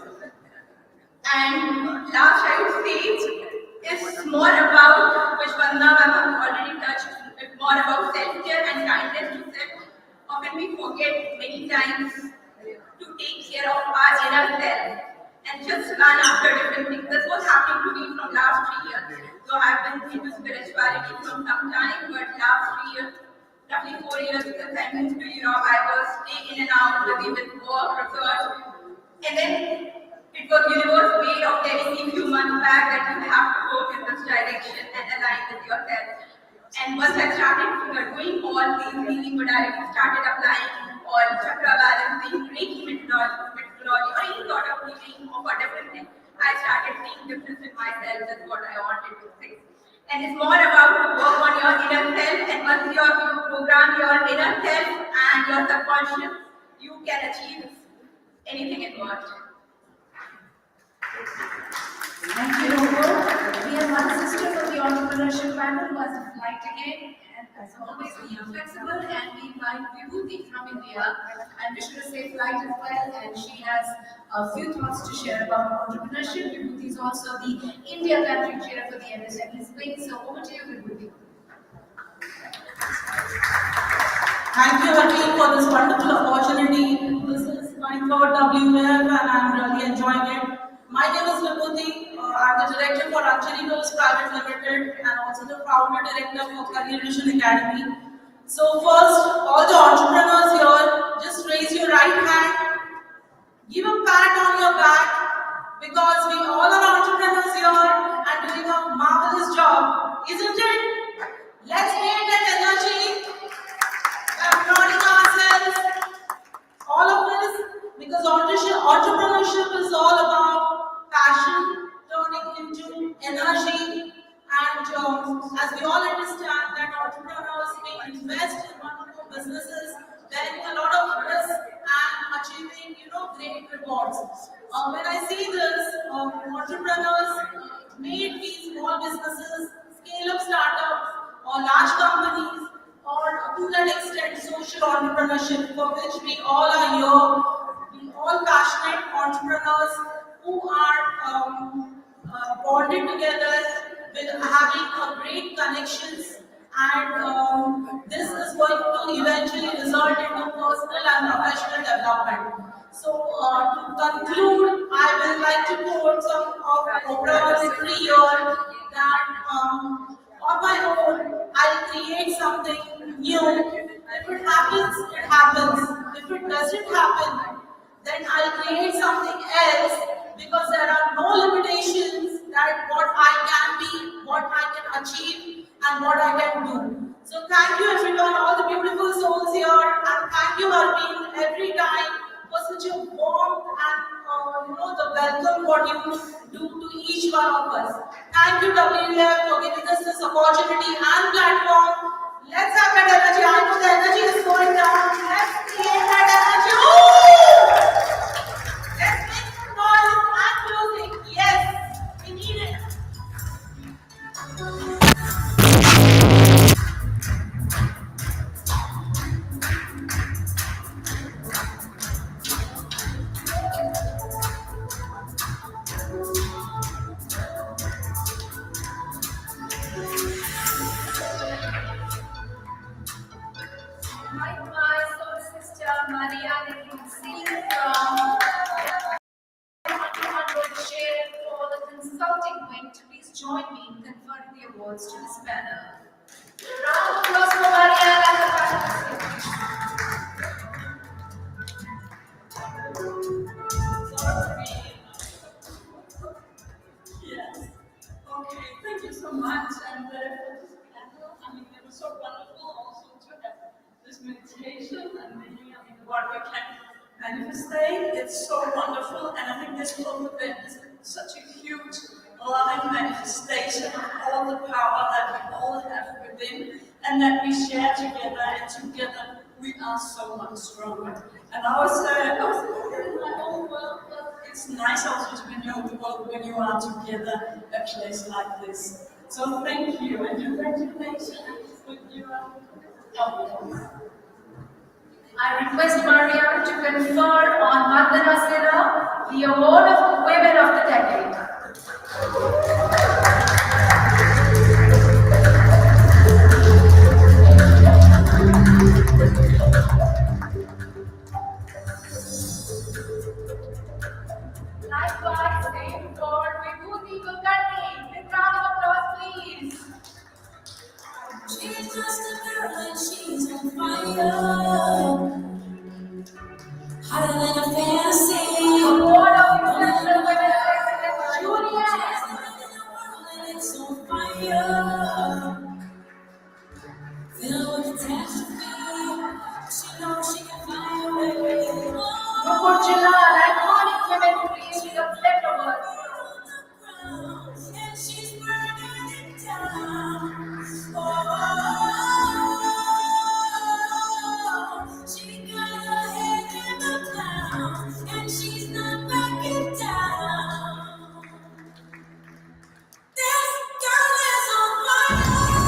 Speaker 21: And last I would say is more about, which Vandana ma'am has already touched, it's more about self-care and kindness to self. Often we forget many times to take care of our inner self and just run after different things. This was happening to me from last 3 years. So I've been into spirituality from some time, but last 3 years, roughly 4 years since I moved to Europe, I was staying in and out, busy with work, research, and then it was universe way of telling me a few months back that you have to work in this direction and align with yourself. And once I started doing all these healing modalities, started applying all chakra balancing, Reiki methodology, or any sort of healing or different thing, I started seeing difference in myself. That's what I wanted to say. And it's more about to work on your inner self, and once you program your inner self and your subconscious, you can achieve anything in life.
Speaker 1: Thank you, Noble. We have one sister from the entrepreneurship panel who has a flight again, and as always, we are flexible, and we invite Vibhuti from India, and wish her a safe flight as well, and she has a few thoughts to share about entrepreneurship. Vibhuti is also the India country chair for the MSME Spain, so over to you, Vibhuti.
Speaker 14: Thank you again for this wonderful opportunity. This is my third WEF and I'm really enjoying it. My name is Vibhuti. I'm the director for Anjali Rose Private Limited and also the founder director for Career Vision Academy. So first, all the entrepreneurs here, just raise your right hand. Give a pat on your back because we all are entrepreneurs here and doing a marvelous job, isn't it? Let's make that energy. Applauding ourselves, all of us, because entrepreneurship is all about passion turning into energy. And as we all understand that entrepreneurs may invest in one or more businesses, bearing a lot of risk and achieving, great rewards. When I see this, entrepreneurs made these small businesses, scale-up startups, or large companies, or to that extent social entrepreneurship for which we all are here. We all passionate entrepreneurs who are bonded together with having a great connections, and this is going to eventually result into personal and professional development. So to conclude, I would like to quote some of Oprah's history here that on my own, I'll create something new. If it happens, it happens. If it doesn't happen, then I'll create something else because there are no limitations that what I can be, what I can achieve, and what I can do. So thank you everyone, all the beautiful souls here, and thank you Arvind every time for such a warm and the welcome what you do to each one of us. Thank you WEF for giving us this opportunity and platform. Let's have that energy. I know the energy is going down. Let's create that energy. Ooh! Let's make some noise and music. Yes, we need it.
Speaker 1: My soul sister Maria, they can sing from 200 share for the consulting wing to please join me in conferring the awards to this panel. Round of applause for Maria and the participants.
Speaker 22: Yes. Okay, thank you so much. And it was so wonderful also to have this meditation and what we can manifestate. It's so wonderful, and I think this whole event is such a huge, loving manifestation of all the power that we all have within, and that we share together, and together we are so much stronger. And I was in my own world, but it's nice also to be in your world when you are together a place like this. So thank you, and congratulations with your
Speaker 1: I request Maria to confer on Vandana Sinha the award of Women of the Decade. Likewise, same for Vibhuti Kulkarni. Big round of applause, please.
Speaker 23: She's just a girl and she's on fire. Hotter than a fantasy.
Speaker 1: Award of International Women of Excellence, Juliet.
Speaker 23: And it's on fire. Filled with catastrophe. She knows she can fly away.
Speaker 1: Nupur Jilal, iconic women creating a plethora.
Speaker 23: And she's burning it down. She got her head in the clouds, and she's not backing down. This girl is on fire.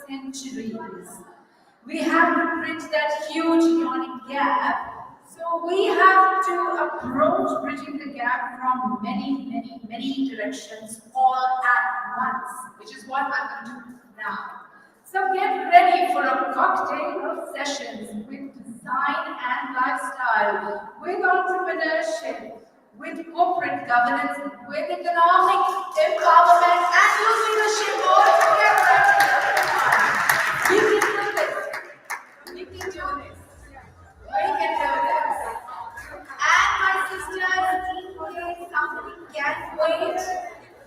Speaker 1: centuries. We have to bridge that huge yawning gap. So we have to approach bridging the gap from many directions all at once, which is what I'm going to do now. So get ready for a cocktail of sessions with design and lifestyle, with entrepreneurship, with corporate governance, with economic empowerment, and youth leadership all together. We can do this. We can do this. We can do this. And my sisters, in case somebody can't wait,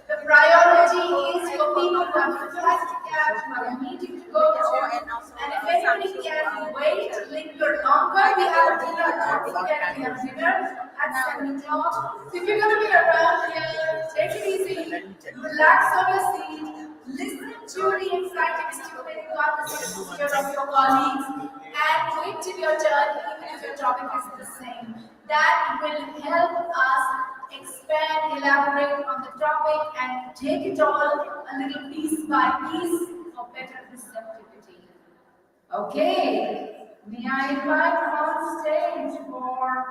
Speaker 1: the priority is for people who have flights to catch, who have a meeting to go to, and if anybody can wait, linger longer, we have dinner. Don't forget, we have dinner at 7 o'clock. So if you're going to be around here, take it easy, relax on your seat, listen to the exciting, stimulating conversations here of your colleagues, and wait till your turn, even if your topic is the same. That will help us expand, elaborate on the topic, and take it all a little piece by piece for better receptivity. Okay, may I invite on stage for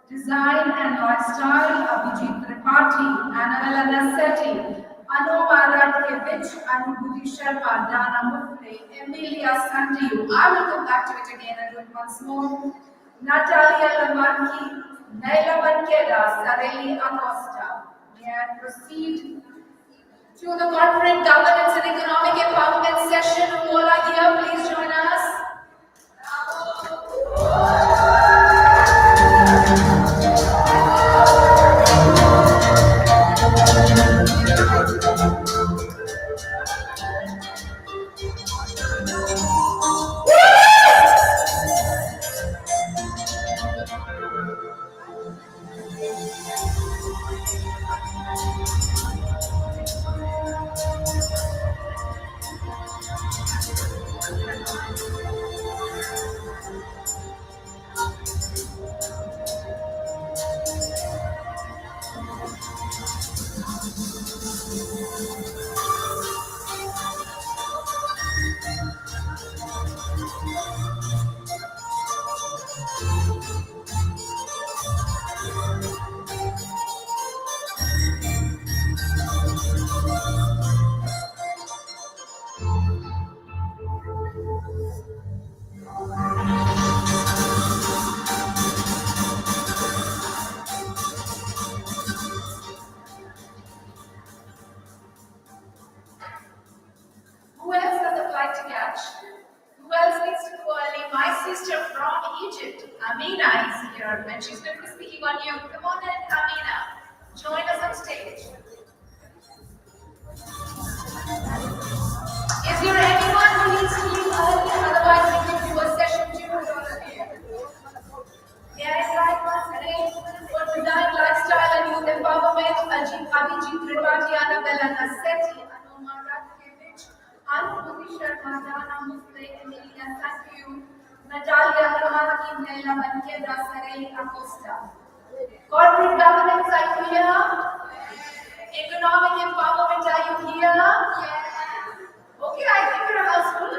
Speaker 1: design and lifestyle Abhijit Tripathi, Annabella Nassetti, Anu Maradkevich, Anubhuti Sharma, Dana Mufle, Emilia Santiu. I will come back to it again and do it once more. Natalia Lamarki, Naila Banqueda, Sareli Acosta. May I proceed to the corporate governance and economic empowerment session. All are here, please join us. Who else has a flight to catch? Who else needs to go early? My sister from Egypt, Amina, is here, and she's going to be speaking on you. Come on in, Amina. Join us on stage. Is there anyone who needs to leave early? Otherwise, we can do a session 2 with all of you. Yes, right, once again, for design, lifestyle, and youth empowerment, Abhijit Tripathi, Annabella Nassetti, Anu Maradkevich, Anubhuti Sharma, Dana Mufle, Emilia Santiu, Natalia Lamarki, Naila Banqueda, Sareli Acosta. Corporate governance, are you here? Economic empowerment, are you here? Yes. Okay, I think we're a house full.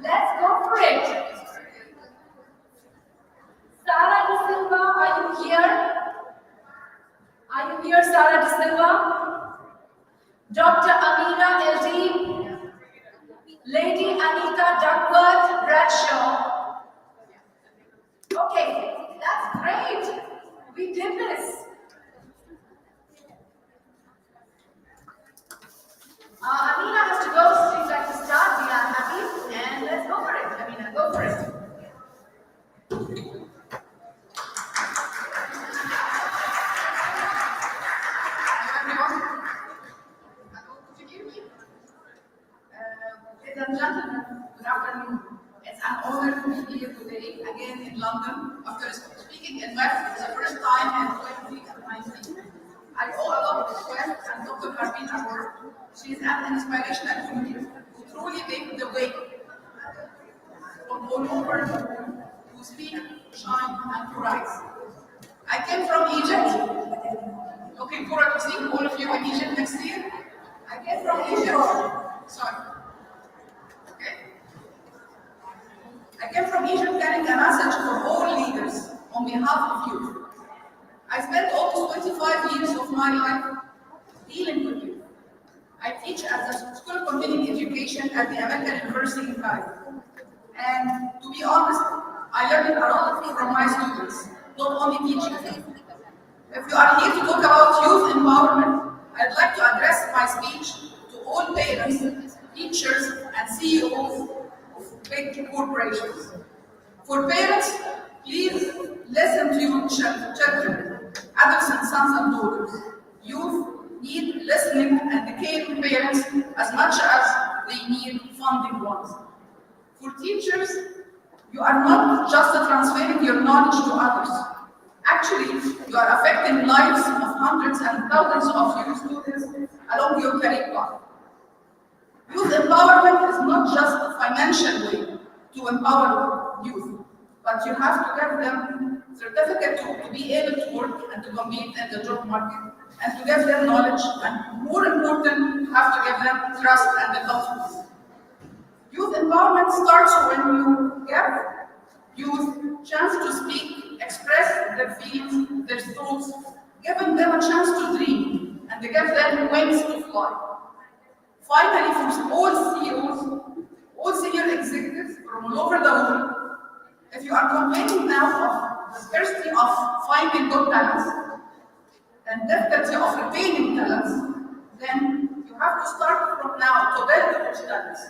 Speaker 1: Let's go for it. Sara De Silva, are you here? Are you here, Sara De Silva? Dr. Amina LD, Lady Anita Duckworth Bradshaw. Okay, that's great. We did this. Amina has to go, so she'd like to start. We are happy, and let's go for it. Amina, go for it.
Speaker 5: Ladies and gentlemen, good afternoon. It's an honor to be here today, again in London, after speaking in WEF for the first time in 2019. I owe a lot of WEF and Dr. Carmina work. She is an inspirational figure who truly paved the way from all over to speak, shine, and to rise. I came from Egypt. Looking forward to seeing all of you in Egypt next year. I came from Egypt. Sorry. Okay. I came from Egypt carrying a message for all leaders on behalf of youth. I spent almost 25 years of my life dealing with youth. I teach at the School of Continuing Education at the American University in Cairo. And to be honest, I learned a lot from my students, not only teaching them. If you are here to talk about youth empowerment, I'd like to address my speech to all parents, teachers, and CEOs of big corporations. For parents, please listen to your children, adolescent sons and daughters. Youth need listening and caring parents as much as they need funding ones. For teachers, you are not just transferring your knowledge to others. Actually, you are affecting lives of hundreds and thousands of your students along your career path. Youth empowerment is not just a financial way to empower youth, but you have to give them certificate to be able to work and to compete in the job market, and to give them knowledge, and more important, you have to give them trust and the confidence. Youth empowerment starts when you give youth chance to speak, express their feelings, their thoughts, giving them a chance to dream, and to give them wings to fly. Finally, for all CEOs, all senior executives from all over the world, if you are complaining now of the scarcity of finding good talents and difficulty of retaining talents, then you have to start from now to build those talents.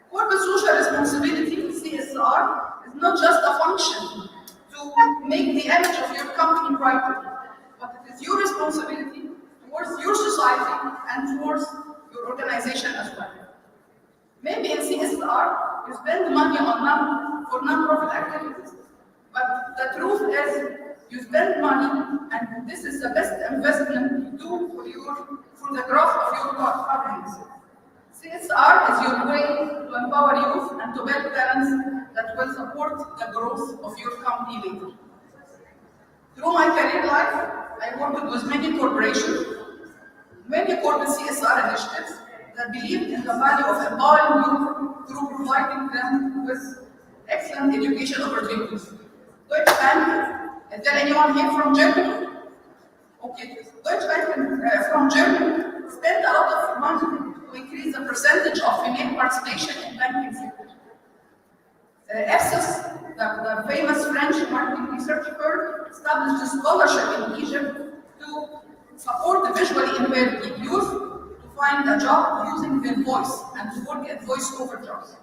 Speaker 5: Corporate social responsibility, CSR, is not just a function to make the image of your company brighter, but it is your responsibility towards your society and towards your organization as well. Maybe in CSR, you spend money on for non-profit activities, but the truth is you spend money, and this is the best investment you do for the growth of your companies. CSR is your way to empower youth and to build talents that will support the growth of your company later. Through my career life, I worked with many corporations, many corporate CSR initiatives that believed in the value of empowering youth through providing them with excellent education opportunities. Deutsche Bank, is there anyone here from Germany? Okay, Deutsche Bank from Germany spent a lot of money to increase the percentage of female participation in banking sector. EFSIS, the famous French marketing research firm, established a scholarship in Egypt to support the visually impaired youth to find a job using their voice and to work at voice-over jobs.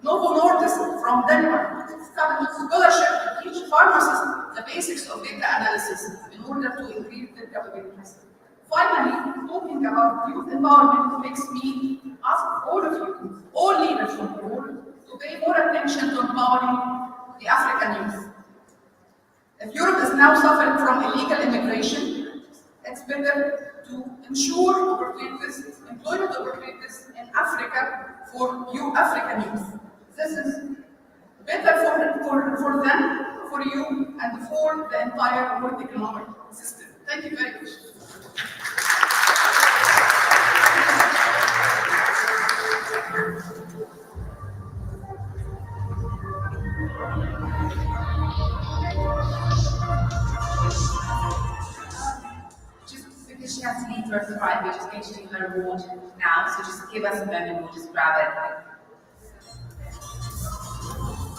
Speaker 5: Novo Nordisk from Denmark established a scholarship to teach pharmacists the basics of data analysis in order to increase their capabilities. Finally, talking about youth empowerment makes me ask all of you, all leaders from the world, to pay more attention to empowering the African youth. If Europe is now suffering from illegal immigration, it's better to ensure opportunities, employment opportunities in Africa for you African youth. This is better for them, for you, and for the entire world economic system. Thank you very much.
Speaker 7: Just because she has to leave for a flight, we're just going to do her award now, so just give us a moment, we'll just grab it.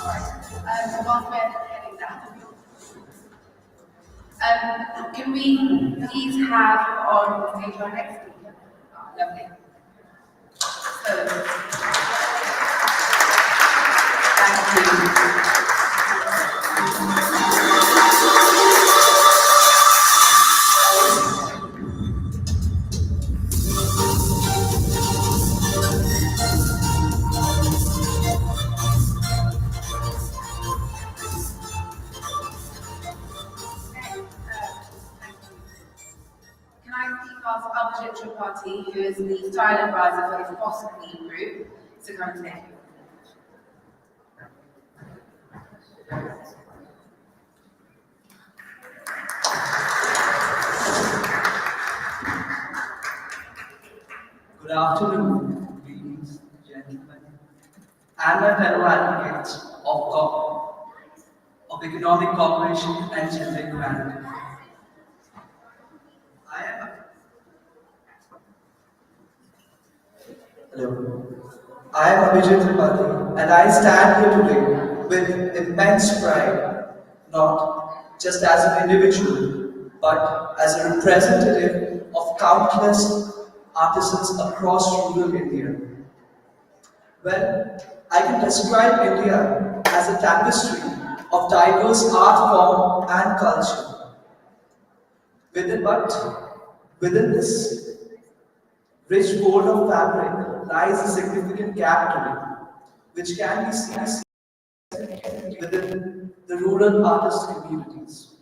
Speaker 7: Alright, whilst we're heading down. Can we please have on stage our next speaker? Oh, lovely. So, thank you. Can I please ask Abhijit Tripathi, who is the style advisor for the Foster Queen Group, to come and take it?
Speaker 16: Good afternoon, ladies and gentlemen, and my fellow advocates
Speaker 10: of economic cooperation and gender equality. Hello. I am Abhijit Tripathi and I stand here today with immense pride, not just as an individual, but as a representative of countless artisans across rural India. Well, I can describe India as a tapestry of diverse art form and culture. Within this rich fold of fabric lies a significant gap today, which can be seen within the rural artist communities.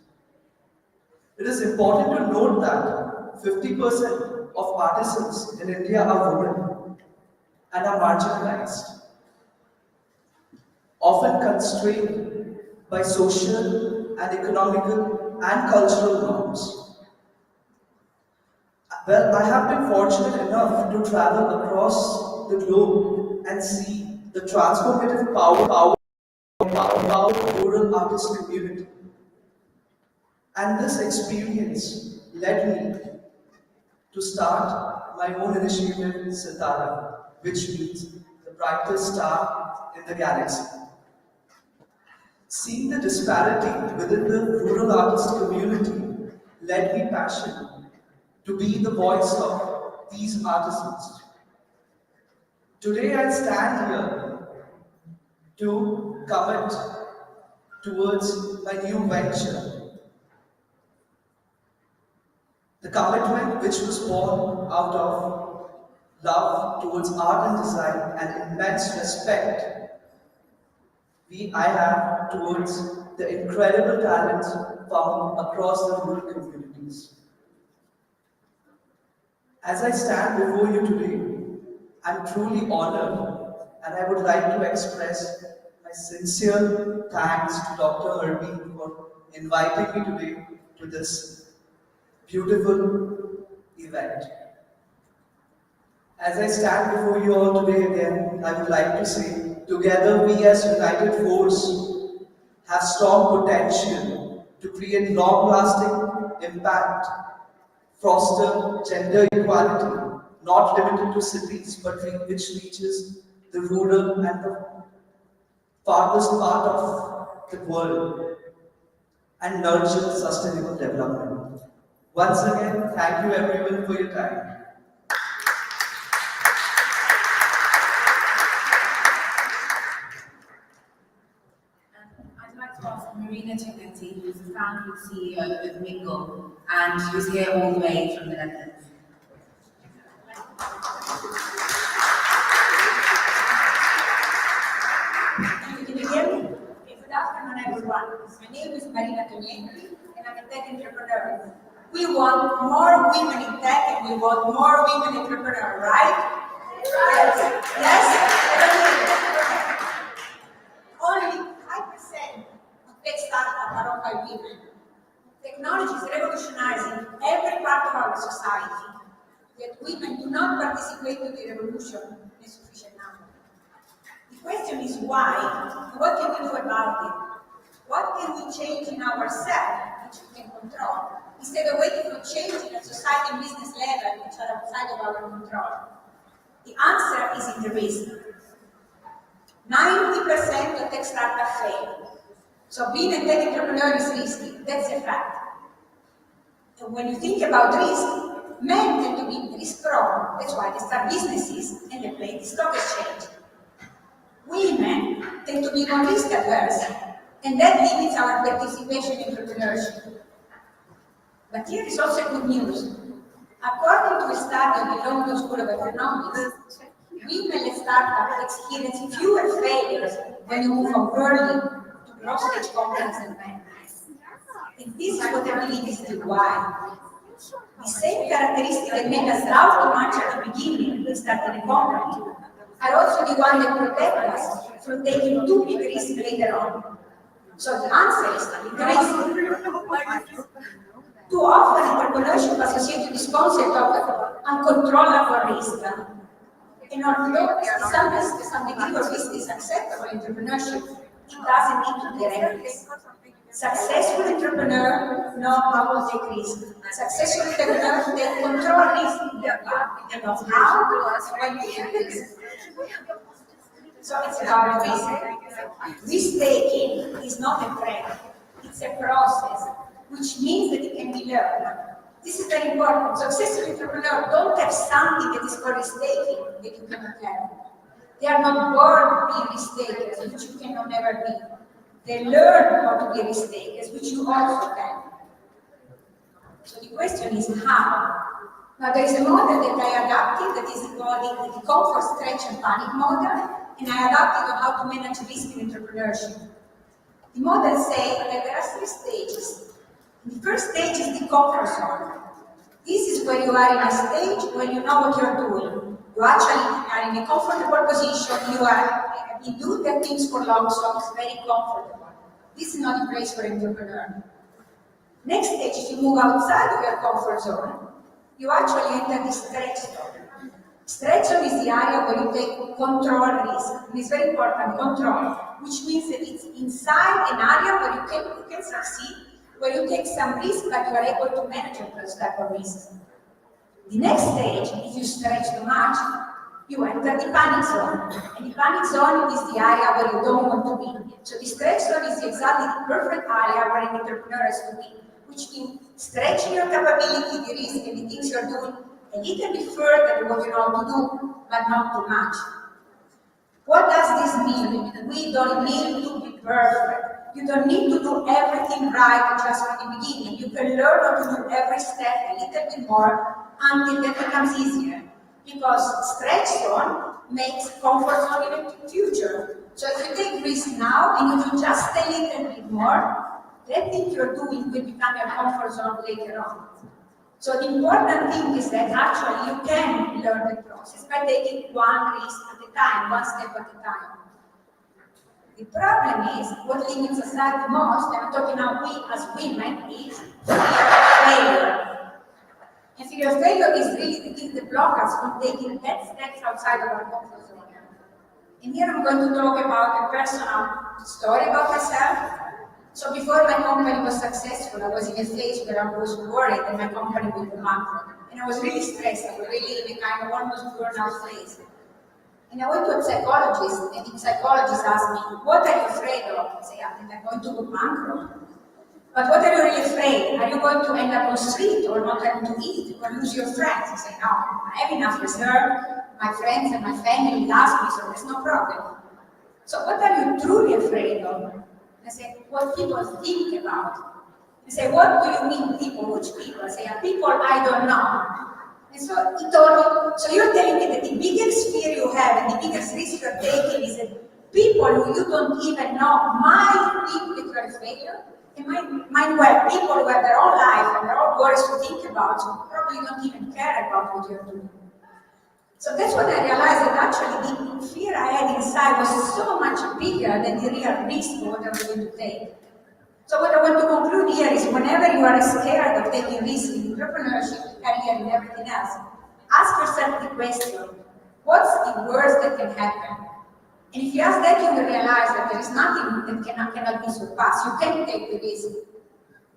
Speaker 10: It is important to note that 50% of artisans in India are women and are marginalized, often constrained by social and economical and cultural norms. Well, I have been fortunate enough to travel across the globe and see the transformative power of the rural artist community. And this experience led me to start my own initiative, Sitara, which means the brightest star in the galaxy. Seeing the disparity within the rural artist community led me passion to be the voice of these artisans. Today I stand here to commit towards my new venture. The commitment which was born out of love towards art and design and immense respect I have towards the incredible talent found across the rural communities. As I stand before you today, I'm truly honored and I would like to express my sincere thanks to Dr. Herbie for inviting me today to this beautiful event. As I stand before you all today again, I would like to say, together we as united force have strong potential to create long-lasting impact, foster gender equality, not limited to cities, but which reaches the rural and the farthest part of the world, and nurture sustainable development. Once again, thank you everyone for your time.
Speaker 7: I'd like to ask Marina Cicletti, who's the founder and CEO of Mingle, and who's here all the way from the Netherlands.
Speaker 16: Can you hear me? Okay, good afternoon, everyone. My name is Marina Cicletti, and I'm a tech entrepreneur. We want more women in tech, and we want more women entrepreneurs, right? Yes? Only 5% of tech startups are run by women. Technology is revolutionizing every part of our society, yet women do not participate in the revolution in sufficient number. The question is why, and what can we do about it? What can we change in ourselves, which we can control, instead of waiting for change at society and business level, which are outside of our control? The answer is in the risk. 90% of tech startups fail. So being a tech entrepreneur is risky, that's a fact. And when you think about risk, men tend to be risk-prone, that's why they start businesses and they play the stock exchange. Women tend to be more risk-averse, and that limits our participation in entrepreneurship. But here is also good news. According to a study of the London School of Economics, women startups experience fewer failures when you move from early to growth-stage companies and men. And this is what I believe is the why. The same characteristics that make us doubt too much at the beginning when we started a company are also the ones that protect us from taking too big risks later on. So the answer is the risk. Too often, entrepreneurship associated with this concept of uncontrollable risk. And although some degree of risk is acceptable in entrepreneurship, It doesn't need to be reckless. Successful entrepreneurs know how to take risks. Successful entrepreneurs, they control risk. They know how to when to take risk. So it's about risk. Risk-taking is not a trend. It's a process, which means that it can be learned. This is very important. Successful entrepreneurs don't have something that is called risk-taking that you cannot learn. They are not born being risk-takers, which you cannot never be. They learn how to be risk-takers, which you also can. So the question is how? Now there is a model that I adapted that is called the comfort, stretch and panic model, and I adapted on how to manage risk in entrepreneurship. The model says that there are 3 stages. The first stage is the comfort zone. This is where you are in a stage when you know what you're doing. You actually are in a comfortable position, you do the things for long, so it's very comfortable. This is not a place for entrepreneur. Next stage is you move outside of your comfort zone. You actually enter the stretch zone. Stretch zone is the area where you take control risk. And it's very important, control, which means that it's inside an area where you can succeed, where you take some risk, but you are able to manage those type of risks. The next stage, if you stretch too much, you enter the panic zone. And the panic zone is the area where you don't want to be. So the stretch zone is exactly the perfect area where an entrepreneur has to be, which means stretching your capability, the risk, and the things you're doing a little bit further than what you know how to do, but not too much. What does this mean? We don't need to be perfect. You don't need to do everything right just from the beginning. You can learn how to do every step a little bit more until that becomes easier. Because stretch zone makes comfort zone in the future. So if you take risk now and you do just a little bit more, that thing you're doing will become your comfort zone later on. So the important thing is that actually you can learn the process by taking one risk at a time, one step at a time. The problem is, what limits us the most, and I'm talking now we as women, is fear of failure. And fear of failure is really the thing that blocks us from taking that steps outside of our comfort zone. And here I'm going to talk about a personal story about myself. So before my company was successful, I was in a phase where I was worried that my company would go bankrupt. And I was really stressed. I was really in a kind of almost burnout phase. And I went to a psychologist, and the psychologist asked me, what are you afraid of? I say, I'm going to go bankrupt. But what are you really afraid? Are you going to end up on the street or not having to eat or lose your friends? I say, no, I have enough reserve. My friends and my family love me, so there's no problem. So what are you truly afraid of? I say, what people think about. I say, what do you mean people? Which people? I say, people I don't know. And so he told me, so you're telling me that the biggest fear you have and the biggest risk you're taking is that people who you don't even know might think that you're a failure? And might well, people who have their own life and their own worries to think about, so probably don't even care about what you're doing. So that's when I realized that actually the fear I had inside was so much bigger than the real risk of what I was going to take. So what I want to conclude here is whenever you are scared of taking risks in entrepreneurship, career, and everything else, ask yourself the question, what's the worst that can happen? And if you ask that, you will realize that there is nothing that cannot be surpassed. You can take the risk.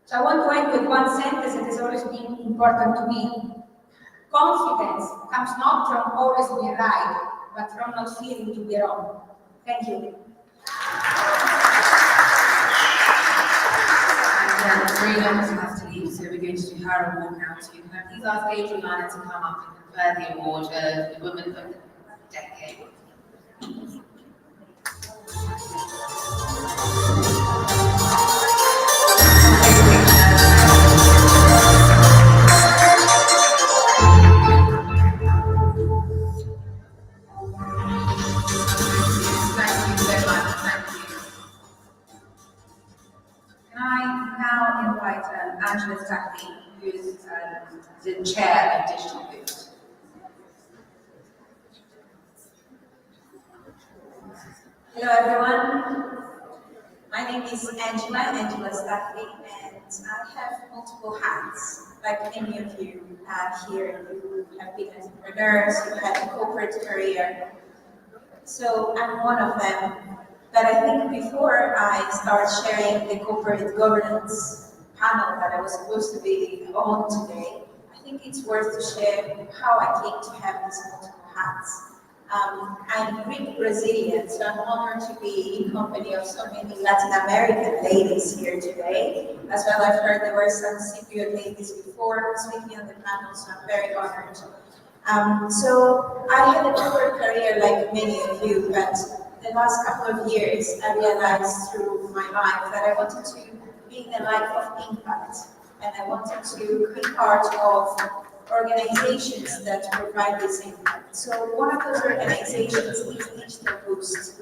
Speaker 16: So I want to end with one sentence that has always been important to me. Confidence comes not from always being right, but from not fearing to be wrong. Thank you.
Speaker 7: And Marina doesn't have to leave, so we're going to do her award now too. Can I please ask Adriana to come up and confer the award of the Woman of the Decade? Can I now invite Angela Stackney, who is the chair of Digital Boost?
Speaker 16: Hello everyone. My name is Angela Stackney, and I have multiple hats, like many of you here. You have been entrepreneurs, you have a corporate career. So I'm one of them.
Speaker 19: But I think before I start sharing the corporate governance panel that I was supposed to be on today, I think it's worth to share how I came to have these multiple hats. I'm Greek Brazilian, so I'm honored to be in company of so many Latin American ladies here today. As well, I've heard there were some Cypriot ladies before speaking on the panel, so I'm very honored. So I had a corporate career like many of you, but the last couple of years I realized through my life that I wanted to be in a life of impact, and I wanted to be part of organizations that provide this impact. So one of those organizations is Digital Boost.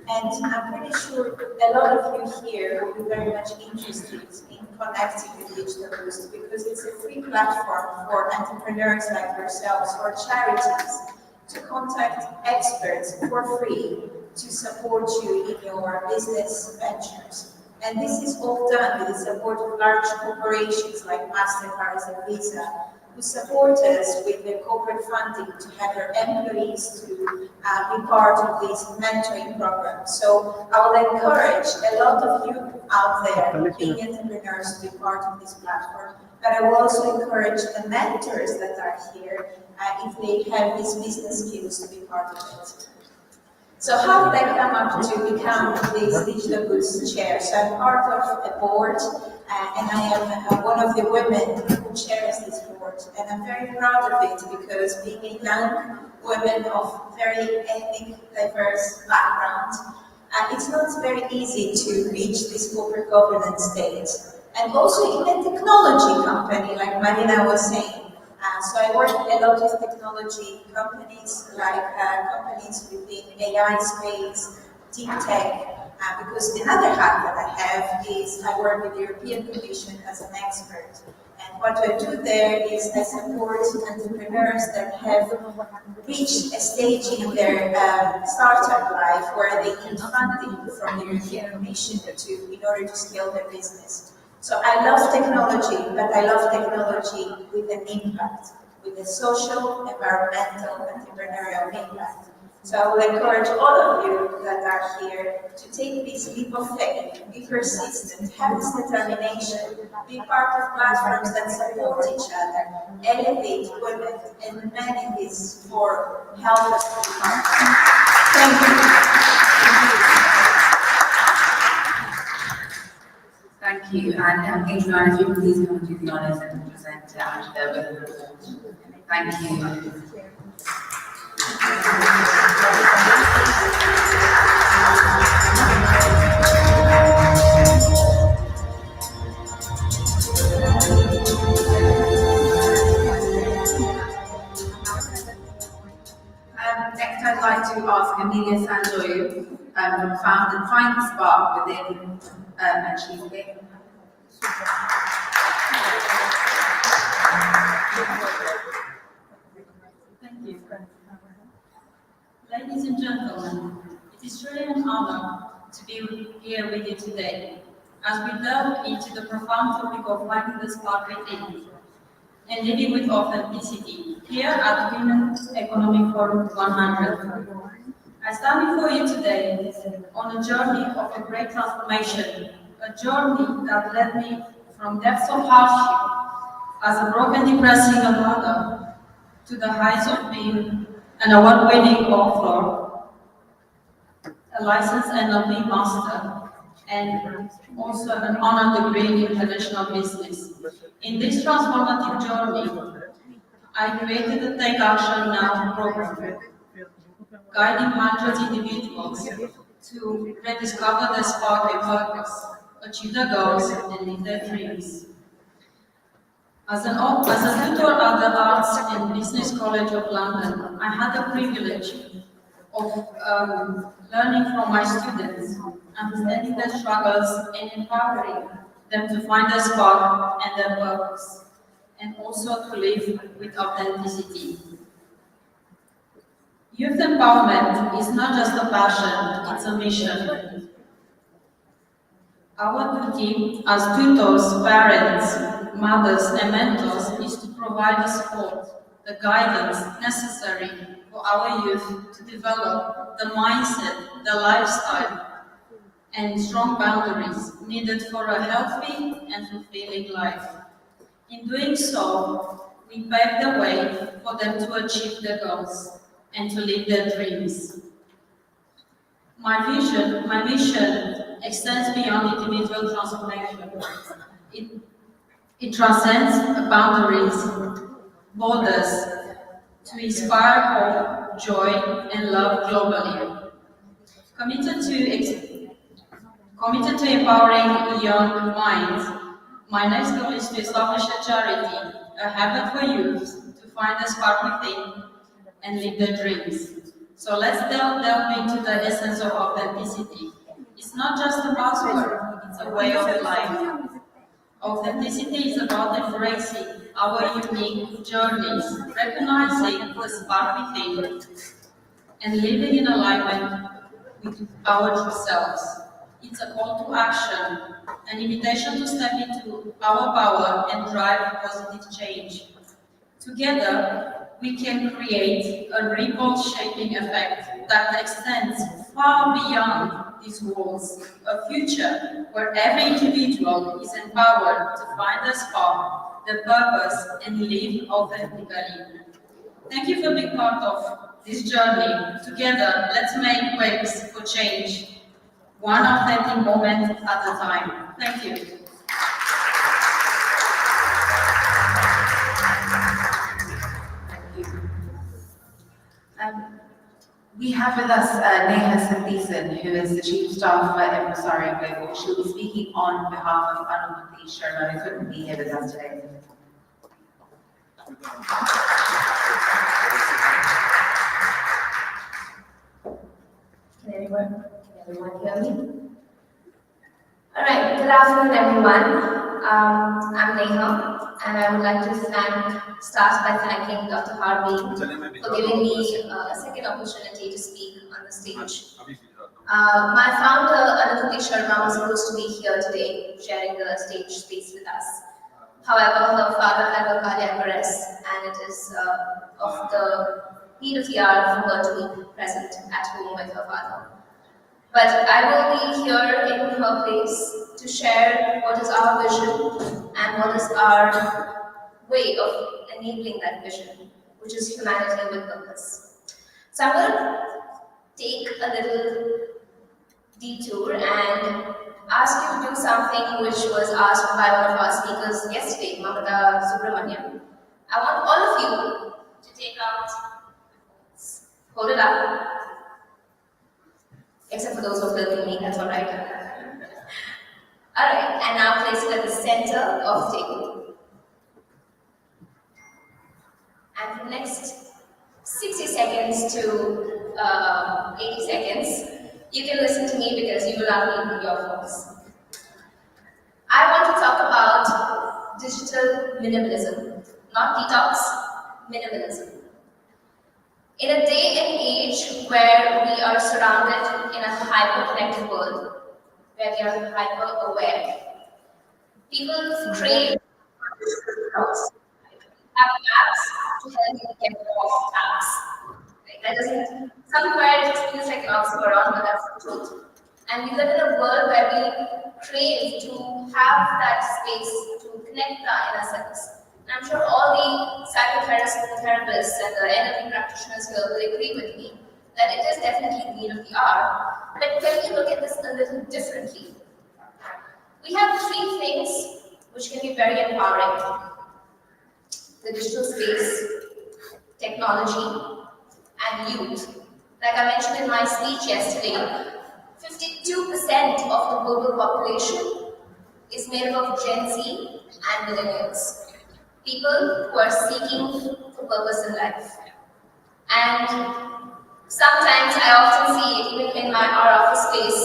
Speaker 19: And I'm pretty sure a lot of you here will be very much interested in connecting with Digital Boost because it's a free platform for entrepreneurs like yourselves or charities to contact experts for free to support you in your business ventures. And this is all done with the support of large corporations like MasterCard and Visa, who support us with the corporate funding to have their employees to be part of this mentoring program. So I will encourage a lot of you out there, being entrepreneurs, to be part of this platform. But I will also encourage the mentors that are here, if they have these business skills, to be part of it. So how did I come up to become this Digital Boost chair? So I'm part of a board, and I am one of the women who chairs this board. And I'm very proud of it because being a young woman of very ethnic, diverse background, it's not very easy to reach this corporate governance state. And also in a technology company, like Marina was saying. So I work a lot with technology companies, like companies within AI space, deep tech, because another hat that I have is I work with the European Commission as an expert. And what I do there is I support entrepreneurs that have reached a stage in their startup life where they need funding from the European Commission in order to scale their business. So I love technology, but I love technology with an impact, with a social, environmental, entrepreneurial impact. So I will encourage all of you that are here to take this leap of faith, be persistent, have this determination, be part of platforms that support each other, elevate women and men in this forum, help us to be part. Thank you.
Speaker 7: Thank you, and Adrian, if you please come and do the honours and present the report. Thank you. Next, I'd like to ask Amelia Sandoy, who found and find the spark within achieving.
Speaker 9: Thank you. Ladies and gentlemen, it is really an honor to be here with you today as we delve into the profound topic of finding the spark within and living with authenticity here at Women Economic Forum 100. I stand before you today on a journey of a great transformation, a journey that led me from depths of hardship as a broken, depressed single mother to the heights of being an award-winning author, a licensed NLP master, and also an honored degree in international business. In this transformative journey, I created the Take Action Now program, guiding hundreds of individuals to rediscover their spark and purpose, achieve their goals, and live their dreams. As a tutor at the Arts and Business College of London, I had the privilege of learning from my students, understanding their struggles and empowering them to find their spark and their purpose, and also to live with authenticity. Youth empowerment is not just a passion, it's a mission. Our duty as tutors, parents, mothers, and mentors is to provide the support, the guidance necessary for our youth to develop the mindset, the lifestyle, and strong boundaries needed for a healthy and fulfilling life. In doing so, we pave the way for them to achieve their goals and to live their dreams. My mission extends beyond individual transformation. It transcends boundaries, borders, to inspire hope, joy, and love globally. Committed to empowering young minds, my next goal is to establish a charity, a habit for youth to find a spark within and live their dreams. So let's delve into the essence of authenticity. It's not just a buzzword, it's a way of life. Authenticity is about embracing our unique journeys, recognizing the spark within, and living in alignment with our true selves. It's a call to action, an invitation to step into our power and drive positive change. Together, we can create a ripple-shaping effect that extends far beyond these walls, a future where every individual is empowered to find the spark, the purpose, and live authentically. Thank you for being part of this journey. Together, let's make waves for change, one authentic moment at a time. Thank you.
Speaker 7: We have with us Neha Santhisan, who is the Chief Staff Empresario of WEF. She'll be speaking on behalf of Anupati Sharma, who couldn't be here with us today.
Speaker 2: Can everyone hear me? All right, good afternoon, everyone. I'm Neha, and I would like to start by thanking Dr. Harvey for giving me a second opportunity to speak on the stage. My founder, Anupati Sharma, was supposed to be here today, sharing the stage space with us. However, her father had a cardiac arrest, and it is of the need of the hour for her to be present at home with her father. But I will be here in her place to share what is our vision and what is our way of enabling that vision, which is humanity with purpose. So I'm going to take a little detour and ask you to do something which was asked by one of our speakers yesterday, Mamata Subramaniam. I want all of you to take out, hold it up, except for those who are filming me, that's all right. All right, and now place it at the center of the table. And for the next 60 seconds to 80 seconds, you can listen to me because you will not need your phones. I want to talk about digital minimalism, not detox, minimalism. In a day and age where we are surrounded in a hyper-connected world, where we are hyper-aware, people crave apps to help you get off apps. Right? That doesn't, somewhere it feels like an oxymoron, but that's the truth. And we live in a world where we crave to have that space to connect our inner selves. I'm sure all the psychotherapists and the NLP practitioners here will agree with me that it is definitely the need of the hour. But when we look at this a little differently, we have three things which can be very empowering: the digital space, technology, and youth. Like I mentioned in my speech yesterday, 52% of the global population is made up of Gen Z and millennials. People who are seeking for purpose in life. And sometimes I often see it even in our office space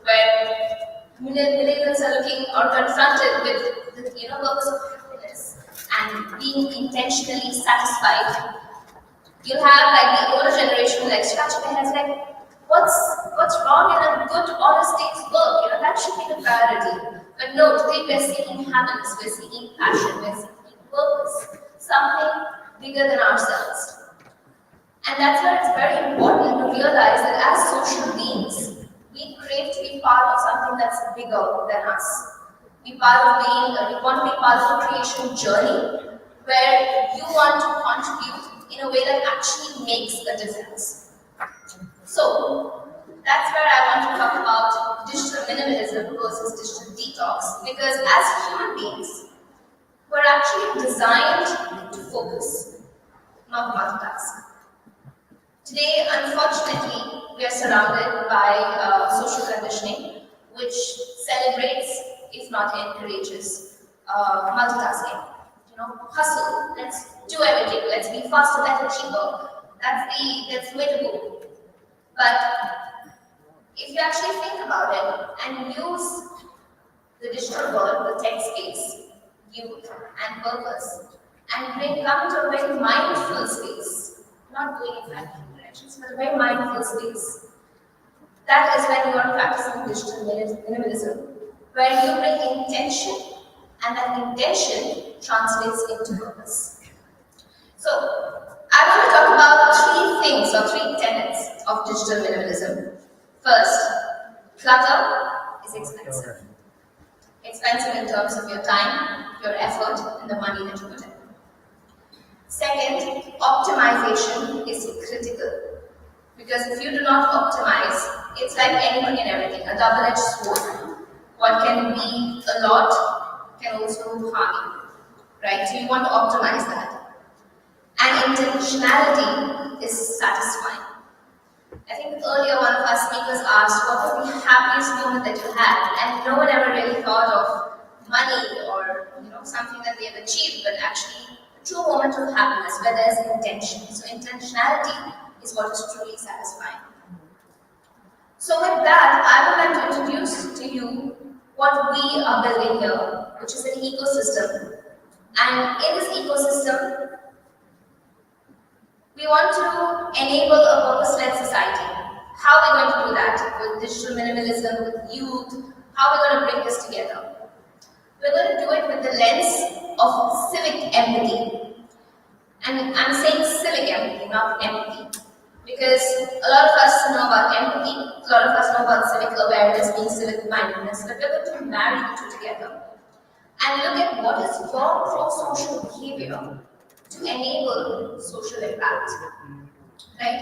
Speaker 2: where millennials are looking or confronted with the purpose of happiness and being intentionally satisfied. You'll have like the older generation like scratching their heads like, what's wrong in a good honest day's work? That should be the priority. But no, today we're seeking happiness, we're seeking passion, we're seeking purpose, something bigger than ourselves. And that's where it's very important to realize that as social beings, We crave to be part of something that's bigger than us. We want to be part of a creation journey where you want to contribute in a way that actually makes a difference. So that's where I want to talk about digital minimalism versus digital detox, because as human beings, we're actually designed to focus, not multitask. Today, unfortunately, we are surrounded by social conditioning, which celebrates, if not encourages, multitasking. Hustle. Let's do everything. Let's be faster, better, cheaper. That's the way to go. But if you actually think about it and use the digital world, the tech space, youth, and purpose, and come to a very mindful space, not going in frantic directions, but a very mindful space. That is when you are practicing digital minimalism, where you bring intention, and that intention translates into purpose. So, I want to talk about three things or three tenets of digital minimalism. First, clutter is expensive. Expensive in terms of your time, your effort, and the money that you put in. Second, optimization is critical. Because if you do not optimize, it's like anything and everything, a double-edged sword. What can be a lot can also harm you, right? So you want to optimize that. And intentionality is satisfying. I think earlier one of our speakers asked what was the happiest moment that you had, and no one ever really thought of money or something that they have achieved, but actually a true moment of happiness where there is intention. So intentionality is what is truly satisfying. So with that, I would like to introduce to you what we are building here, which is an ecosystem. And in this ecosystem, we want to enable a purpose-led society. How are we going to do that? With digital minimalism, with youth, how are we going to bring this together? We're going to do it with the lens of civic empathy. And I'm saying civic empathy, not empathy. Because a lot of us know about empathy, a lot of us know about civic awareness, being civic mindedness, but we're going to marry the two together and look at what is your pro-social behavior to enable social impact, right?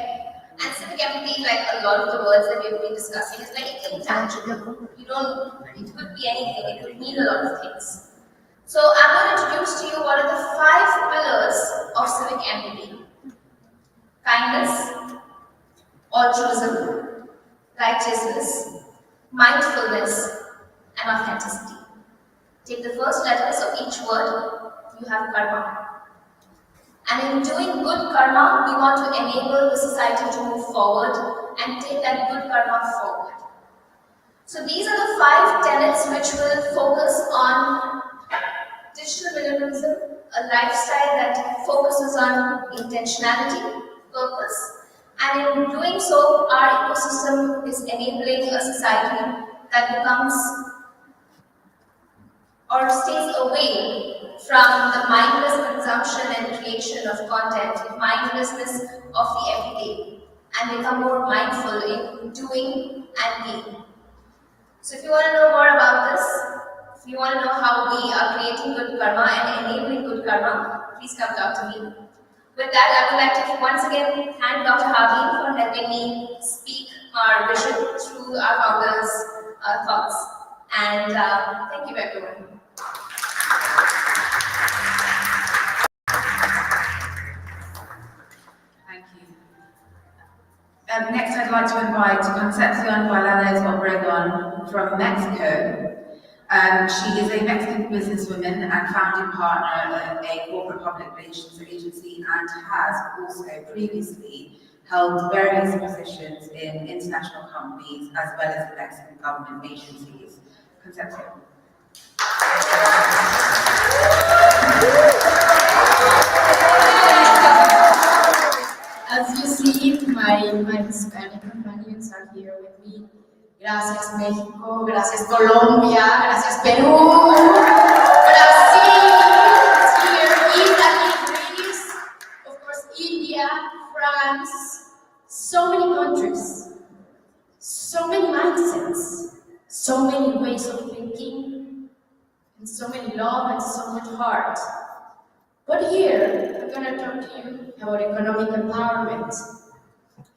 Speaker 2: And civic empathy, like a lot of the words that we've been discussing, is very intangible. It could be anything, it could mean a lot of things. So I'm going to introduce to you what are the 5 pillars of civic empathy. Kindness, altruism, righteousness, mindfulness, and authenticity. Take the first letters of each word, you have karma. And in doing good karma, we want to enable the society to move forward and take that good karma forward. So these are the 5 tenets which will focus on digital minimalism, a lifestyle that focuses on intentionality, purpose, and in doing so, our ecosystem is enabling a society that becomes or stays away from the mindless consumption and creation of content, mindlessness of the everyday, and become more mindful in doing and being. So if you want to know more about this, if you want to know how we are creating good karma and enabling good karma, please come talk to me. With that, I would like to once again thank Dr. Harvey for helping me speak our vision through our founders' thoughts. And thank you, everyone.
Speaker 7: Thank you. Next, I'd like to invite Concepcion Balanes Obregon from Mexico. She is a Mexican businesswoman and founding partner of a corporate public relations agency and has also previously held various positions in international companies as well as Mexican government agencies. Concepcion.
Speaker 11: As you see, my Hispanic companions are here with me. Gracias México, gracias Colombia, gracias Perú, Brazil is here, Italy, Greece, of course France, so many countries, so many mindsets. so many ways of thinking, and so many love and so much heart. But here, I'm going to talk to you about economic empowerment.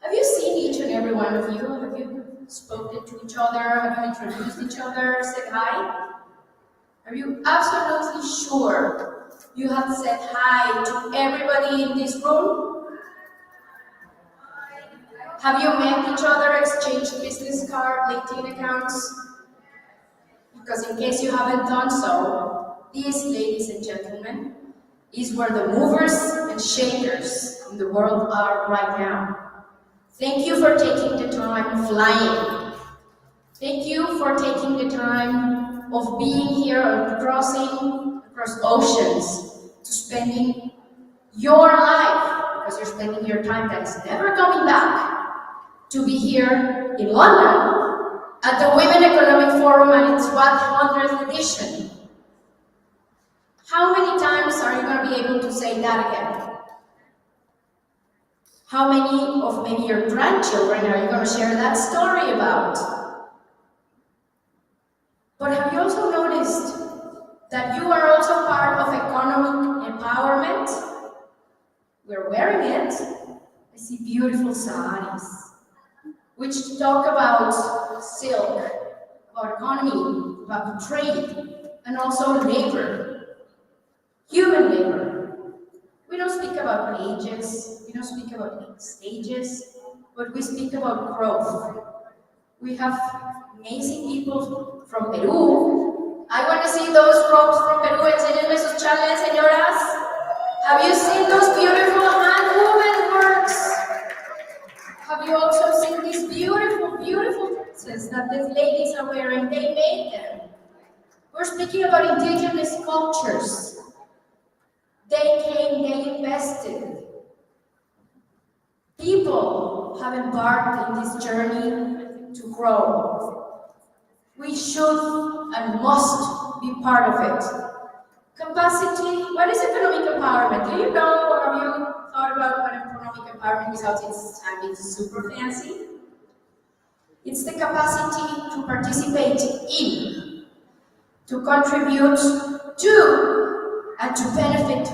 Speaker 11: Have you seen each and every one of you? Have you spoken to each other? Have you introduced each other? Said hi? Are you absolutely sure you have said hi to everybody in this room? Have you met each other, exchanged business card, LinkedIn accounts? Because in case you haven't done so, these, ladies and gentlemen, is where the movers and shakers in the world are right now. Thank you for taking the time flying. Thank you for taking the time of being here and crossing across oceans to spending your life, because you're spending your time that is never coming back, to be here in London at the Women Economic Forum and its 100th edition. How many times are you going to be able to say that again? How many of maybe your grandchildren are you going to share that story about? But have you also noticed that you are also part of economic empowerment? We're wearing it. I see beautiful saris, which talk about silk, about economy, about trade, and also labor, human labor. We don't speak about ages, we don't speak about stages, but we speak about growth. We have amazing people from Peru. I want to see those ropes from Peru. Enséñenme sus chales, señoras. Have you seen those beautiful hand-woven works? Have you also seen these beautiful, beautiful dresses that these ladies are wearing? They made them. We're speaking about indigenous cultures. They came, they invested. People have embarked in this journey to grow. We should and must be part of it. Capacity, what is economic empowerment? Do you know, or have you thought about what economic empowerment is? It's super fancy. It's the capacity to participate in, to contribute to, and to benefit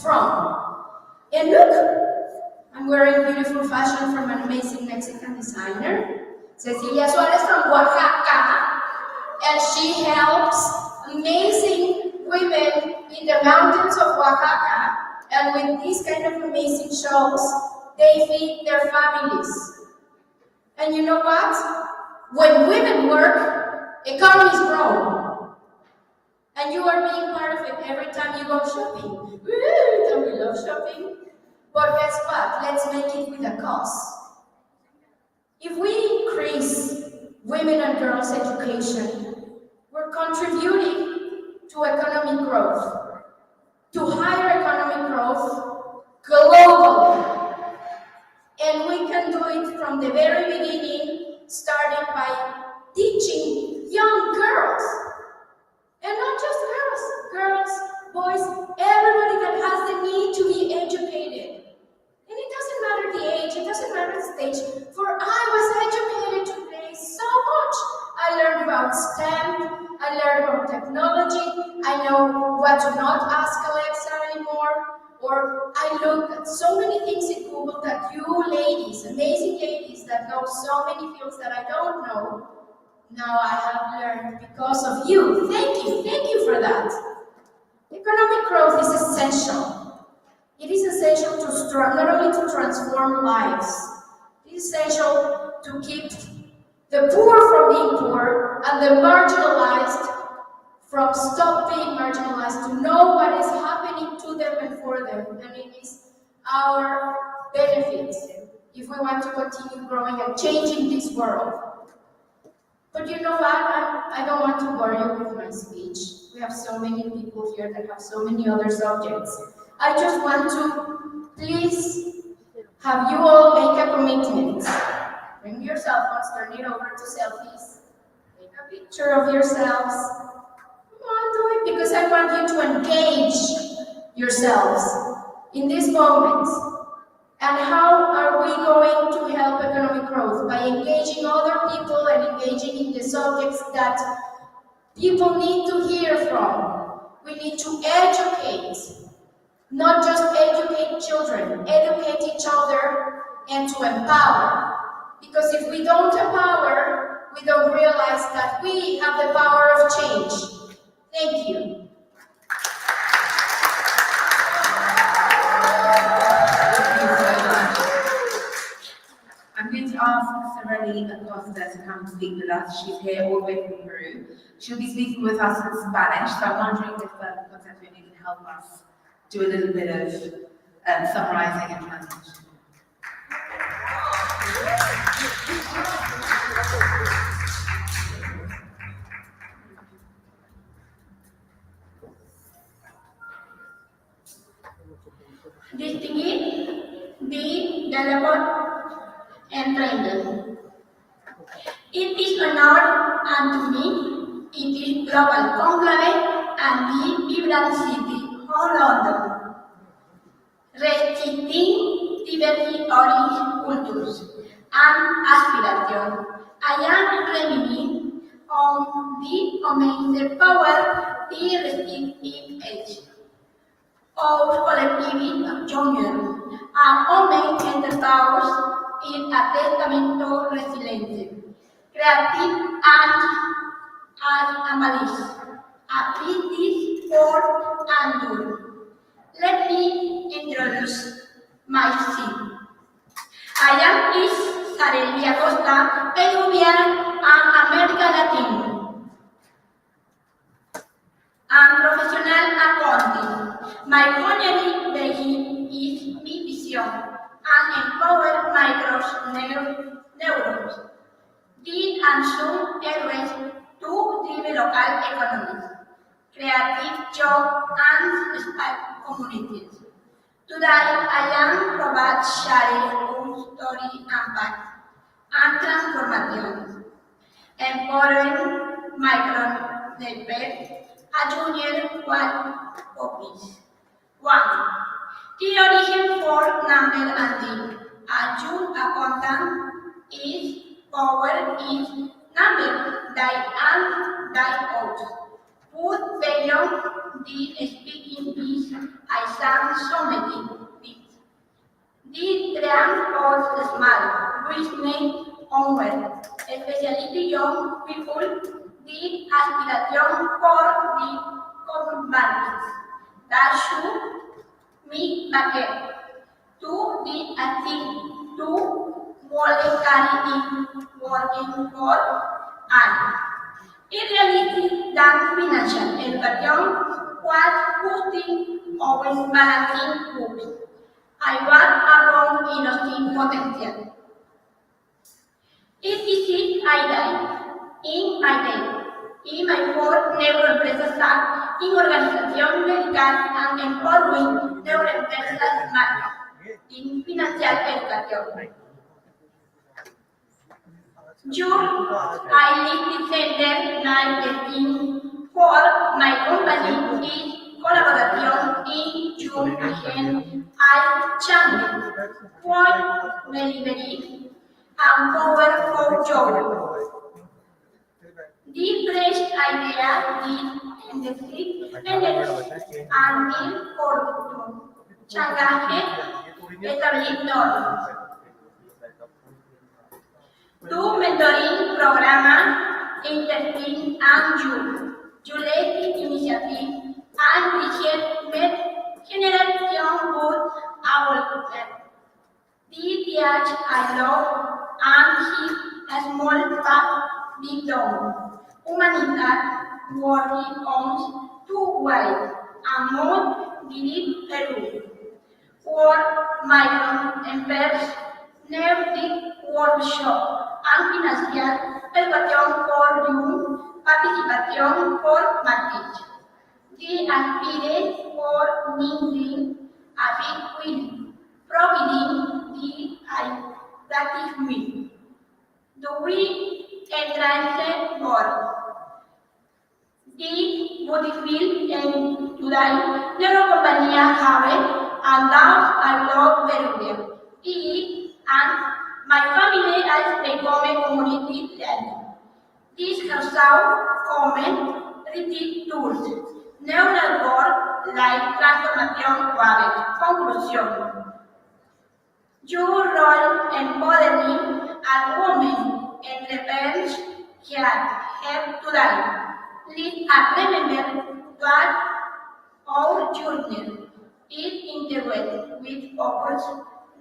Speaker 11: from. And look, I'm wearing beautiful fashion from an amazing Mexican designer, Cecilia Suarez from Oaxaca, and she helps amazing women in the mountains of Oaxaca, and with these kind of amazing shows, they feed their families. And you know what? When women work, economies grow. And you are being part of it every time you go shopping. Woo, don't we love shopping? But guess what? Let's make it with a cause. If we increase women and girls' education, we're contributing to economic growth, to higher economic growth globally. And we can do it from the very beginning, starting by teaching young girls. And not just girls, boys, everybody that has the need to be educated. And it doesn't matter the age, it doesn't matter the stage. For I was educated today so much. I learned about STEM, I learned about technology, I know what to not ask Alexa anymore, or I looked at so many things in Google that you ladies, amazing ladies that know so many fields that I don't know, now I have learned because of you. Thank you for that. Economic growth is essential. It is essential to not only to transform lives, it is essential to keep the poor from being poor and the marginalized from stop being marginalized, to know what is happening to them and for them, and it is our benefit if we want to continue growing and changing this world. But you know what? I don't want to bore you with my speech. We have so many people here that have so many other subjects. I just want to please have you all make a commitment. Bring your cell phones, turn it over to selfies. Take a picture of yourselves. Come on, do it, because I want you to engage yourselves in this moment And how are we going to help economic growth? By engaging other people and engaging in the subjects that people need to hear from. We need to educate, not just educate children, educate each other and to empower. Because if we don't empower, we don't realize that we have the power of change. Thank you.
Speaker 7: I'm going to ask Sorelli Acosta to come and speak with us. She's here all the way from Peru. She'll be speaking with us in Spanish, so I'm wondering if Concepcion, you can help us do a little bit of summarizing and translation.
Speaker 3: Distinguished, be developed and trained. It is an honor unto me, it is global conclave and the vibrant city of London, respecting diverse orange cultures and aspirations. I am remaining on the amazing power, the respective age of collective union, and only enterprise in a testamento resiliente, creative and ambitious, a British for endure. Let me introduce myself. I am Is Sareli Acosta, Peruvian and American Latino. I'm professional accounting. My primary belief is mi vision and empower neurons. Did and soon address to drive local economies, creative job and inspire communities. Today I am provide sharing own story and back and transformation, empowering micro development. A junior one office. 1. The origin for number and D. A June accountant is power is number die and die out. Put beyond the speaking is I sound something big. The trend was small, which made onward, especially young people the aspiration for the combatants that should meet back to the acting to carry working for and in reality that financial education was putting always balancing books. I was around innocent potential. It is it I die. In my day, in my work, neuroempresas act in organización medical and empowering neuroempresas market in financial education. June, I lead the center 9 for my company is collaboration in June again. I channel for delivery and power for job. The fresh idea is in the street and in for changaje established norms. 2 mentoring programa interesting and you led the initiative and appreciate generation good our the I love and his small path big dog. Humanidad working on 2 ways and more believe Peru. For migrant affairs, Nerdic workshop and financial education for youth, participation for market. The aspirate for mingling a big will, providing the practice will. Do we entrance board? The Bodyfield en July, Neuro Compañía Javier, and now I love Peruvian. it, and my family has become a community led. This has now common repeat tools. Neural work like transformation wave. Conclusion. Your role in modeling a woman in revenge can help today. Let's remember that our journey is integrated with others,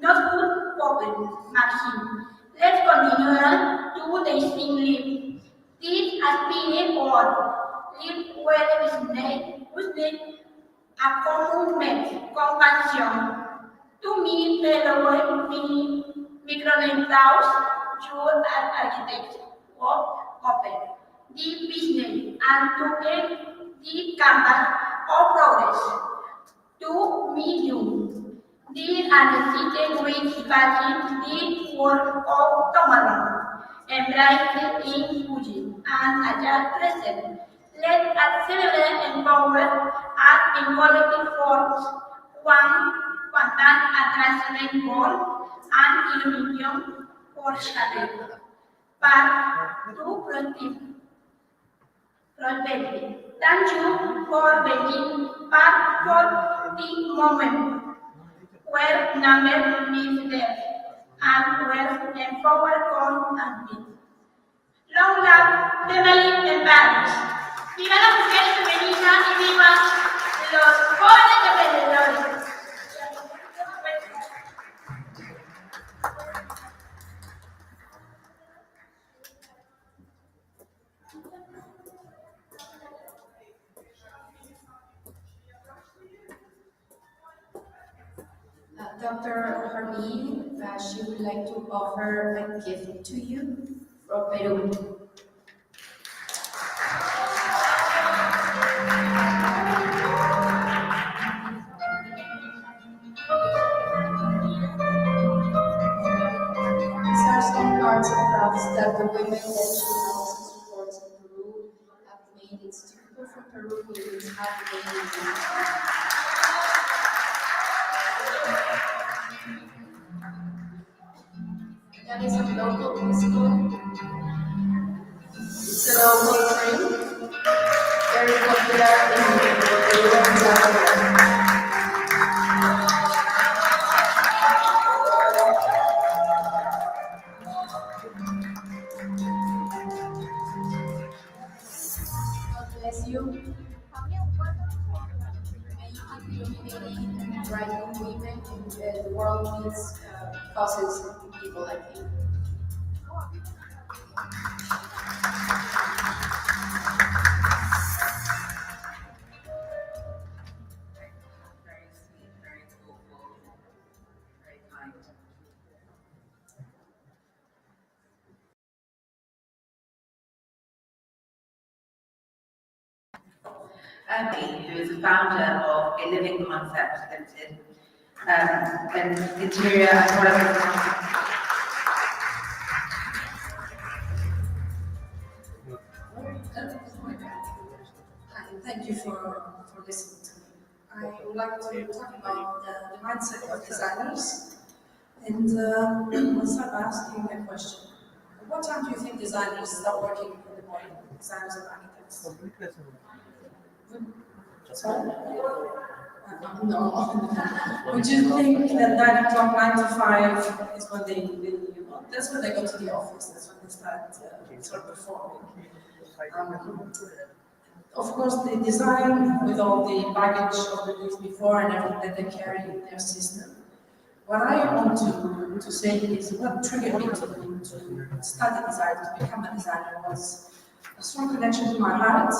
Speaker 3: not good public machine. Let's continue to distinctly. This has been on live where we need a common compassion. To me, fellow microlensaus, you are architects of open, the business, and to get the canvas of progress. To meet you, the anticipated with passion, the work of tomorrow, embraced in Fuji, and agile present. Let us celebrate empower us in collective forms, one quantum attraction goal, and illumination for shadow. Part 2 perspective. Thank you for waiting part for the moment where number meets death and where empower come and meet. Long live family and parents. Viva la mujer femenina y viva los jóvenes emprendedores.
Speaker 11: Dr. Harvey, she would like to offer a gift to you from Peru. These are some arts and crafts that the women that she knows and supports in Peru have made. It's typical for Peru, it's handmade. That is a local musical. It's a local drink, very popular in Peru and South America. God bless you. May you keep illuminating and brightening women, and the world needs causes and people like you.
Speaker 6: Very sweet, very thoughtful, very kind. Who is the founder of A Living Concept Limited, an interior and product concept.
Speaker 12: Hi, thank you for listening to me. I would like to talk about the mindset of designers, and I'll start by asking a question. At what time do you think designers start working in the morning, designers and architects? Sorry? No. Would you think that 9 o'clock, 9 to 5 is when that's when they go to the office, that's when they start sort of performing? Of course, they design with all the baggage of the weeks before and everything that they carry in their system. What I want to say is what triggered me to study design, to become a designer, was a strong connection to my heart,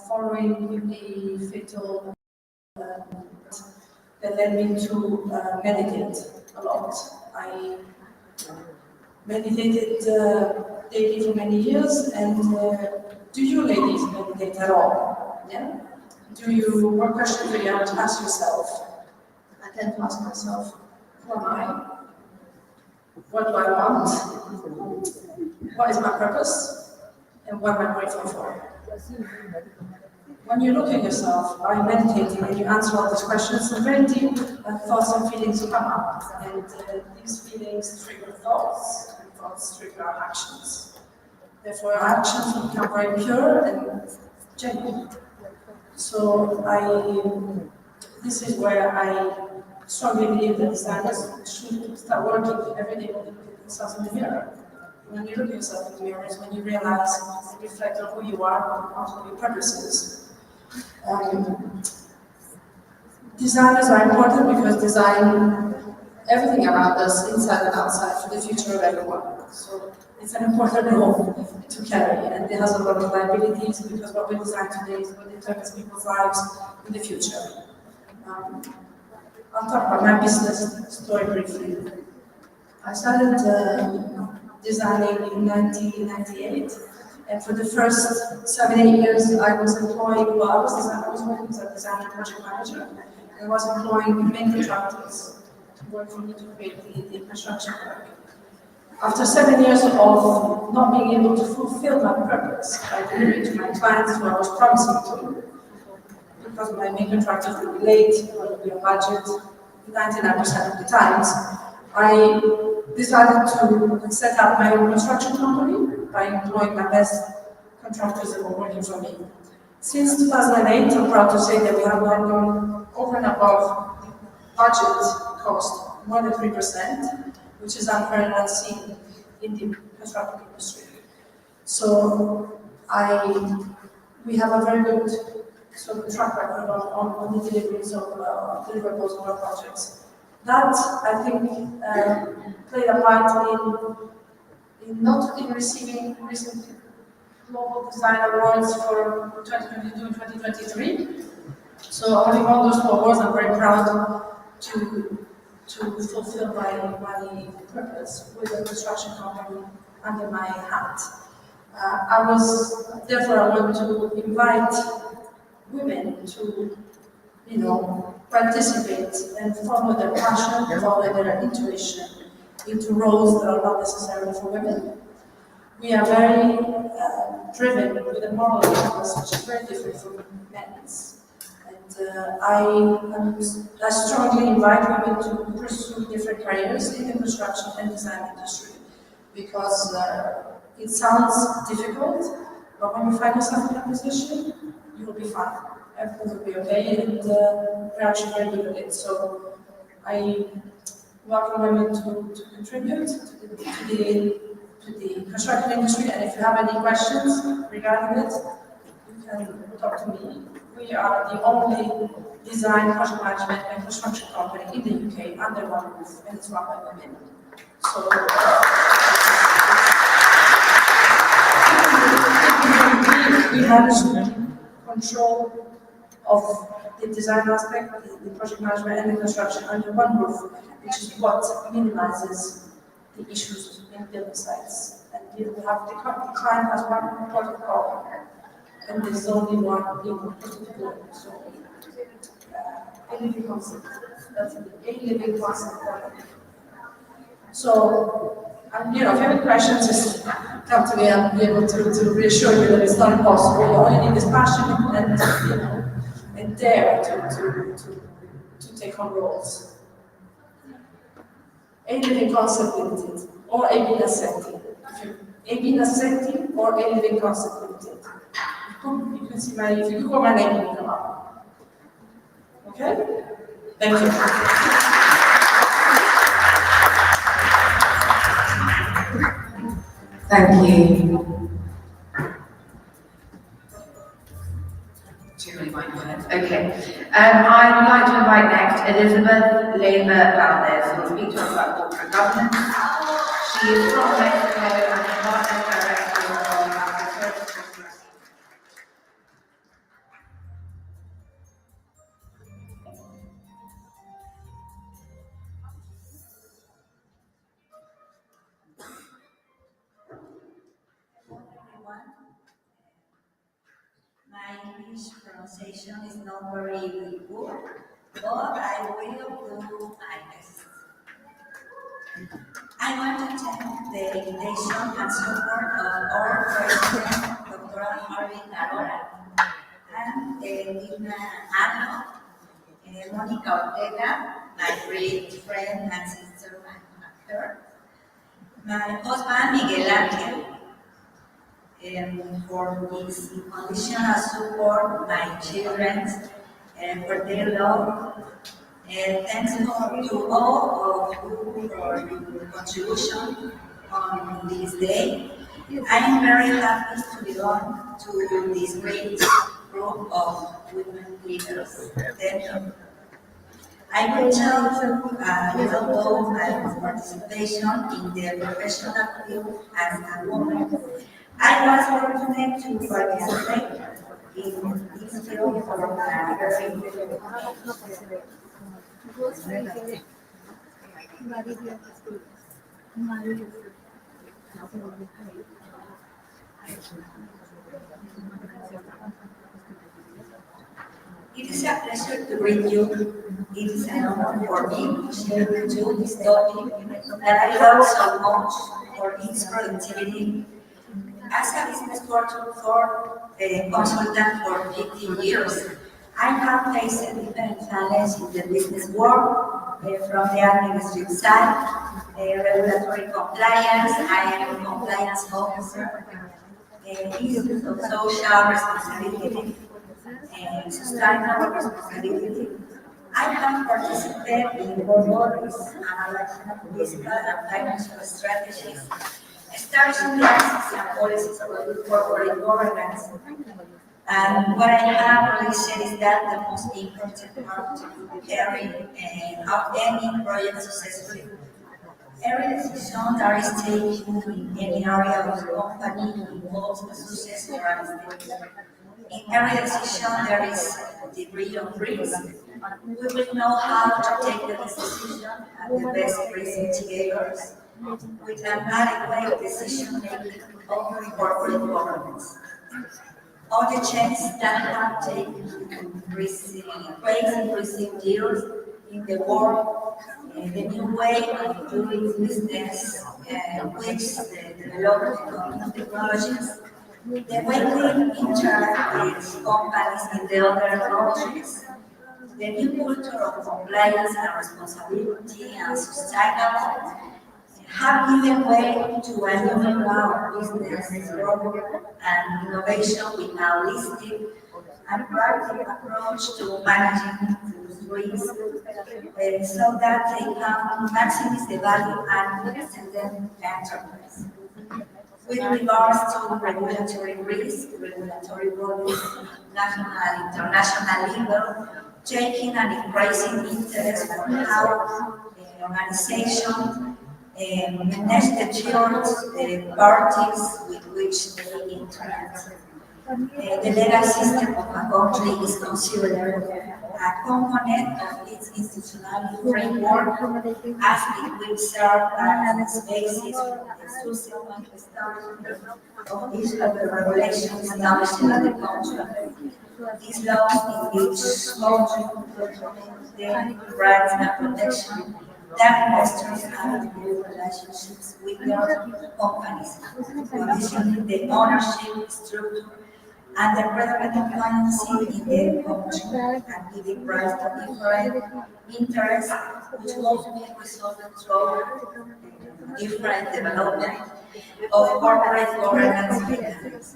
Speaker 12: following a fatal that led me to meditate a lot. I meditated daily for many years, and do you ladies meditate at all? Yeah? What question do you have to ask yourself? I tend to ask myself, who am I? What do I want? What is my purpose? And what am I grateful for? When you look at yourself, while meditating and you answer all these questions, some very deep thoughts and feelings come up. And these feelings trigger thoughts, and thoughts trigger our actions. Therefore, our actions become very pure and genuine. So this is where I strongly believe that designers should start working every day with themselves in the mirror. When you look at yourself in the mirror is when you realize and reflect on who you are and what your purpose is. Designers are important because design everything around us, inside and outside, for the future of everyone. So it's an important role to carry, and it has a lot of liabilities because what we design today is what determines people's lives in the future. I'll talk about my business story briefly. I started designing in 1998. And for the first 7-8 years, I was employing, I was working as a design and project manager, and I was employing main contractors to work for me to create the construction work. After 7 years of not being able to fulfill my purpose by delivering to my clients what I was promising to, because my main contractors would be late, or would be on budget, 99% of the times, I decided to set up my own construction company by employing my best contractors that were working for me. Since 2008, I'm proud to say that we have now gone over and above budget cost, more than 3%, which is unheard and unseen in the construction industry. So we have a very good sort of track record on the deliveries of deliverables of our projects. That, I think, played a part in not only receiving recent Global Design Awards for 2022 and 2023. So having all those 2 awards, I'm very proud to fulfill my purpose with a construction company under my hat. Therefore, I want to invite women to, participate and follow their passion, follow their intuition into roles that are not necessarily for women. We are very driven with a moral compass which is very different from men's. And I strongly invite women to pursue different careers in the construction and design industry because it sounds difficult, but when you find yourself in that position, you will be fine. Everything will be okay, and we're actually very good at it. So I welcome women to contribute to the construction industry, and if you have any questions regarding it, you can talk to me. We are the only design, project management, and construction company in the UK under one roof, and it's run by women. So we manage to control of the design aspect, the project management, and the construction under one roof, which is what minimizes the issues in building sites. And you have the client has one protocol, and there's only one input to do it. So, a living concept. That's a living concept. So, if you have any questions, just come to me. I'll be able to reassure you that it's not impossible. All you need is passion and dare to take on roles. A living concept limited, or a bin assetti. A bin assetti or a living concept limited. You can see if you Google my name, it will come up. Okay? Thank you.
Speaker 1: Thank you. Okay. I would like to invite next Elizabeth Lema Valdez, who will speak to us about corporate governance. She is from Mexico and the partner director of the Services.
Speaker 15: My English pronunciation is not very good, but I will do my best. I want to thank the invitation and support of our President, Dr. Doctora Harvey Arola, and Dina Ano, Monica Ortega, my great friend and sister and actor, my husband Miguel Angel, for his unconditional support, my children, and for their love. And thanks to all of you for your contribution on this day. I am very happy to belong to this great group of women leaders. Thank you. I will tell you a little about my participation in the professional field as a woman. I was fortunate to participate in this field for a very It is a pleasure to greet you. It is an honor for me to share with you this topic that I love so much for its productivity. As a business consultant for 15 years, I have faced different challenges in the business world, from the administrative side, regulatory compliance. I am a compliance officer, issues of social responsibility, and sustainable responsibility. I have participated in bodies analyzing fiscal and financial strategies, establishing practices and policies for corporate governance. And what I have really said is that the most important part to carrying out any project successfully. Every decision that is taken in any area of the company involves the success or unsuccess. In every decision, there is a degree of risk. We will know how to take the decision at the best risk mitigators with an adequate decision making of corporate governance. All the changes that have taken place in recent years in the world, the new way of doing business, which the development of technologies, the way we interact with companies in the other countries, the new culture of compliance and responsibility and sustainable have given way to a new era of business growth and innovation with a holistic and practical approach to managing risk, so that they can maximize the value and extend enterprise. With regards to regulatory risk, regulatory bodies, national and international level, taking an increasing interest on how organizations manage the children, parties with which they interact. The legal system of a country is considered a component of its institutional framework, as it will serve as the basis for the subsequent establishment of each of the regulations established in the country. These laws in each country the rights and protection that investors have in their relationships with their companies, conditioning the ownership structure and the predominant financing in the country, and giving rise to different interests, which ultimately result through different development of corporate governance mechanisms.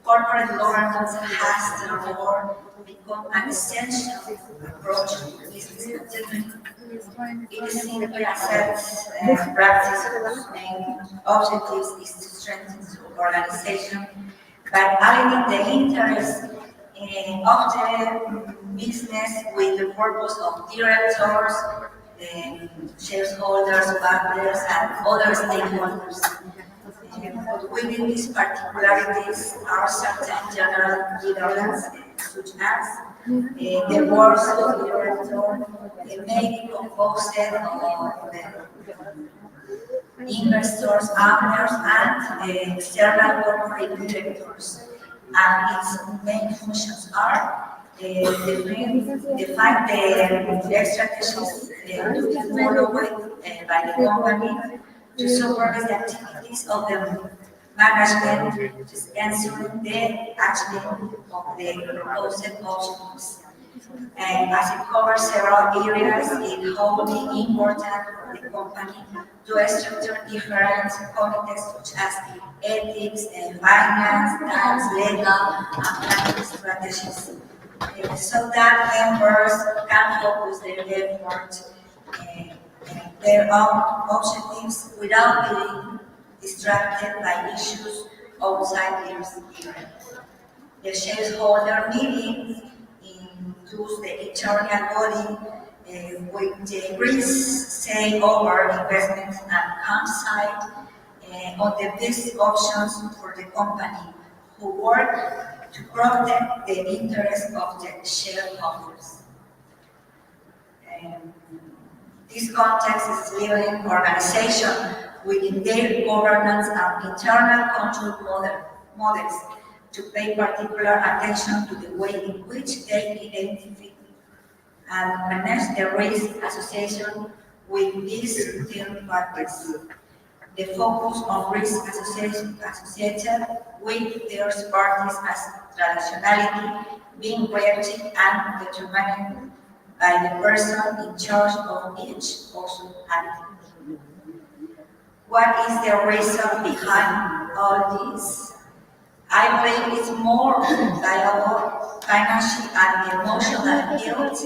Speaker 15: Corporate governance has therefore become an essential approach to business continuity. It is simply accepts practice whose main objectives is to strengthen the organization by aligning the interests of the business with the purpose of directors, shareholders, partners, and other stakeholders. Within these particularities are certain general guidelines, such as the board of directors may be composed of investors, owners, and external corporate directors. And its main functions are define the strategies to be followed by the company to supervise the activities of the management is answering the achievement of the proposed objectives. And as it covers several areas, it's wholly important for the company to structure different committees such as ethics, finance, tax, legal, and planning strategies, so that members can focus their effort their own objectives without being distracted by issues outside their sphere. The shareholder meeting includes the internal body with the risk say over investments and hindsight on the best options for the company who work to protect the interests of the shareholders. This context is leading organization within their governance and internal control models to pay particular attention to the way in which they identify and manage the risk association with these third parties. The focus on risk associated with third parties as traditionality being rated and determined by the person in charge of each personality. What is the reason behind all this? I believe it's more viable financial and emotional health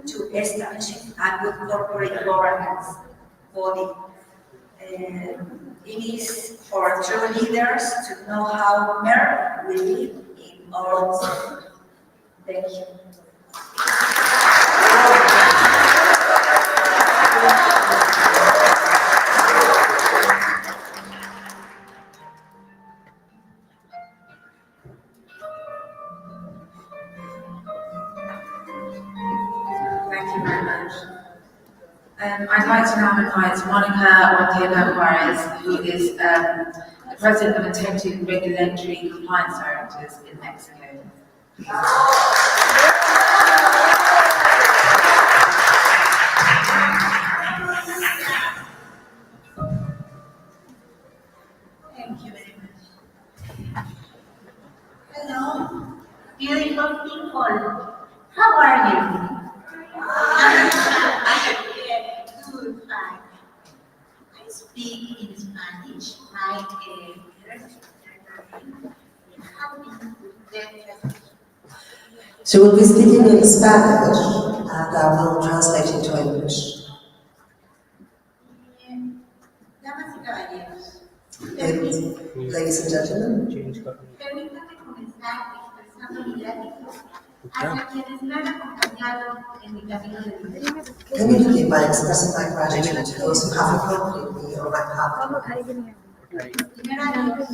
Speaker 15: to establish a good corporate governance body. It is for true leaders to know how we live in our society. Thank you.
Speaker 7: Thank you very much. I'd like to now invite Monica Ortega Juarez, who is the President of Integrity Regulatory Compliance Directors in Mexico.
Speaker 17: Thank you very much. Hello, beautiful people. How are you? Good, fine. I speak in Spanish. My
Speaker 18: She will be speaking in Spanish and I will translate into English.
Speaker 17: Damas y caballeros,
Speaker 18: Ladies and gentlemen,
Speaker 17: permítanme comenzar expresando mi gratitud hacia quienes me han acompañado en mi camino de vida.
Speaker 18: let me begin by expressing my gratitude to those who have accompanied me on my path.
Speaker 17: Primero a Dios,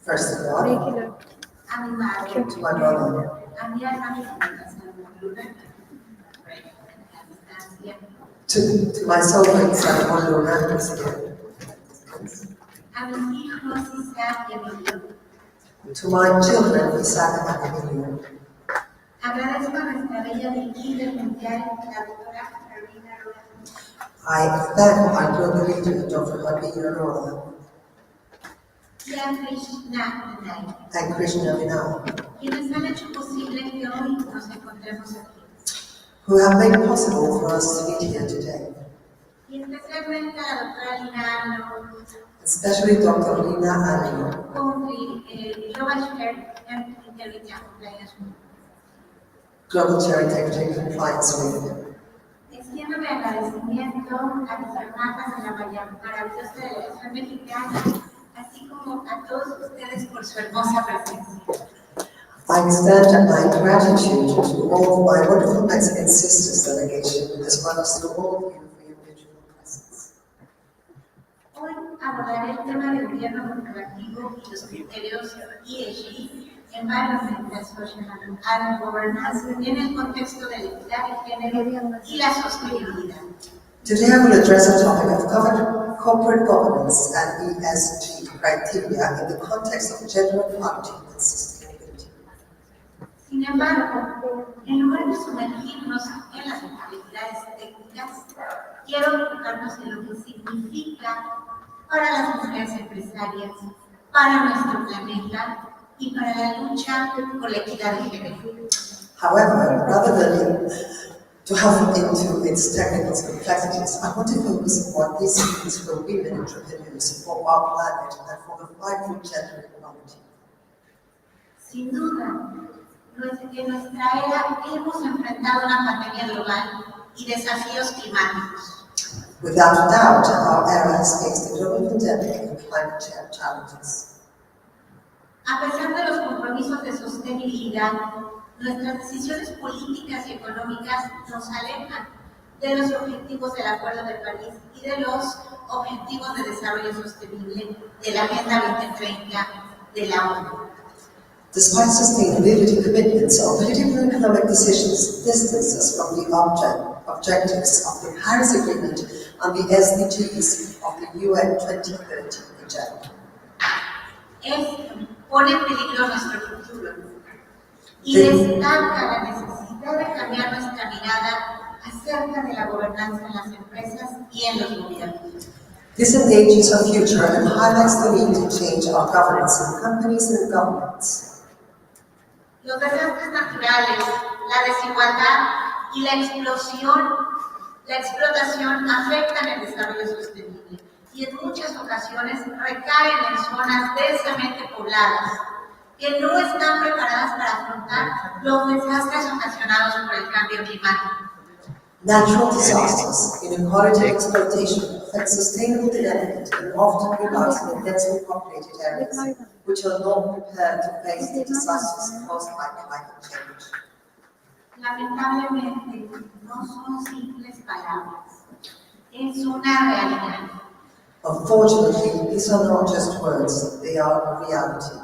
Speaker 18: First of all,
Speaker 17: a mi madre,
Speaker 18: to my mother,
Speaker 17: a mi hermanita Luna,
Speaker 18: to my soulmate, San Juan Luna, who is here,
Speaker 17: a mis hijos Isaac y Emilio.
Speaker 18: to my children, Isaac and Emilio.
Speaker 17: Agradezco a nuestra bella líder mundial, la doctora Carolina Rojas.
Speaker 18: I thank my global leader, Dr. Habib Rola,
Speaker 17: Y a Krishna Vinay,
Speaker 18: and Krishna Vinay,
Speaker 17: quienes han hecho posible que hoy nos encontremos aquí.
Speaker 18: who have made it possible for us to meet here today.
Speaker 17: Y especialmente a la doctora Lina Ano,
Speaker 18: Especially Dr. Lina Anino,
Speaker 17: Global Chair and Integrity and Compliance Group.
Speaker 18: Global Chair Integrity and Compliance Lead.
Speaker 17: Extiendo mi agradecimiento a mis hermanas en la maravillosa delegación mexicana, así como a todos ustedes por su hermosa presencia.
Speaker 18: I extend my gratitude to all of my wonderful Mexican sisters delegation, as well as to all of you for your virtual presence.
Speaker 17: Hoy abordaré el tema del gobierno corporativo y los criterios ESG, Environmental, Social and Governance, en el contexto de la equidad de género y la sostenibilidad.
Speaker 18: Today I will address a topic of corporate governance and ESG criteria in the context of gender equality and sustainability.
Speaker 17: Sin embargo, en lugar de sumergirnos en las complejidades técnicas, quiero enfocarnos en lo que significa para las mujeres empresarias para nuestro planeta y para la lucha por la equidad de género.
Speaker 18: However, rather than to delve into its technical complexities, I want to focus on what this means for women entrepreneurs, for our planet, and for the fight for gender equality.
Speaker 17: Sin duda, en nuestra era hemos enfrentado una pandemia global y desafíos climáticos.
Speaker 18: Without a doubt, our era has faced a global pandemic and climate change challenges.
Speaker 17: A pesar de los compromisos de sostenibilidad, nuestras decisiones políticas y económicas nos alejan de los objetivos del Acuerdo de París y de los objetivos de desarrollo sostenible de la Agenda 2030 de la ONU.
Speaker 18: Despite sustainability commitments, our political and economic decisions distance us from the objectives of the Paris Agreement and the SDGs of the UN 2030 Agenda.
Speaker 17: Pone en peligro nuestro futuro y destaca la necesidad de cambiar nuestra mirada acerca de la gobernanza en las empresas y en los gobiernos.
Speaker 18: This endangers our future and highlights the need to change our governance in companies and governments.
Speaker 17: Los desastres naturales, la desigualdad y la explotación afectan el desarrollo sostenible y en muchas ocasiones recaen en zonas densamente pobladas que no están preparadas para afrontar los desastres ocasionados por el cambio climático.
Speaker 18: Natural disasters, inequality and exploitation affect sustainable development and often result in densely populated areas, which are not prepared to face the disasters caused by climate change.
Speaker 17: Lamentablemente, no son simples palabras, es una realidad.
Speaker 18: Unfortunately, these are not just words, they are a reality.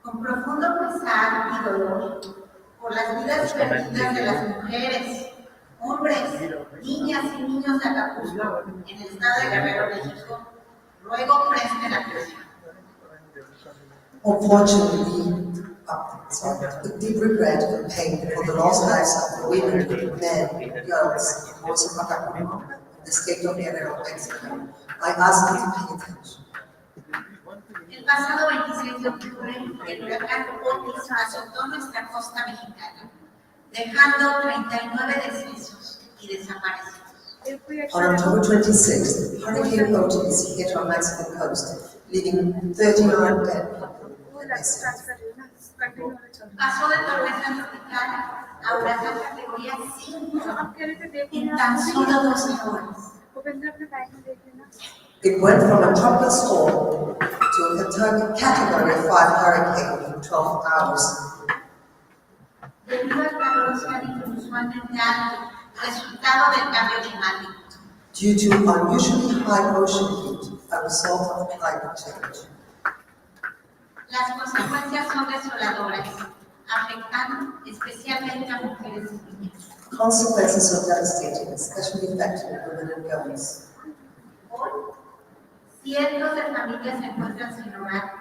Speaker 17: Con profundo pesar y dolor por las vidas perdidas de las mujeres, hombres, niñas y niños de Acapulco, en el estado de Guerrero, México, ruego presten atención.
Speaker 18: Unfortunately, with deep regret and pain for the lost lives of the women, men, girls, and boys of Acapulco, in the state of Guerrero, Mexico, I ask you to pay attention.
Speaker 17: El pasado 26 de octubre, el huracán Otis azotó nuestra costa mexicana, dejando 39 decesos y desaparecidos.
Speaker 18: On October 26th, Hurricane Otis hit our Mexican coast, leaving 39 dead people and missing.
Speaker 17: Pasó de tormenta tropical a huracán categoría 5 en tan solo 12 horas.
Speaker 18: It went from a tropical storm to a category 5 hurricane in 12 hours.
Speaker 17: Debido al calor oceánico inusualmente alto, resultado del cambio climático.
Speaker 18: Due to unusually high ocean heat, a result of climate change.
Speaker 17: Las consecuencias son desoladoras, afectando especialmente a mujeres y niños.
Speaker 18: Consequences are devastating, especially affecting women and girls.
Speaker 17: Hoy, cientos de familias se encuentran sin hogar,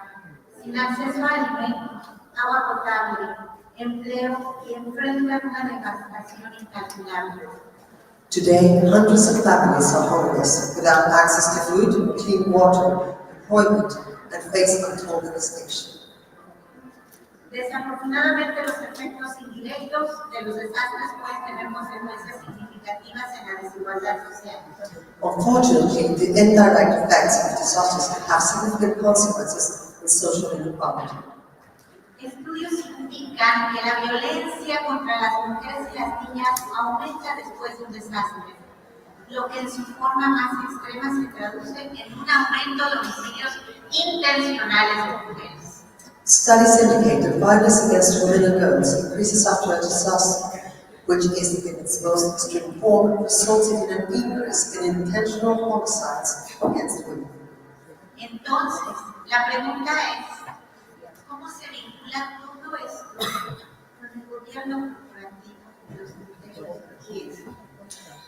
Speaker 17: sin acceso a alimentos, agua potable, empleo y enfrentan una devastación incalculable.
Speaker 18: Today, hundreds of families are homeless, without access to food, clean water, employment, and face untold devastation.
Speaker 17: Desafortunadamente, los efectos indirectos de los desastres pueden tener consecuencias significativas en la desigualdad social.
Speaker 18: Unfortunately, the indirect effects of disasters can have significant consequences in social inequality.
Speaker 17: Estudios indican que la violencia contra las mujeres y las niñas aumenta después de un desastre, lo que en su forma más extrema se traduce en un aumento de homicidios intencionales de mujeres.
Speaker 18: Studies indicate that violence against women and girls increases after a disaster, which is in its most extreme form, resulting in an increase in intentional homicides against women.
Speaker 17: Entonces, la pregunta es, ¿cómo se vincula todo esto con el gobierno corporativo de los derechos?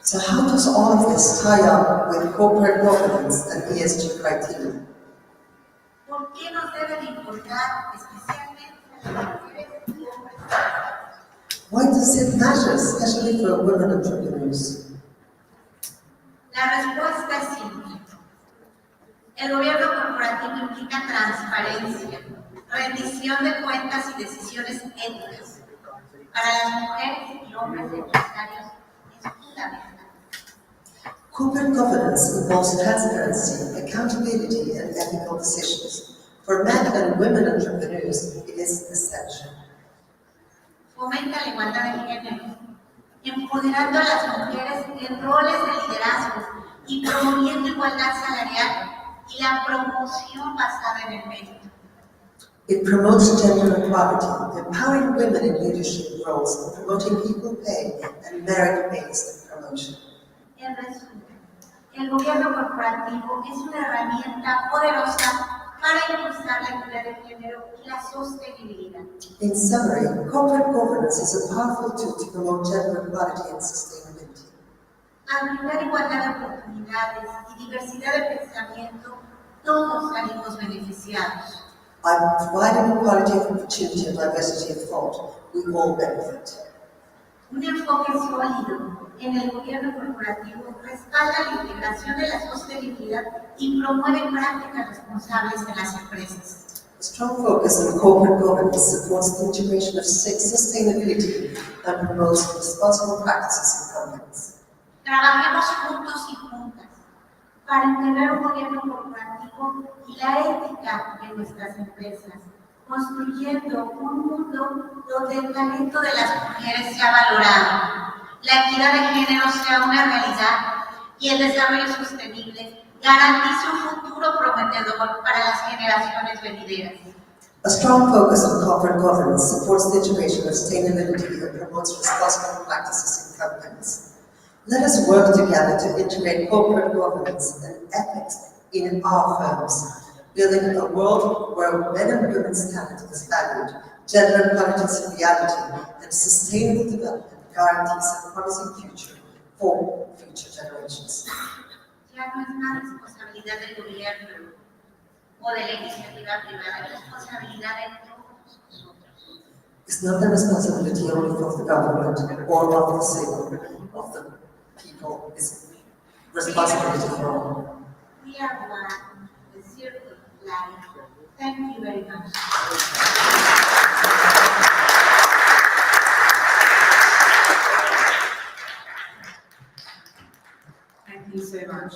Speaker 18: So how does all of this tie up with corporate governance and ESG criteria?
Speaker 17: ¿Por qué nos debe de importar especialmente a las mujeres y hombres?
Speaker 18: Why does it matter, especially for women entrepreneurs?
Speaker 17: La respuesta es simple. El gobierno corporativo implica transparencia, rendición de cuentas y decisiones éticas. Para las mujeres y hombres empresarios es fundamental.
Speaker 18: Corporate governance involves transparency, accountability, and ethical decisions. For men and women entrepreneurs, it is essential.
Speaker 17: Fomenta la igualdad de género, empoderando a las mujeres en roles de liderazgo y promoviendo igualdad salarial y la promoción basada en el mérito.
Speaker 18: It promotes gender equality, empowering women in leadership roles, and promoting equal pay and merit-based promotion.
Speaker 17: En resumen, el gobierno corporativo es una herramienta poderosa para impulsar la equidad de género y la sostenibilidad.
Speaker 18: In summary, corporate governance is a powerful tool to promote gender equality and sustainability.
Speaker 17: Al brindar igualdad de oportunidades y diversidad de pensamiento, todos salimos beneficiados.
Speaker 18: By providing equality of opportunity and diversity of thought, we all benefit.
Speaker 17: Un enfoque sólido en el gobierno corporativo respalda la integración de la sostenibilidad y promueve prácticas responsables en las empresas.
Speaker 18: A strong focus on corporate governance supports the integration of sustainability and promotes responsible practices in companies.
Speaker 17: Trabajemos juntos y juntas para integrar un gobierno corporativo y la ética de nuestras empresas, construyendo un mundo donde el talento de las mujeres sea valorado, la equidad de género sea una realidad y el desarrollo sostenible garantice un futuro prometedor para las generaciones venideras.
Speaker 18: A strong focus on corporate governance supports the integration of sustainability and promotes responsible practices in companies. Let us work together to integrate corporate governance and ethics in our firms, building a world where men and women's talent is valued, gender equality is a reality, and sustainable development guarantees a promising future for future generations.
Speaker 17: Ya no es una responsabilidad del gobierno o de la iniciativa privada, es responsabilidad de todos nosotros.
Speaker 18: It's not the responsibility only of the government or of the civil, of the people. It's responsibility for all.
Speaker 17: We are one, the circle of life. Thank you very much.
Speaker 7: Thank you so much.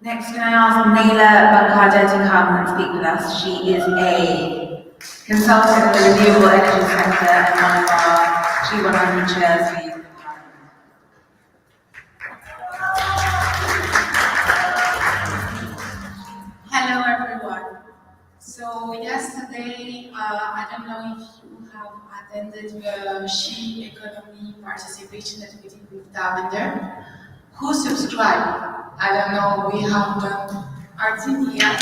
Speaker 7: Next, can I ask Naila Bankada to come and speak with us? She is a consultant in the renewable energy sector and one of our G100 chairs.
Speaker 4: Hello everyone. So yesterday, I don't know if you have attended the She Economy Participation that we did with Davender. Who subscribed? I don't know, we have done RTDS.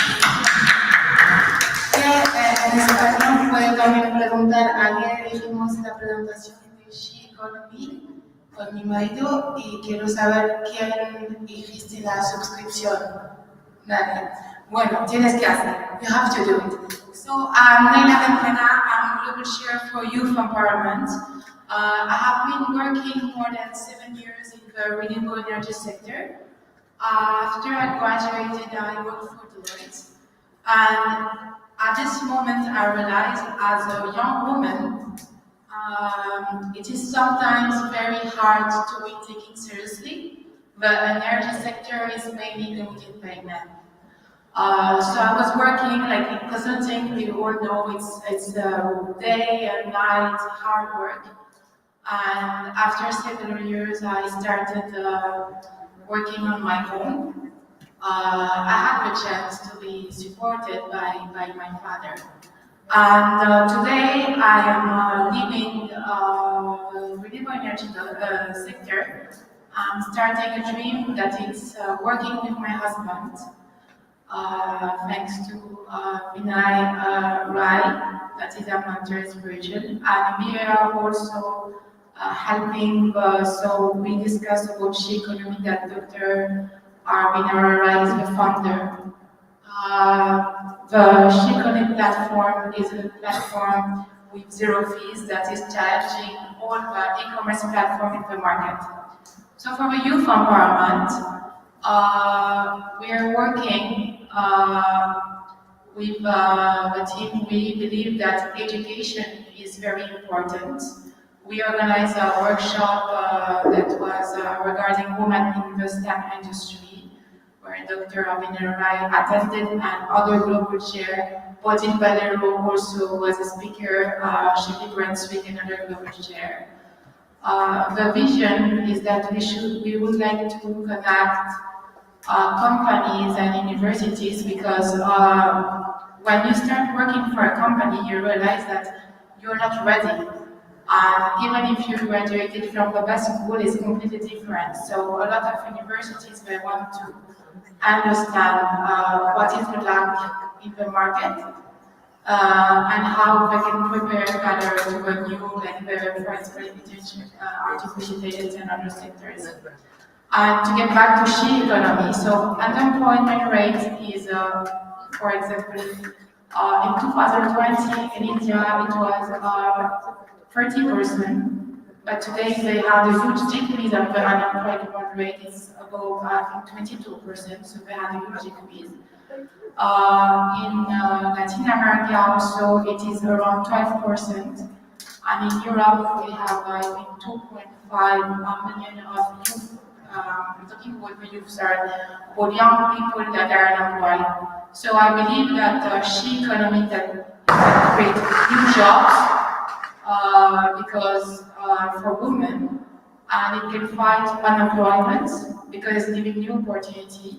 Speaker 4: Que en español pueden también preguntar. Ayer hicimos la presentación de She Economy con mi marido y quiero saber quién hiciste la suscripción. Nadie. Bueno, tienes que hacer. You have to do it. So, Naila Benkena, I'm global chair for Youth Empowerment. I have been working more than 7 years in the renewable energy sector. After I graduated, I worked for Deloitte. And at this moment, I realized as a young woman, it is sometimes very hard to be taken seriously. The energy sector is mainly limited by men. So I was working like in consulting. We all know it's day and night hard work. And after several years, I started working on my own. I had the chance to be supported by my father. And today I am leaving renewable energy sector. I'm starting a dream that is working with my husband. Thanks to Vinay Rai, that is a mentor inspiration, and we are also helping. So we discussed about She Economy that Dr. Vinay Rai is the founder. The She Economy platform is a platform with zero fees that is challenging all the e-commerce platforms in the market. So for the youth empowerment,
Speaker 8: We are working with the team. We believe that education is very important. We organized a workshop that was regarding women in the STEM industry, where Dr. Abhinay Rai attended and other global chair. Pauline Valero also was a speaker. Shelley Brunswick, another global chair. The vision is that we would like to connect companies and universities, because when you start working for a company, you realize that you're not ready. Even if you graduated from the best school, it's completely different. So a lot of universities, they want to understand what is the lack in the market, and how they can prepare better to a new, like the, for example, artificial intelligence and other sectors. And to get back to she economy, so unemployment rate is, for example, in 2020 in India it was 30%, but today they have a huge decrease of the unemployment rate. It's above, I think, 22%, so they had a huge decrease. In Latin America also it is around 12%, and in Europe we have, I think, 2.5 million of youth. Talking about the youth, about young people that are unemployed. So I believe that she economy that create new jobs, because for women, and it can fight unemployment because it's giving new opportunity.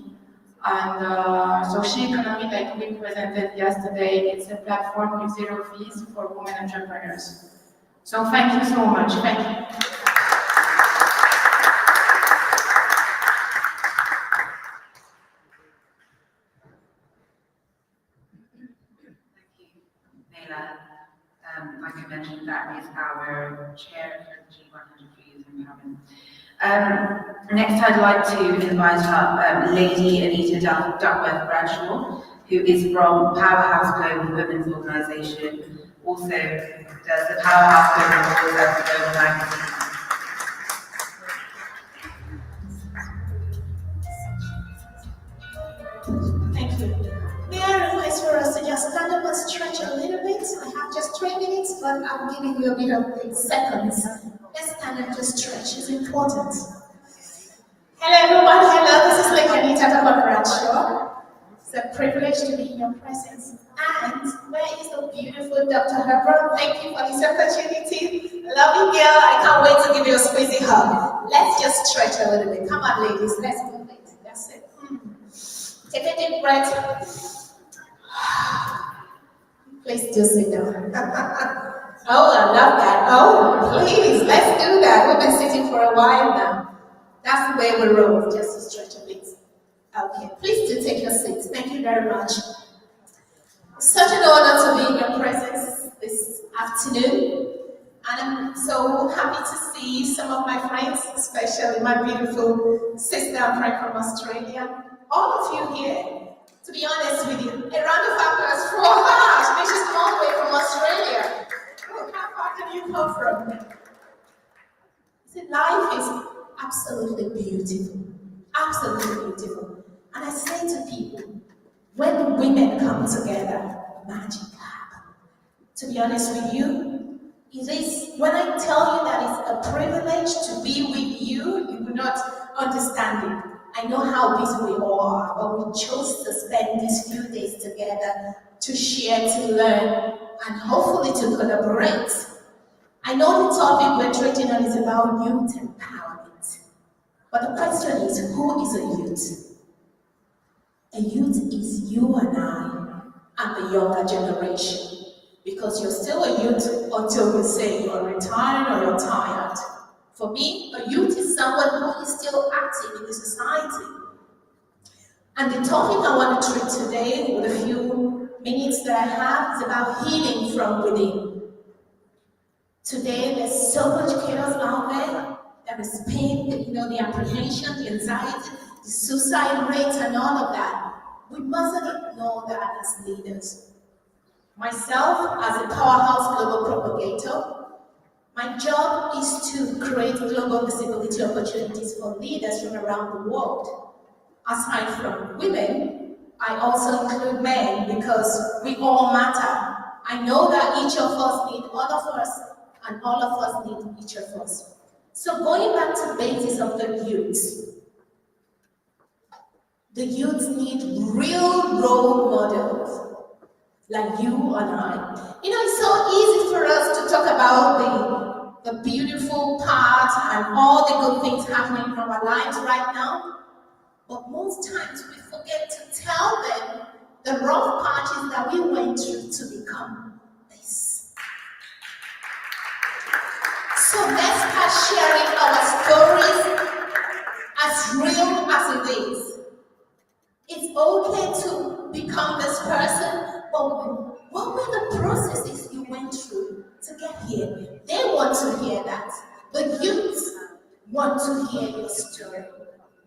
Speaker 8: And so she economy, like we presented yesterday, it's a platform with 0 fees for women entrepreneurs. So thank you so much. Thank you.
Speaker 7: Like I mentioned, that is our chair for the G100 Youth Empowerment. Next, I'd like to invite up Lady Anita Duckworth Bradshaw, who is from Powerhouse Global Women's Organisation, also does the Powerhouse Global Women's Global Magazine.
Speaker 13: Thank you. May I request for us to just stand up and stretch a little bit? I have just 3 minutes, but I'm giving you a bit of seconds. Let's stand up to stretch. It's important. Hello, everyone. Hello, this is Lady Anita Duckworth Bradshaw. It's a privilege to be in your presence. And where is the beautiful Dr. Herbert? Thank you for this opportunity. Love you, girl. I can't wait to give you a squeezy hug. Let's just stretch a little bit. Come on, ladies. Let's move it. That's it. Take a deep breath. Please do sit down. Oh, I love that. Oh, please, let's do that. We've been sitting for a while now. That's the way we roll, just to stretch a bit. Okay, please do take your seats. Thank you very much. It's such an honor to be in your presence this afternoon. And I'm so happy to see some of my friends, especially my beautiful sister and friend from Australia. All of you here. To be honest with you, a round of applause for her. She's all the way from Australia. Oh, how far can you come from? See, life is absolutely beautiful. Absolutely beautiful. And I say to people, when women come together, magic happens. To be honest with you, it is, when I tell you that it's a privilege to be with you, you will not understand it. I know how busy we all are, but we chose to spend these few days together to share, to learn, and hopefully to collaborate. I know the topic we're treating on is about youth empowerment. But the question is, who is a youth? A youth is you and I, and the younger generation. Because you're still a youth until you say you're retired or you're tired. For me, a youth is someone who is still active in the society. And the topic I want to treat today, with a few minutes that I have, is about healing from within. Today, there's so much chaos out there. There is pain, the apprehension, the anxiety, the suicide rates, and all of that. We mustn't ignore that as leaders. Myself, as a Powerhouse Global Propagator, my job is to create global visibility opportunities for leaders from around the world. aside from women, I also include men because we all matter. I know that each of us need all of us, and all of us need each of us. So going back to the basis of the youth need real role models like you and I. You know, it's so easy for us to talk about the beautiful part and all the good things happening in our lives right now, but most times we forget to tell them the rough patches that we went through to become this. So let's start sharing our stories as real as it is. It's okay to become this person, but what were the processes you went through to get here? They want to hear that. The youth want to hear your story.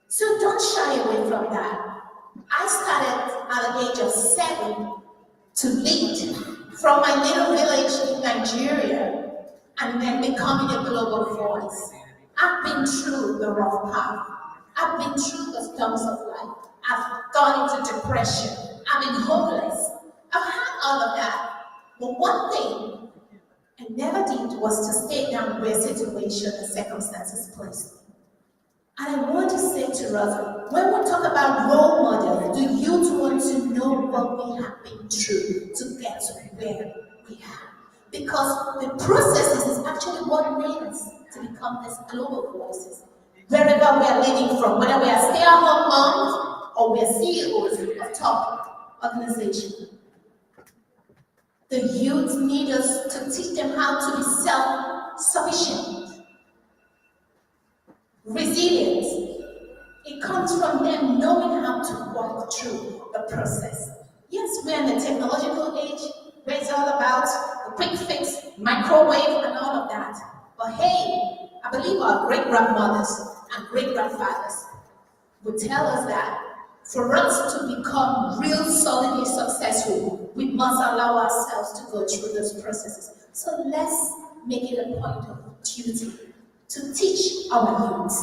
Speaker 13: So don't shy away from that. I started at the age of 7 to lead from my little village in Nigeria and then becoming a global voice. I've been through the rough path. I've been through the storms of life. I've gone into depression. I've been homeless. I've had all of that. But one thing I never did was to stay down where situation and circumstances placed me. And I want to say to us, when we talk about role models, the youth want to know what we have been through to get to where we are. Because the processes is actually what made us to become these global voices. Wherever we are living from, whether we are stay-at-home moms or we are CEOs of top organizations. The youth need us to teach them how to be self-sufficient, resilient. It comes from them knowing how to walk through the process. Yes, we're in the technological age where it's all about the quick fix, microwave, and all of that. But hey, I believe our great-grandmothers and great-grandfathers would tell us that for us to become real solidly successful, we must allow ourselves to go through those processes. So let's make it a point of duty to teach our youth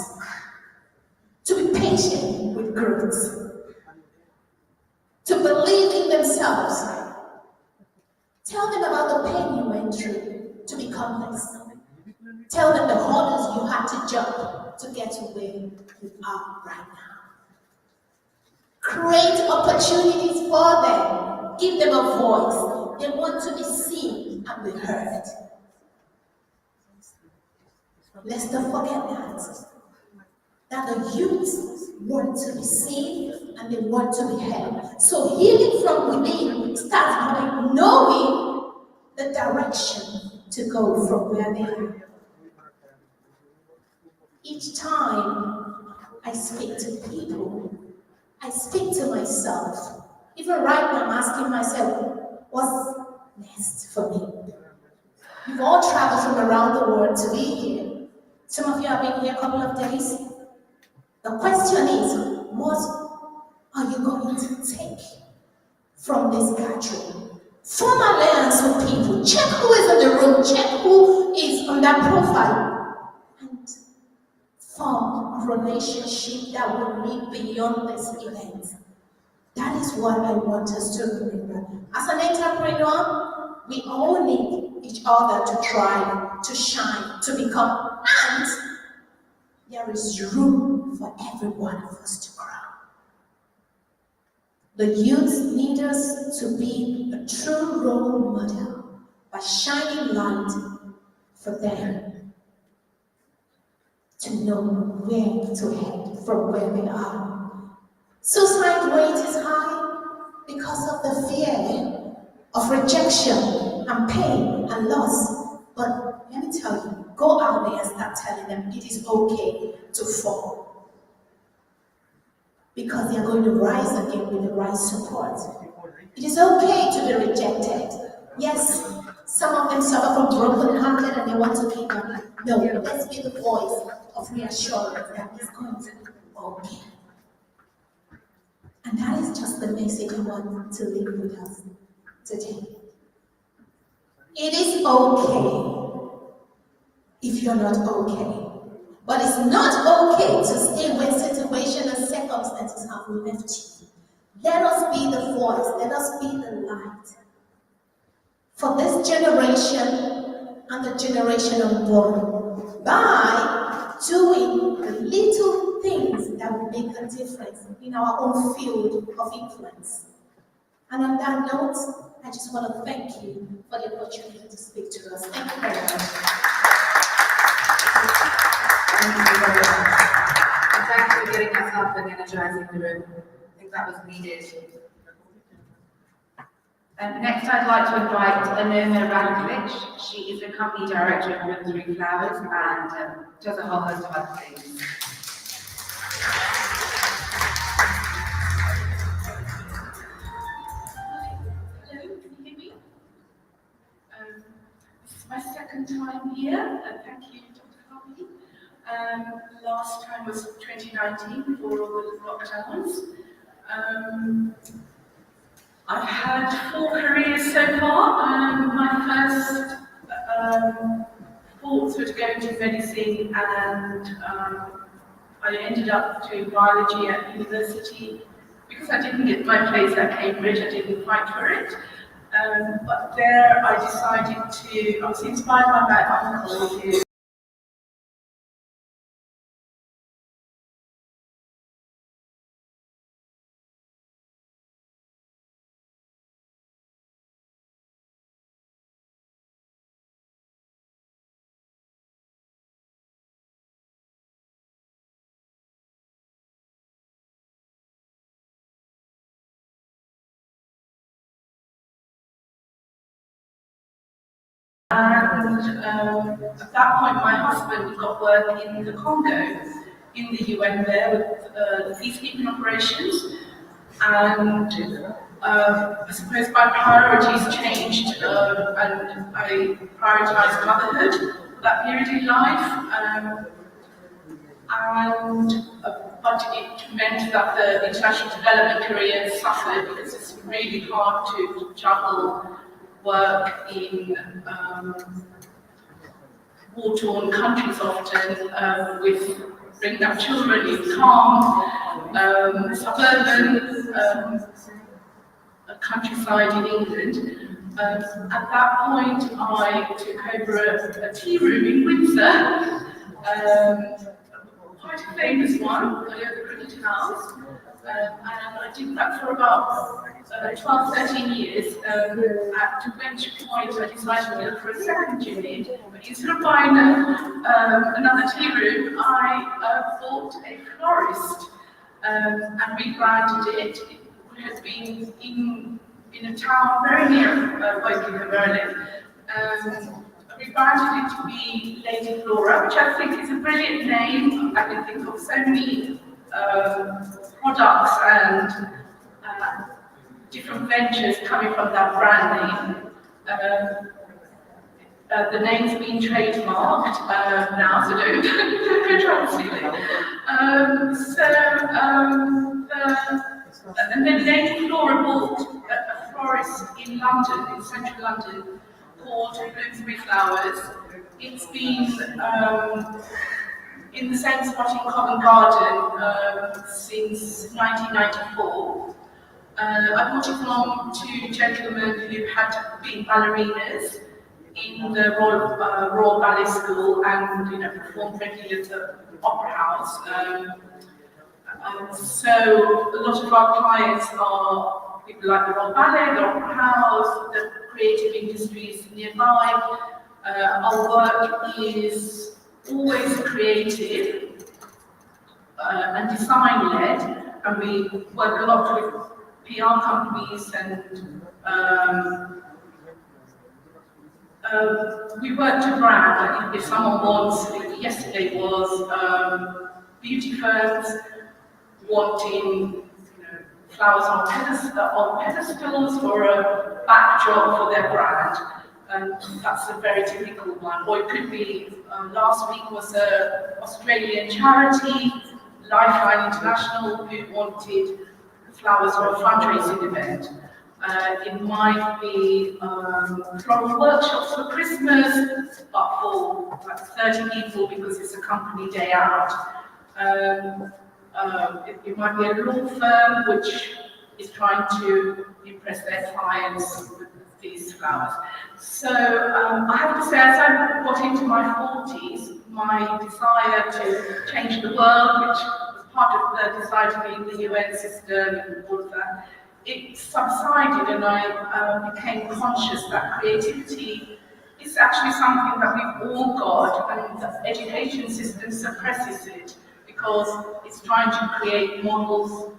Speaker 13: to be patient with growth, to believe in themselves. Tell them about the pain you went through to become this. Tell them the hurdles you had to jump to get to where you are right now. Create opportunities for them. Give them a voice. They want to be seen and be heard. Let's not forget that the youth want to be seen and they want to be heard. So healing from within starts by knowing the direction to go from where they are. Each time I speak to people, I speak to myself. Even right now, I'm asking myself, what's next for me? You've all traveled from around the world to be here. Some of you have been here a couple of days. The question is, what are you going to take from this gathering? Form alliance with people. Check who is in the room. Check who is on that profile. And form a relationship that will lead beyond this event. That is what I want us to remember. As an entrepreneur, we all need each other to thrive, to shine, to become, and there is room for every one of us to grow. The youth need us to be a true role model by shining light for them to know where to head from where we are. Suicide rate is high because of the fear of rejection and pain and loss. But let me tell you, go out there and start telling them it is okay to fall. Because they are going to rise again with the right support. It is okay to be rejected. Yes, some of them suffer from broken hearted and they want to keep on. No, let's be the voice of reassurance that it's going to be okay. And that is just the message I want to leave with us today. It is okay if you're not okay. But it's not okay to stay where situation and circumstances have left you. Let us be the voice, let us be the light for this generation and the generation unborn by doing the little things that will make a difference in our own field of influence. And on that note, I just want to thank you for the opportunity to speak to us. Thank you very much.
Speaker 7: Thank you very much. And thanks for getting us up and energizing the room. I think that was needed.
Speaker 14: Next, I'd like to invite Anoma Rankovic. She is the company director of Winsbury Flowers and does a whole host of other things.
Speaker 20: Hello, can you hear me? This is my second time here. Thank you, Dr. Harvey. Last time was 2019 before all the lockdowns. I've had 4 careers so far. My first thoughts were to go into medicine, and I ended up doing biology at university. Because I didn't get my place at Cambridge, I didn't fight for it. But there I decided to, I was inspired by my uncle who and at that point my husband got work in the Congo, in the UN there with peacekeeping operations, and I suppose my priorities changed and I prioritised motherhood for that period in life, but it meant that the international development career suffered because it's really hard to juggle work in war-torn countries often with bringing up children in calm, suburban countryside in England. At that point, I took over a tea room in Windsor, quite a famous one, the Cricket House, and I did that for about 12, 13 years, at which point I decided to look for a second unit. But instead of buying another tea room, I bought a florist and rebranded it. It has been in a town very near Woking and Berlin. Rebranded it to be Lady Flora, which I think is a brilliant name. I can think of so many products and different ventures coming from that brand name. The name's been trademarked now, so don't try to steal it. And then Lady Flora bought a florist in London, in central London, called Bloomsbury Flowers. It's been in the same spot in Covent Garden since 1994. I bought it from 2 gentlemen who had been ballerinas in the Royal Ballet School and performed regularly at the Opera House. So a lot of our clients are people like the Royal Ballet, the Opera House, the creative industries nearby. Our work is always creative and design-led, and we work a lot with PR companies and we work to brand. If someone wants, yesterday was beauty firms wanting flowers on pedestals for a backdrop for their brand. And that's a very typical one. Or it could be, last week was an Australian charity, Lifeline International, who wanted flowers for a fundraising event. It might be floral workshops for Christmas, but for like 30 people because it's a company day out. It might be a law firm which is trying to impress their clients with these flowers. So I have to say, as I got into my 40s, my desire to change the world, which was part of the desire to be in the UN system and all of that, it subsided, and I became conscious that creativity is actually something that we've all got, and the education system suppresses it because it's trying to create models,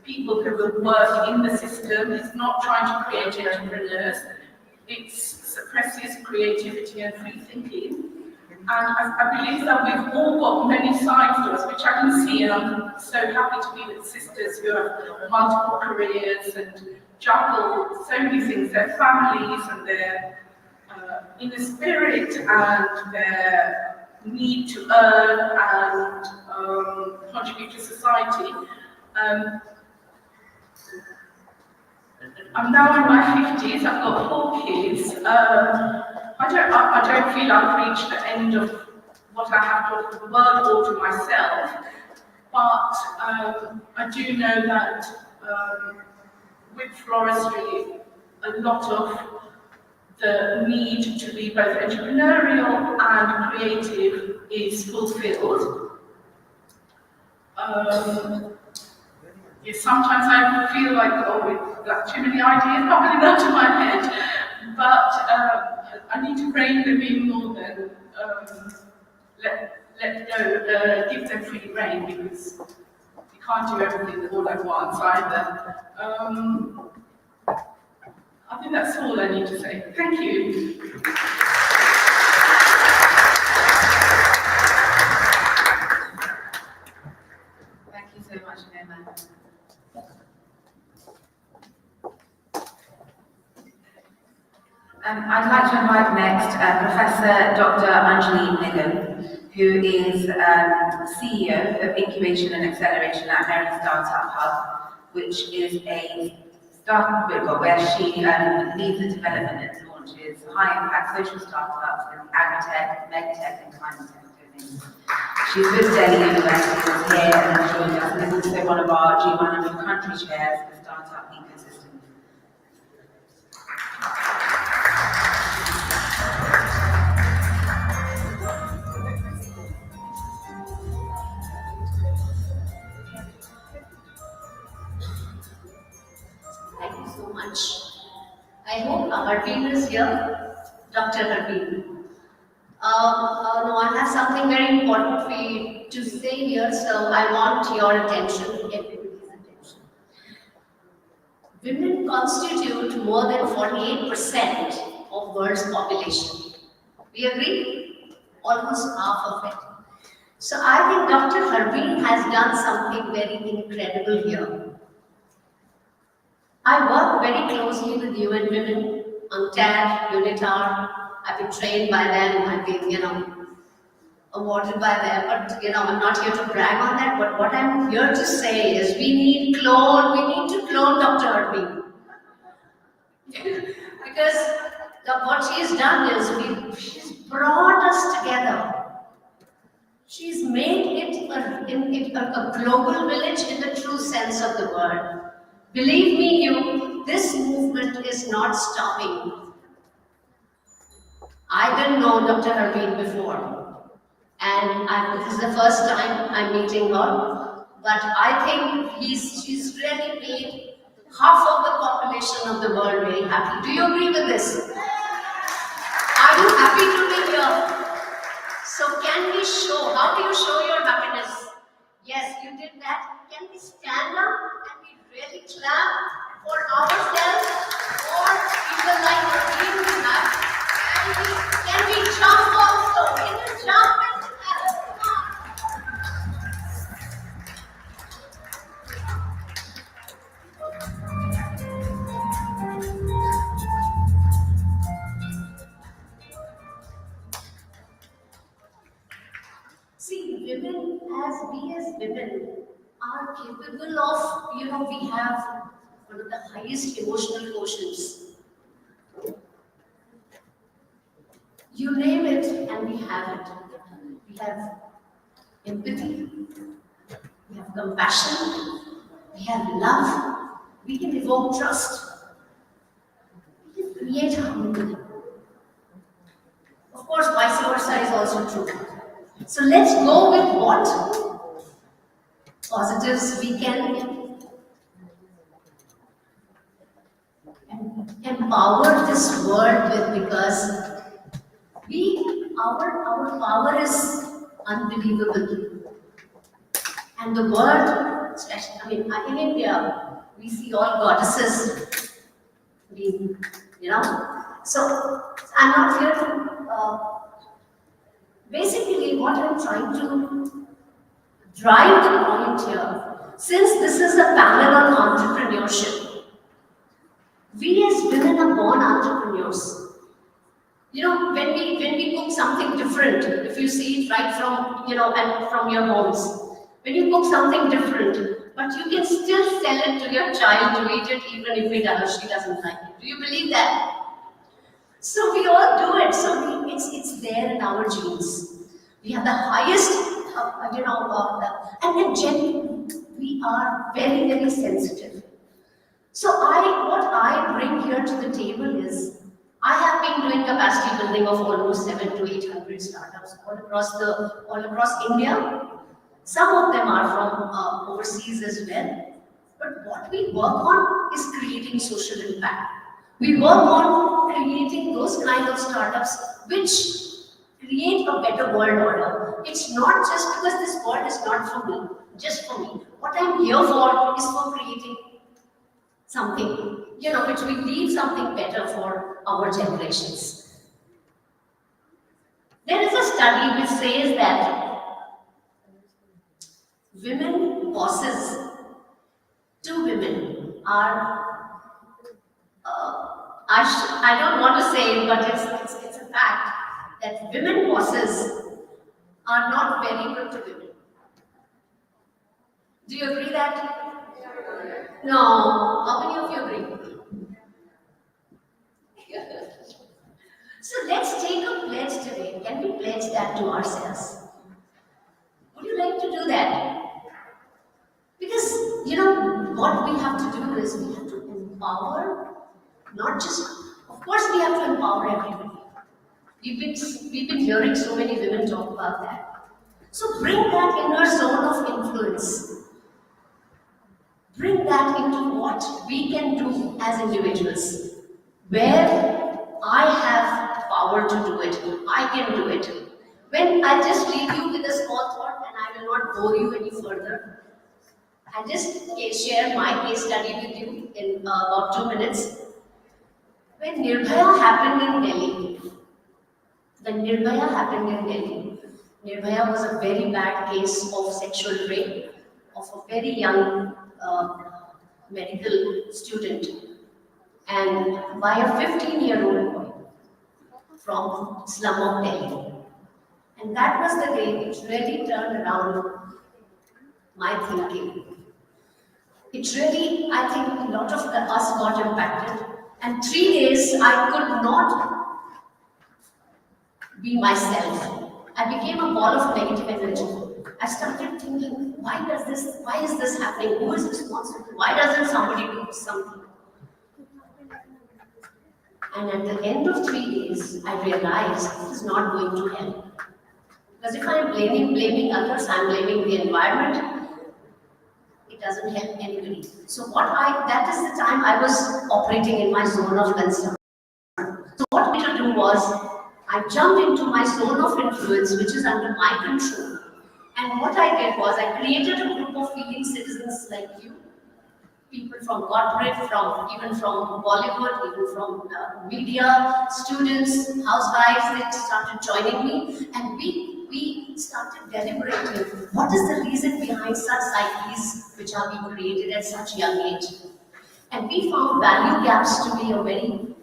Speaker 20: people who will work in the system. It's not trying to create entrepreneurs. It suppresses creativity and free thinking. And I believe that we've all got many sides to us, which I can see, and I'm so happy to be with sisters who have multiple careers and juggle so many things, their families and their inner spirit and their need to earn and contribute to society. I'm now in my 50s, I've got 4 kids. I don't feel I've reached the end of what I have to offer the world or to myself, but I do know that with floristry, a lot of the need to be both entrepreneurial and creative is fulfilled. Yes, sometimes I feel like, oh, we've got too many ideas popping into my head, but I need to rein them in more than let go, give them free rein, because you can't do everything all at once either. I think that's all I need to say. Thank you.
Speaker 14: Thank you so much, Noma. I'd like to invite next Professor Dr. Anjali Nigam, who is CEO of Incubation and Acceleration at Mary Startup Hub, which is a startup where she leads the development and launches high-impact social startups in agri-tech, medtech, and climate tech domains. She's with Delhi University, was here and joined us, and is also one of our G100 country chairs for startup ecosystem.
Speaker 21: Thank you so much. I hope Harbeen is here, Dr. Harbeen. No, I have something very important for you to say here, so I want your attention, everybody's attention. Women constitute more than 48% of world's population. We agree? Almost half of it. So I think Dr. Harbeen has done something very incredible here. I work very closely with UN Women, UNCTAD, UNITAR. I've been trained by them, I've been, awarded by them, but, I'm not here to brag on that, but what I'm here to say is we need to clone Dr. Harbeen. Because what she's done is she's brought us together. She's made it a global village in the true sense of the word. Believe me, this movement is not stopping. I didn't know Dr. Harbeen before, and this is the first time I'm meeting her, but I think she's really made half of the population of the world very happy. Do you agree with this? Are you happy to be here? So can we show, how do you show your happiness? Yes, you did that. Can we stand up and we really clap for ourselves or people like Harbeen we have? Can we jump also? Can you jump and clap? Come on. See, we as women are capable of, we have one of the highest emotional quotients. You name it and we have it. We have empathy, we have compassion, we have love, we can evoke trust, we can create harmony. Of course, vice versa is also true. So let's go with what positives we can empower this world with, because our power is unbelievable. And the world, especially, I mean, in India, we see all goddesses being, So I'm not here to, basically what I'm trying to drive the point here, since this is a panel on entrepreneurship, we as women are born entrepreneurs. When we cook something different, if you see it right from, and from your homes, when you cook something different, but you can still sell it to your child to eat it even if she doesn't like it. Do you believe that? So we all do it. So it's there in our genes. We have the highest, and then generally we are very, very sensitive. So what I bring here to the table is, I have been doing capacity building of almost 700 to 800 startups all across India. Some of them are from overseas as well. But what we work on is creating social impact. We work on creating those kind of startups which create a better world order. It's not just because this world is not for me, just for me. What I'm here for is for creating something, which we leave something better for our generations. There is a study which says that women bosses, 2 women are, I don't want to say it, but it's a fact that women bosses are not very good to women. Do you agree that? No. How many of you agree? So let's take a pledge today. Can we pledge that to ourselves? Would you like to do that? Because, what we have to do is we have to empower, not just, of course we have to empower everybody. We've been hearing so many women talk about that. So bring that inner zone of influence. Bring that into what we can do as individuals. Where I have power to do it, I can do it. When I just leave you with a small thought, and I will not bore you any further, I just share my case study with you in about 2 minutes. When Nirbhaya happened in Delhi, Nirbhaya was a very bad case of sexual rape of a very young medical student, and by a 15-year-old boy from slum of Delhi. And that was the day it really turned around my thinking. It really, I think a lot of us got impacted. And 3 days I could not be myself. I became a ball of negative energy. I started thinking, why is this happening? Who is responsible? Why doesn't somebody do something? And at the end of 3 days, I realized this is not going to help. Because if I'm blaming others, I'm blaming the environment, it doesn't help anybody. So that is the time I was operating in my zone of concern. So what I had to do was, I jumped into my zone of influence, which is under my control. And what I did was, I created a group of feeling citizens like you, people from corporate, even from Bollywood, even from media, students, housewives, they started joining me, and we started deliberating what is the reason behind such psyches which are being created at such young age. And we found value gaps to be a very,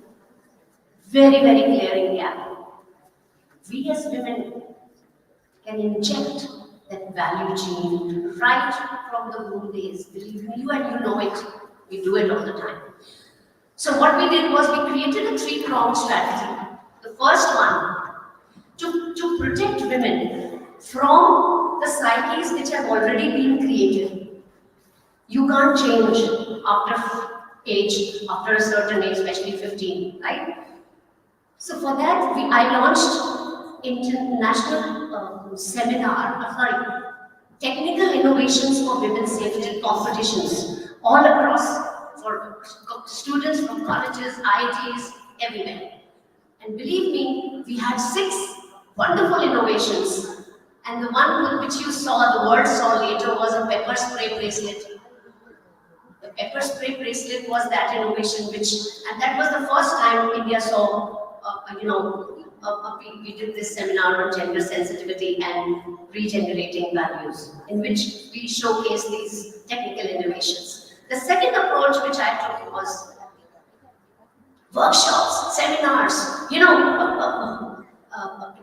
Speaker 21: very, very glaring gap. We as women can inject that value gene right from the womb days. Believe me, you know it. We do it all the time. So what we did was, we created a 3-pronged strategy. The first one, to protect women from the psyches which have already been created. You can't change after a certain age, especially 15, right? So for that, I launched international technical innovations for women's safety competitions all across for students from colleges, IITs, everywhere. And believe me, we had 6 wonderful innovations. And the one which you saw, the world saw later, was a pepper spray bracelet. The pepper spray bracelet was that innovation and that was the first time India saw, we did this seminar on gender sensitivity and regenerating values, in which we showcased these technical innovations. The second approach which I took was workshops, seminars,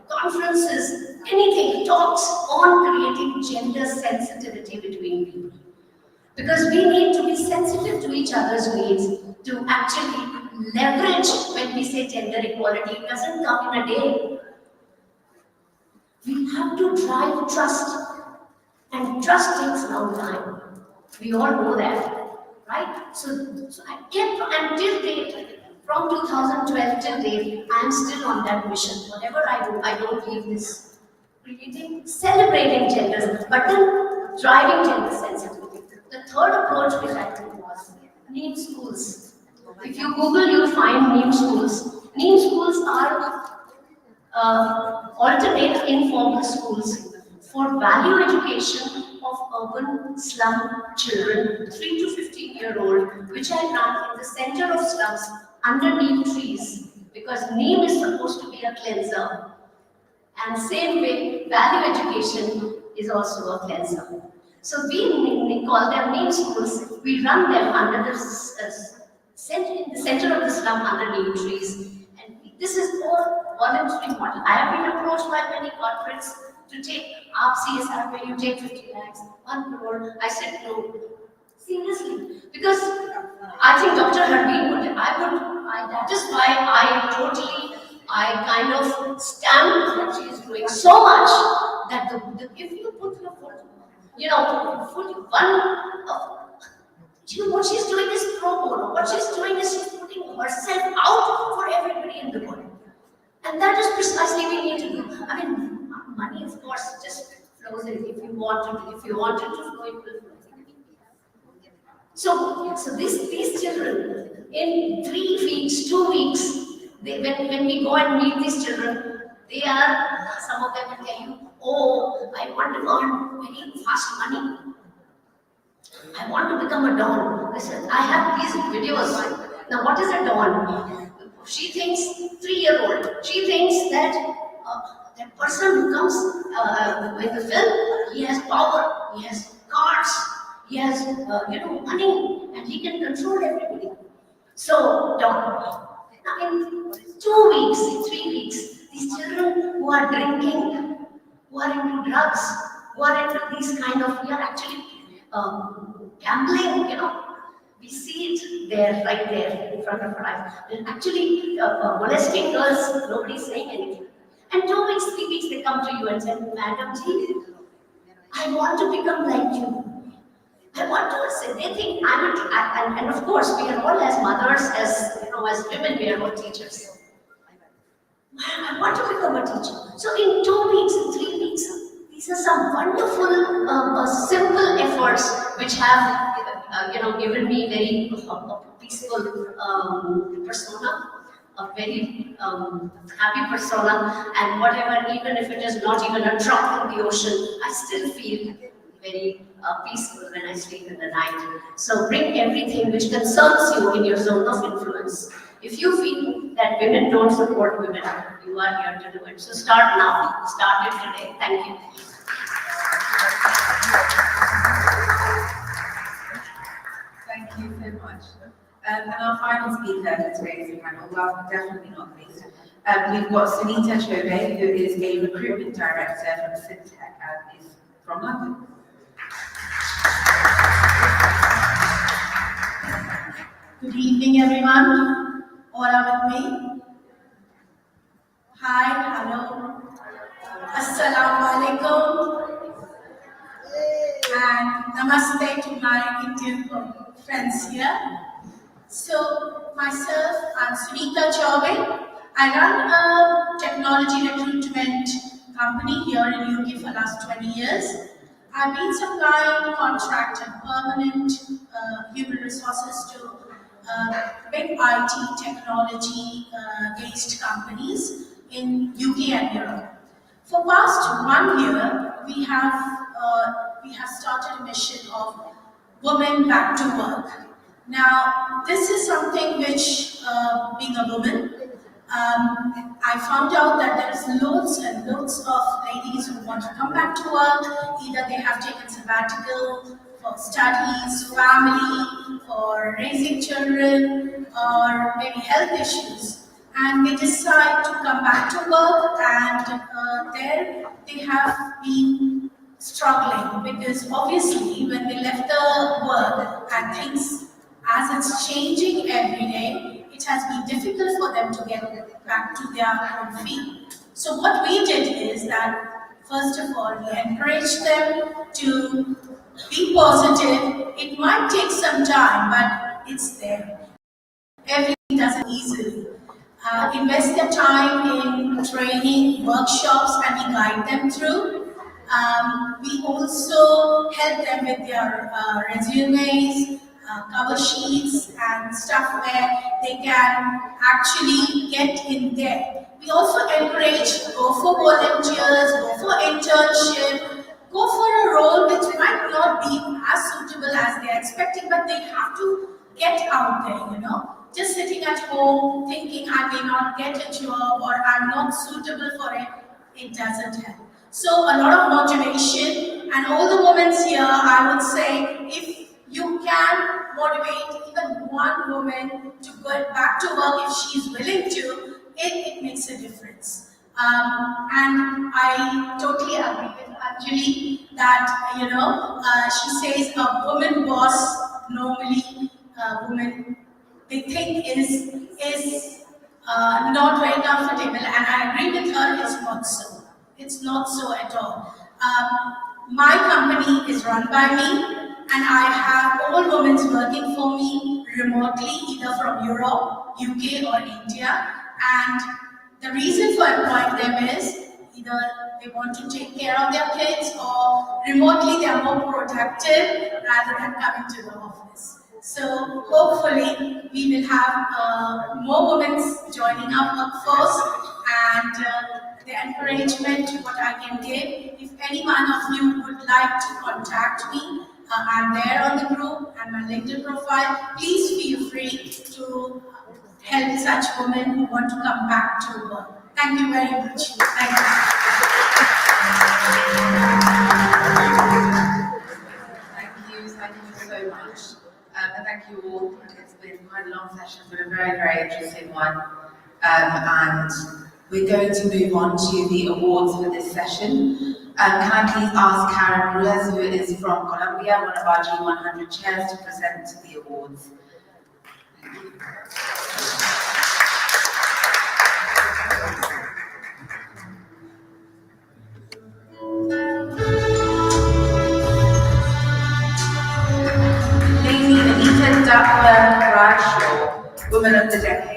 Speaker 21: conferences, anything, talks on creating gender sensitivity between people. Because we need to be sensitive to each other's needs to actually leverage when we say gender equality. It doesn't come in a day. We have to drive trust, and trust takes a long time. We all know that, right? So I kept, until date, from 2012 till date, I am still on that mission. Whatever I do, I don't leave this. Celebrating gender, but then driving gender sensitivity. The third approach which I took was NEEM schools. If you Google, you'll find NEEM schools. NEEM schools are alternate informal schools for value education of urban slum children, 3 to 15-year-old, which I run in the center of slums under neem trees, because neem is supposed to be a cleanser. And same way, value education is also a cleanser. So we call them neem schools. We run them under the in the center of the slum under neem trees. And this is all voluntary model. I have been approached by many corporates to take up CSR where you take 50 lakhs, 1 crore. I said no. Seriously. Because I think Dr. Harbeen would, that is why I kind of stand what she is doing so much that if you put your foot, what she's doing is pro bono. What she's doing is she's putting herself out for everybody in the world. And that is precisely we need to do. I mean, money, of course, just flows in. If you want it to flow, it will flow. So these children, in 3 weeks, 2 weeks, when we go and meet these children, some of them will tell you, oh, I want to earn very fast money. I want to become a don. Listen, I have these videos. Now, what is a don? She thinks, 3-year-old, she thinks that that person who comes in the film, he has power, he has cars, he has money, and he can control everybody. So, don. Now, in 2 weeks, 3 weeks, these children who are drinking, who are into drugs, who are into these kind of, we are actually gambling, we see it there, right there, in front of our eyes. And actually, molesting girls, nobody's saying anything. And 2 weeks, 3 weeks, they come to you and say, Madam Ji, I want to become like you. I want to say, they think and of course, we are all as mothers, as women, we are all teachers. I want to become a teacher. So in 2 weeks, in 3 weeks, these are some wonderful, simple efforts which have, given me very peaceful persona, a very happy persona, and whatever, even if it is not even a drop in the ocean, I still feel very peaceful when I sleep in the night. So bring everything which concerns you in your zone of influence. If you feel that women don't support women, you are here to do it. So start now. Start it today. Thank you.
Speaker 14: Thank you so much. And our final speaker for today's panel, last but definitely not least, we've got Sunita Chaubey, who is a recruitment director from Syntech and is from London.
Speaker 5: Good evening, everyone. All are with me? Hi, hello. Assalamu alaikum. And namaste to my Indian friends here. So, myself, I'm Sunita Chaubey. I run a technology recruitment company here in UK for the last 20 years. I've been supplying contract and permanent human resources to big IT technology based companies in UK and Europe. For past 1 year, we have started a mission of women back to work. Now, this is something which, being a woman, I found out that there's loads and loads of ladies who want to come back to work. Either they have taken sabbatical for studies, family, for raising children, or maybe health issues. And they decide to come back to work, and there they have been struggling because obviously when they left the work and things as it's changing every day, it has been difficult for them to get back to their own feet. So what we did is that first of all we encouraged them to be positive. It might take some time, but it's there. Everything doesn't easily. Invest their time in training, workshops, and we guide them through. We also help them with their resumes, cover sheets, and stuff where they can actually get in there. We also encourage go for volunteers, go for internship, go for a role which might not be as suitable as they're expecting, but they have to get out there, you know. Just sitting at home thinking I may not get a job or I'm not suitable for it, it doesn't help. So a lot of motivation, and all the women here, I would say, if you can motivate even one woman to go back to work if she's willing to, it makes a difference. And I totally agree with Anjali that, you know, she says a woman boss normally, woman they think is not very comfortable, and I agree with her, it's not so. It's not so at all. My company is run by me, and I have all women working for me remotely, either from Europe, UK or India, and the reason for employing them is either they want to take care of their kids or remotely they are more productive rather than coming to the office. So hopefully we will have more women joining our workforce, and the encouragement what I can give. If any one of you would like to contact me, I'm there on the group and my LinkedIn profile. Please feel free to help such women who want to come back to work. Thank you very much. Thank you.
Speaker 14: Thank you so much. And thank you all. It's been quite a long session, but a very, very interesting one. And we're going to move on to the awards for this session. Can I please ask Karen Ruiz, who is from Colombia, one of our G100 chairs, to present the awards. Lady Anita Duckler Bradshaw, Woman of the Decade.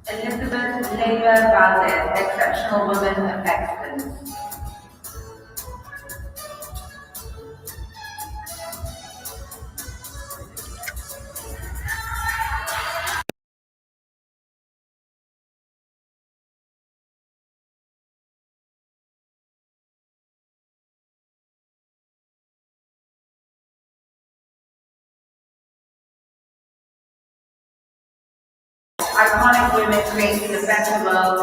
Speaker 14: Elizabeth Leiva Valdez, Exceptional Woman of Excellence. Iconic women creating a better world.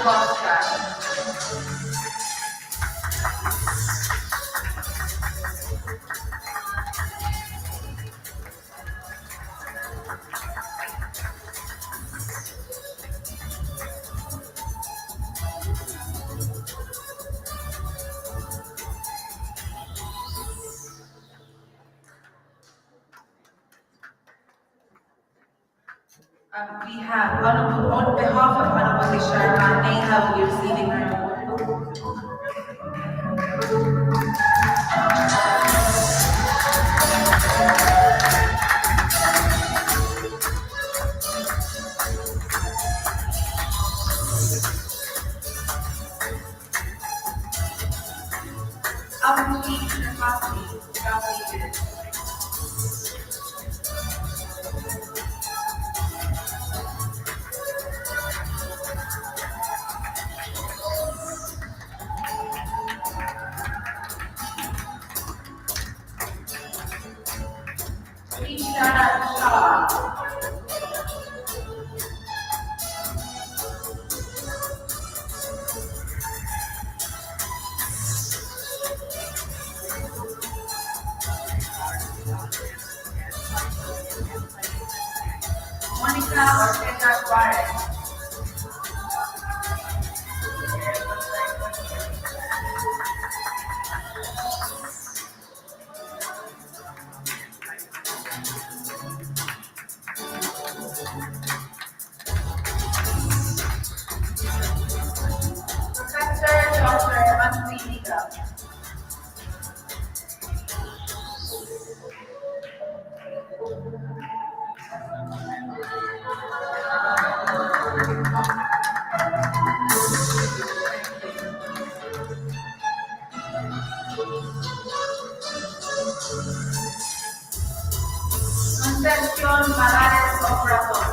Speaker 14: Foster. We have, on behalf of Honorable Sharma, Neha will be receiving her award. Monica Ortega Juarez. Professor Dr. Anthony. Concepción Morales Obrador.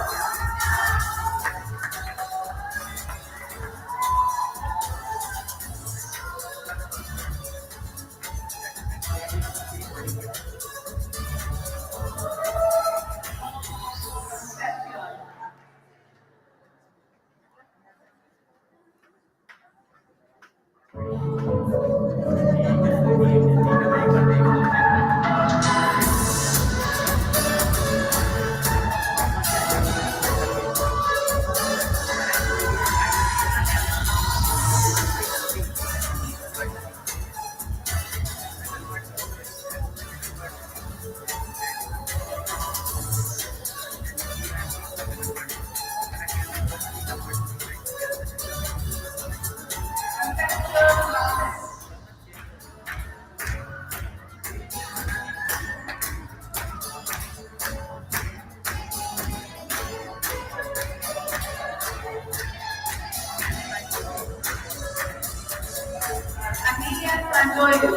Speaker 14: Amelia Sandoyo.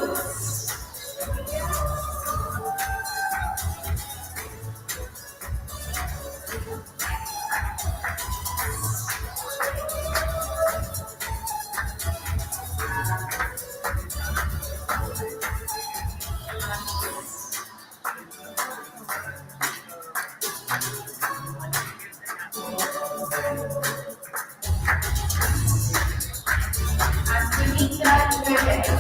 Speaker 14: Antonita Rivera.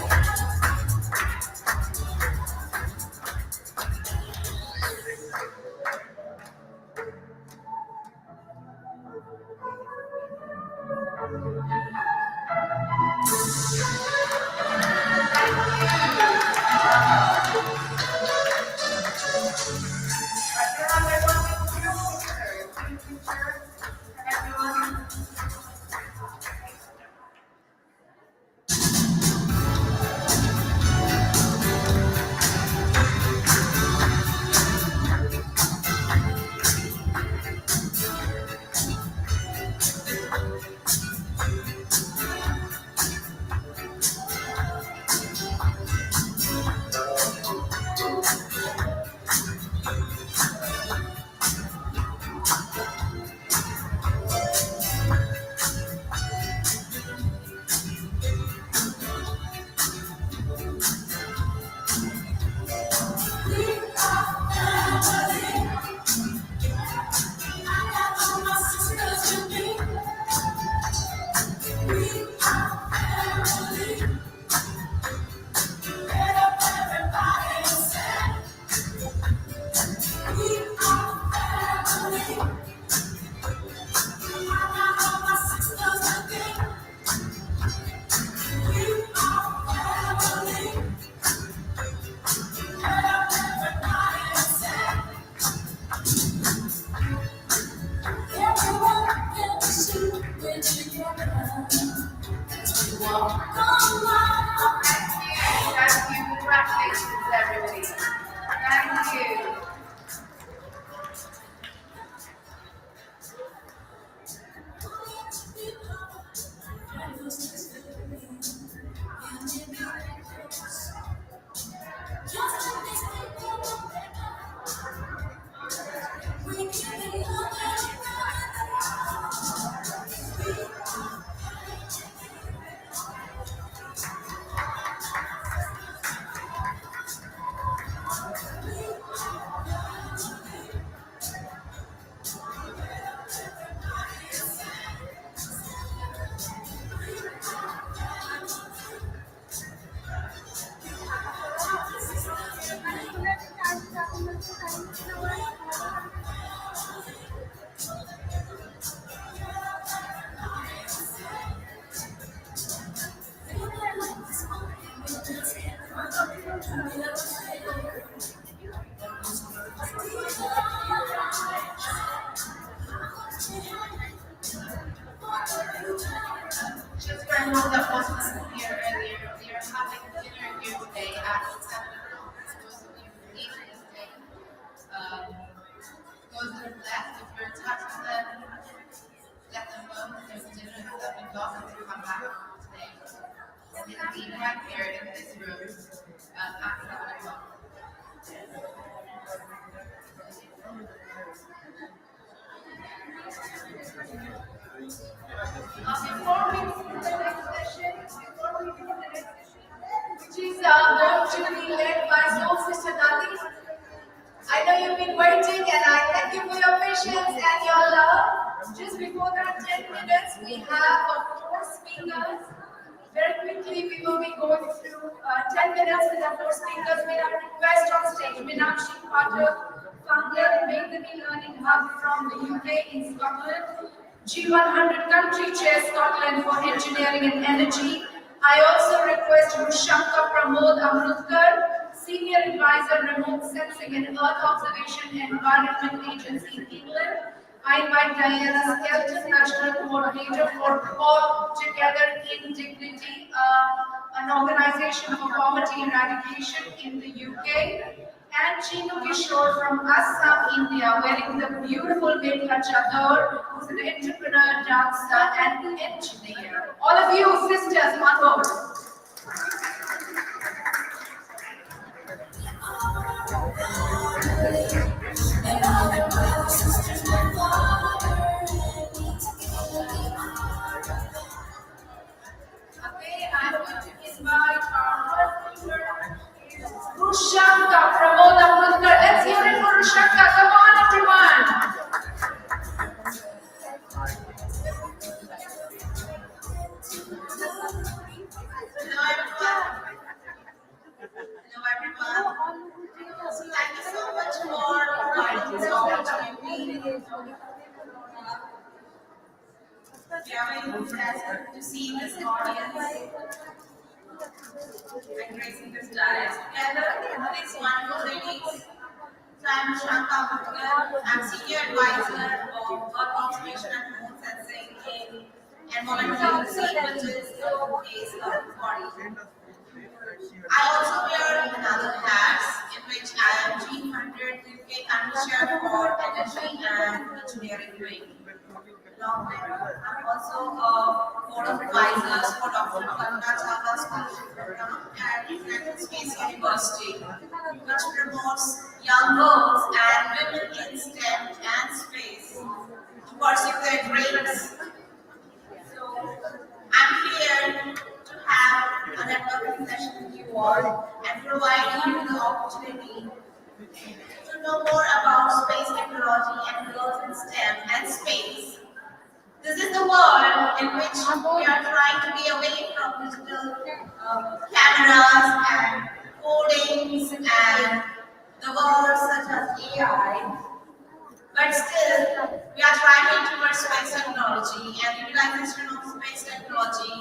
Speaker 8: Just for anyone that wasn't here earlier, we are having dinner here today at 7 o'clock. Those of you who need to stay, those that are left, if you're in touch with them, let them know that there's dinner that we'd welcome to come back today. And it'll be right here in this room at 7 o'clock.
Speaker 11: Before we move to the next session, which is going to be led by Soul Sister Nadi. I know you've been waiting, and I thank you for your patience and your love. Just before that 10 minutes, we have 4 speakers. Very quickly, we will be going through 10 minutes with our 4 speakers. We have a request on stage. Meenakshi Pathak, founder and Maidani Learning Hub from the UK in Scotland. G100 Country Chair Scotland for Engineering and Energy. I also request Rushanka Pramod Amrutkar, Senior Advisor, Remote Sensing and Earth Observation Environment Agency in England. I invite Diana Skelton, National Coordinator for All Together in Dignity, an organization for poverty eradication in the UK. And Chinu Kishore from Assam, India, wearing the beautiful Bedha Chador, who's an entrepreneur, dancer, and engineer. All of you sisters on board. Okay, I'm going to invite our first speaker, Rushanka Pramod Amrutkar. Let's hear it for Rushanka. Come on, everyone.
Speaker 10: Hello everyone. So thank you so much for providing this opportunity. We are very interested to see this audience and gracing this dais together with these wonderful ladies. So I'm Rushanka Amrutkar. I'm Senior Advisor of Earth Observation and Remote Sensing in Environmental Agency, which is the UK's body. I also wear another hat in which I am G100 UK Country Chair for Energy and Engineering Wing. Along with I'm also a Board of Advisors for Dr. Kalpana Chawla's scholarship program at United States University, which promotes young girls and women in STEM and space to pursue their dreams. So I'm here to have a networking session with you all and provide you the opportunity to know more about space technology and girls in STEM and space. This is the world in which we are trying to be away from digital cameras and codings and the words such as AI. But still, we are trying towards space technology, and the utilization of space technology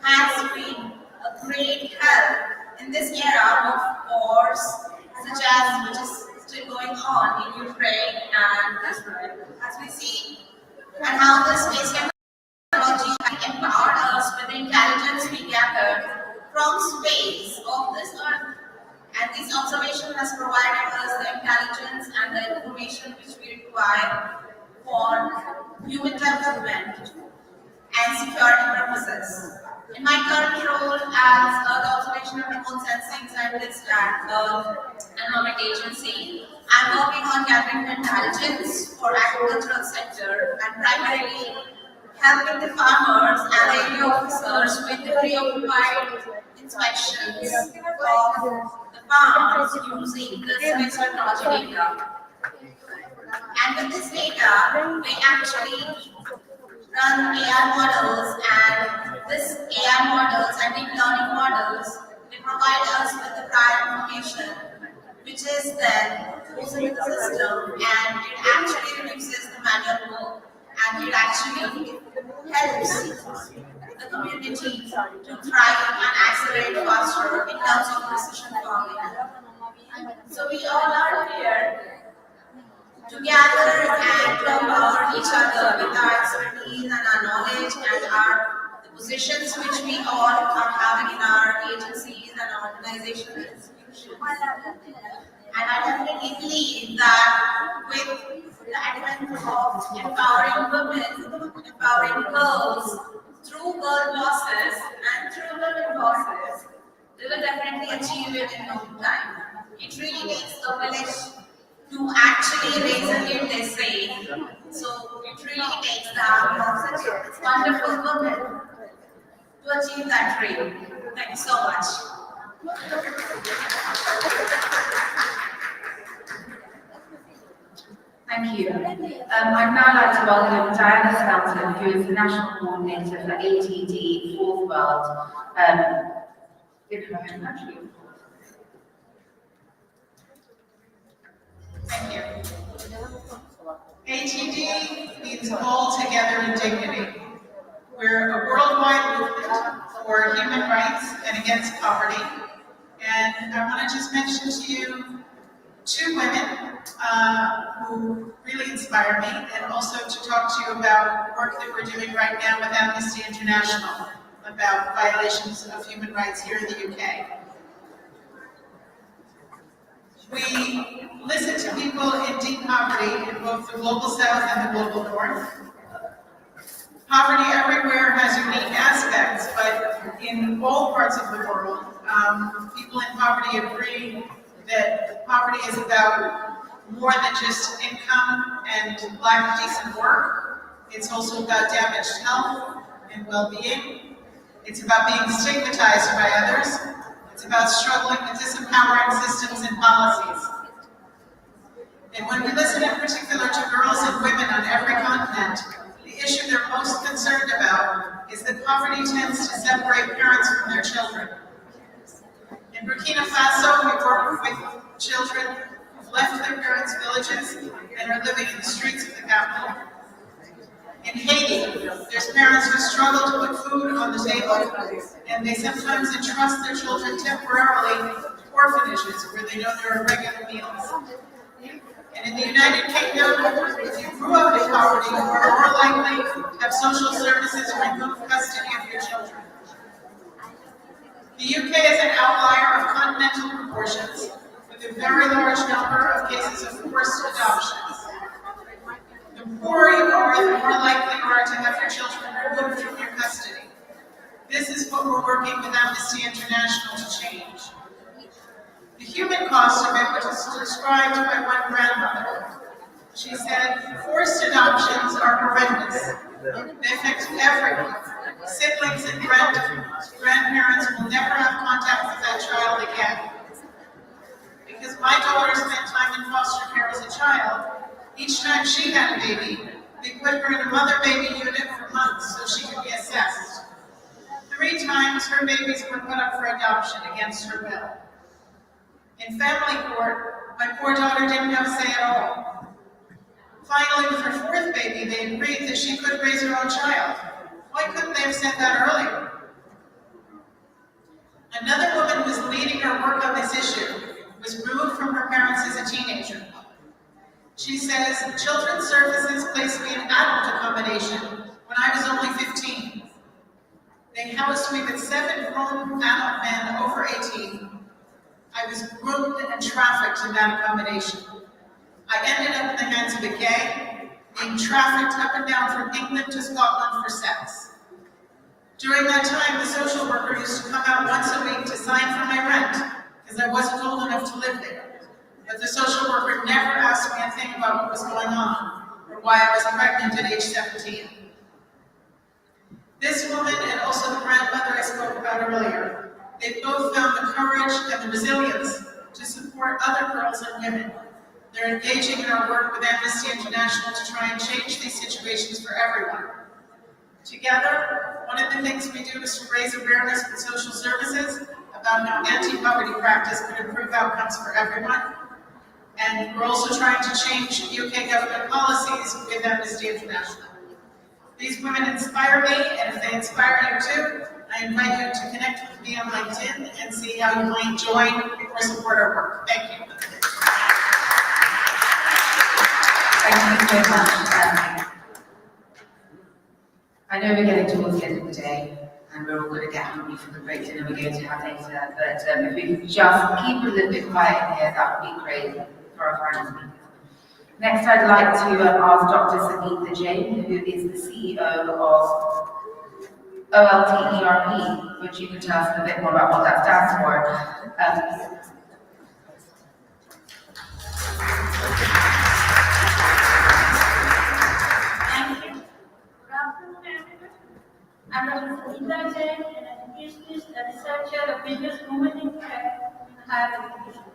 Speaker 10: has been a great help in this era of wars, such as which is still going on in Ukraine and Israel, as we see, and how the space technology can empower us with the intelligence we gather from space of this earth. And this observation has provided us the intelligence and the information which we require for human development and security purposes. In my current role as the observation and remote sensing scientist at an environment agency, I'm working on gathering intelligence for agricultural sector and primarily helping the farmers and the area officers with the preoccupied inspections of the farms using the space technology data. And with this data, we actually run AI models, and this AI models and deep learning models, they provide us with the prior information, which is then goes into the system, and it actually reduces the manual work, and it actually helps the community to thrive and accelerate faster in terms of precision farming. So we all are here to gather and to empower each other with our expertise and our knowledge and the positions which we all are having in our agencies and our organizations and institutions. And I definitely believe that with the advent of empowering women, empowering girls through girl bosses and through women bosses, we will definitely achieve it in no time. It really needs a village to actually raise a kid, they say. So it really takes that wonderful woman to achieve that dream. Thank you so much.
Speaker 14: Thank you. I'd now like to welcome Diana Skelton, who is the National Coordinator for ATD Fourth World.
Speaker 16: Thank you. ATD means all together in dignity. We're a worldwide movement for human rights and against poverty. And I want to just mention to you two women who really inspire me, and also to talk to you about work that we're doing right now with Amnesty International about violations of human rights here in the UK. We listen to people in deep poverty in both the global south and the global north. Poverty everywhere has unique aspects, but in all parts of the world, people in poverty agree that poverty is about more than just income and lack of decent work. It's also about damaged health and well-being. It's about being stigmatized by others. It's about struggling with disempowering systems and policies. And when we listen in particular to girls and women on every continent, the issue they're most concerned about is that poverty tends to separate parents from their children. In Burkina Faso, we work with children who've left their parents' villages and are living in the streets of the capital. In Haiti, there's parents who struggle to put food on the table, and they sometimes entrust their children temporarily to orphanages where they know there are regular meals. And in the United Kingdom, if you grew up in poverty, you are more likely to have social services remove custody of your children. The UK is an outlier of continental proportions, with a very large number of cases of forced adoptions. The poorer you are, the more likely you are to have your children removed from your custody. This is what we're working with Amnesty International to change. The human cost of it was described by one grandmother. She said, forced adoptions are horrendous. They affect everyone. Siblings and grandparents will never have contact with that child again. Because my daughter spent time in foster care as a child, each time she had a baby, they put her in a mother baby unit for months so she could be assessed. 3 times her babies were put up for adoption against her will. In family court, my poor daughter didn't have a say at all. Finally, with her 4th baby, they agreed that she could raise her own child. Why couldn't they have said that earlier? Another woman who was leading her work on this issue was removed from her parents as a teenager. She says, Children's Services placed me in adult accommodation when I was only 15. They housed me with 7 grown adult men over 18. I was groomed and trafficked in that accommodation. I ended up in the hands of a gang, being trafficked up and down from England to Scotland for sex. During that time, the social worker used to come out once a week to sign for my rent, because I wasn't old enough to live there. But the social worker never asked me a thing about what was going on, or why I was pregnant at age 17. This woman and also the grandmother I spoke about earlier, they both found the courage and the resilience to support other girls and women. They're engaging in our work with Amnesty International to try and change these situations for everyone. Together, one of the things we do is to raise awareness with social services about how anti-poverty practice could improve outcomes for everyone. And we're also trying to change UK government policies with Amnesty International. These women inspire me, and if they inspire you too, I invite you to connect with me on LinkedIn and see how you might join or support our work. Thank you.
Speaker 14: Thank you so much. I know we're getting towards the end of the day, and we're all going to get hungry for the great dinner we're going to have later, but if we could just keep a little bit quiet here, that would be great for our final speakers. Next, I'd like to ask Dr. Sangeeta Jain, who is the CEO of OLT ERP, which you can tell us a bit more about what that stands for.
Speaker 3: Thank you. Good afternoon, everyone. I'm Dr. Sangeeta Jain, an educationist, a researcher, a businesswoman in higher education.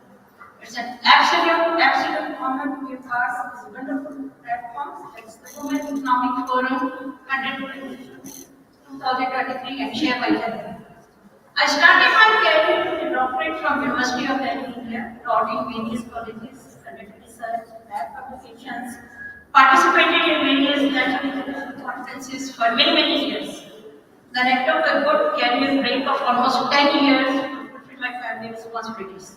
Speaker 3: It's an absolute honor to be a part of this wonderful platform. It's the Women Economic Forum 2023 and share my journey. I started my career with a doctorate from University of Delhi, India, taught in various colleges, conducted research, lab publications, participated in various national conferences for many years. Then I took a good career break of almost 10 years to fulfill my family responsibilities.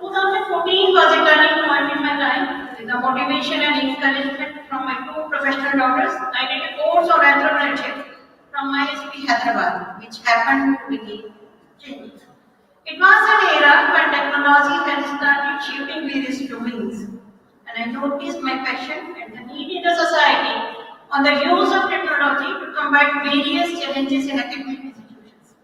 Speaker 3: 2014 was a turning point in my life. With the motivation and encouragement from my two professional daughters, I did a course on entrepreneurship from ISP Hyderabad, which happened to be changed. It was an era when technology had started shaping various domains, and I noticed my passion and the need in the society on the use of technology to combat various challenges in academic institutions.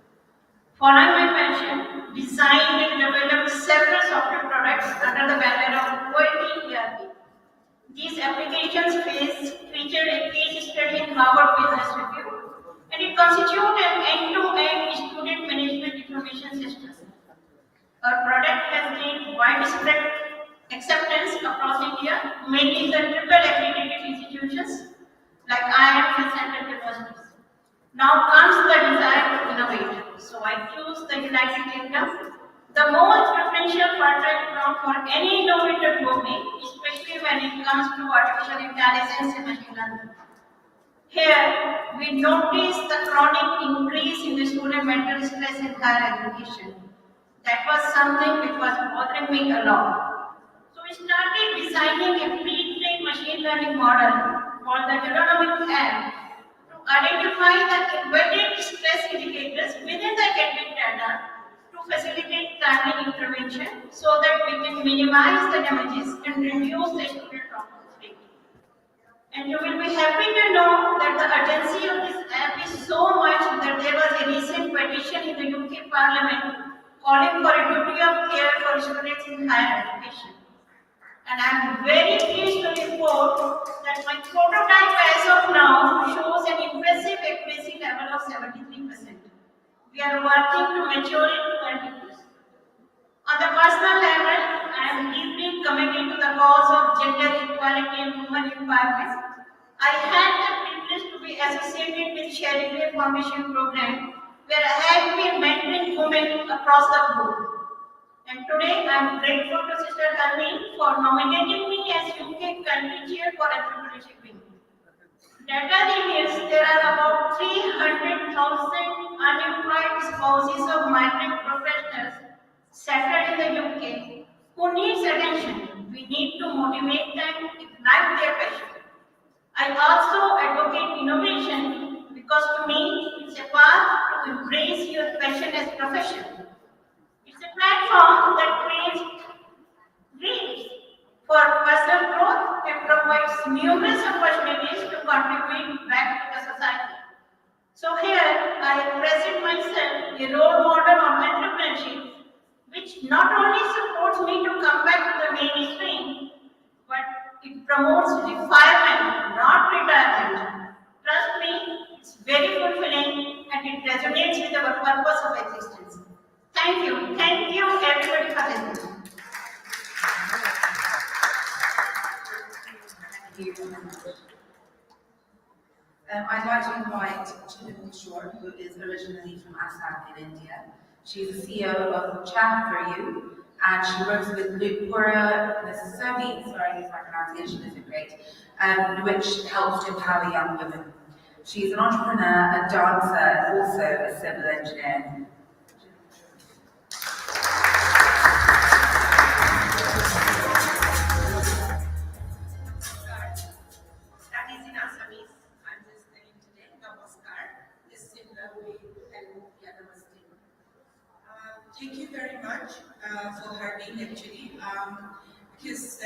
Speaker 3: Following my passion, designed and developed several software products under the banner of OLT ERP. These applications featured a case study in Harvard Business Review, and it constitutes an end-to-end student management information system. Our product has gained widespread acceptance across India, mainly in the triple accredited institutions like IIMs and central universities. Now comes the desire to innovate. So I choose the United Kingdom, the most preferential fertile ground for any innovator globally, especially when it comes to artificial intelligence and machine learning. Here, we notice the chronic increase in the student mental stress in higher education. That was something which was bothering me a lot. So we started designing a pre-trained machine learning model called the Heuronomic app to identify the embedded stress indicators within the academic data to facilitate timely intervention so that we can minimize the damages and reduce the student dropout rate. And you will be happy to know that the urgency of this app is so much that there was a recent petition in the UK Parliament calling for a duty of care for students in higher education. And I am very pleased to report that my prototype as of now shows an impressive accuracy level of 73%. We are working to mature it to 20%. On the personal level, I am deeply committed to the cause of gender equality and women empowerment. I had the privilege to be associated with Sharing Day Foundation program, where I have been mentoring women across the globe. And today, I am grateful to Sister Harleen for nominating me as UK Country Chair for Entrepreneurship Wing. Data reveals there are about 300,000 unemployed spouses of migrant professionals settled in the UK who needs attention. We need to motivate them, ignite their passion. I also advocate innovation because to me, it's a path to embrace your passion as a profession. It's a platform that creates dreams for personal growth and provides numerous opportunities to contribute back to the society. So here I not only supports me to come back to the mainstream, but it promotes refinement, not retirement. Trust me, it's very fulfilling and it resonates with our purpose of existence. Thank you everybody for listening.
Speaker 14: I'd like to invite Chidam Kishore, who is originally from Assam in India. She's the CEO of Chat for You, and she works with Lupura Nasabi, sorry if my pronunciation isn't great, which helps to empower young women. She's an entrepreneur, a dancer, and also a civil engineer.
Speaker 19: Thank you very much for having actually, because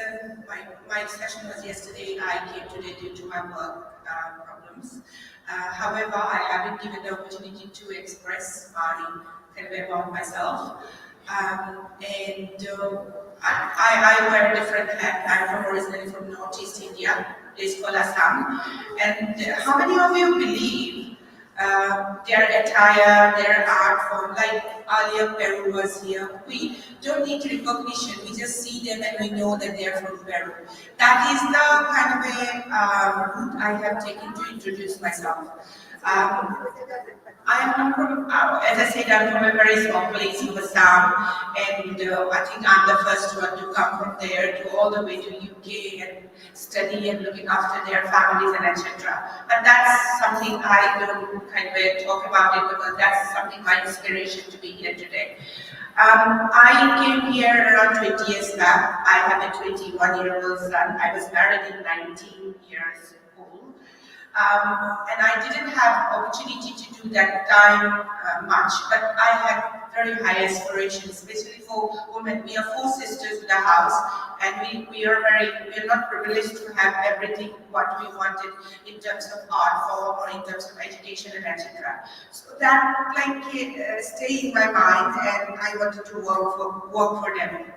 Speaker 19: my session was yesterday. I came today due to my work problems. However, I haven't given the opportunity to express my kind of about myself. I wear a different hat. I'm from originally from Northeast India, place called Assam. And how many of you believe their attire, their art form, like earlier Peru was here. We don't need recognition, we just see them and we know that they're from Peru. That is the kind of a route I have taken to introduce myself. I am from, as I said, I'm from a very small place in Assam, and I think I'm the first one to come from there to all the way to UK and study and looking after their families and etc. But that's something I don't kind of talk about it because that's something my inspiration to be here today. I came here around 20 years back. I have a 21-year-old son. I was married in 19 years old. And I didn't have opportunity to do that time much, but I had very high aspirations, especially for women. We are 4 sisters in the house, and we are not privileged to have everything what we wanted in terms of art form or in terms of education and etc. So that stayed in my mind, and I wanted to work for them.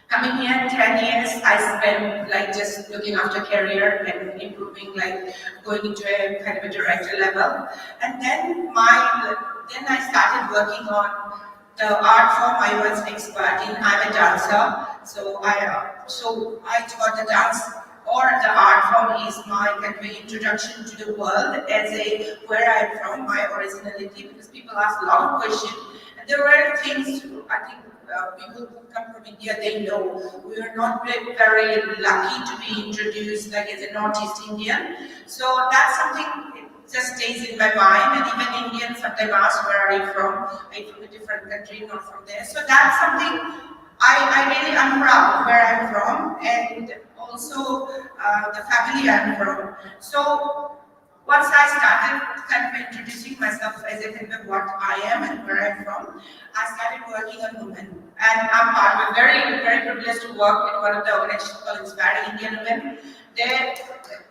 Speaker 19: Coming here 10 years, I spent just looking after career and improving, going into a kind of a director level. And then I started working on the art form I was expert in. I'm a dancer, so I thought the dance or the art form is my kind of introduction to the world as where I'm from, my originality, because people ask a lot of questions. And there were things, I think, people who come from India, they know we are not very lucky to be introduced as a Northeast Indian. So that's something that just stays in my mind, and even Indians sometimes ask, where are you from? Are you from a different country, not from there? So that's something I'm proud of where I'm from, and also the family I'm from. So once I started kind of introducing myself as a kind of what I am and where I'm from, I started working on women. And I'm very, very privileged to work with one of the organizations called Inspiring Indian Women.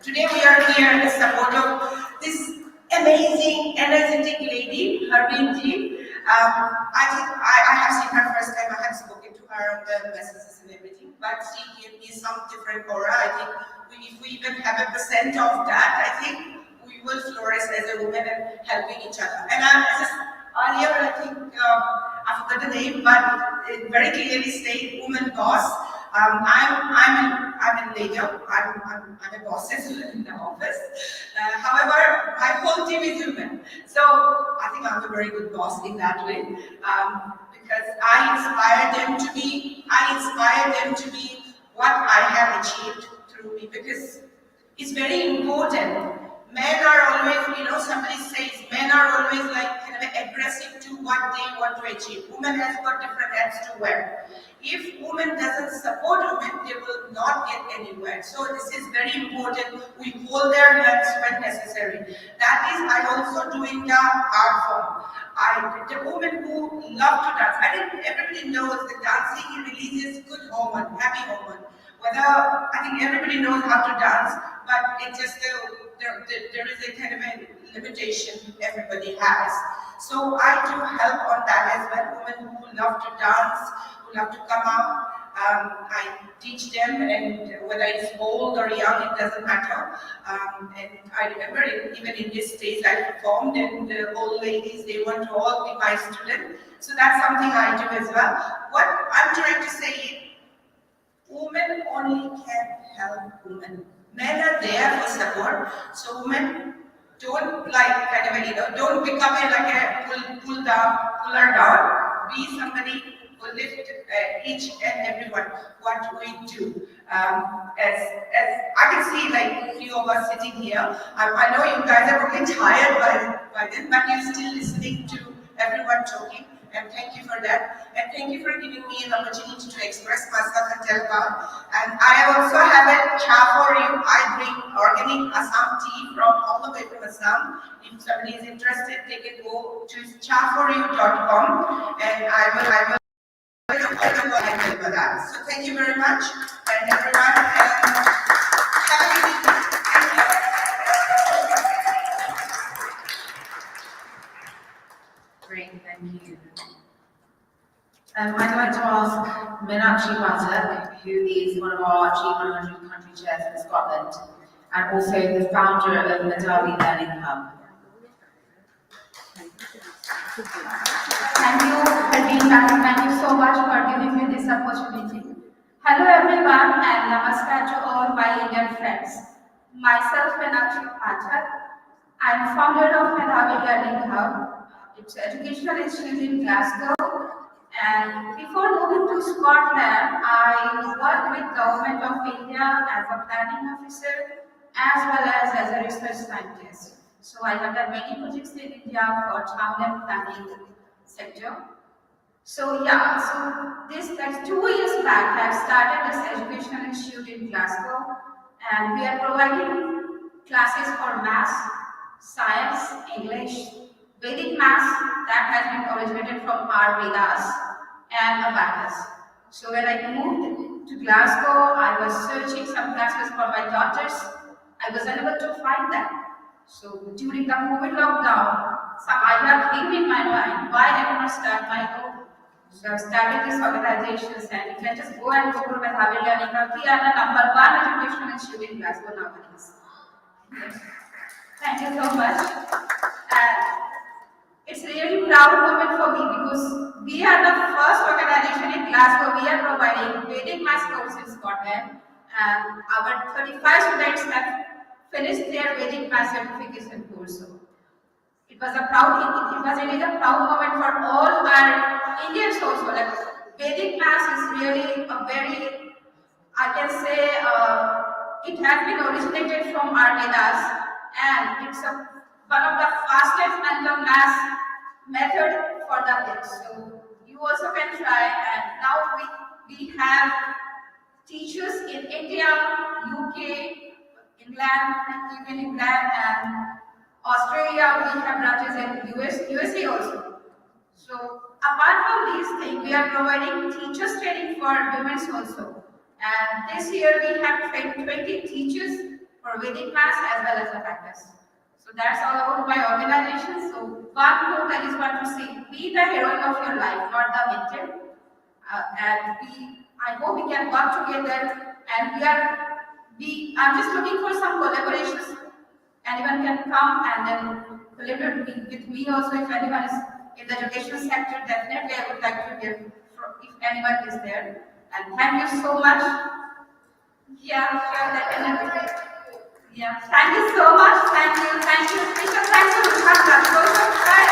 Speaker 19: Today we are here in support of this amazing, energetic lady, Harbin ji. I think I have seen her first time. I have spoken to her on the messages and everything, but she gave me some different aura. I think if we even have 1% of that, I think we will flourish as a woman and helping each other. And earlier, I think, I forgot the name, but it very clearly stated woman boss. I'm a leader. I'm a boss as well in the office. However, my whole team is women. So I think I'm a very good boss in that way. Because I inspire them to be what I have achieved through me, because it's very important. Men are always, somebody says, men are always kind of aggressive to what they want to achieve. Women has got different hats to wear. If women doesn't support women, they will not get anywhere. So this is very important. We hold their hands when necessary. That is, I also doing the art form. The women who love to dance, I think everybody knows that dancing releases good hormone, happy hormone. I think everybody knows how to dance. but it's just there is a kind of a limitation everybody has. So I do help on that as well. Women who love to dance, who love to come out, I teach them, and whether it's old or young, it doesn't matter. And I remember even in this stage I performed, and the old ladies, they want to all be my students. So that's something I do as well. What I'm trying to say is, women only can help women. Men are there for support. So women, don't don't become puller down. Be somebody who lift each and everyone. What we do. As I can see, like few of us sitting here. I know you guys are probably tired by this, but you're still listening to everyone talking. And thank you for that. And thank you for giving me an opportunity to express myself and tell about. And I also have a cha for you. I bring organic Assam tea from all the way from Assam. If somebody is interested, they can go to chaforyou.com, and I will for that. So thank you very much, and everyone, and have a good evening.
Speaker 14: Great, thank you. I'd like to ask Meenakshi Pathak, who is one of our G100 country chairs in Scotland, and also the founder of Medali Learning Hub.
Speaker 9: Thank you, Praveen. Thank you so much for giving me this opportunity. Hello everyone, and namaskar to all my Indian friends. Myself, Meenakshi Pathak. I am founder of Medali Learning Hub. It's an educational institute in Glasgow. And before moving to Scotland, I worked with Government of India as a planning officer as well as a research scientist. So I have done many projects in India for town and planning sector. So that's 2 years back, I've started this educational institute in Glasgow, and we are providing classes for maths, science, English, Vedic maths that has been originated from our Vedas, and abacus. So when I moved to Glasgow, I was searching some classes for my daughters. I was unable to find them. So during the COVID lockdown, some idea came in my mind, why I cannot start my own? So I started this organization, and you can just go and Google Medali Learning Hub. We are the #1 educational institute in Glasgow nowadays. Thank you so much. And it's really proud moment for me because we are the first organization in Glasgow. We are providing Vedic maths course in Scotland, and our 35 students have finished their Vedic maths certification course. So it was really a proud moment for all our Indians also. Like Vedic maths is really a very, I can say, it has been originated from our Vedas, and it's one of the fastest mental maths method for the kids. So you also can try, and now we have teachers in India, UK, England, and Australia. We have branches in USA also. So apart from these things, we are providing teachers training for women also. And this year we have trained 20 teachers for Vedic maths as well as abacus. So that's all about my organization. So one note I just want to say, be the heroine of your life, not the victim. I hope we can work together, and I'm just looking for some collaborations. Anyone can come and then collaborate with me also. If anyone is in the education sector, definitely I would like to hear from if anyone is there. And thank you so much. Definitely. Yeah, thank you so much. Thank you. Special thanks to Shanta. Thank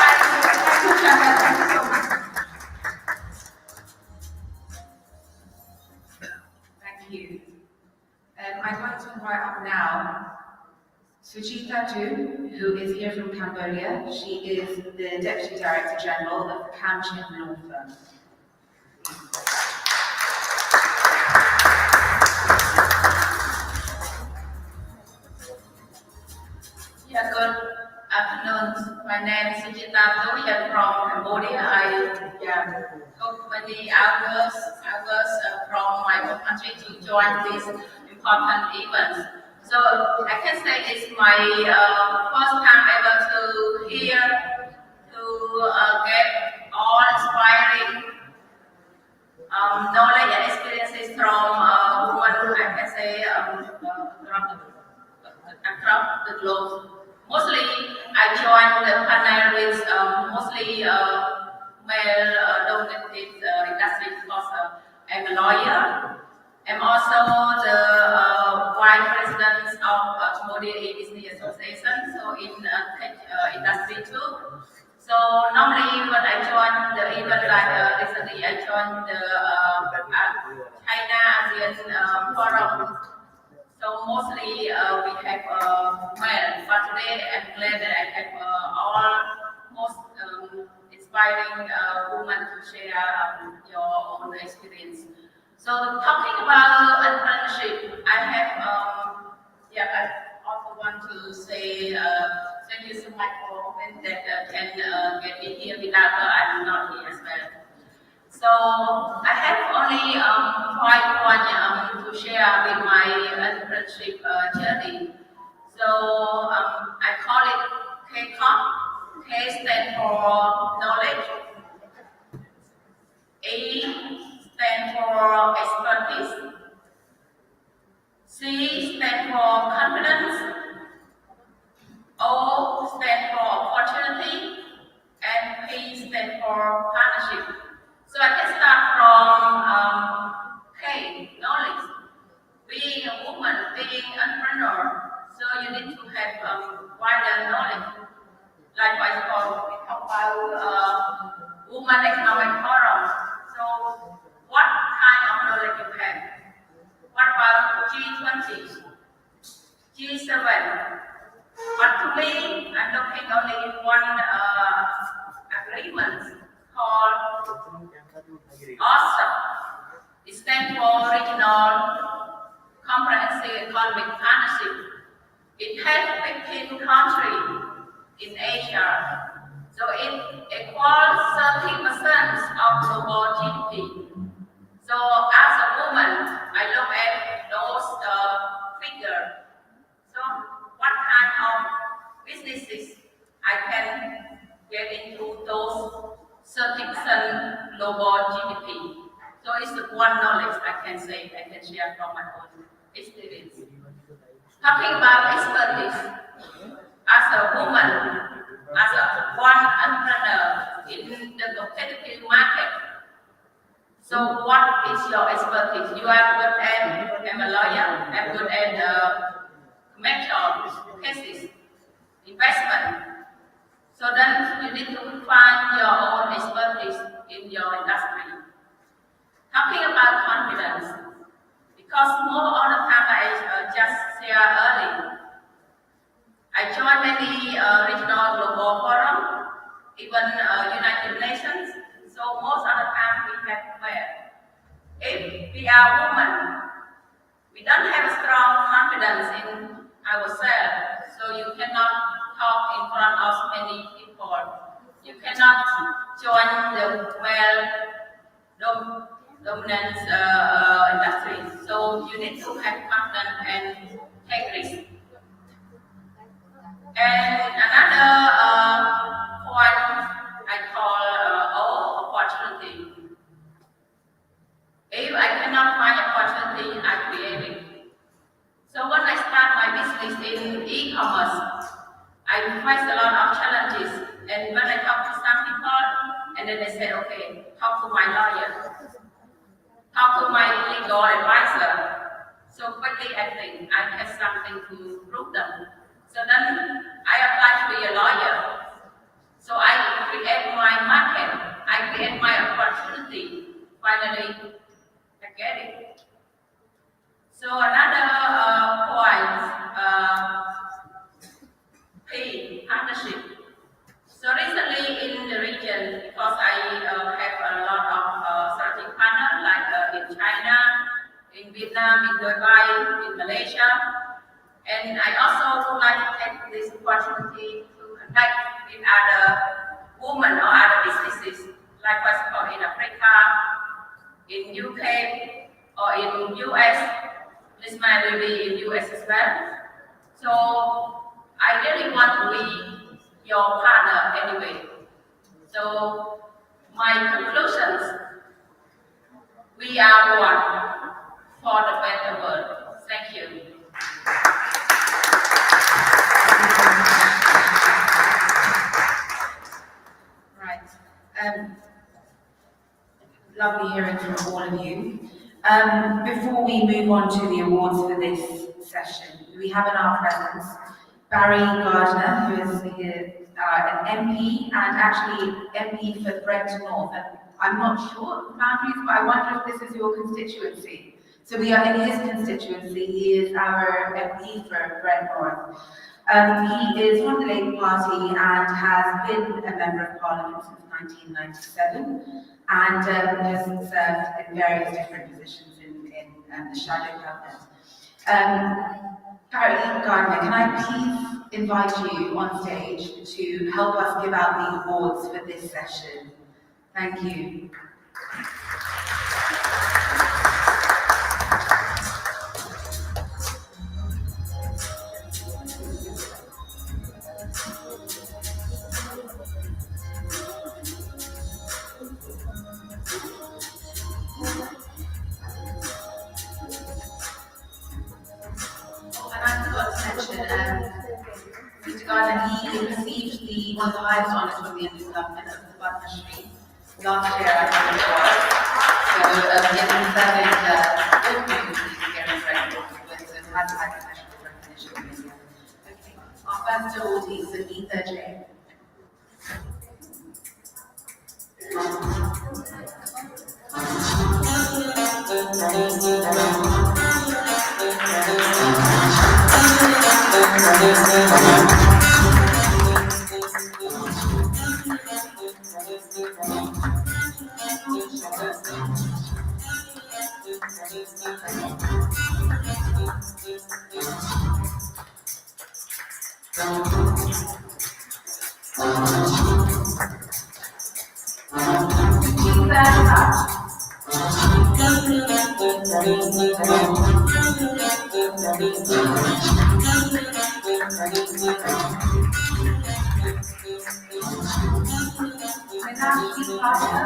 Speaker 9: you, Shanta. Thank you so much.
Speaker 14: Thank you. I'd like to invite up now Suchita Tu, who is here from Cambodia. She is the Deputy Director General of the Camchin Law Firm.
Speaker 22: Good afternoon. My name is Suchita Tu. I'm from Cambodia. I took many hours from my home country to join this important event. So I can say it's my first time ever to hear, to get all inspiring knowledge and experiences from women, I can say, across the globe. Mostly, I joined the panel with mostly male-dominated industry because I'm a lawyer. I'm also the vice president of Cambodia Business Association, so in tech industry too. So normally when I join the event, like recently I joined the China ASEAN Forum. So mostly we have men, but today I'm glad that I have all most inspiring women to share your own experience. So talking about entrepreneurship, I have I also want to say thank you so much for opening that can get me here. Without her, I'm not here as well. So I have only 5 points to share with my entrepreneurship journey. So I call it K-COM. K stands for knowledge. A stands for expertise. C stands for confidence. O stands for opportunity. And P stands for partnership. So I can start from K, knowledge. Being a woman, being an entrepreneur, so you need to have wider knowledge. Likewise, we talk about Women Economic Forum. So what kind of knowledge you have? What about G20, G7? But to me, I'm looking only at one agreement called AWESOP. It stands for Regional Comprehensive Economic Partnership. It has 15 countries in Asia, so it equals 30% of global GDP. So as a woman, I look at those figures. So what kind of businesses I can get into those 30% global GDP? So it's the one knowledge I can say, I can share from my own experience. Talking about expertise, as a woman, as a one entrepreneur in the competitive market, so what is your expertise? You are good at, I'm a lawyer, I'm good at commercial cases, investment. So then you need to find your own expertise in your industry. Talking about confidence, because more of the time I just share early, I joined many regional global forum, even United Nations. So most of the time we have men. If we are women, we don't have strong confidence in ourselves, so you cannot talk in front of many people. You cannot join the dominant industry. So you need to have confidence and take risk. And another point I call opportunity. If I cannot find opportunity, I create it. So when I start my business in e-commerce, I face a lot of challenges. And when I talk to some people, and then they say, okay, talk to my lawyer, talk to my legal advisor. So quickly I think I have something to prove them. So then I apply to be a lawyer. So I create my market, I create my opportunity. Finally, I get it. So another point, P, partnership. So recently in the region, because I have a lot of certain partners like in China, in Vietnam, in Dubai, in Malaysia, and I also would like to take this opportunity to connect with other women or other businesses, like for example in Africa, in UK, or in US. This man will be in US as well. So I really want to be your partner anyway. So my conclusions, we are one for the better world. Thank you.
Speaker 14: Right. Lovely hearing from all of you. Before we move on to the awards for this session, we have in our presence Barry Gardner, who is here, an MP and actually MP for Brent North. And I'm not sure of the boundaries, but I wonder if this is your constituency. So we are in his constituency. He is our MP for Brent North. He is from the Labour Party and has been a Member of Parliament since 1997 and has served in various different positions in the shadow cabinet. Barry Gardner, can I please invite you on stage to help us give out the awards for this session? Thank you. Mr. Gardner, he received one of the highest honours from the Indian government of the Padma Shri last year, I think it was. So, he has been serving all communities here in Brentford with has had national recognition in India. Okay, our first awardee is Anita J.
Speaker 2: Come to life,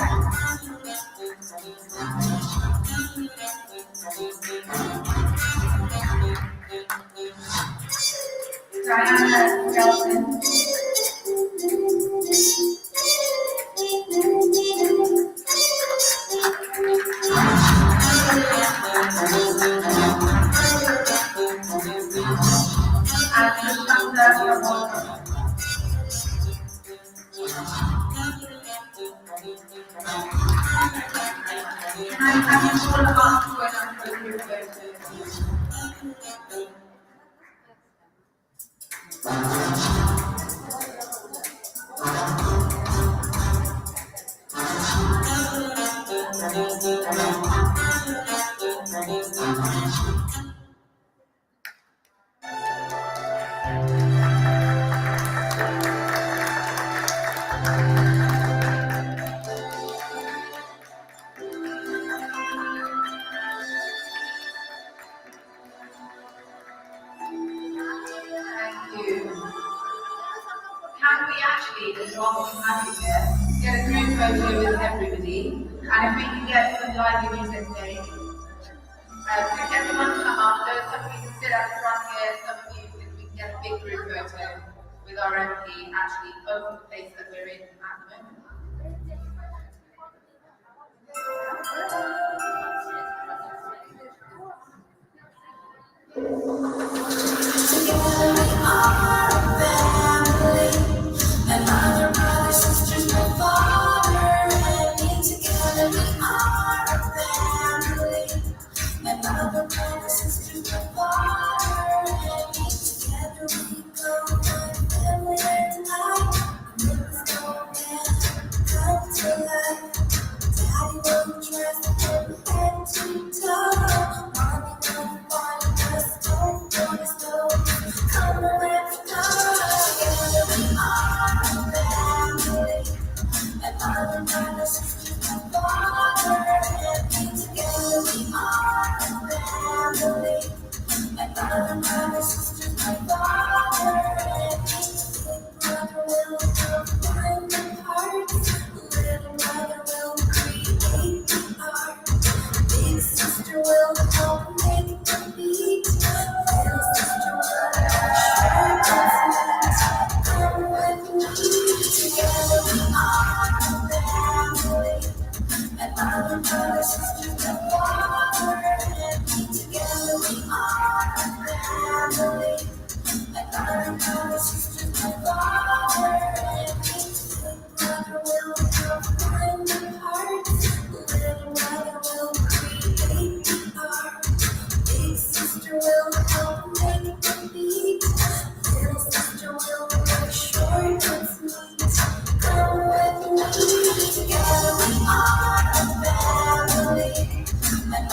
Speaker 2: Daddy will trust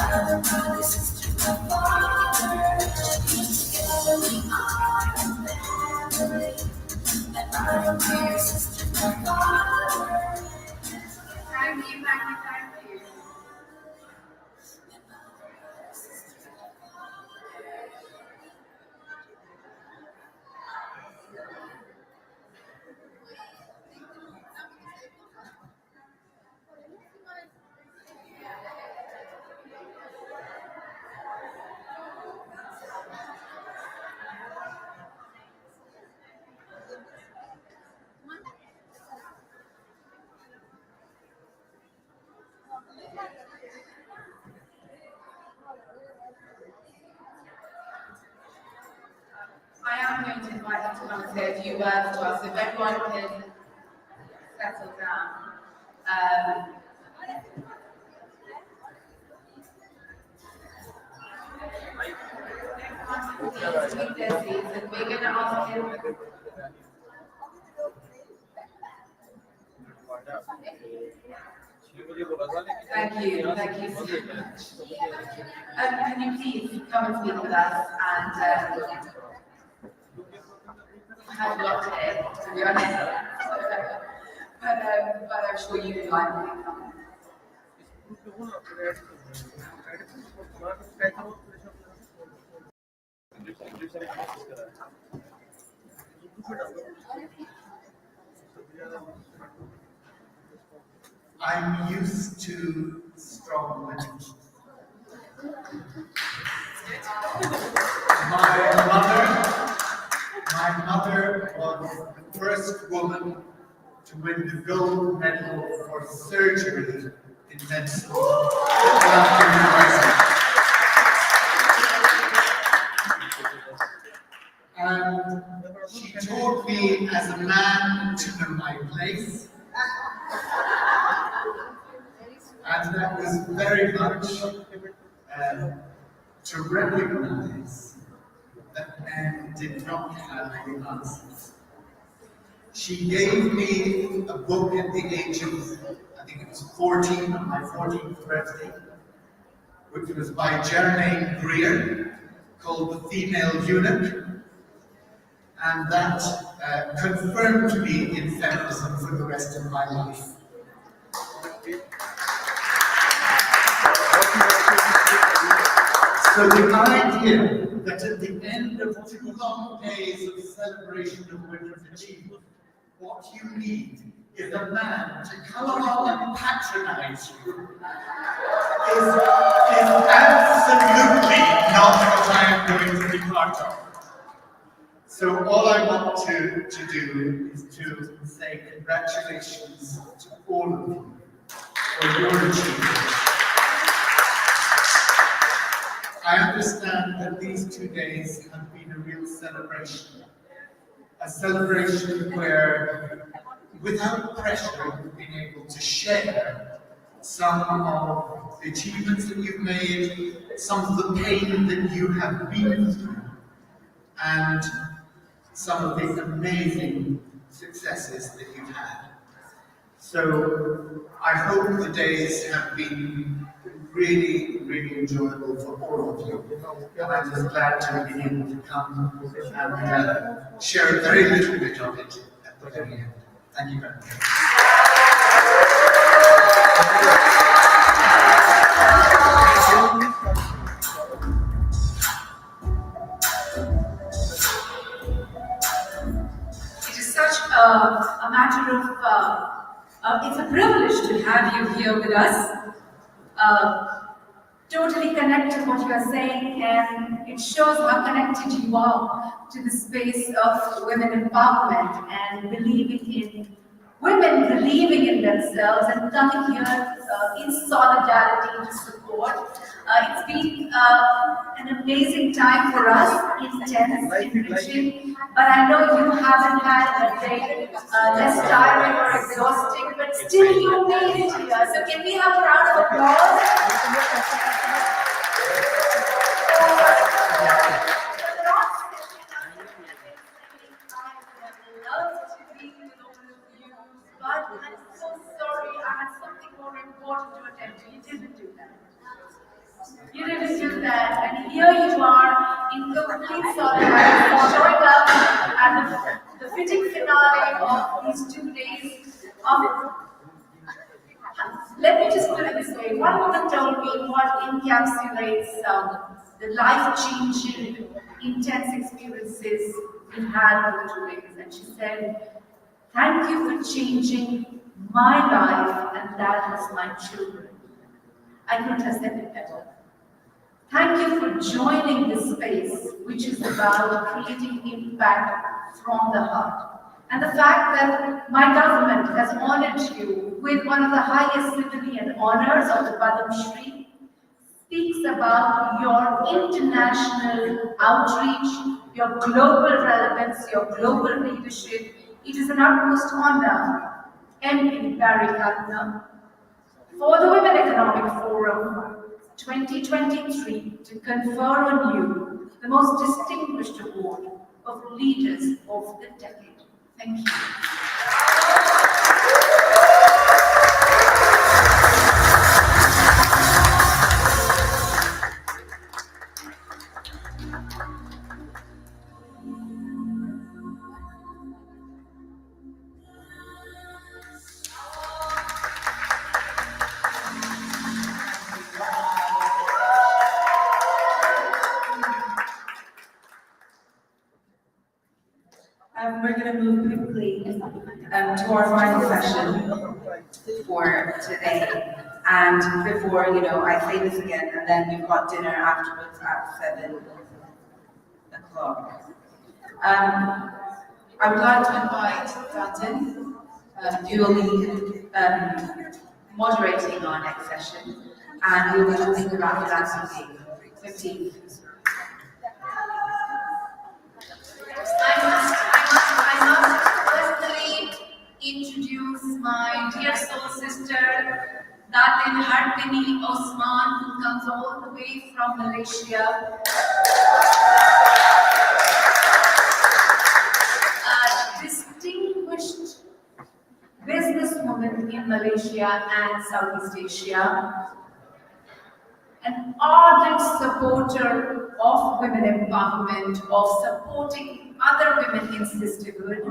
Speaker 9: Thank you.
Speaker 7: I am going to invite you to come and say a few words to us, if everyone can settle down. Take their seats, and we're going to ask him. Thank you so much. Can you please come and speak with us and have a lot today, to be honest. but I'm sure you can like me.
Speaker 2: I'm used to strong women. My mother was the first woman to win the gold medal for surgery in medicine at London University. And she taught me as a man to know my place. And that was very much to recognize that men did not have the answers. She gave me a book at the age of, I think it was 14, on my 14th birthday, which was by Germaine Greer, called The Female Eunuch. And that confirmed me in feminism for the rest of my life. So the idea that at the end of 2 long days of celebration of women's achievement, what you need is a man to come along and patronize you is absolutely not what I am going to be part of. So all I want to do is to say congratulations to all of you for your achievement. I understand that these 2 days have been a real celebration. A celebration where, without pressure, you've been able to share some of the achievements that you've made, some of the pain that you have been through, and some of the amazing successes that you've had. So I hope the days have been really, really enjoyable for all of you. And I'm just glad to be able to come and share a very little bit of it at the very end. Thank you very much.
Speaker 1: It is such a matter of, it's a privilege to have you here with us. Totally connect to what you are saying, and it shows how connected you are to the space of women empowerment and believing in women, believing in themselves and coming here in solidarity to support. It's been an amazing time for us, intense, enriching, but I know you haven't had a day less tiring or exhausting, but still you made it here. So can we have a round of applause? But I'm so sorry, I had something more important to attend to. You didn't do that.
Speaker 9: athletes for showing up at the fitting finale of these 2 days of. Let me just put it this way. One woman told me what encapsulates the life-changing, intense experiences we had over the 2 days. And she said, "Thank you for changing my life and that of my children." I couldn't have said it better. Thank you for joining this space, which is about creating impact from the heart. And the fact that my government has honored you with one of the highest civilian honors of the Padam Shri speaks about your international outreach, your global relevance, your global leadership. It is an utmost honor, MP Barry Katna, for the Women Economic Forum 2023 to confer on you the most distinguished award of Leaders of the Decade. Thank you.
Speaker 14: We're going to move quickly to our final session for today. And before, I say this again, and then we've got dinner afterwards at 7 o'clock. I would like to invite Fatin, who will be moderating our next session, and we will talking about philanthropy. 15.
Speaker 9: I must personally introduce my dear soul sister, Datin Harpini Osman, who comes all the way from Malaysia. A distinguished businesswoman in Malaysia and Southeast Asia. An ardent supporter of women empowerment, of supporting other women in sisterhood.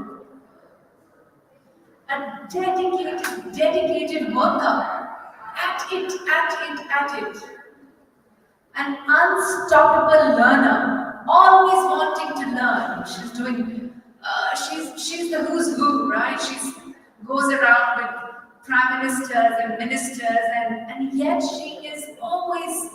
Speaker 9: A dedicated worker, at it. An unstoppable learner, always wanting to learn. She's doing, she's the who's who, right? She goes around with prime ministers and ministers, and yet she is always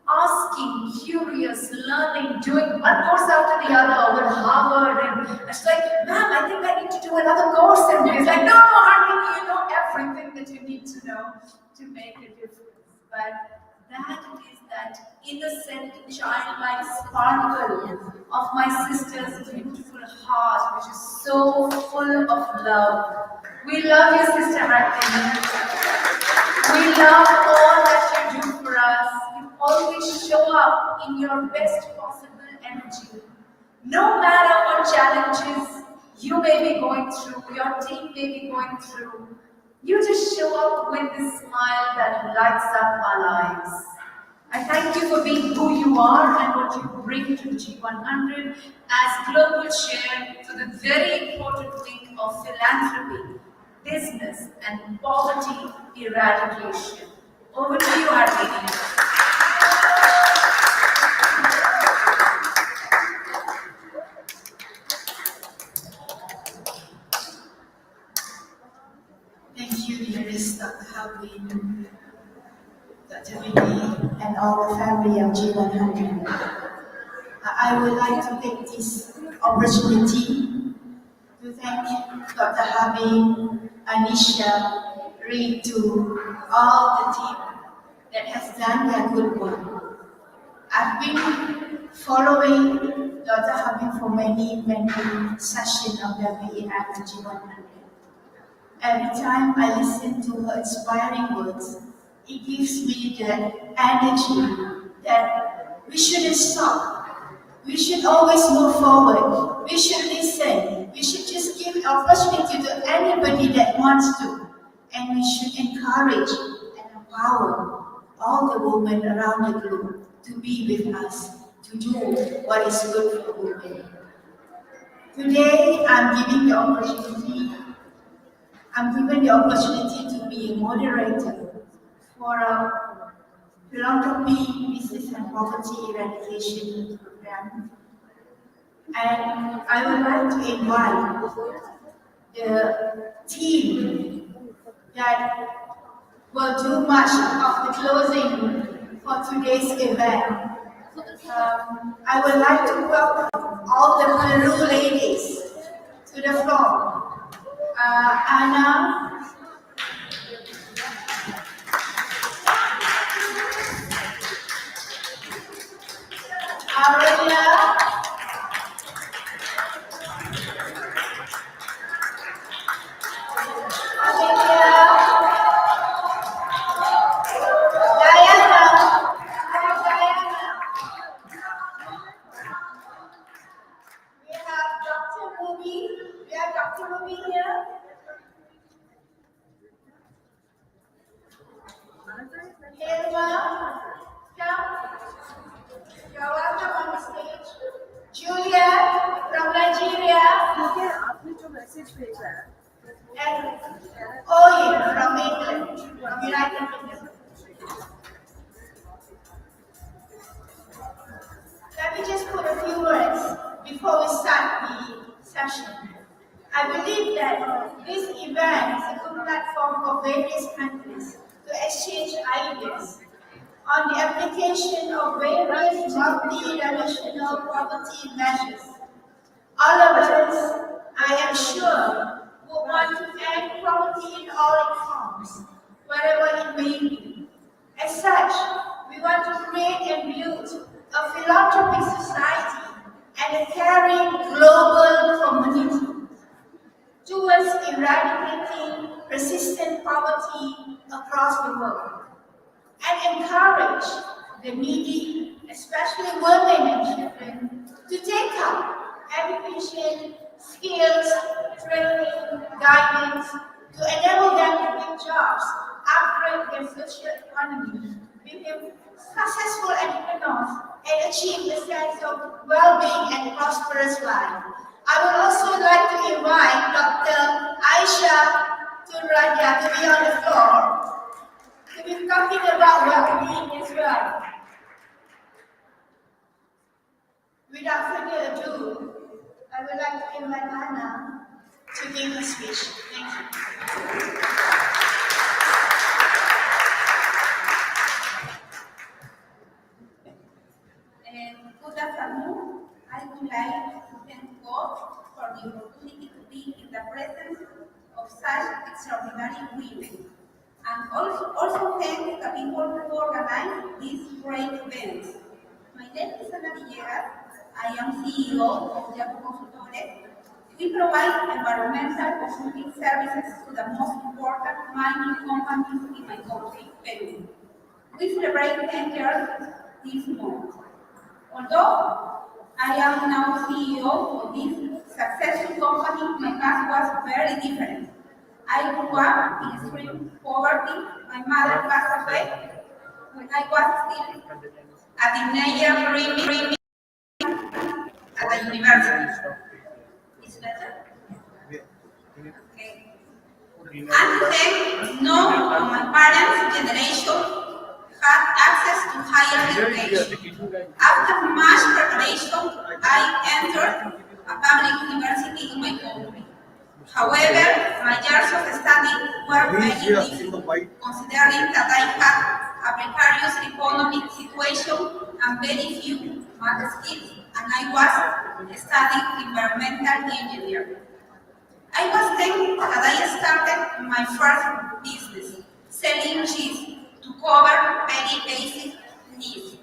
Speaker 9: asking, curious, learning, doing one course after the other with Harvard, and she's like, "Ma'am, I think I need to do another course in this." Like, no, Harmony, you know everything that you need to know to make a difference. But that is that innocent, childlike sparkle of my sister's beautiful heart, which is so full of love. We love you, Sister Harpini. We love all that you do for us. You always show up in your best possible energy. No matter what challenges you may be going through, your team may be going through, you just show up with this smile that lights up our lives. I thank you for being who you are and what you bring to the G100 as global chair to the very important wing of philanthropy, business, and poverty eradication. Over to you, Harpini.
Speaker 4: Thank you, dearest Dr. Halvin, Dr. Vinny, and all the family of G100. I would like to take this opportunity to thank Dr. Halvin, Anisha, Reed, to all the team that has done their good work. I've been following Dr. Halvin for many sessions of WEF at G100. Every time I listen to her inspiring words, it gives me the energy that we shouldn't stop. We should always move forward. We should listen. We should just give opportunity to anybody that wants to. And we should encourage and empower all the women around the globe to be with us, to
Speaker 3: to do what is good for women. Today, I'm given the opportunity to be a moderator for a philanthropy, business and poverty eradication program. And I would like to invite the team that will do much of the closing for today's event. I would like to welcome all the Peru ladies to the floor. Anna, Aurelia, you're welcome on the stage. Julia from Nigeria. And Oyin from England, from United Kingdom. Let me just put a few words before we start the session. I believe that this event is a good platform for various countries to exchange ideas on the application of various multi-dimensional poverty measures. All of us, I am sure, would want to end poverty in all its forms, wherever it may be. As such, we want to create and build a philanthropic society and a caring global community towards eradicating persistent poverty across the world, and encourage the needy, especially women and children, to take up education, skills, training, guidance, to enable them to get jobs, upgrade their social economy, become successful entrepreneurs, and achieve a sense of well-being and prosperous life. I would also like to invite Dr. Aisha Tunraja to be on the floor to be talking about well-being as well. Without further ado, I would like to invite Anna to give her speech. Thank you.
Speaker 6: Good afternoon. I would like to thank God for the opportunity to be in the presence of such extraordinary women. And also thank the people who organize these great events. My name is Ana Villegas. I am CEO of Yapo Consultores. We provide environmental consulting services to the most important mining companies in my country, Peru. We celebrate 10 years this month. Although I am now CEO of this successful company, my past was very different. I grew up in extreme poverty. My mother passed away when I was still a teenager, dreaming at the university. Is better? Okay. And then, none of my parents' generation had access to higher education. After much preparation, I entered a public university in my country. However, my years of study were very difficult, considering that I had a precarious economic situation and very few math skills, and I was studying environmental engineering. I was then that I started my first business, selling cheese to cover very basic needs.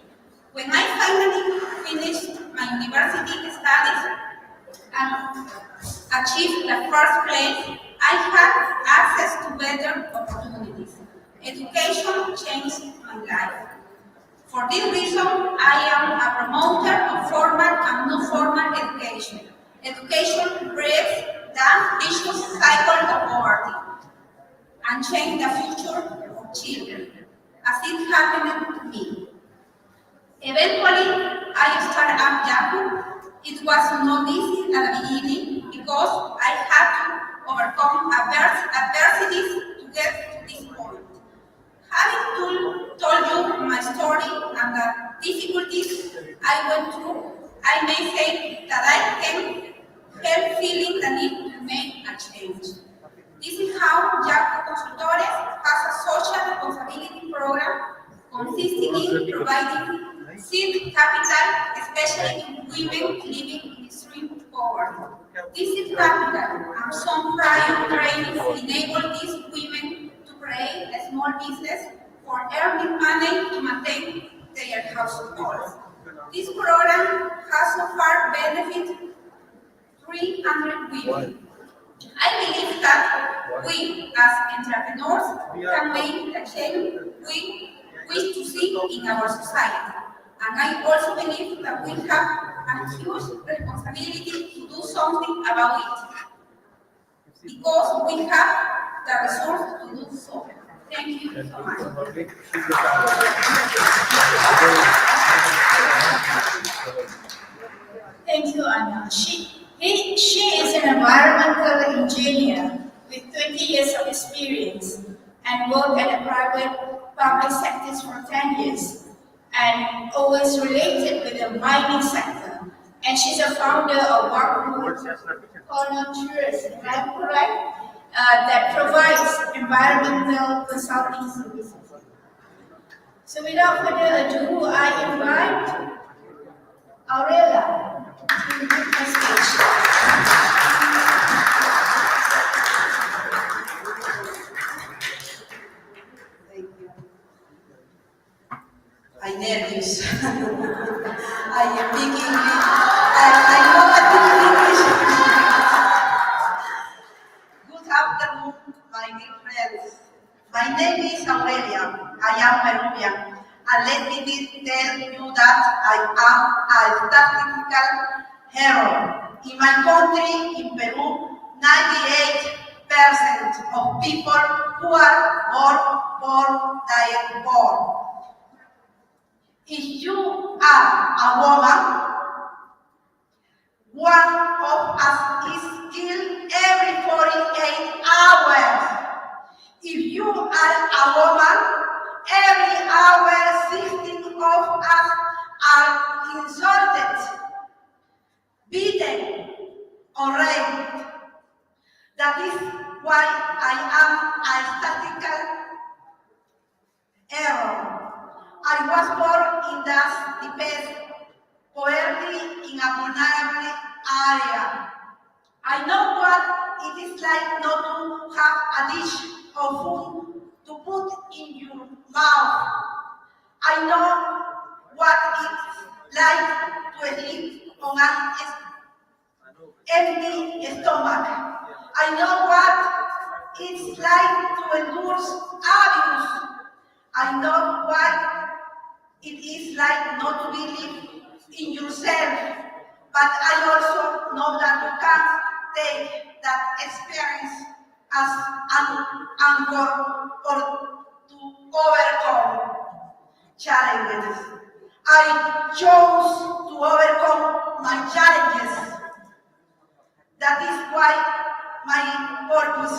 Speaker 6: When I finally finished my university studies and achieved the first place, I had access to better opportunities. Education changed my life. For this reason, I am a promoter of formal and non-formal education. Education breaks the vicious cycle of poverty and changes the future of children, as it happened to me. Eventually, I started up Yahoo, it was not easy at the beginning because I had to overcome adversities to get to this point. Having told you my story and the difficulties I went through, I may say that I can help feeling the need to make a change. This is how Yahoo Consultores has a social responsibility program consisting in providing seed capital, especially to women living in extreme poverty. This seed capital and some prior trainings enable these women to create a small business for earning money to maintain their households. This program has so far benefited 300 women. I believe that we, as entrepreneurs, can make the change we wish to see in our society. And I also believe that we have a huge responsibility to do something about it, because we have the resource to do so. Thank you so much.
Speaker 5: Thank you, Anna. She is an environmental engineer with 20 years of experience and worked at the private public sectors for 10 years and always related with the mining sector. And she's a founder of work group called Tourism, if I'm correct, that provides environmental consulting services. So without further ado, I invite Aurelia to the stage.
Speaker 12: Thank you. I'm nervous. I am speaking English. I know I speak English. Good afternoon, my dear friends. My name is Aurelia. I am Peruvian. And let me tell you that I am a statistical hero. In my country, in Peru, 98% of people who are born die born. If you are a woman, one of us is killed every 48 hours. If you are a woman, every hour 16 of us are insulted, beaten, or raped. That is why I am a statistical error. I was born in the deepest poverty in a vulnerable area. I know what it is like not to have a dish of food to put in your mouth. I know what it's like to sleep on an empty stomach. I know what it's like to endure abuse. I know what it is like not to believe in yourself, but I also know that you can take that experience as an anchor or to overcome challenges. I chose to overcome my challenges. That is why my purpose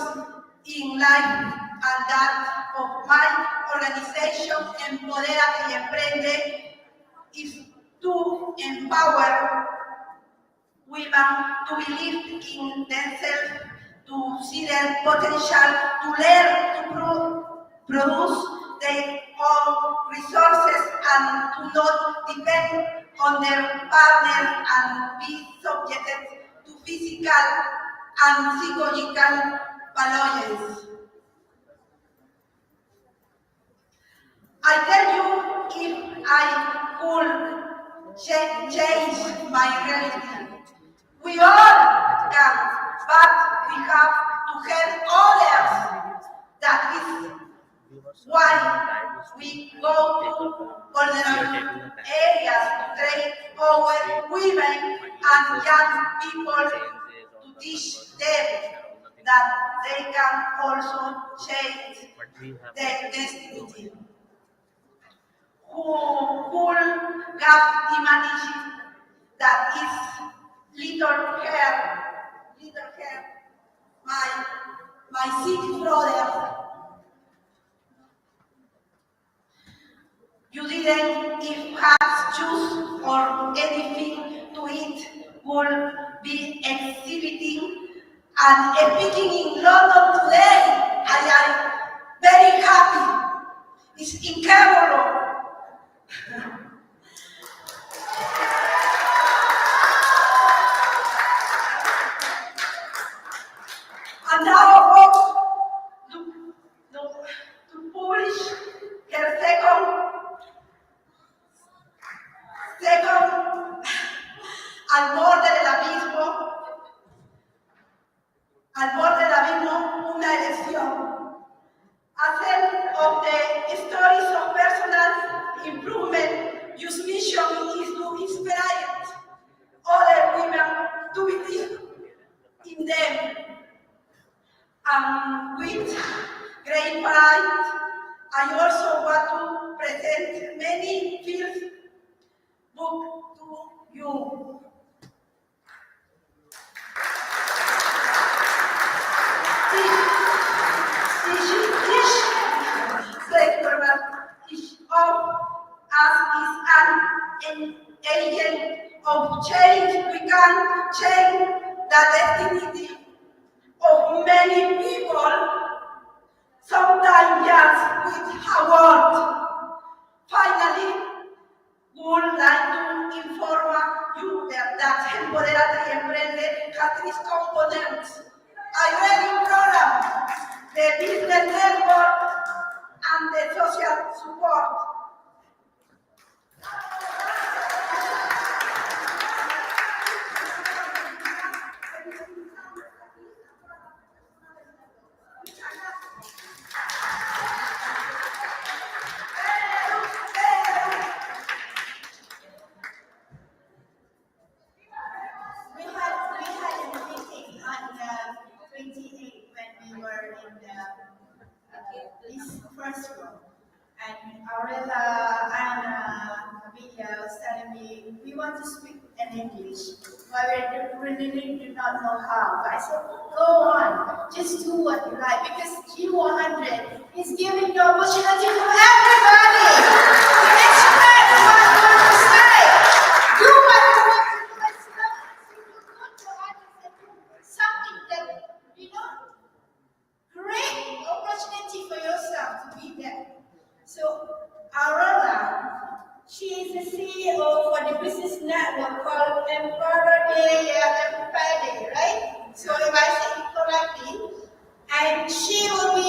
Speaker 12: in life and that of my organization Empodérate y Emprende is to empower women to believe in themselves, to see their potential, to learn to produce their own resources and to not depend on their partner and be subjected to physical and psychological violence. I tell you, if I could change my reality, we all can, but we have to help others. That is why we go to vulnerable areas to train our women and young people to teach them that they can also change their destiny. who will have humanity that is little hair, my sick brother. You didn't if have juice or anything to eat will be exhibiting and speaking in London today. I am very happy. It's incredible. And now I hope to publish her second al borde del abismo, una elección. Ahead of the stories of personal improvement, your mission is to inspire other women to believe in them. And with great pride, I also want to present many first books to you. Each of us is an agent of change. We can change the destiny of many people, sometimes just with a word. Finally, we would like to inform you that Empoderate y Emprende has three components: a training program, the business network, and the social support.
Speaker 3: We had a meeting on the 28th when we were in this first room. And Aurela, Anna, Camilla was telling me, we want to speak in English, but we really do not know how. But I said, go on, just do what you like, because G100 is giving the opportunity to everybody to express what you want to say. Do what you want to do as long as you feel good to others and do something that, great opportunity for yourself to be there. So, Aurora, she is the CEO for the business network called Empoderate y Emprende, right? So, if I say it correctly, and she will be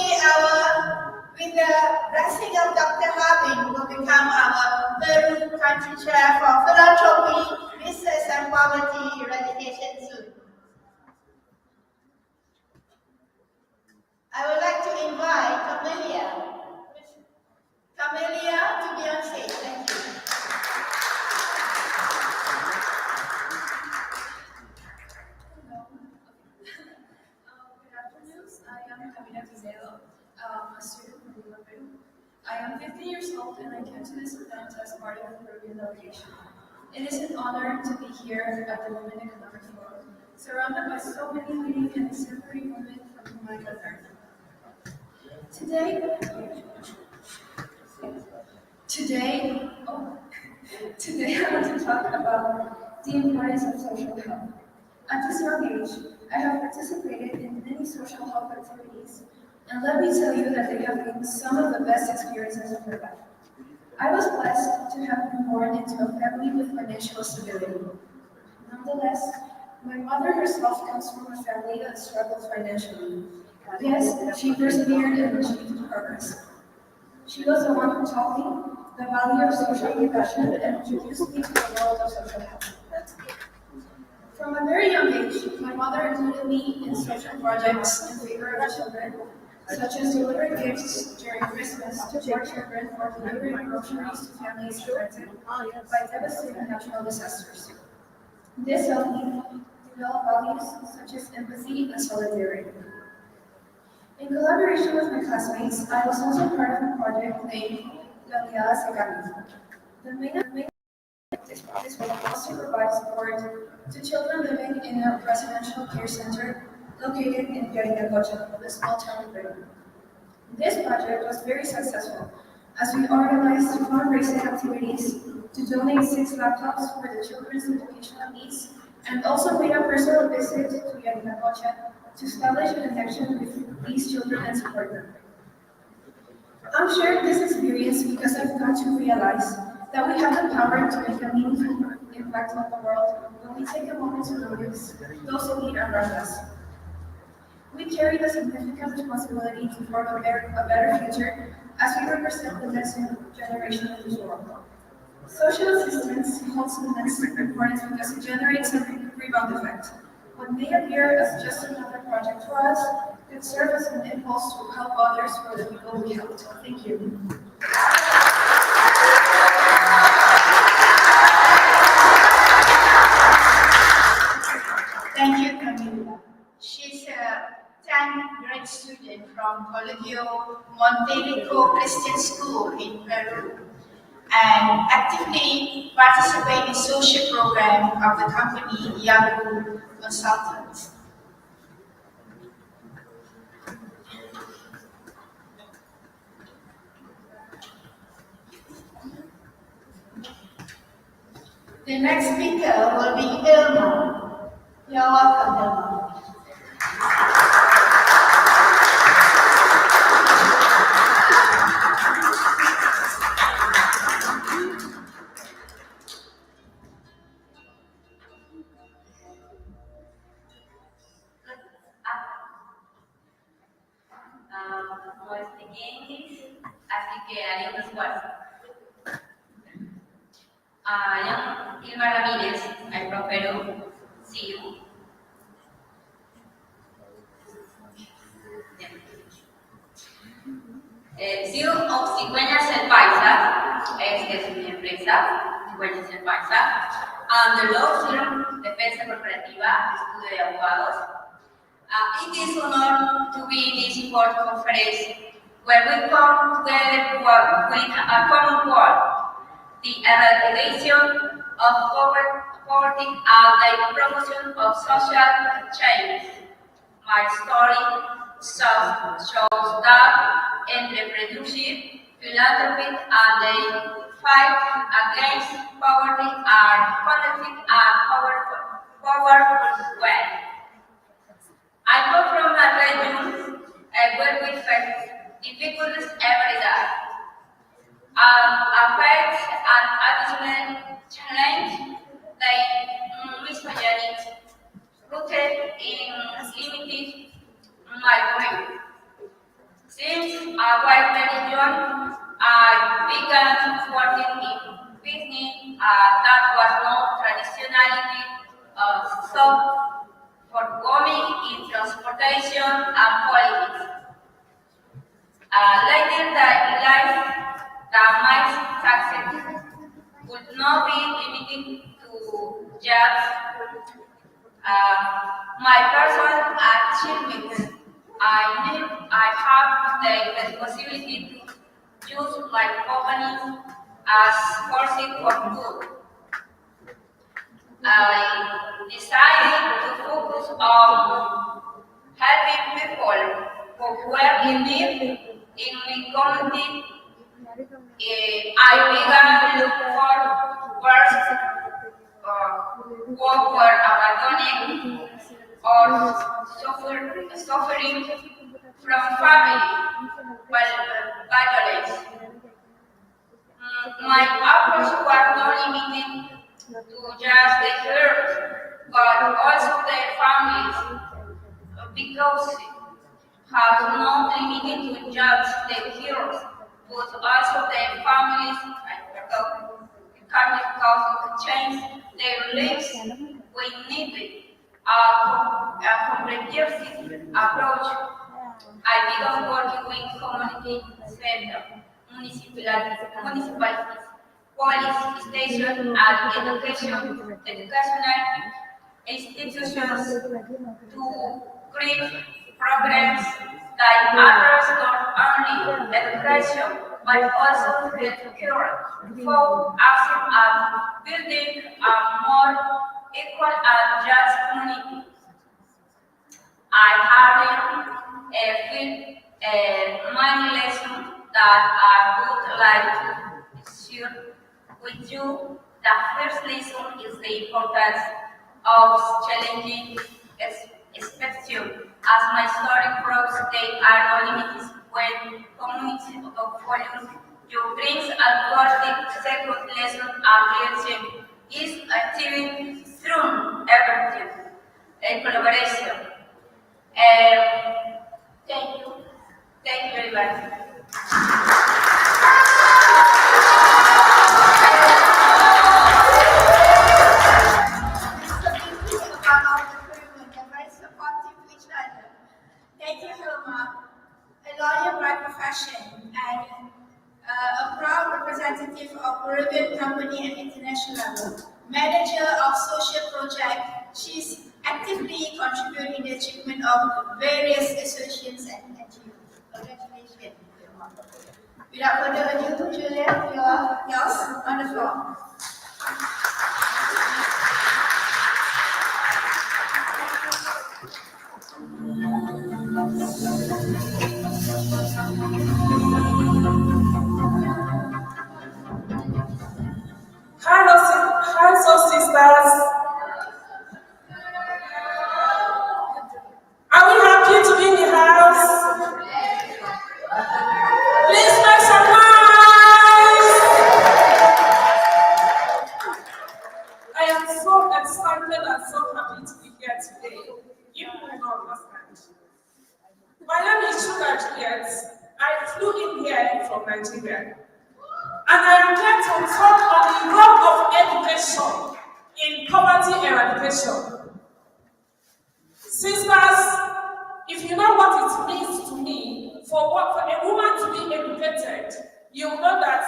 Speaker 3: with the blessing of Dr. Harbin, will become our Peru country chair for philanthropy, business, and poverty eradication soon. I would like to invite Camelia to be on stage. Thank you.
Speaker 15: Good afternoon. I am Camila Pizarro, a student from Lima, Peru. I am 15 years old and I came to this event as part of the Peruvian delegation. It is an honor to be here at the Women Economic Forum, surrounded by so many leading and exemplary women from whom I can learn. Today I want to talk about the importance of social health. At this young age, I have participated in many social health activities, and let me tell you that they have been some of the best experiences of my life. I was blessed to have been born into a family with financial stability. Nonetheless, my mother herself comes from a family that struggles financially. Yes, she persevered and achieved progress. She was the one who taught me the value of social compassion and introduced me to the world of social health. From a very young age, my mother included me in social projects in favor of children, such as delivering gifts during Christmas to poor children or delivering groceries to families affected by devastating natural disasters. This helped me develop values such as empathy and solidarity. In collaboration with my classmates, I was also part of a project named La Mirada Se Camina. The main this will also provide support to children living in a residential care center located in Yarinacocha, a small town in Peru. This project was very successful as we organized fundraising activities to donate 6 laptops for the children's educational needs and also made a personal visit to Yarinacocha to establish a connection with these children and support them. I'm sharing this experience because I've got to realize that we have the power to make a meaningful impact on the world when we take a moment to notice those in need around us. We carry the significant responsibility to form a better future as we represent the next generation of this world. Social assistance holds immense importance because it generates a rebound effect. What may appear as just another project for us could serve as an impulse to help others for the people we helped. Thank you.
Speaker 17: Thank you, Camila. She's a 10th grade student from Colegio Montelico Christian School in Peru and actively participate in social program of the company Yahoo Consultants. The next speaker will be Ilma. You're welcome, Ilma.
Speaker 18: No speak English, así que haré un esfuerzo. I am Ilma Ramírez, I'm from Peru. See you. CEO of Cigüeñas El Paisa, es mi empresa, Cigüeñas El Paisa, and the law firm Defensa Corporativa, estudio de abogados. It is an honor to be in this important conference where we come together with a common goal, the eradication of poverty and the promotion of social change. My story shows that entrepreneurship, philanthropy, and the fight against poverty are connected and powerful well. I come from a region where we face difficulties every day. A fact and additional challenge like misogyny rooted in limited migrant. Since I was very young, I began working in business that was not traditionally sought for women in transportation and politics. Later in life, my success would not be limited to just my personal achievements. I knew I have the responsibility to use my company as force for good. I decided to focus on helping people who were in need in my community. I began to look for works who were abandoning or suffering from family violence. My approach was not limited to just the girls, but also their families, because have not limited to just the girls, but also their families, because change their lives. We need a comprehensive approach. I began working with community center, municipalities, police stations, and educational institutions to create programs that address not only education but also the current for action of building a more equal and just community. I have many lessons that I would like to share with you. The first lesson is the importance of challenging expectations. As my story proves, they are no limits when community of volumes you brings across the second lesson of leadership is achieving through everything, a collaboration. Thank you. Thank you very much.
Speaker 3: Thank you, Hilma. A lawyer by profession and a proud representative of Peruvian company at international level, manager of social project. She's actively contributing in the achievement of various associations and NGOs. Congratulations, Hilma. Without further ado, Julia, you're yours on the floor.
Speaker 13: Hi, sisters. Are we happy to be in the house? Please make some noise. I am so excited and so happy to be here today. You will not understand. My name is Sugar Juliet. I flew in here from Nigeria. And I am here to talk on the role of education in poverty eradication. Sisters, if you know what it means to me, for a woman to be educated, you know that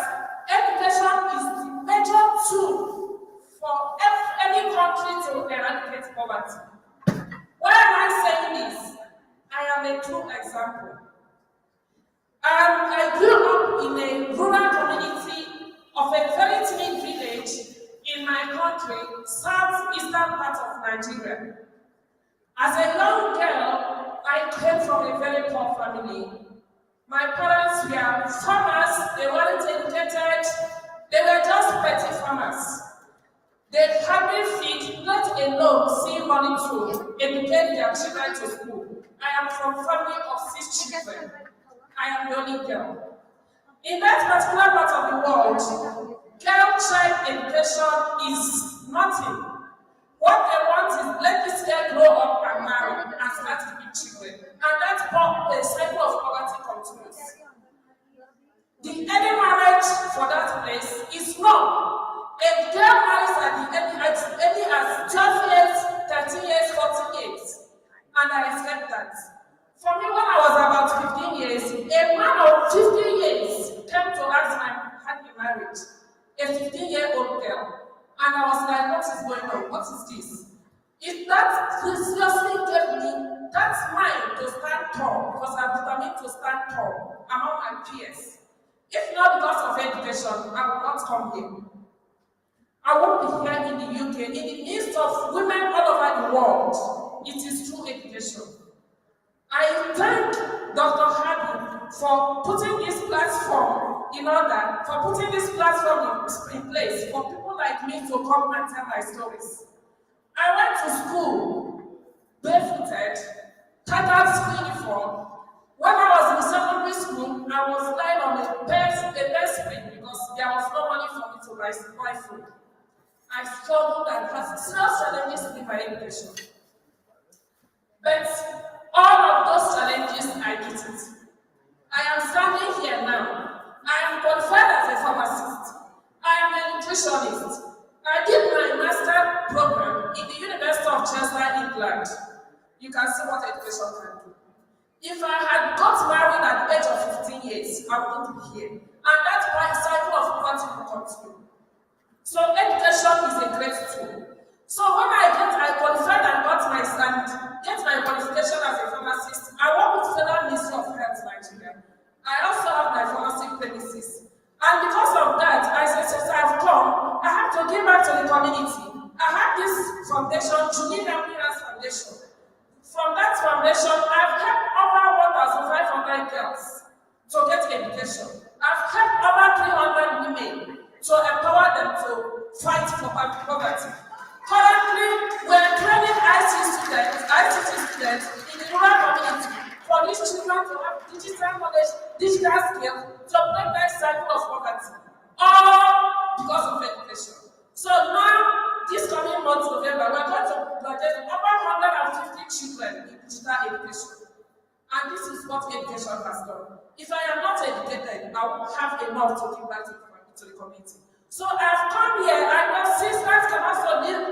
Speaker 13: education is the major tool for any country to eradicate poverty. Why am I saying this? I am a true example. I grew up in a rural community of a very timid village in my country, southeastern part of Nigeria. As a young girl, I came from a very poor family. My parents were farmers, they weren't educated, they were just petty farmers. They hardly feed, let alone see money to educate their children to school. I am from a family of 6 children. I am the only girl. In that particular part of the world, girl child education is nothing. What they want is let this girl grow up and marry and start to be children. And that's how the cycle of poverty continues. The early marriage for that place is wrong. A girl marries at the early as 12 years, 13 years, 14 years. And I accept that. For me, when I was about 15 years, a man of 50 years came to ask my hand in marriage, a 15-year-old girl. And I was like, what is going on? What is this? If that seriously gave me that mind to stand tall, because I'm determined to stand tall among my peers. If not because of education, I would not come here. I won't be here in the UK, in the midst of women all over the world. It is through education. I thank Dr. Hardy for putting this platform in order, for putting this platform in place for people like me to come and tell my stories. I went to school barefooted, tattered school uniform. When I was in secondary school, I was lying on a bed spring because there was no money for me to buy food. I struggled and had serious challenges in my education. But all of those challenges, I beat it. I am standing here now. I am qualified as a pharmacist. I am a nutritionist. I did my master program in the University of Chester, England. You can see what education can do. If I had got married at the age of 15 years, I wouldn't be here. And that cycle of poverty will continue. So education is a great tool. So when I qualified and get my qualification as a pharmacist, I work with Federal Ministry of Health Nigeria. I also have my pharmacy premises foundation, Julie Lampinas Foundation. From that foundation, I've helped over 1,500 girls to get education. I've helped over 300 women to empower them to fight for poverty. Currently, we're training ICT students in the rural community for these children to have digital knowledge, digital skills to break that cycle of poverty, all because of education. So now, this coming month, November, we're going to graduate over 150 children in digital education. And this is what education has done. If I am not educated, I won't have enough to give back to the community. So I've come here, I know sisters can also live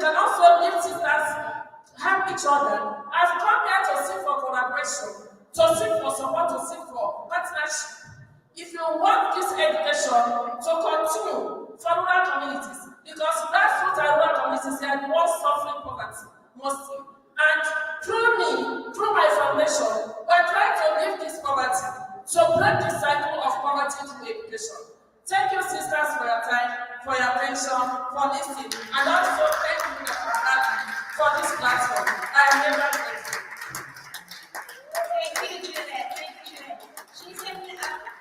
Speaker 13: sisters, help each other. I've come here to seek for collaboration, to seek for support, to seek for partnership. If you want this education to continue for rural communities, because grassroots and rural communities are the ones suffering poverty mostly. And through me, through my foundation, we're trying to lift this poverty, to break the cycle of poverty through education. Thank you, sisters, for your time, for your attention, for listening, and also thank you for this platform. I am never grateful.
Speaker 17: Thank you, Juliet. Thank you, Juliet. She's a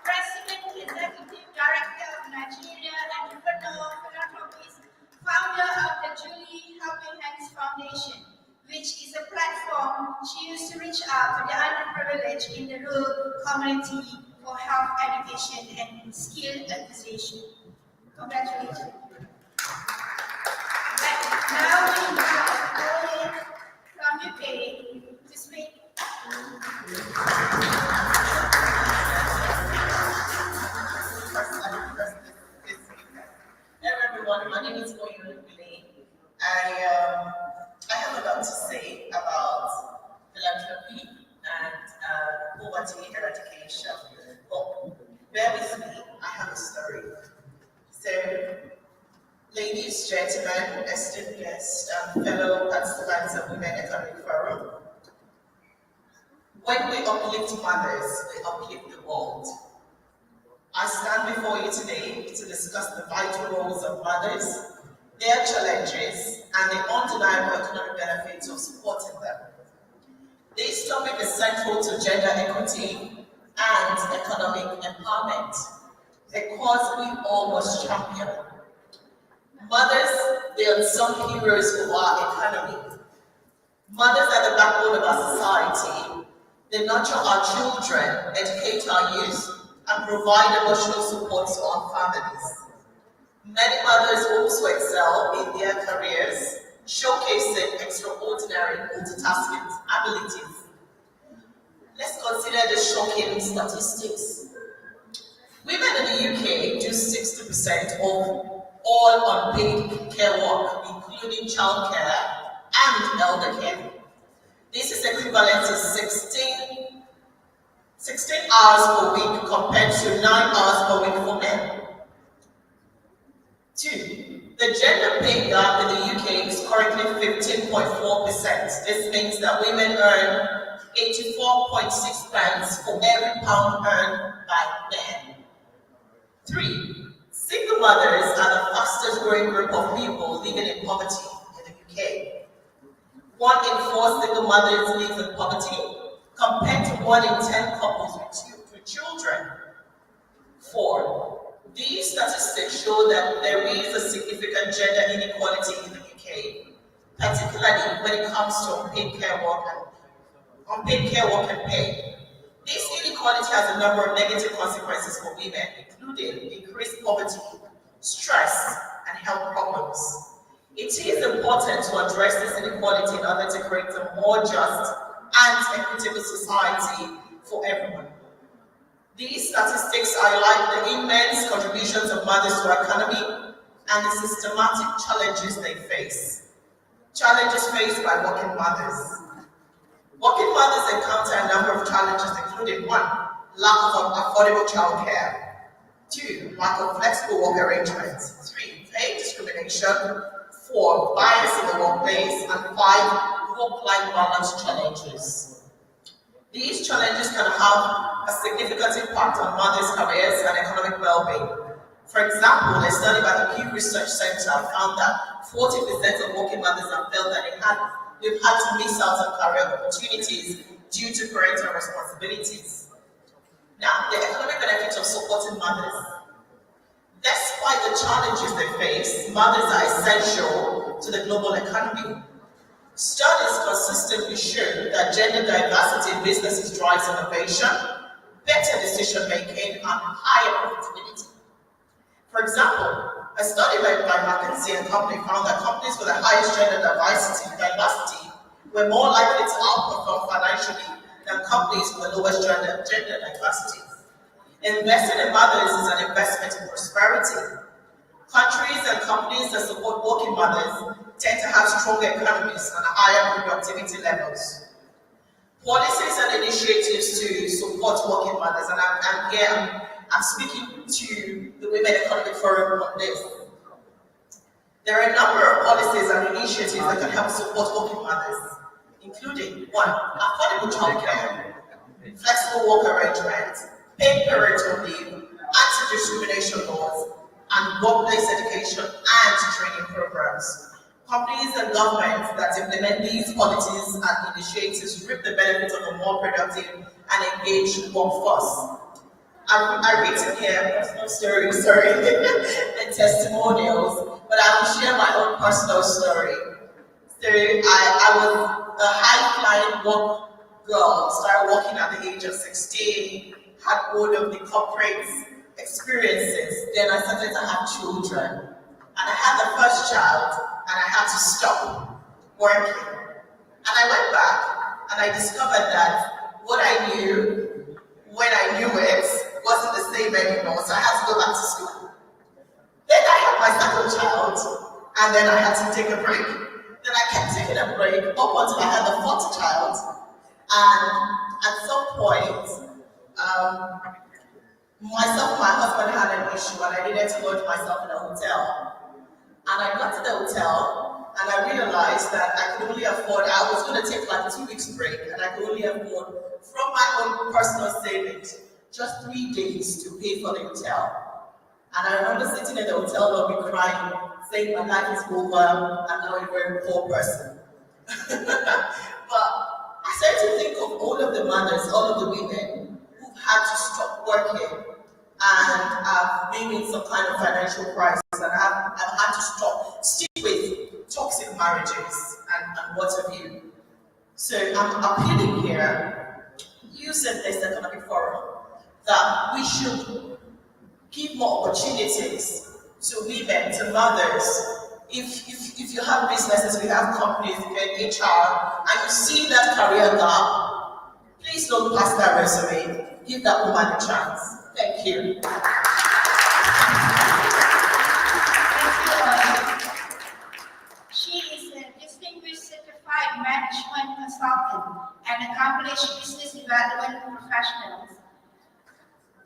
Speaker 17: President, Executive Director of Nigeria Entrepreneur Philanthropies, founder of the Julie Helping Hands Foundation, which is a platform she used to reach out to the underprivileged in the rural community for health education and skill acquisition. Congratulations. Now we invite Olin from UK to speak.
Speaker 20: Hello everyone, my name is Oyun Bile. I have a lot to say about philanthropy and poverty eradication. But bear with me, I have a story. So, ladies, gentlemen, esteemed guests, and fellow participants of Women Economic Forum, when we uplift mothers, we uplift the world. I stand before you today to discuss the vital roles of mothers, their challenges, and the undeniable economic benefits of supporting them. This topic is central to gender equity and economic empowerment because we all must champion. Mothers, they are unsung heroes of our economy. Mothers are the backbone of our society. They nurture our children, educate our youth, and provide emotional support to our families. Many mothers also excel in their careers, showcasing extraordinary multitasking abilities. Let's consider the shocking statistics. Women in the UK do 60% of all unpaid care work, including childcare and elder care. This is equivalent to 16 hours per week compared to 9 hours per week for men. 2. The gender pay gap in the UK is currently 15.4%. This means that women earn 84.6 pence for every pound earned by men. 3. Single mothers are the fastest growing group of people living in poverty in the UK. 1 in 4 single mothers live in poverty, compared to 1 in 10 couples with children. 4. These statistics show that there is a significant gender inequality in the UK, particularly when it comes to unpaid care work and pay. This inequality has a number of negative consequences for women, including increased poverty, stress, and health problems. It is important to address this inequality in order to create a more just and equitable society for everyone. These statistics highlight the immense contributions of mothers to our economy and the systematic challenges they face. Challenges faced by working mothers. Working mothers encounter a number of challenges, including 1, lack of affordable childcare, 2, lack of flexible work arrangements, 3, pay discrimination, 4, bias in the workplace, and 5, work-life balance challenges. These challenges can have a significant impact on mothers' careers and economic well-being. For example, a study by the Pew Research Center found that 40% of working mothers have felt that they've had to miss out on career opportunities due to parental responsibilities. Now, the economic benefits of supporting mothers. Despite the challenges they face, mothers are essential to the global economy. Studies consistently show that gender diversity in businesses drives innovation, better decision making, and higher profitability. For example, a study led by McKinsey and Company found that companies with the highest gender diversity were more likely to outperform financially than companies with the lowest gender diversity. Investing in mothers is an investment in prosperity. Countries and companies that support working mothers tend to have stronger economies and higher productivity levels. Policies and initiatives to support working mothers, and I'm speaking to the Women Economic Forum on this. There are a number of policies and initiatives that can help support working mothers, including 1. Affordable childcare, flexible work arrangements, paid parental leave, anti-discrimination laws, and workplace education and training programs. Companies and governments that implement these policies and initiatives reap the benefits of a more productive and engaged workforce. I read in here personal stories, and testimonials, but I will share my own personal story. So I was a high-flying work girl, started working at the age of 16, had all of the corporate experiences. Then I started to have children. And I had the first child, and I had to stop working. And I went back, and I discovered that what I knew, when I knew it, wasn't the same anymore, so I had to go back to school. Then I had my second child, and then I had to take a break. Then I kept taking a break up until I had the fourth child. And at some point, myself and my husband had an issue, and I needed to lodge myself in a hotel. And I got to the hotel, and I realized that I could only afford, I was going to take like 2 weeks break, and I could only afford, from my own personal savings, just 3 days to pay for the hotel. And I remember sitting in the hotel lobby crying, saying my life is over, I'm now a very poor person. But I started to think of all of the mothers, all of the women who've had to stop working and have been in some kind of financial crisis, and have had to stick with toxic marriages and what have you. So I'm appealing here, using this economic forum, that we should give more opportunities to women, to mothers. If you have businesses, we have companies, if you're in HR, and you see that career gap, please don't pass that resume. Give that woman a chance. Thank you.
Speaker 17: She is a distinguished certified management consultant and accomplished business development professional.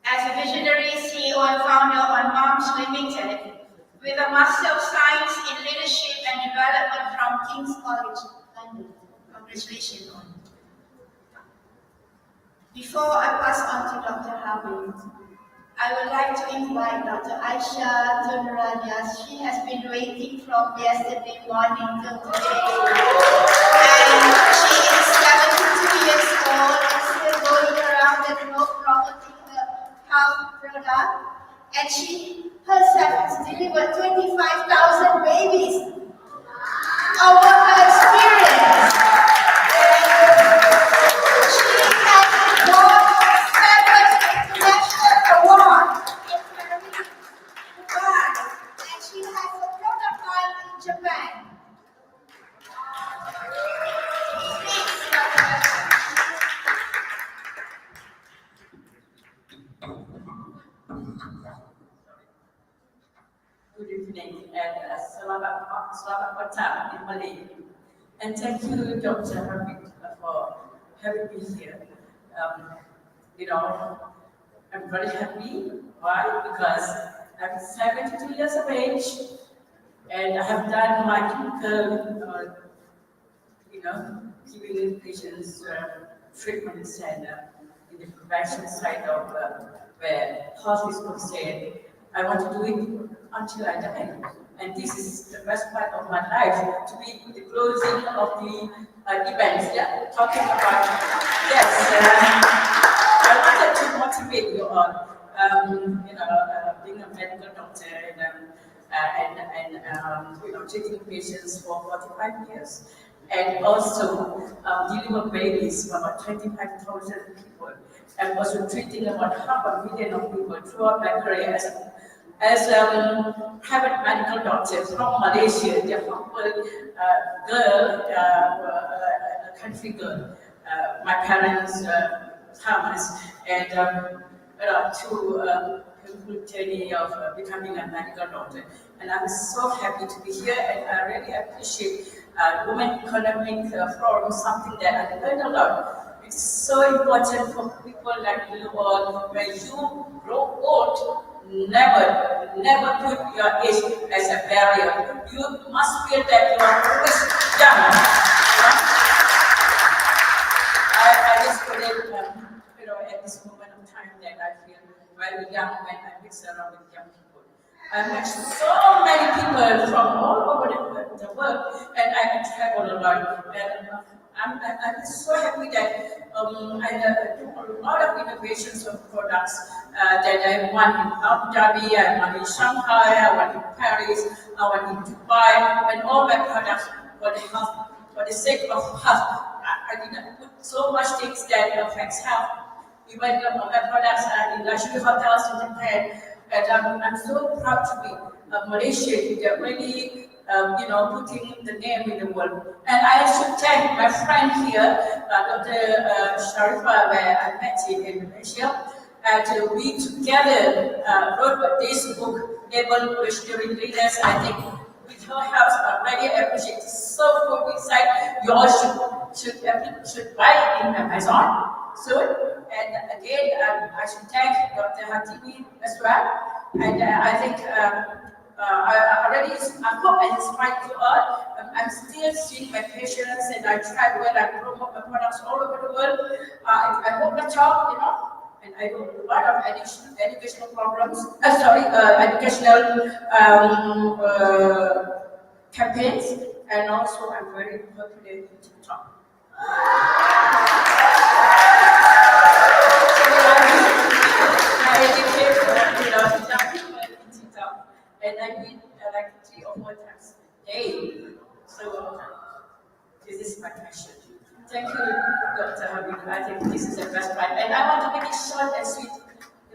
Speaker 17: As a visionary CEO and founder on Moms Limited, with a Master of Science in Leadership and Development from King's College, London. Congratulations. Before I pass on to Dr. Harvey, I would like to invite Dr. Aisha Tunrajas. She has been waiting from yesterday morning till today. And she is 72 years old and still going around the globe promoting her health product. And she herself has delivered 25,000 babies over her experience. She has won 7 international awards in Paris, Dubai, and she has a protocol in Japan.
Speaker 8: Good evening and selamat petang in Malay. And thank you, Dr. Hamid, for having me here. I'm very happy. Why? Because I'm 72 years of age and I have done my clinical, giving patients treatments and in the prevention side of where health is concerned. I want to do it until I die. And this is the best part of my life, to be the closing of the events. Yeah, talking about, yes, I wanted to motivate you all, being a medical doctor and treating patients for 45 years. And also dealing with babies for about 25,000 people, and also treating about 500,000 of people throughout my career as private medical doctor from Malaysia, the humble girl, a country girl. My parents' farmers, and to complete journey of becoming a medical doctor. And I'm so happy to be here, and I really appreciate Women Economic Forum, something that I learned a lot. It's so important for people like you all, when you grow old, never put your age as a barrier. You must feel that you are always young. I just put it, at this moment of time that I feel very young when I mix around with young people. I met so many people from all over the world, and I travel a lot. And I'm so happy that I do a lot of innovations of products that I want in Abu Dhabi, I want in Shanghai, I want in Paris, I want in Dubai, and all my products for the health, for the sake of health. I didn't put so much things that affects health. Even my products are in luxury hotels in Japan, and I'm so proud to be Malaysian. They're really, putting the name in the world. And I should thank my friend here, Dr. Sharifa, where I met him in Malaysia. And we together wrote this book, Able Visionary Leaders. I think with her help, I really appreciate it. So good inside. You all should buy it in Amazon soon. And again, I should thank Dr. Hatimi as well. And I think I hope I inspired you all. I'm still seeing my patients, and I try when I promote my products all over the world. I hope the job, and I do a lot of educational programs. Educational campaigns, and also I'm very popular in TikTok. I educate young people in TikTok, and I do it like 3 or 4 times a day. So this is my passion. Thank you, Dr. Habib. I think this is the best part. And I want to make it short and sweet.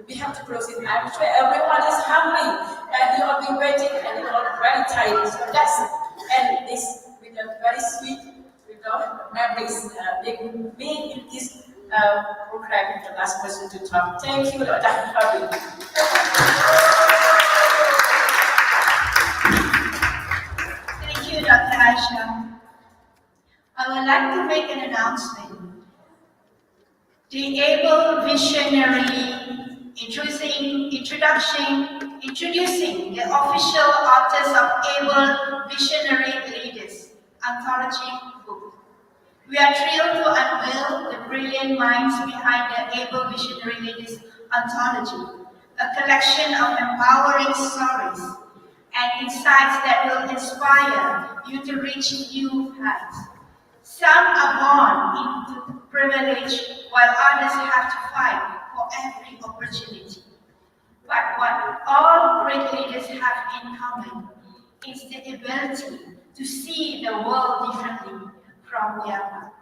Speaker 8: We have to close it. I'm sure everyone is hungry, and you all been waiting, and you're all very tired. So let's end this with a very sweet, memories. Me in this program, the last person to talk. Thank you, Dr. Habib.
Speaker 17: Thank you, Dr. Aisha. I would like to make an announcement. The Able Visionary introducing the official authors of Able Visionary Leaders anthology book. We are thrilled to unveil the brilliant minds behind the Able Visionary Leaders anthology, a collection of empowering stories and insights that will inspire you to reach new heights. Some are born into privilege, while others have to fight for every opportunity. But what all great leaders have in common is the ability to see the world differently from their past.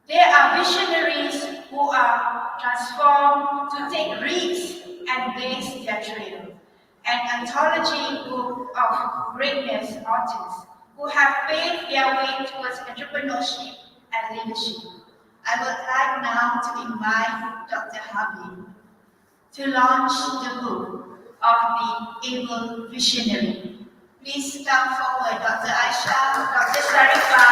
Speaker 17: They are visionaries who are transformed to take risks and blaze their trail. An anthology book of greatness artists who have paved their way towards entrepreneurship and leadership. I would like now to invite Dr. Habib to launch the book of the Able Visionary. Please come forward, Dr. Aisha, Dr. Sharifa.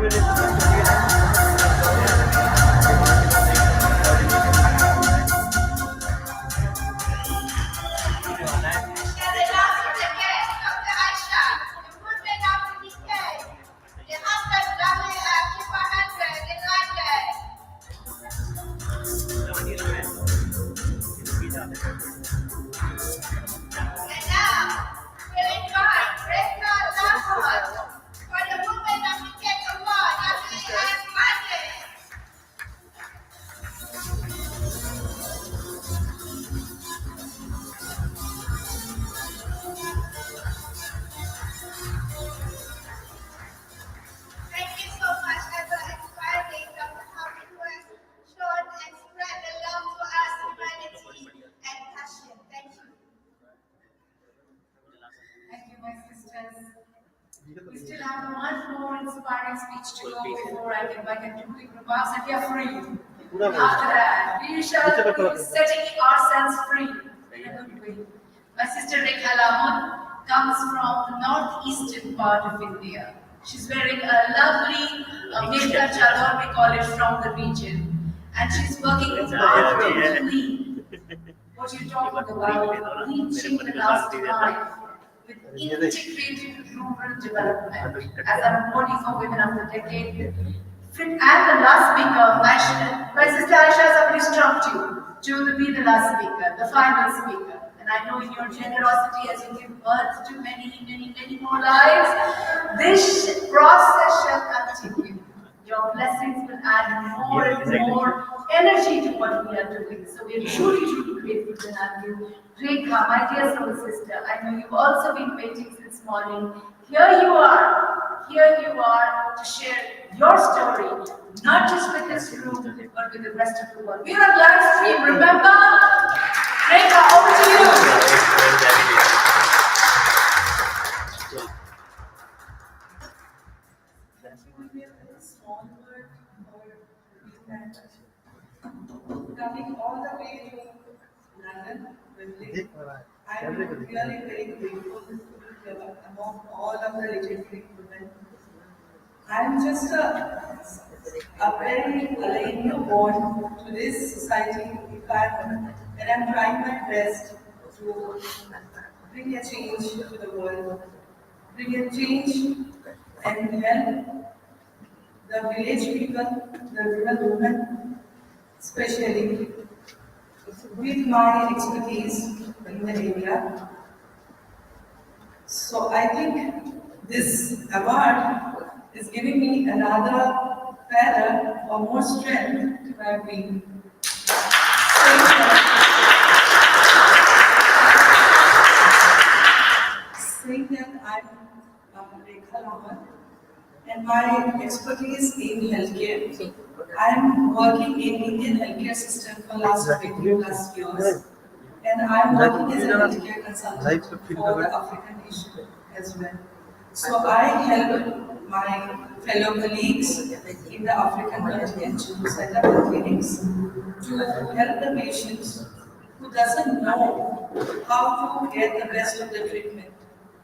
Speaker 1: We still have one more inspiring speech to go before I can make a quick remarks, and we are free. After that, we shall be setting ourselves free in a good way. My sister Rekha Lamon comes from the northeastern part of India. She's wearing a lovely Mekka chador, we call it, from the region. And she's working ardently. What you're talking about, reaching the last mile with integrated rural development as a body for women of the decade. And the last speaker, my sister Aisha has already instructed you to be the last speaker, the final speaker. And I know in your generosity as you give birth to many more lives, this process shall continue. Your blessings will add more and more energy to what we are doing. So we are truly grateful to have you. Rekha, my dear soul sister, I know you've also been waiting since morning. Here you are to share your story, not just with this group, but with the rest of the world. We are on live stream, remember? Rekha, over to you.
Speaker 11: Coming all the way to London, Wembley, I'm really very grateful to be here among all of the legendary women. I'm just a very newborn to this society environment, and I'm trying my best to bring a change to the world, bring a change and help the village people, the rural women, especially with my expertise in the area. So I think this award is giving me another feather or more strength to my wing. Saying that I'm Rekha Lamon, and my expertise in healthcare. I'm working in Indian healthcare system for last 20+ years, and I'm working as a healthcare consultant for the African nation as well. So I help my fellow colleagues in the African continent to set up clinics to help the patients who doesn't know how to get the best of the treatment.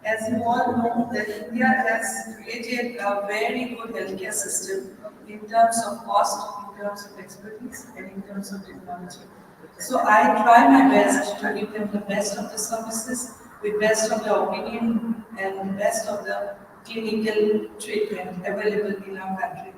Speaker 11: As you all know, that India has created a very good healthcare system in terms of cost, in terms of expertise, and in terms of technology. So I try my best to give them the best of the services, the best of the opinion, and the best of the clinical treatment available in our country.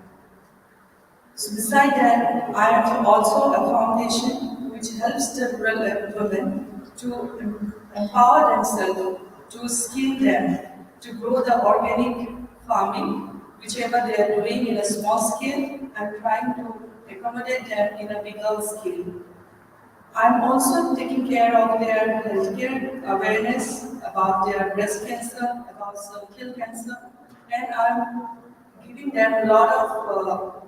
Speaker 11: So beside that, I have also a foundation which helps the rural women to empower themselves, to skill them, to grow the organic farming, whichever they are doing in a small scale. I'm trying to accommodate them in a bigger scale. I'm also taking care of their healthcare awareness about their breast cancer, about cervical cancer, and I'm giving them a lot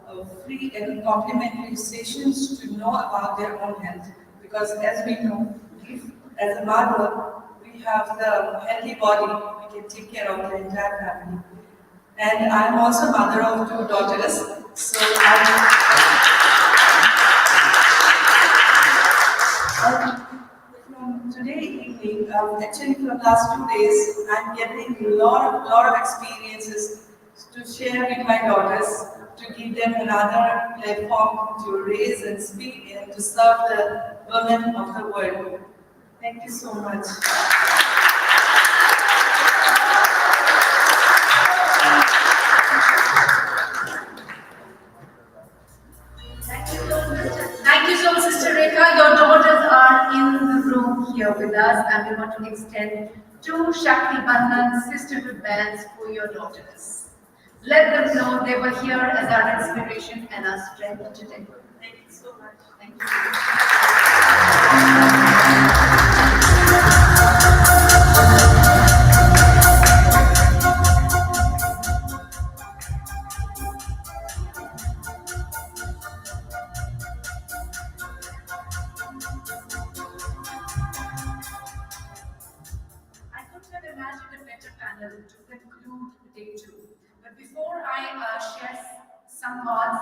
Speaker 11: of free and complimentary sessions to know about their own health. Because as we know, if as a mother we have the healthy body, we can take care of the entire family. And I'm also mother of 2 daughters, so from today evening, actually from last 2 days, I'm getting a lot of experiences to share with my daughters, to give them another platform to raise and speak and to serve the women of the world. Thank you so much.
Speaker 1: Thank you so much, Sister Rekha. Your daughters are in the room here with us, and we want to extend 2 Shakti Bandhan sisterhood bands for your daughters. Let them know they were here as our inspiration and our strength today.
Speaker 11: Thank you so much.
Speaker 1: Thank I couldn't have imagined a better panel to conclude day 2. But before I share some thoughts,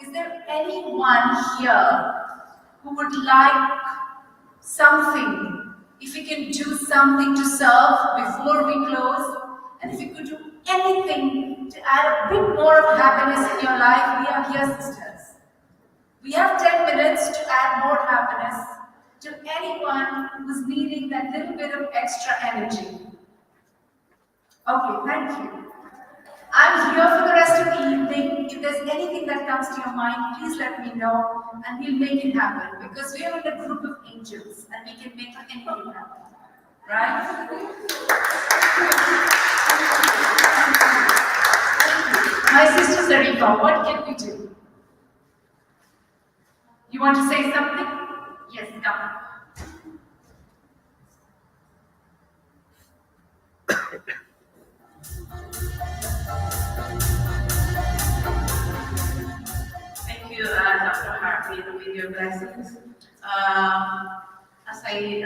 Speaker 1: is there anyone here who would like something? If we can do something to serve before we close, and if you could do anything to add a bit more of happiness in your life, we are here, sisters. We have 10 minutes to add more happiness to anyone who's needing that little bit of extra energy. Okay, thank you. I'm here for the rest of the evening. If there's anything that comes to your mind, please let me know and we'll make it happen, because we are in a group of angels and we can make anything happen. Right? My sister Zarifa, what can we do? You want to say something? Yes, come.
Speaker 10: Thank you, Dr. Harvey, with your blessings. As I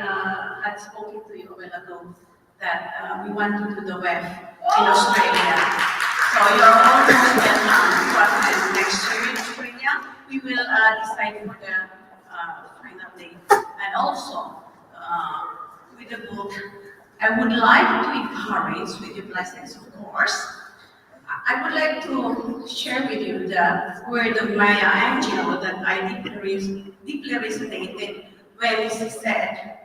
Speaker 10: had spoken to you a while ago, that we want to do the WEF in Australia. So you're all most welcome to attend next year in Australia. We will decide for the final date. And also, with the book, I would like to encourage, with your blessings, of course, I would like to share with you the word of Maya Angelou that I deeply resonated when she said,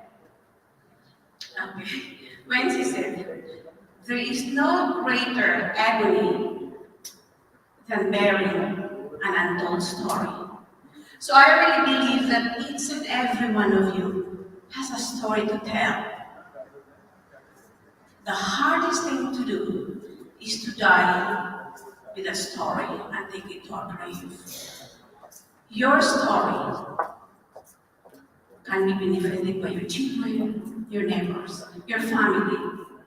Speaker 10: there is no greater agony than bearing an untold story. So I really believe that each and every one of you has a story to tell. The hardest thing to do is to die with a story and take it to a grave. Your story can be benefited by your children, your neighbors, your family,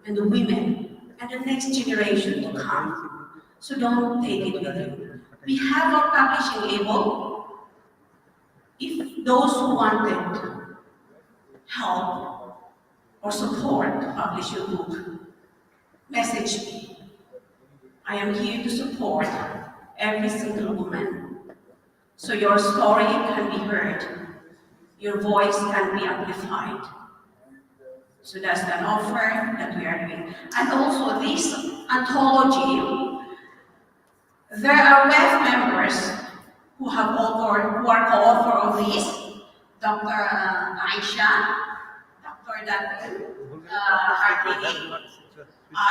Speaker 10: and the women, and the next generation to come. So don't take it with you. We have our publishing label. If those who wanted help or support to publish your book, message me. I am here to support every single woman. So your story can be heard. Your voice can be amplified. So that's an offer that we are doing. And also this anthology, there are WEF members who are co-author of this. Dr. Aisha, Dr. Datu, Harvey, I,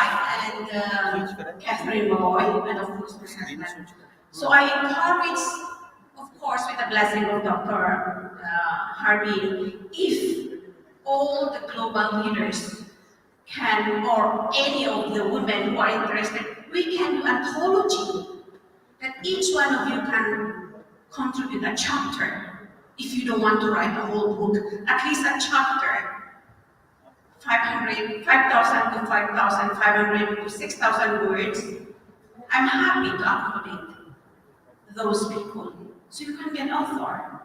Speaker 10: and Catherine Moy, and of course, myself. So I encourage, of course, with the blessing of Dr. Harvey, if all the global leaders can, or any of the women who are interested, we can do anthology, that each one of you can contribute a chapter. If you don't want to write the whole book, at least a chapter. 5,000 to 5,500 to 6,000 words. I'm happy to accommodate those people, so you can be an author.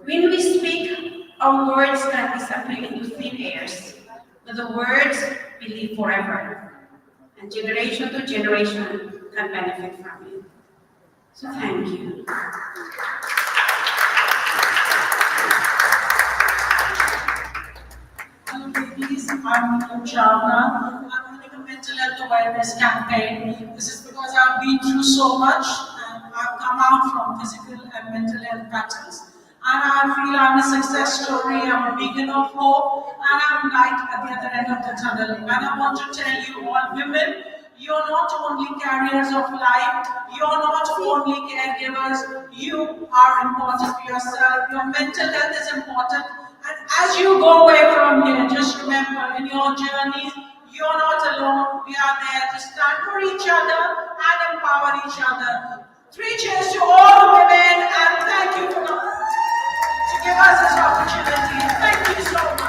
Speaker 10: When we speak, our words can disappear into thin airs, but the words we live forever, and generation to generation can benefit from it. So thank you.
Speaker 8: Hello ladies, I'm Neelam Chawla. I'm running a mental health awareness campaign. This is because
Speaker 11: because I've been through so much and I've come out from physical and mental health battles. And I feel I'm a success story, I'm a beacon of hope, and I'm light at the other end of the tunnel. And I want to tell you all women, you're not only carriers of life, you're not only caregivers, you are important to yourself, your mental health is important. And as you go away from here, just remember in your journeys, you're not alone, we are there to stand for each other and empower each other. 3 cheers to all the women, and thank you for to give us this opportunity. Thank you so much.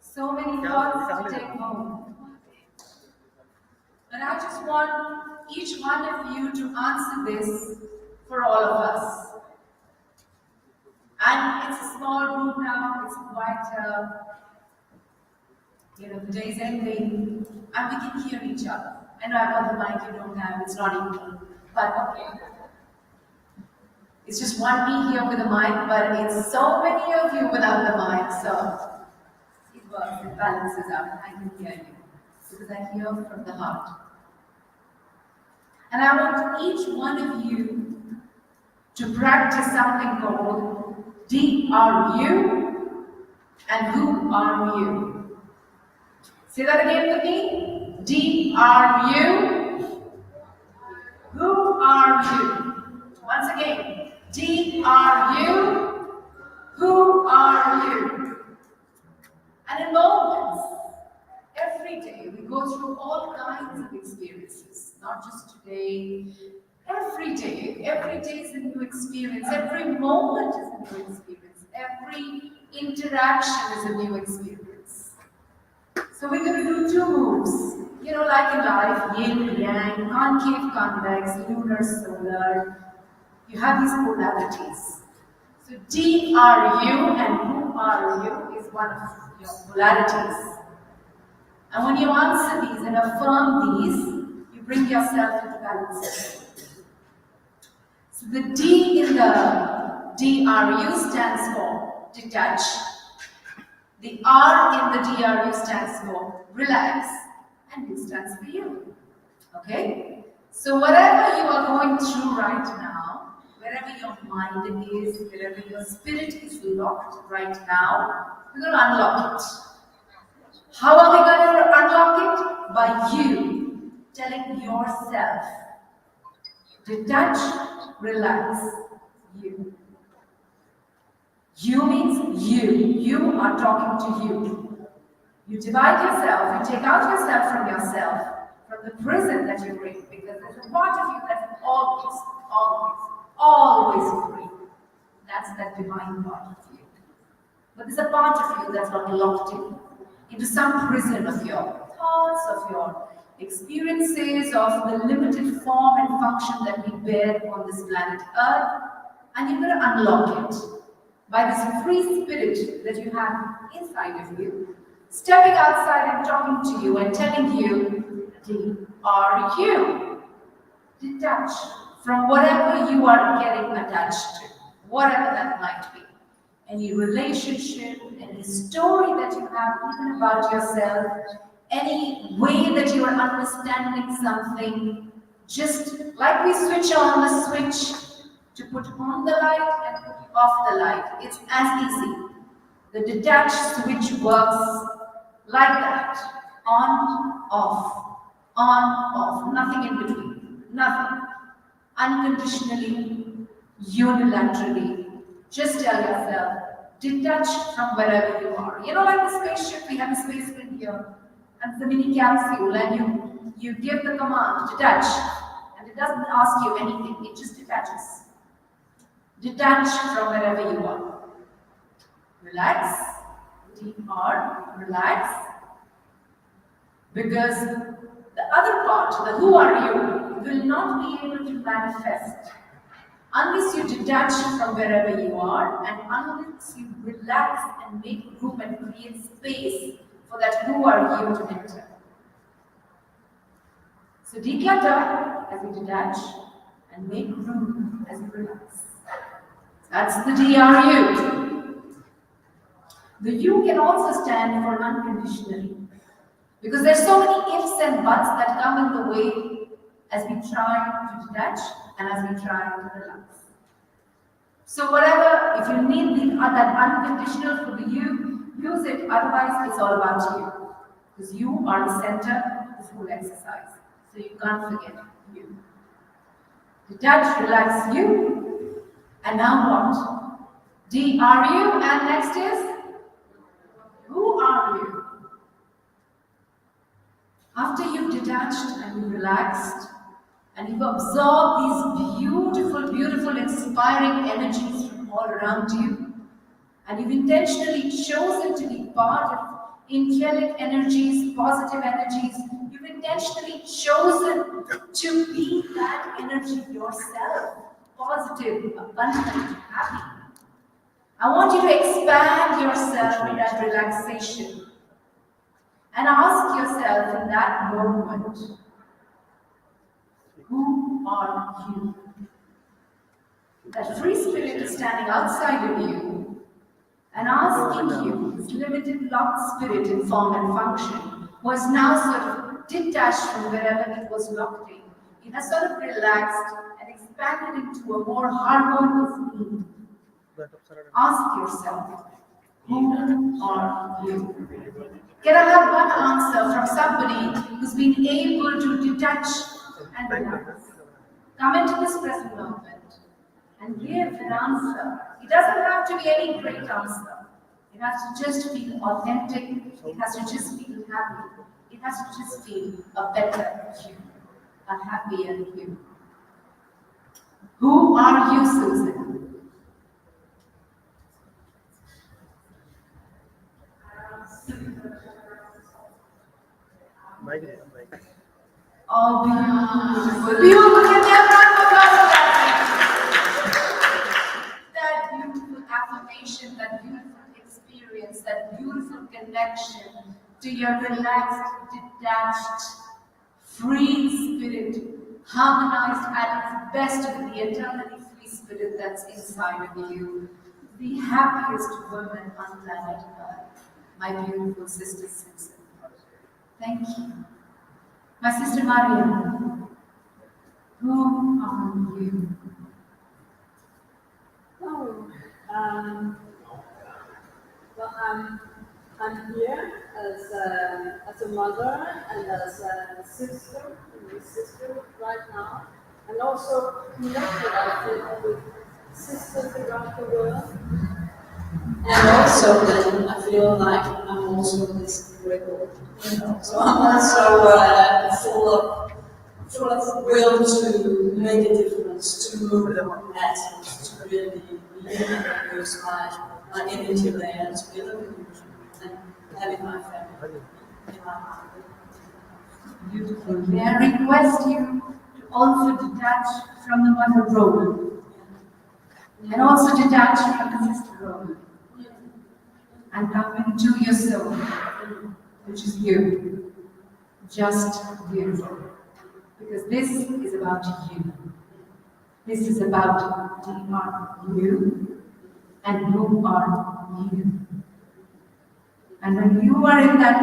Speaker 9: So many thoughts to take home. And I just want each one of you to answer this for all of us. And it's a small group now, it's quite, the day's ending, and we can hear each other. I know I've got the mic you don't have, it's not equal, but okay. It's just one me here with a mic, but it's so many of you without the mic, so it works, it balances out. I can hear you, because I hear from the heart. And I want each one of you to practice something called DRU and who are you? Say that again with me. DRU. Who are you? Once again. DRU. Who are you? And in moments, every day, we go through all kinds of experiences, not just today. Every day is a new experience. Every moment is a new experience. Every interaction is a new experience. So we're going to do 2 moves. Like in life, yin, yang, concave, convex, lunar, solar. You have these polarities. So DRU and who are you is one of your polarities. And when you answer these and affirm these, you bring yourself into balance. So the D in the DRU stands for detach. The R in the DRU stands for relax. And U stands for you. Okay? So whatever you are going through right now, wherever your mind is, wherever your spirit is locked right now, we're going to unlock it. How are we going to unlock it? By you telling yourself, detach, relax, you. You means you. You are talking to you. You divide yourself, you take out yourself, from the prison that you're in, because there's a part of you that's always free. That's that divine part of you. But there's a part of you that's not locked into some prison of your thoughts, of your experiences, of the limited form and function that we bear on this planet Earth, and you're going to unlock it by this free spirit that you have inside of you, stepping outside and talking to you and telling you, DRU. Detach from whatever you are getting attached to, whatever that might be. Any relationship, any story that you have even about yourself, any way that you are understanding something, just like we switch on the switch to put on the light and put off the light. It's as easy. The detached switch works like that. On, off, nothing in between, nothing. Unconditionally, unilaterally, just tell yourself, detach from wherever you are. Like the spaceship, we have a space in here, and it's a mini capsule, and you give the command, detach, and it doesn't ask you anything, it just detaches. Detach from wherever you are. Relax, relax, because the other part, the who are you, will not be able to manifest unless you detach from wherever you are and unless you relax and make room and create space for that who are you to enter.
Speaker 16: So declutter as you detach and make room as you relax. That's the DRU. The U can also stand for unconditionally. Because there's so many ifs and buts that come in the way as we try to detach and as we try to relax. So whatever, if you need that unconditional for the you, use it. Otherwise, it's all about you. Because you are the center of this whole exercise. So you can't forget you. Detach, relax you. And now what? D, are you? And next is? Who are you? After you've detached and you've relaxed, and you've absorbed these beautiful, beautiful, inspiring energies from all around you, and you've intentionally chosen to be part of angelic energies, positive energies, you've intentionally chosen to be that energy yourself, positive, abundant, happy. I want you to expand yourself in that relaxation and ask yourself in that moment, who are you? That free spirit is standing outside of you and asking you, this limited locked spirit in form and function, was now sort of detached from wherever it was locked in. It has sort of relaxed and expanded into a more harmonious being. Ask yourself, who are you? Can I have one answer from somebody who's been able to detach and relax? Come into this present moment and give an answer. It doesn't have to be any great answer. It has to just feel authentic. It has to just feel happy. It has to just feel a better you, a happier you. Who are you, Susan? Oh, beautiful. Beautiful. Can we have a round of applause for that beautiful affirmation, that beautiful experience, that beautiful connection to your relaxed, detached, free spirit, harmonized at its best with the eternally free spirit that's inside of you. The happiest woman on planet Earth, my beautiful sister Susan. Thank you. My sister Maria, who are you?
Speaker 21: Oh, well, I'm here as a mother and as a sister in the sisterhood right now, and also connected, I think, with sisters around the world. And also, then I feel like I'm also this rebel, you know. So I'm also full of will to make a difference, to move atoms, to really use my energy there together with you and having my family in my heart.
Speaker 16: Beautiful. May I request you to also detach from the mother role and also detach from the sister role and come into your soul, which is you, just you. Because this is about you. This is about who are you and who are you. And when you are in that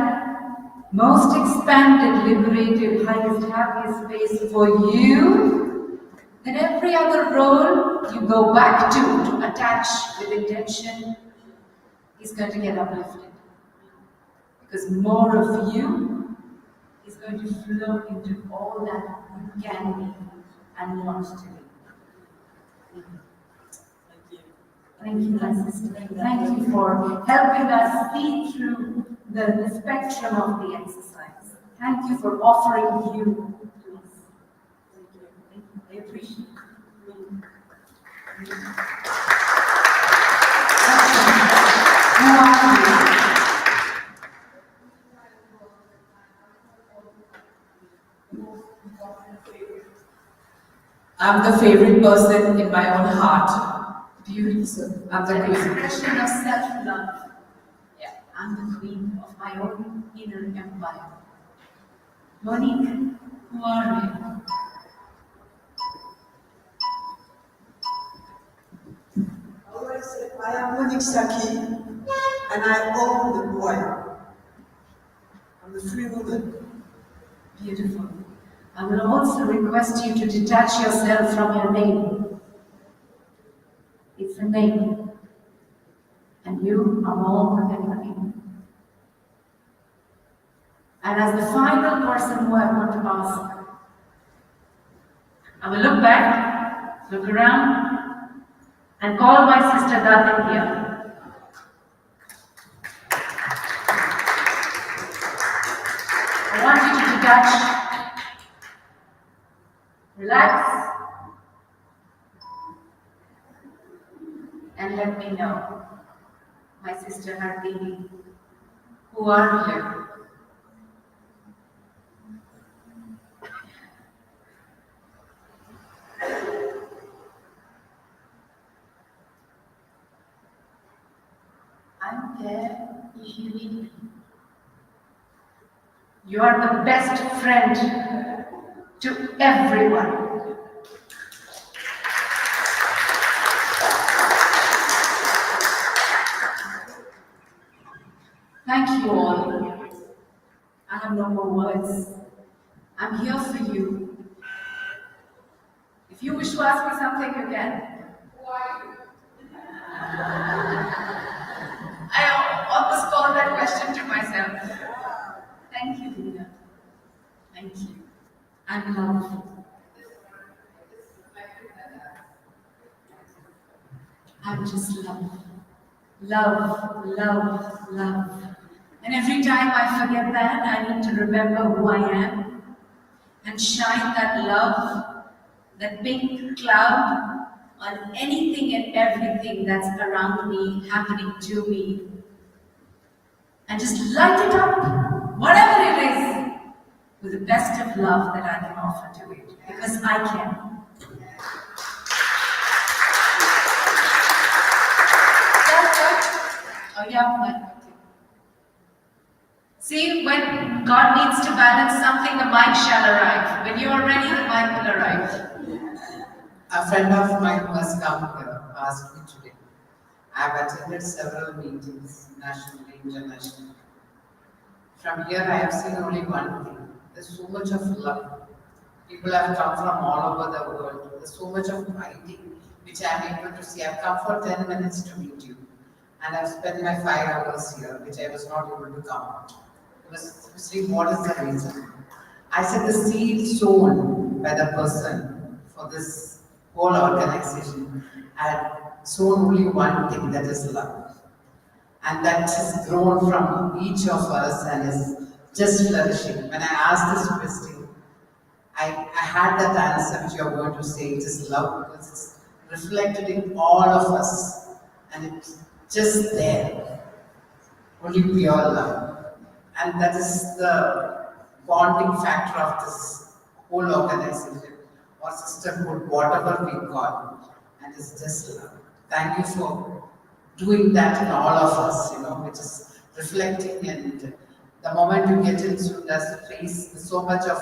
Speaker 16: most expanded, liberated, highest, happiest space for you, then every other role you go back to attach with intention is going to get uplifted. Because more of you is going to flow into all that you can be and want to be. Thank you, my sister. Thank you for helping us see through the spectrum of the exercise. Thank you for offering you to us. Thank you. I appreciate it.
Speaker 23: I'm the favorite person in my own heart. Beautiful. I'm the queen.
Speaker 16: Expression of self-love. Yeah. I'm the queen of my own inner empire. Monique, Who are you?
Speaker 7: Always say, I am Monique Saki, and I own the choir. I'm a free woman.
Speaker 16: Beautiful. I will also request you to detach yourself from your name. It's a name. And you are more than a name. And as the final person who I want to ask, I will look back, look around, and call my sister Datin here. I want you to detach, relax, and let me know. My sister Hardini, who are you? I'm there if you need me. You are the best friend to everyone. Thank you all. I have no more words. I'm here for you. If you wish to ask me something, you can. I almost called that question to myself. Thank you, Dina. Thank you. I'm love. I'm just love. Love, love, love. And every time I forget that, I need to remember who I am and shine that love, that pink cloud on anything and everything that's around me, happening to me. And just light it up, whatever it is, with the best of love that I can offer to it, because I can. Oh yeah, see, when God needs to balance something, the mic shall arrive. When you are ready, the mic will arrive.
Speaker 19: A friend of mine who has come here asked me today. I have attended several meetings, nationally, internationally. From here, I have seen only one thing. There's so much of love. People have come from all over the world. There's so much of writing, which I am able to see. I've come for 10 minutes to meet you. And I've spent my 5 hours here, which I was not able to come out. Because, see, what is the reason? I said the seed sown by the person for this whole organization had sown only one thing, that is love. And that has grown from each of us and is just flourishing. When I asked this question, I had that answer which you are going to say, it is love, because it's reflected in all of us. And it's just there, only pure love. And that is the bonding factor of this whole organization or sisterhood, whatever we call it. And it's just love. Thank you for doing that in all of us, which is reflecting. And the moment you get into that place, there's so much of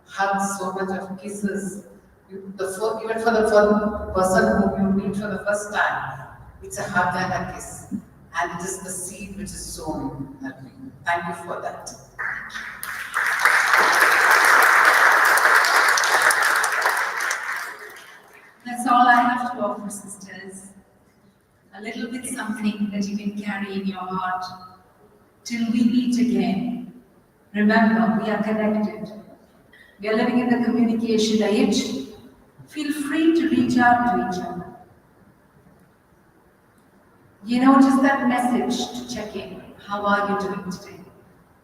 Speaker 19: hugs, so much of kisses. Even for the person whom you meet for the first time, it's a hug and a kiss. And it is the seed which is sown in that way. Thank you for that.
Speaker 16: That's all I have to offer, sisters. A little bit something that you can carry in your heart till we meet again. Remember, we are connected. We are living in the communication age. Feel free to reach out to each other. Just that message to check in. How are you doing today?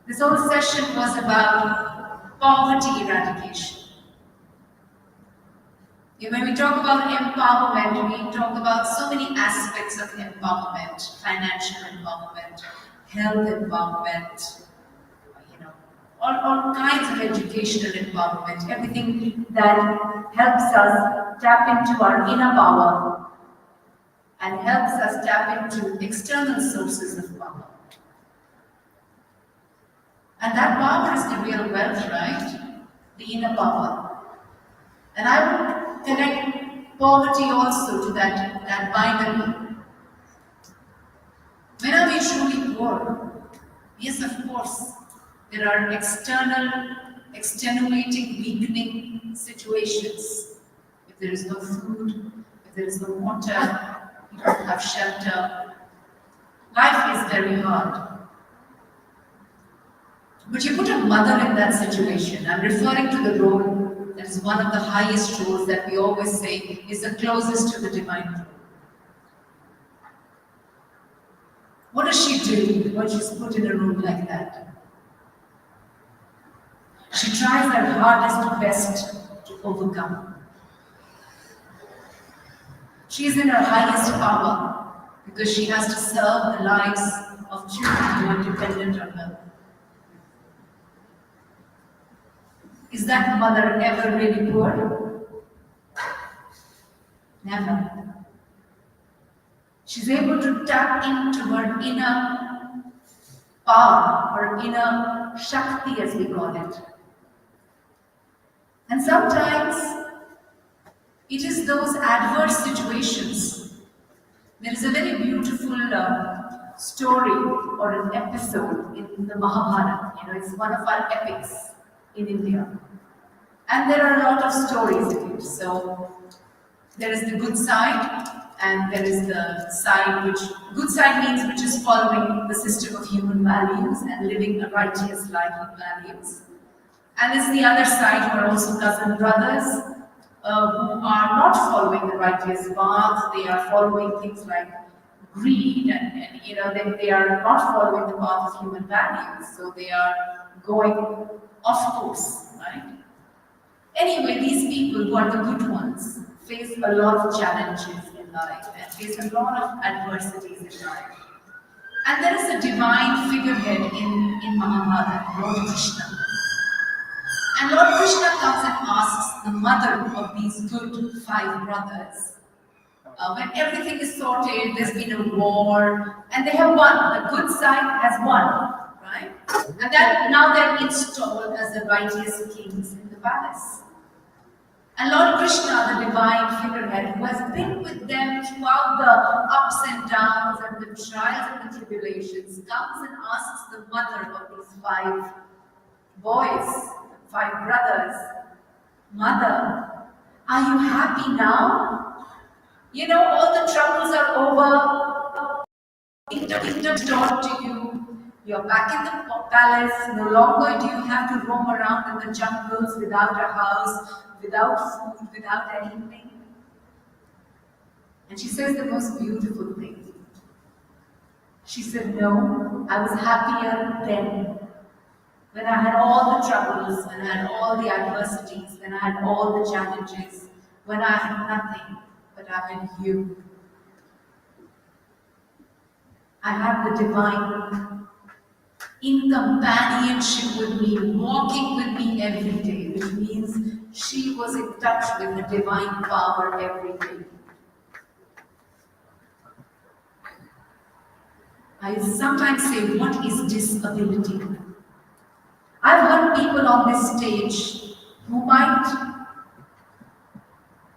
Speaker 16: This whole session was about poverty eradication. When we talk about empowerment, we talk about so many aspects of empowerment: financial empowerment, health empowerment, all kinds of educational empowerment, everything that helps us tap into our inner power and helps us tap into external sources of power. And that power is the real wealth, right? the inner power. And I would connect poverty also to that binary. When are we truly poor? Yes, of course, there are external, extenuating, weakening situations. If there is no food, if there is no water, you don't have shelter, life is very hard. But you put a mother in that situation. I'm referring to the role that is one of the highest roles that we always say is the closest to the divine role. What does she do when she's put in a room like that? She tries her hardest best to overcome. She is in her highest power because she has to serve the lives of children who are dependent on her. Is that mother ever really poor? Never. She's able to tap into her inner power, her inner Shakti as we call it. And sometimes it is those adverse situations. There is a very beautiful story or an episode in the Mahabharata. It's one of our epics in India. And there are a lot of stories in it. So there is the good side and there is the side which, good side means which is following the system of human values and living a righteous life of values. And there's the other side who are also cousin brothers who are not following the righteous path. They are following things like greed and they are not following the path of human values. So they are going off course, right? Anyway, these people who are the good ones face a lot of challenges in life and face a lot of adversities in life. And there is a divine figurehead in Mahabharata, Lord Krishna. And Lord Krishna comes and asks the mother of these good 5 brothers, when everything is sorted, there's been a war, and they have won. The good side has won, right? And now they're installed as the righteous kings in the palace. And Lord Krishna, the divine figurehead, who has been with them throughout the ups and downs and the trials and the tribulations, comes and asks the mother of these 5 boys, 5 brothers, Mother, are you happy now? All the troubles are over. Kingdom restored to you. You're back in the palace. No longer do you have to roam around in the jungles without a house, without food, without anything. And she says the most beautiful thing. She said, no, I was happier then. When I had all the troubles, when I had all the adversities, when I had all the challenges, when I had nothing, but I had you. I had the divine in companionship with me, walking with me every day, which means she was in touch with the divine power every day. I sometimes say, what is disability? I've heard people on this stage who might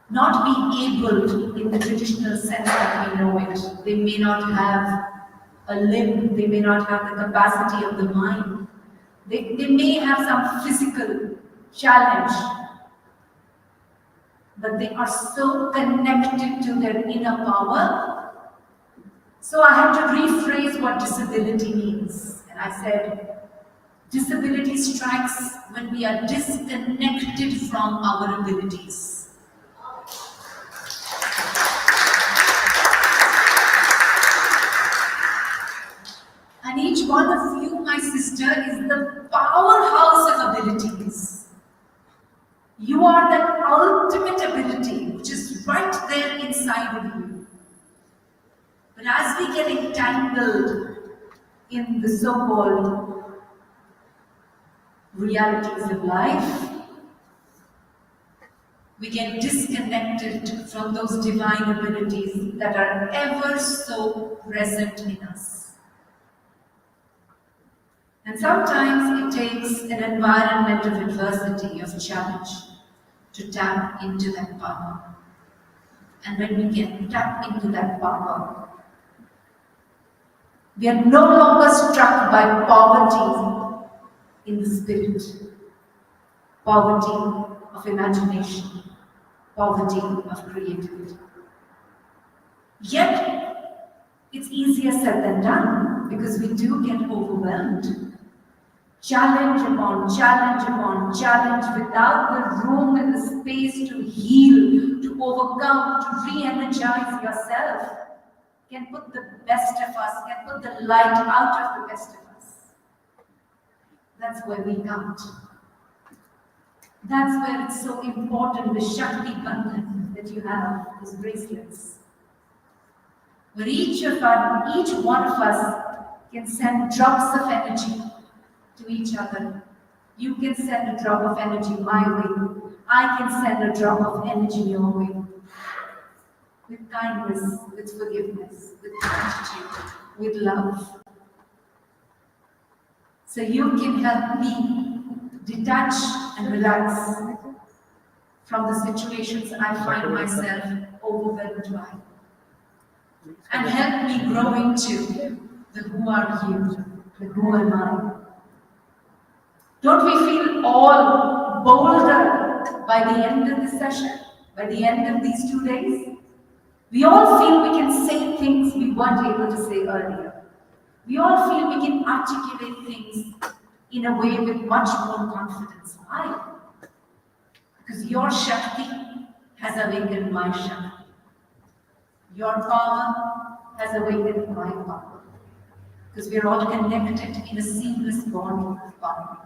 Speaker 16: not be able in the traditional sense that we know it. They may not have a limb, they may not have the capacity of the mind. They may have some physical challenge, but they are so connected to their inner power. So I had to rephrase what disability means. And I said, disability strikes when we are disconnected from our abilities. And each one of you, my sister, is the powerhouse of abilities. You are that ultimate ability which is right there inside of you. But as we get entangled in the so-called realities of life, we get disconnected from those divine abilities that are ever so present in us.
Speaker 1: And sometimes it takes an environment of adversity, of challenge, to tap into that power. And when we can tap into that power, we are no longer struck by poverty in the spirit, poverty of imagination, poverty of creativity. Yet, it's easier said than done because we do get overwhelmed. Challenge upon challenge upon challenge without the room and the space to heal, to overcome, to re-energize yourself can put the best of us, can put the light out of the best of us. That's where we count. That's where it's so important, the Shakti Bandhan that you have, these bracelets. Where each one of us can send drops of energy to each other. You can send a drop of energy my way. I can send a drop of energy your way. With kindness, with forgiveness, with gratitude, with love. So you can help me detach and relax from the situations I find myself overwhelmed by. And help me grow into the who are you, the who am I. Don't we feel all bolder by the end of the session, by the end of these 2 days? We all feel we can say things we weren't able to say earlier. We all feel we can articulate things in a way with much more confidence. Why? Because your Shakti has awakened my Shakti. Your power has awakened my power. Because we are all connected in a seamless bond of power.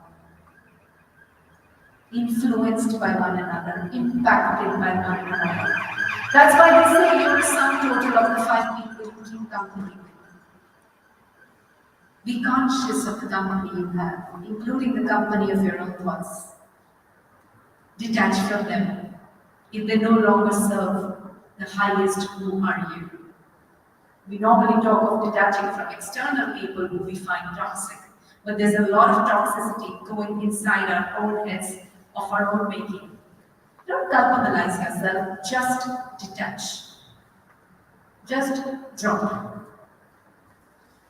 Speaker 1: Influenced by one another, impacted by one another. That's why they say you're the sum total of the 5 people who keep company. Be conscious of the company you have, including the company of your own thoughts. Detach from them if they no longer serve the highest who are you. We normally talk of detaching from external people who we find toxic, but there's a lot of toxicity going inside our own heads of our own making. Don't culpabilize yourself, just detach. Just drop.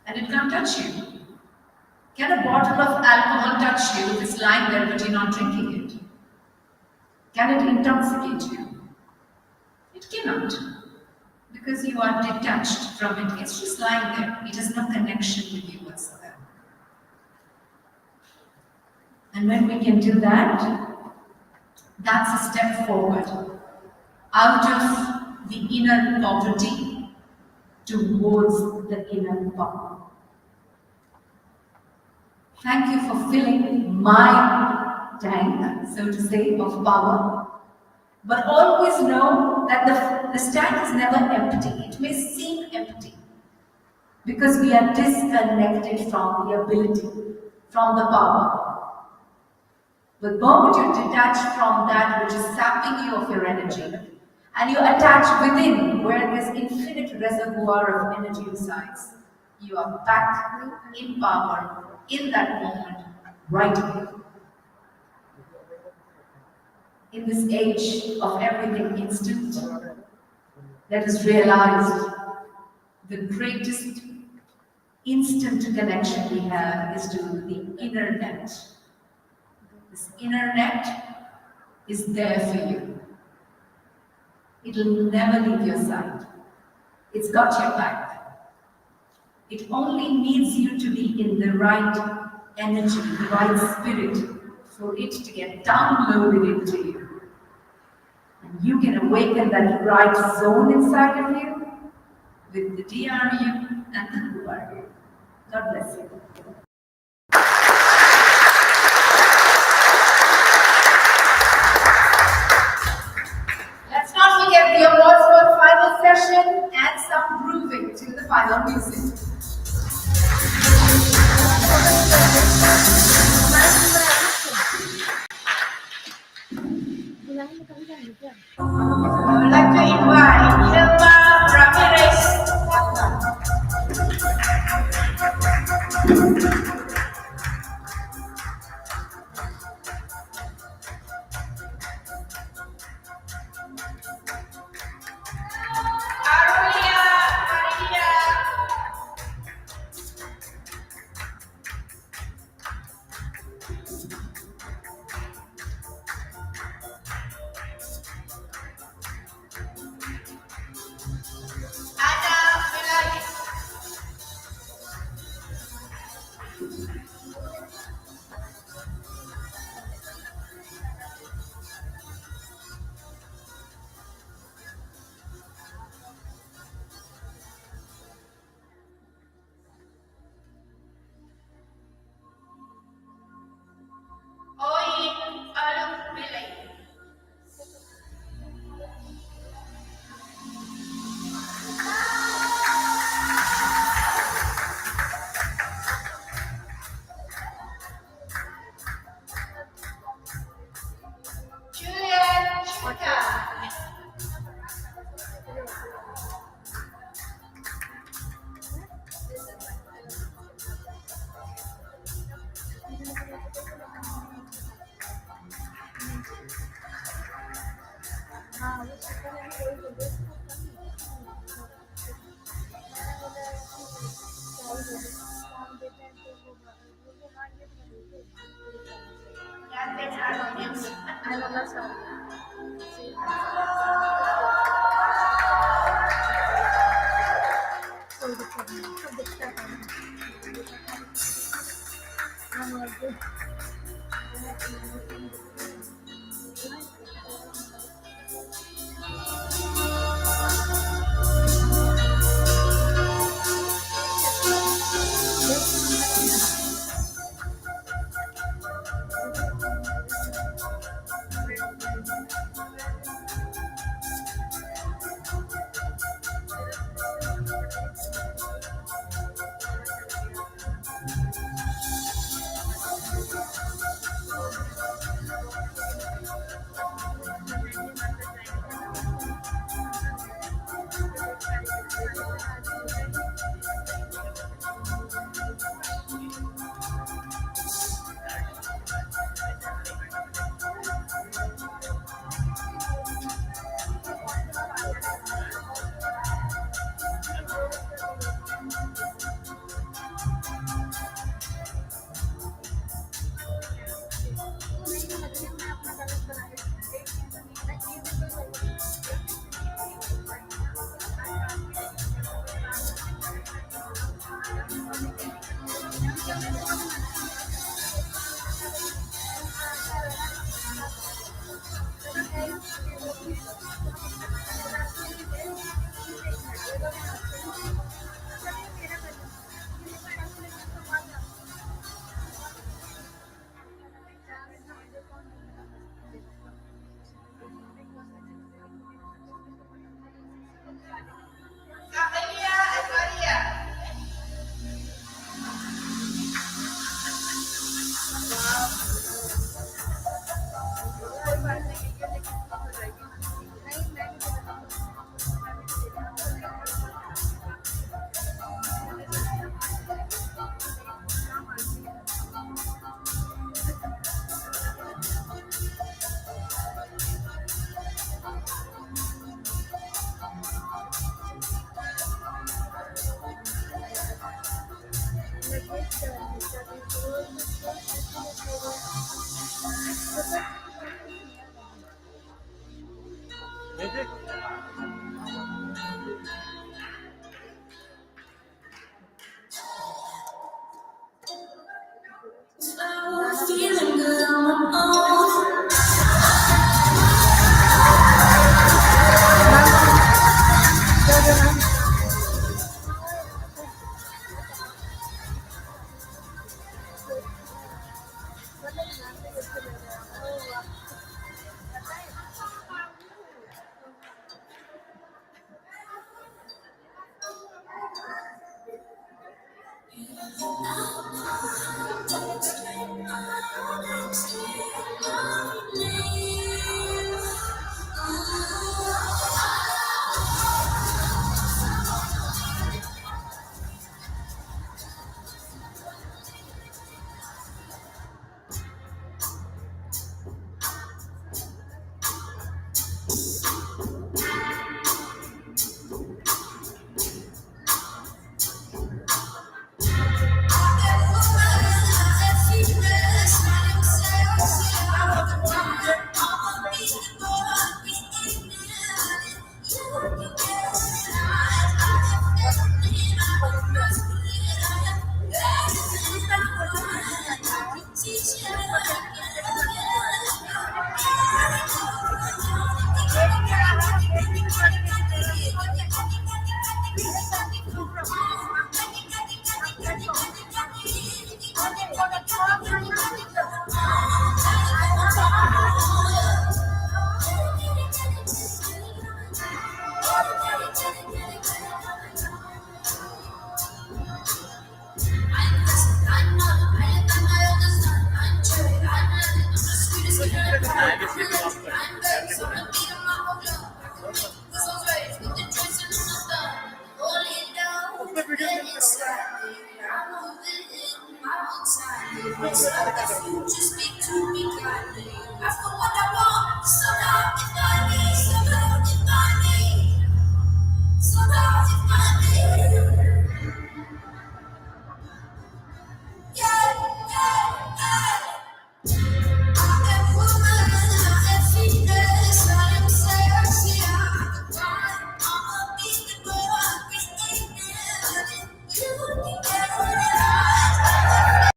Speaker 1: And it can't touch you. Can a bottle of alcohol touch you if it's lying there but you're not drinking it? Can it intoxicate you? It cannot. Because you are detached from it. It's just lying there. It has no connection with you whatsoever. And when we can do that, that's a step forward out of the inner poverty towards the inner power. Thank you for filling my tank, so to say, of power. But always know that the tank is never empty. It may seem empty because we are disconnected from the ability, from the power. But the moment you detach from that which is sapping you of your energy, and you attach within where this infinite reservoir of energy resides, you are back in power in that moment, right away. In this age of everything instant, let us realize the greatest instant connection we have is to the inner net. This inner net is there for you. It'll never leave your side. It's got your back. It only needs you to be in the right energy, the right spirit for it to get downloaded into you. And you can awaken that right zone inside of you with the DRU and the who are you. God bless you. Let's not forget the awards for the final session and some grooving to the final music. I would like to invite Hilma Ramirez.
Speaker 2: Feeling good on my own. If you just speak to me kindly, ask for what I want. So now if I need, so now if I need, so now if I need. Yeah, yeah, yeah. I am woman, I am fitness, I am sexy, I'm the one. I'ma be the boy, be the you can get what I like.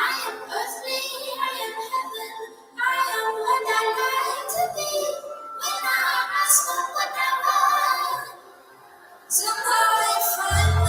Speaker 2: I am earthly, I am heaven, I am what I like to be. When I ask for what I want, somehow I find